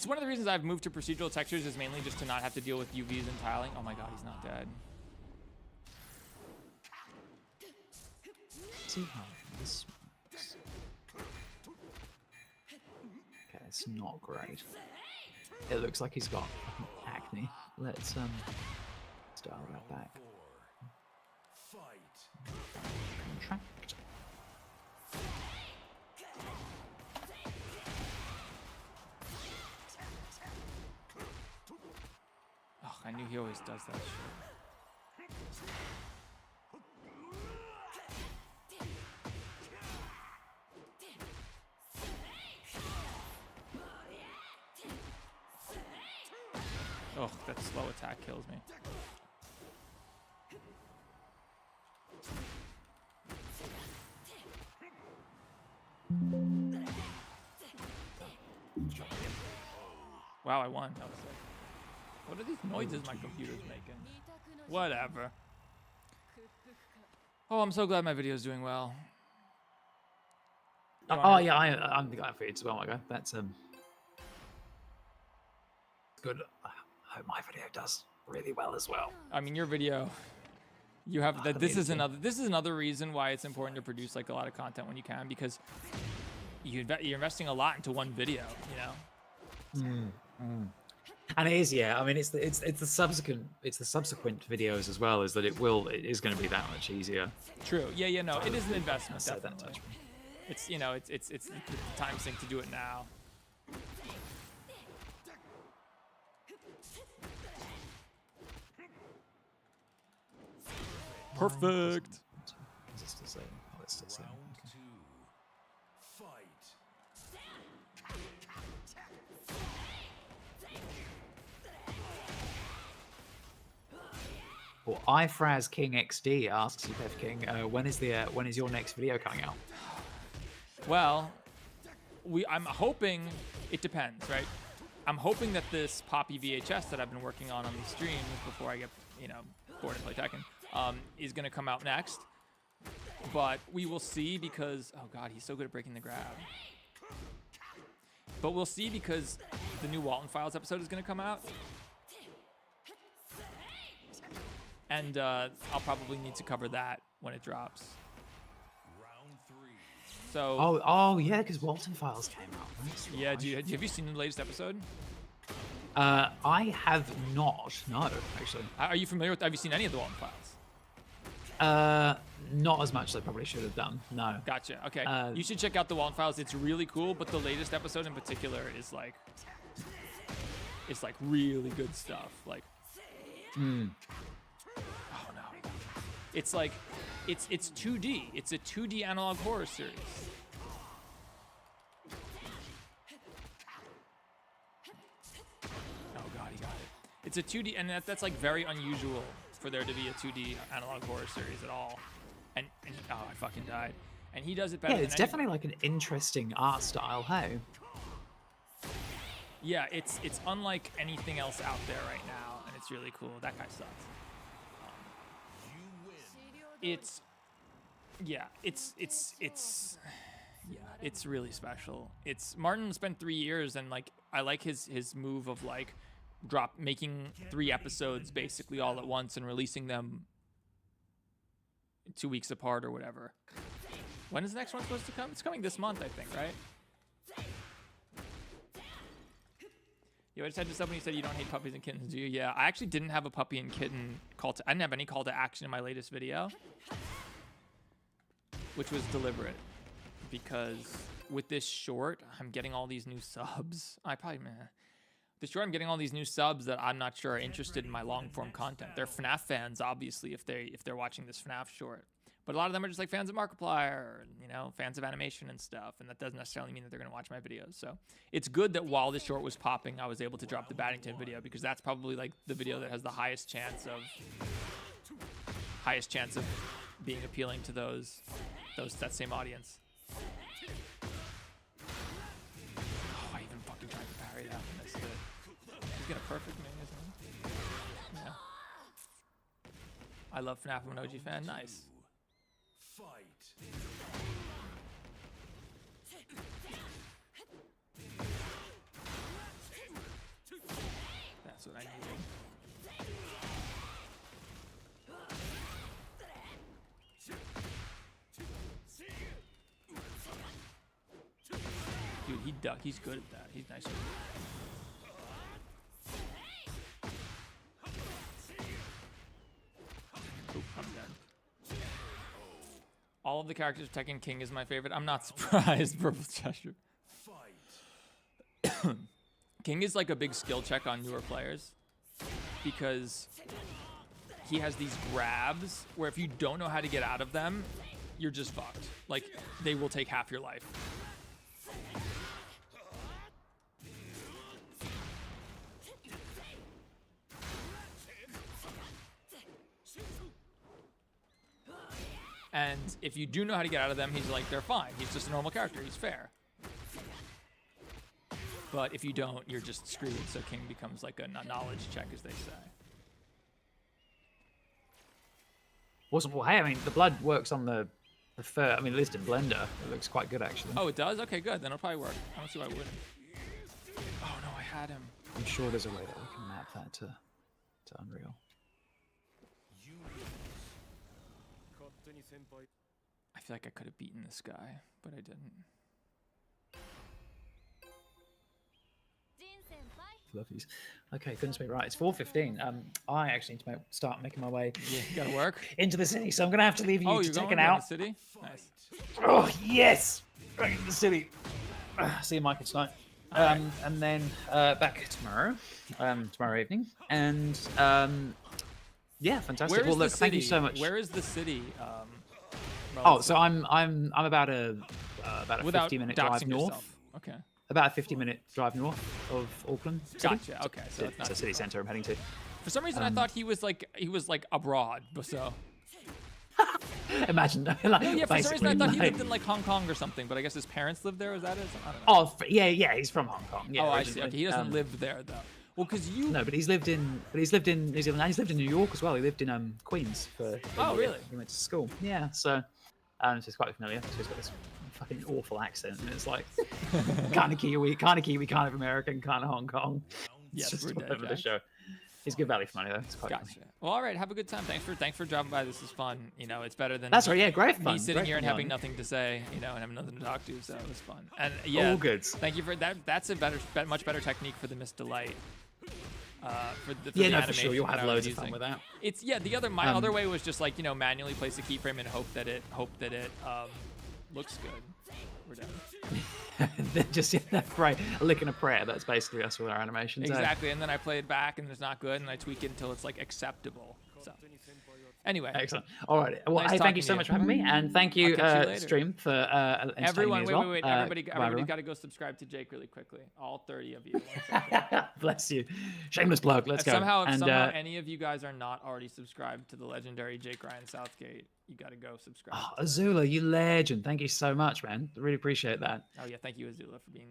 one of the reasons I've moved to procedural textures, is mainly just to not have to deal with UVs and tiling. Oh my god, he's not dead. See how this works. Okay, it's not great. It looks like he's got acne. Let's dial that back. Contract. Oh, I knew he always does that shit. Oh, that slow attack kills me. Wow, I won. That was sick. What are these noises my computer's making? Whatever. Oh, I'm so glad my video is doing well. Oh yeah, I'm glad for you as well, my guy. That's good. I hope my video does really well as well. I mean, your video, you have that. This is another reason why it's important to produce like a lot of content when you can, because you're investing a lot into one video, you know. And it is, yeah. I mean, it's the subsequent videos as well. Is that it is going to be that much easier. True. Yeah. No, it is an investment. Say that Definitely. touch me. It's it's the time sink to do it now. Perfect. Is it still saving? Oh, it's still saving. Round Okay. 2. Fight. Well, iFraz King XD asks you, Bev King, when is your next video coming out? Well, I'm hoping it depends, right? I'm hoping that this Poppy VHS that I've been working on these streams before I get, bored and play Tekken, is gonna come out next. But we will see because, oh god, he's so good at breaking the grab. But we'll see because the new Walton Files episode is gonna come out. And I'll probably need to cover that when it drops. Round 3. So Oh yeah, because Walton Files came out. That's yeah, right. have you seen the latest episode? I have not. No, actually. Are you familiar with? Have you seen any of the Walton Files? Not as much as I probably should have done. No. Gotcha. Okay, you should check out the Walton Files. It's really cool, but the latest episode in particular is like, it's like really good stuff. Like, oh no, it's like, it's 2D. It's a 2D analog horror series. Oh god, he got it. It's a 2D, and that's like very unusual for there to be a 2D analog horror series at all. And oh, I fucking died. And he does it better. Yeah, than it's definitely like an interesting art style. Hey. Yeah, it's unlike anything else out there right now, and it's really cool. That guy sucks. It's really special. Martin spent 3 years, and like I like his move of like making 3 episodes basically all at once and releasing them 2 weeks apart or whatever. When is the next one supposed to come? It's coming this month, I think, right? Yo, I just had this up when you said you don't hate puppies and kittens, do you? Yeah, I actually didn't have a puppy and kitten I didn't have any call to action in my latest video, which was deliberate, because with this short, I'm getting all these new subs. This short, I'm getting all these new subs that I'm not sure are interested in my long form content. They're FNAF fans, obviously, if they're watching this FNAF short. But a lot of them are just like fans of Markiplier, or, fans of animation and stuff, and that doesn't necessarily mean that they're gonna watch my videos. So it's good that while this short was popping, I was able to drop the Battington video, because that's probably like the video that has the highest chance of being appealing to that same audience. Oh, I even fucking tried to parry that and missed it. He's gonna perfect me, isn't he? Yeah. I love FNAF. I'm an OG fan. Nice. Fight. That's what I needed. Dude, he ducked. He's good at that. He's nice. Oop, I'm dead. All of the characters of Tekken, King is my favorite. I'm not surprised, Purple Cheshire. Fight. King is like a big skill check on newer players, because he has these grabs where if you don't know how to get out of them, you're just fucked. Like, they will take half your life. And if you do know how to get out of them, he's like, they're fine. He's just a normal character. He's fair. But if you don't, you're just screwed. So King becomes like a knowledge check, as they say. Awesome. Well, hey, I mean, the blood works on the fur. I mean, at least in Blender, it looks quite good, actually. Oh, it does? Okay, good. Then it'll probably work. I don't see why it wouldn't. Oh, no, I had him. I'm sure there's a way that we can map that to Unreal. I feel like I could have beaten this guy, but I didn't. Jin senpai, Fluffies. Okay, goodness me. Right, it's 4:15. I actually need to start making my way You gotta work. into the city, so I'm gonna have to leave you Oh, to you're take going it to the out. city? Nice. Oh yes, back into the city. See you, Michael, tonight. And then back tomorrow, tomorrow evening, and yeah, fantastic. Where is Well, look, the city? thank you so much. Where is the city? Oh, so I'm about a without 50-minute drive doxing north. yourself. Okay. About a 50-minute drive north of Auckland. City. Gotcha. Okay. So it's not It's a city centre I'm heading to. For some reason, I thought he was like abroad. But so Imagine. Like, yeah, for some reason I basically, thought he like- lived in like Hong Kong or something. But I guess his parents lived there. Is that it? I don't know. Oh, yeah, he's from Hong Kong. Yeah, Oh, I see. originally. Okay, he doesn't live there though. Well, because you. No, but he's lived in New Zealand and he's lived in New York as well. He lived in Queens for. a Oh, year. really? He went to school. Yeah, so he's quite familiar. So he's got this fucking awful accent, and it's like kind of Kiwi, kind of American, kind of Hong Kong. Yes, It's we're just dead, whatever the Jack. show. He's good value for money though. It's quite funny. Gotcha. Well, all right. Have a good time. Thanks for dropping by. This is fun. You know, it's better than That's right. Yeah, great fun. me sitting great here and fun. having nothing to say. You know, and having nothing to talk to. So it was fun. And yeah, All good. Thank you for that. That's a much better technique for the Miss Delight. For the Yeah, no, for animation sure. You'll that have I was loads of fun using. with that. It's my other way was just like, you know, manually place a keyframe and hope that it looks good. We're done. Just right, a lick and a prayer. That's basically us with our animations. Exactly. And then I play it back and it's not good and I tweak it until it's like acceptable. So anyway. Excellent. All right. Well, Nice hey, thank you talking so to much you. for having me, and thank you, I'll catch you later. Stream, for entertaining Everyone, me as wait, well. wait. Bye, Everybody everyone. got to go subscribe to Jake really quickly. All 30 of you. 1 second. Bless you. Shameless plug. Let's go. Somehow, if And, somehow any of you guys are not already subscribed to the legendary Jake Ryan Southgate, you got to go subscribe. oh, Azula, you legend. Thank you so much, man. Really appreciate that. Oh yeah, thank you Azula for being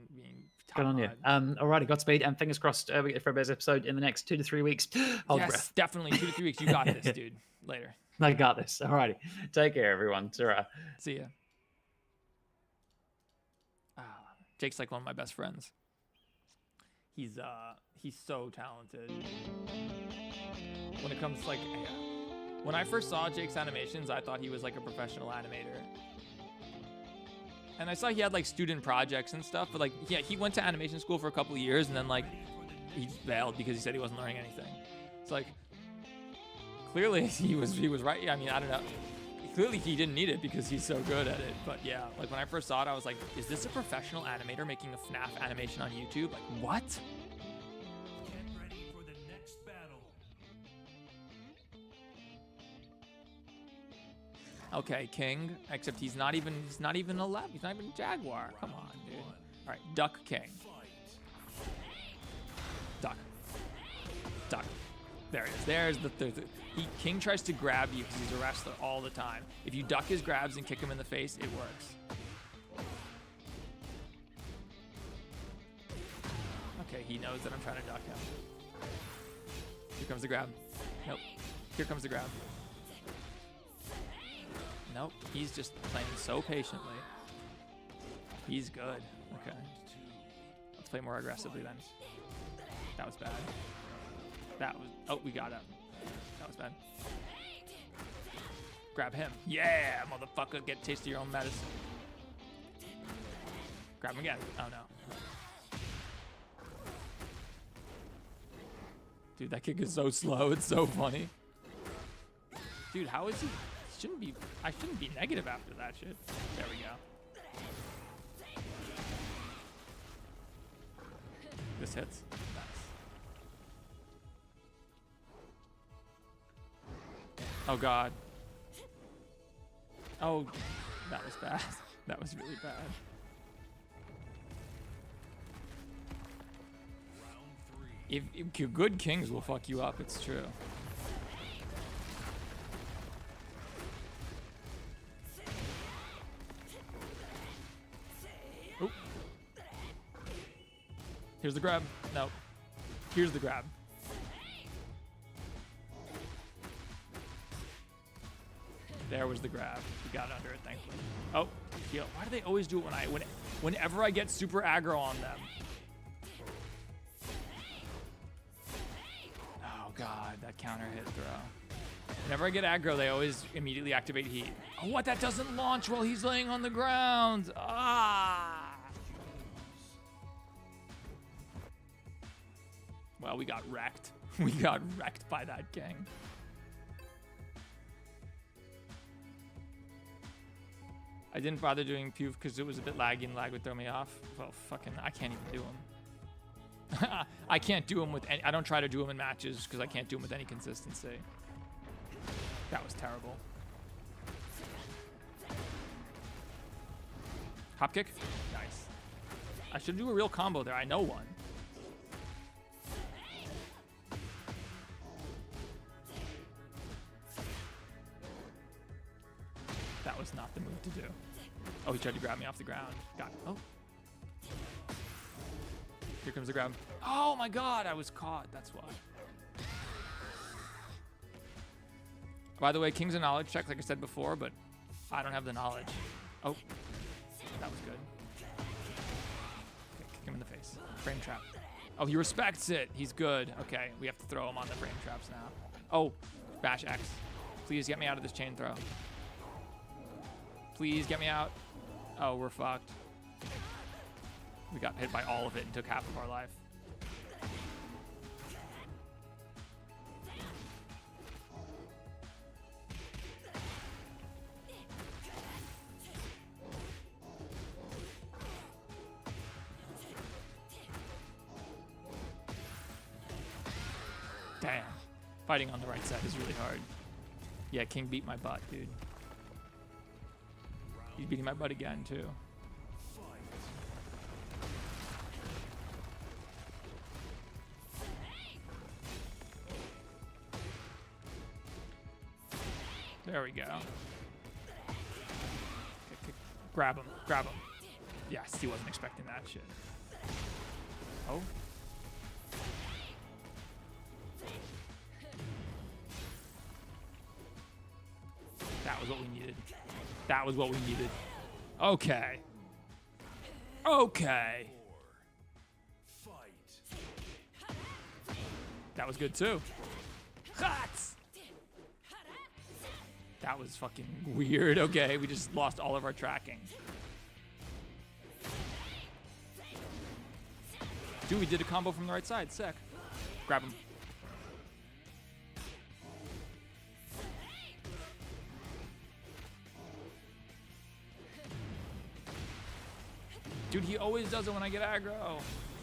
top Good on you. mod. Alrighty, Godspeed, and fingers crossed we get a Fredbear's episode in the next 2 to 3 weeks. Hold your Yes, breath. definitely 2 to 3 weeks. You got this, dude. Later. I got this. Alrighty. Take care, everyone. Ta-ra. See ya. Jake's like one of my best friends. He's so talented. When it comes to like, when I first saw Jake's animations, I thought he was like a professional animator. And I saw he had like student projects and stuff, but like, yeah, he went to animation school for a couple of years and then like he bailed because he said he wasn't learning anything. It's like, clearly he was right. Yeah, I mean, I don't know. Clearly he didn't need it because he's so good at it. But yeah, like when I first saw it, I was like, is this a professional animator making a FNAF animation on YouTube? Like, what? Get ready for the next battle. Okay, King. Except he's not even 11. He's not even Jaguar. Come on, dude. All right, Duck King. Duck. Duck. There it is. There's the King tries to grab you because he's a wrestler all the time. If you duck his grabs and kick him in the face, it works. Okay, he knows that I'm trying to duck him. Here comes the grab. Nope. Here comes the grab. Nope. He's just playing so patiently. He's good. Okay. Let's play more aggressively then. That was bad. That was... Oh, we got him. That was bad. Grab him. Yeah, motherfucker. Get a taste of your own medicine. Grab him again. Oh, no. Dude, that kick is so slow. It's so funny. Dude, how is he? I shouldn't be negative after that shit. There we go. This hits. Nice. Oh god. Oh, that was bad. That was really bad. If good kings will fuck you up, it's true. Oop. Here's the grab. No. Here's the grab. There was the grab. We got under it, thankfully. Oh, yo, why do they always do it whenever I get super aggro on them? Oh god, that counter hit throw. Whenever I get aggro, they always immediately activate heat. Oh, what? That doesn't launch while he's laying on the ground. Ah. Well, we got wrecked. We got wrecked by that king. I didn't bother doing Pew because it was a bit laggy and lag would throw me off. Well, fucking, I can't even do them. I can't do them with any, I don't try to do them in matches because I can't do them with any consistency. That was terrible. Hop kick? Nice. I should do a real combo there. I know one. That was not the move to do. Oh, he tried to grab me off the ground. Got it. Oh. Here comes the grab. Oh my god, I was caught. That's why. By the way, King's a knowledge check, like I said before, but I don't have the knowledge. Oh, that was good. Okay, kick him in the face. Frame trap. Oh, he respects it. He's good. Okay, we have to throw him on the frame traps now. Oh, bash X. Please get me out of this chain throw. Please get me out. Oh, we're fucked. We got hit by all of it and took half of our life. Damn. Fighting on the right side is really hard. Yeah, King beat my butt, dude. He's beating my butt again, too. There we go. Grab him. Grab him. Yes, he wasn't expecting that shit. Oh. That was what we needed. That was what we needed. Okay. Okay. That was good too. Hot. That was fucking weird. Okay, we just lost all of our tracking. Dude, we did a combo from the right side. Sick. Grab him. Dude, he always does it when I get aggro.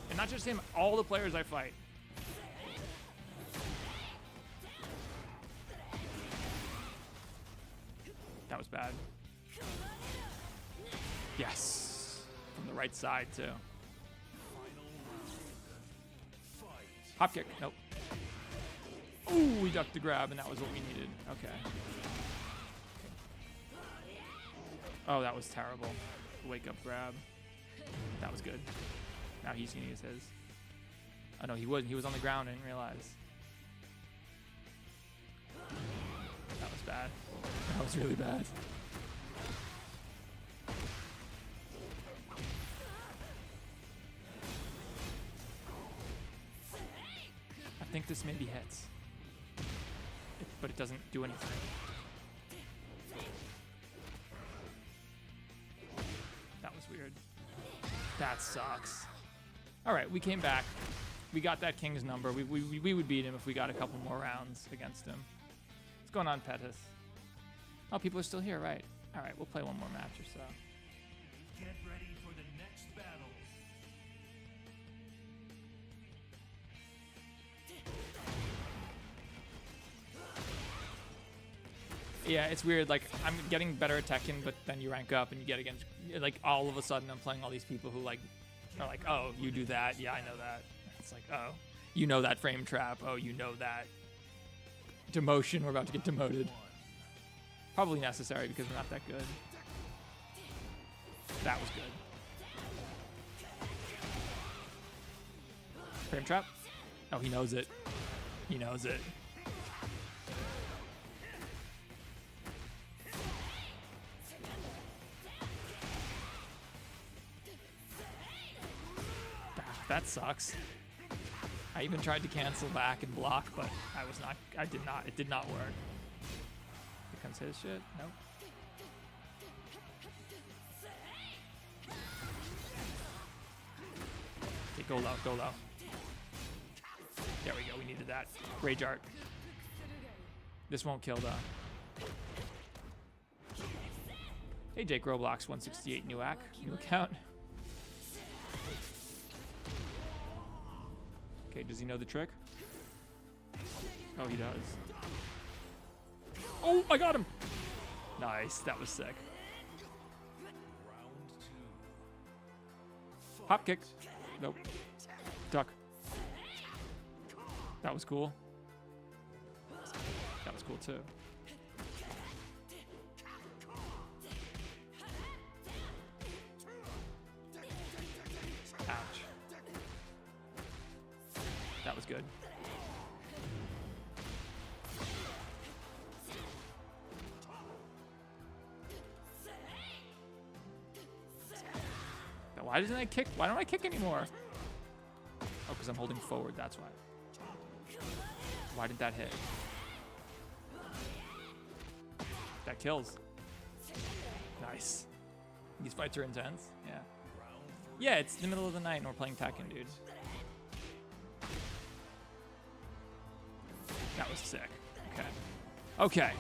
And not just him, all the players I fight. That was bad. Yes. From the right side, too. Hop kick. Nope. Ooh, we ducked the grab, and that was what we needed. Okay. Oh, that was terrible. Wake up grab. That was good. Now he's gonna use his. Oh no, he wasn't. He was on the ground. I didn't realize. That was bad. That was really bad. I think this maybe hits. But it doesn't do anything. That was weird. That sucks. All right, we came back. We got that King's number. We would beat him if we got a couple more rounds against him. What's going on, Pettis? Oh, people are still here, right? All right, we'll play one more match or so. Get ready for the next battle. Yeah, it's weird. Like, I'm getting better at Tekken, but then you rank up and you get against, like, all of a sudden I'm playing all these people who, like, are like, oh, you do that? Yeah, I know that. It's like, oh, you know that frame trap. Oh, you know that. Demotion. We're about to get demoted. Probably necessary because we're not that good. That was good. Frame trap? Oh, he knows it. He knows it. That sucks. I even tried to cancel back and block, but it did not work. Here comes his shit. Nope. Okay, go low, go low. we needed that. Rage art. This won't kill though. Hey Jake Roblox 168 new account. Okay, does he know the trick? Oh, he does. Oh, I got him! Nice, that was sick. Hop kick. Nope. Duck. That was cool. That was cool too. Ouch. That was good. Now, why doesn't I kick? Why don't I kick anymore? Oh, because I'm holding forward, that's why. Why did that hit? That kills. Nice. These fights are intense. Yeah. Yeah, it's the middle of the night and we're playing Tekken, dude. That was sick. Okay. Okay.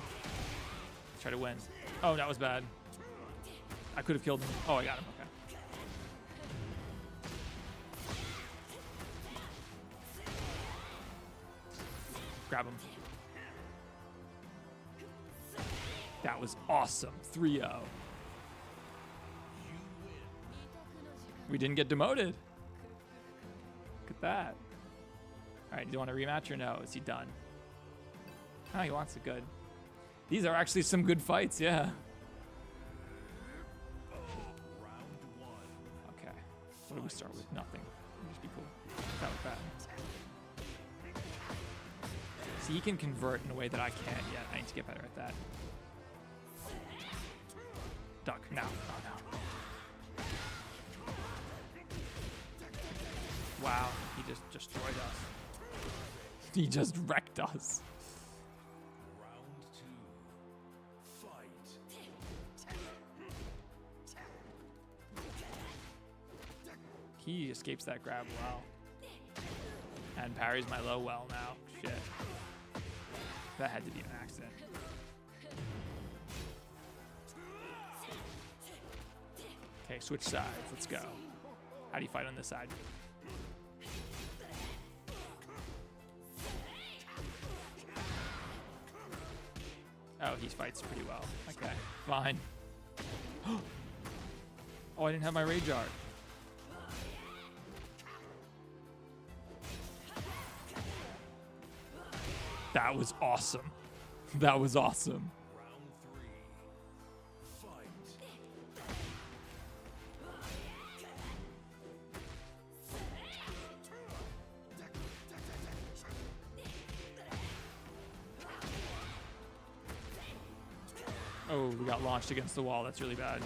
Try to win. Oh, that was bad. I could have killed him. Oh, I got him. Okay. Grab him. That was awesome. 3-0. We didn't get demoted. Look at that. All right, do you want a rematch or no? Is he done? Oh, he wants it. Good. These are actually some good fights, yeah. Okay. What do we start with? Nothing. Just be cool. That was bad. See, he can convert in a way that I can't yet. I need to get better at that. Duck. No. Oh, no. Wow. He just destroyed us. He just wrecked us. He escapes that grab well. And parries my low well now. Shit. That had to be an accident. Okay, switch sides. Let's go. How do you fight on this side? Oh, he fights pretty well. Okay, fine. Oh, I didn't have my rage art. That was awesome. That was awesome. Oh, we got launched against the wall. That's really bad.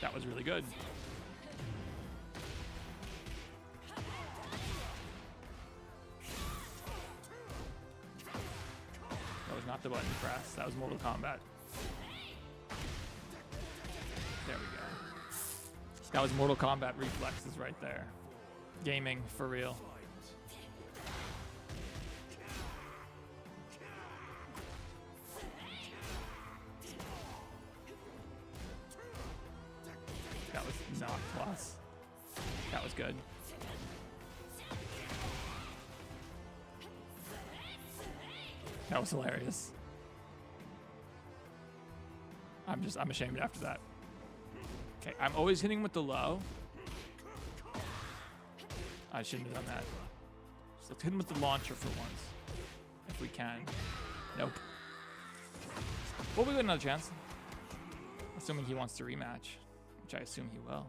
That was really good. That was not the button press. That was Mortal Kombat. There we go. That was Mortal Kombat reflexes right there. Gaming for real. That was not plus. That was good. That was hilarious. I'm ashamed after that. Okay, I'm always hitting with the low. I shouldn't have done that. So let's hit him with the launcher for once. If we can. Nope. Well, we got another chance. Assuming he wants to rematch, which I assume he will.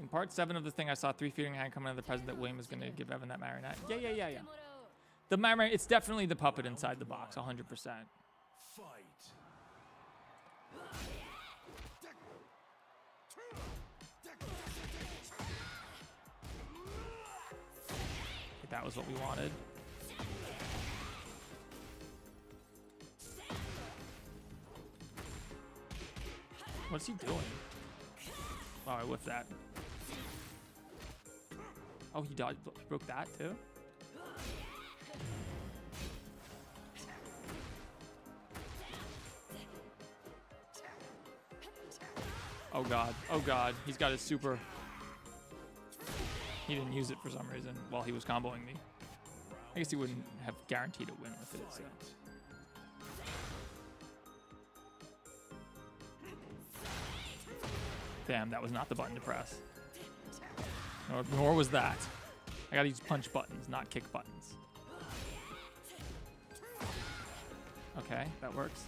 In part 7 of the thing, I saw 3 feet in hand coming out of the present that William was going to give Evan that marionette. Yeah. The marionette, it's definitely the puppet inside the box, 100%. That was what we wanted. What's he doing? Oh, I whiffed that. Oh, he dodged, broke that too? Oh god, oh god, he's got his super. He didn't use it for some reason while he was comboing me. I guess he wouldn't have guaranteed a win with it, so. Damn, that was not the button to press. Nor was that. I gotta use punch buttons, not kick buttons. Okay, that works.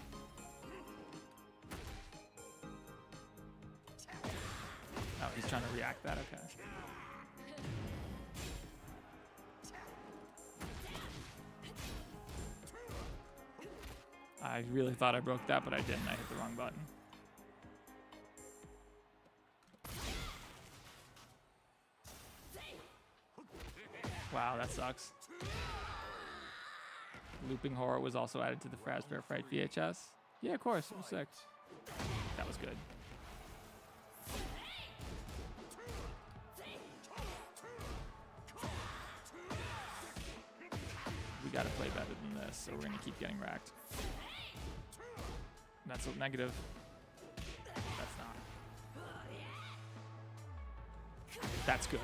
Oh, he's trying to react that, okay. I really thought I broke that, but I didn't. I hit the wrong button. Wow, that sucks. Looping Horror was also added to the Fazbear Fright VHS. Yeah, of course, it was sick. That was good. We gotta play better than this, so we're gonna keep getting racked. That's a negative. That's not. That's good.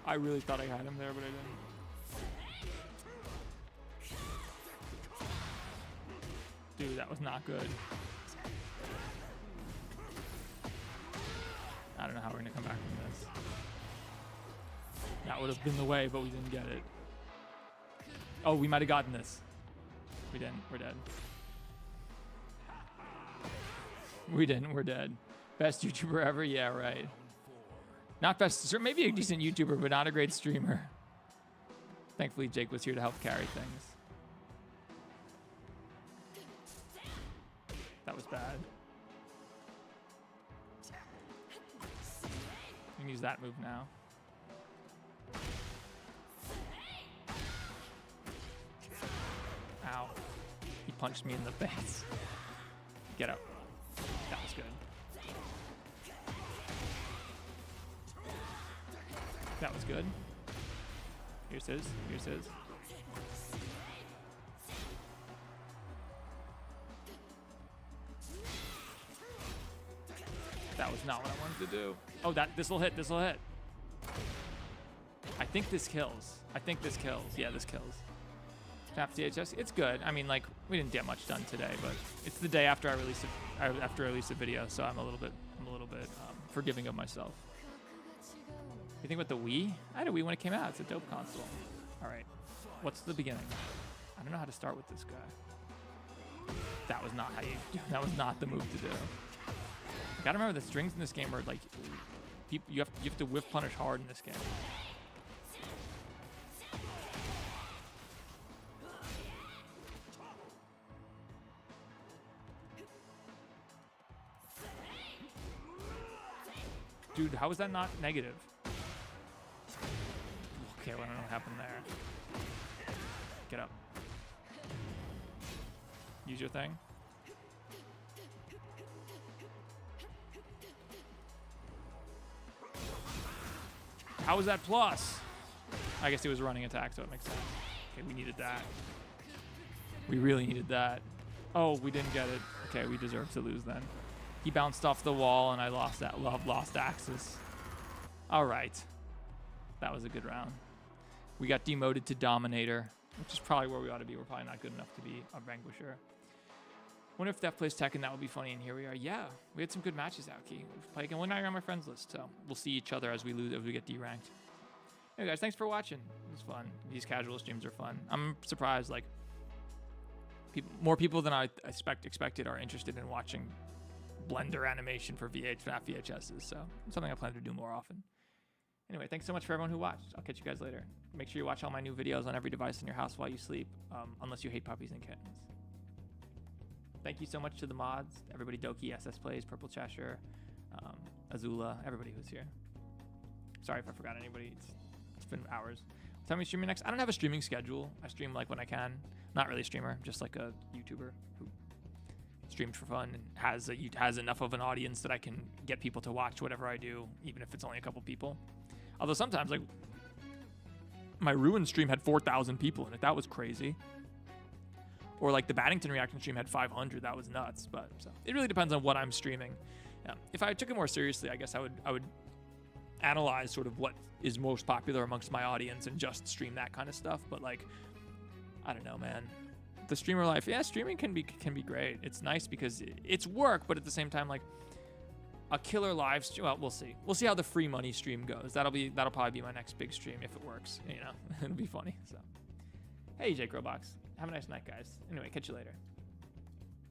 I really thought I had him there, but I didn't. Dude, that was not good. I don't know how we're gonna come back from this. That would have been the way, but we didn't get it. Oh, we might have gotten this. We didn't. We're dead. We didn't. We're dead. Best YouTuber ever? Yeah, right. Not best, maybe a decent YouTuber, but not a great streamer. Thankfully, Jake was here to help carry things. That was bad. We can use that move now. Ow. He punched me in the face. Get up. That was good. That was good. Here's his. Here's his. That was not what I wanted to do. Oh, this'll hit. This'll hit. I think this kills. I think this kills. Yeah, this kills. Tap DHS. It's good. I mean, like, we didn't get much done today, but it's the day after I release it. After I release a video, so I'm a little bit forgiving of myself. You think about the Wii? I had a Wii when it came out. It's a dope console. All right, what's the beginning? I don't know how to start with this guy. That was not how you. That was not the move to do. You gotta remember the strings in this game are like, you have to whiff punish hard in this game. Dude, how is that not negative? Okay, well, I don't know what happened there. Get up. Use your thing. How was that plus? I guess he was running attack, so it makes sense. Okay, we needed that. We really needed that. Oh, we didn't get it. Okay, we deserve to lose then. He bounced off the wall, and I lost that lost axis. All right. That was a good round. We got demoted to Dominator, which is probably where we ought to be. We're probably not good enough to be a Vanquisher. Wonder if Def plays Tekken, that would be funny, and here we are. Yeah, we had some good matches out, Key. We've played again. We're not on my friends list, so we'll see each other as we lose, as we get deranked. Hey guys, thanks for watching. It was fun. These casual streams are fun. I'm surprised, like, more people than I expected are interested in watching Blender animation for VHSs, so it's something I plan to do more often. Anyway, thanks so much for everyone who watched. I'll catch you guys later. Make sure you watch all my new videos on every device in your house while you sleep, unless you hate puppies and kittens. Thank you so much to the mods, everybody, Doki, SS Plays, Purple Cheshire, Azula, everybody who's here. Sorry if I forgot anybody. It's been hours. Tell me streaming next. I don't have a streaming schedule. I stream like when I can. Not really a streamer, I'm just like a YouTuber who streams for fun and has enough of an audience that I can get people to watch whatever I do, even if it's only a couple people. Although sometimes, like, my Ruin stream had 4,000 people in it. That was crazy. Or like the Battington reaction stream had 500. That was nuts. But so it really depends on what I'm streaming. Yeah. If I took it more seriously, I guess I would analyze sort of what is most popular amongst my audience and just stream that kind of stuff. But like, I don't know, man. The streamer life, yeah, streaming can be great. It's nice because it's work, but at the same time, like a killer live stream. Well, we'll see. We'll see how the free money stream goes. That'll probably be my next big stream if it works. You know, it'll be funny. So, hey, Jake Robox, have a nice night, guys. Anyway, catch you later.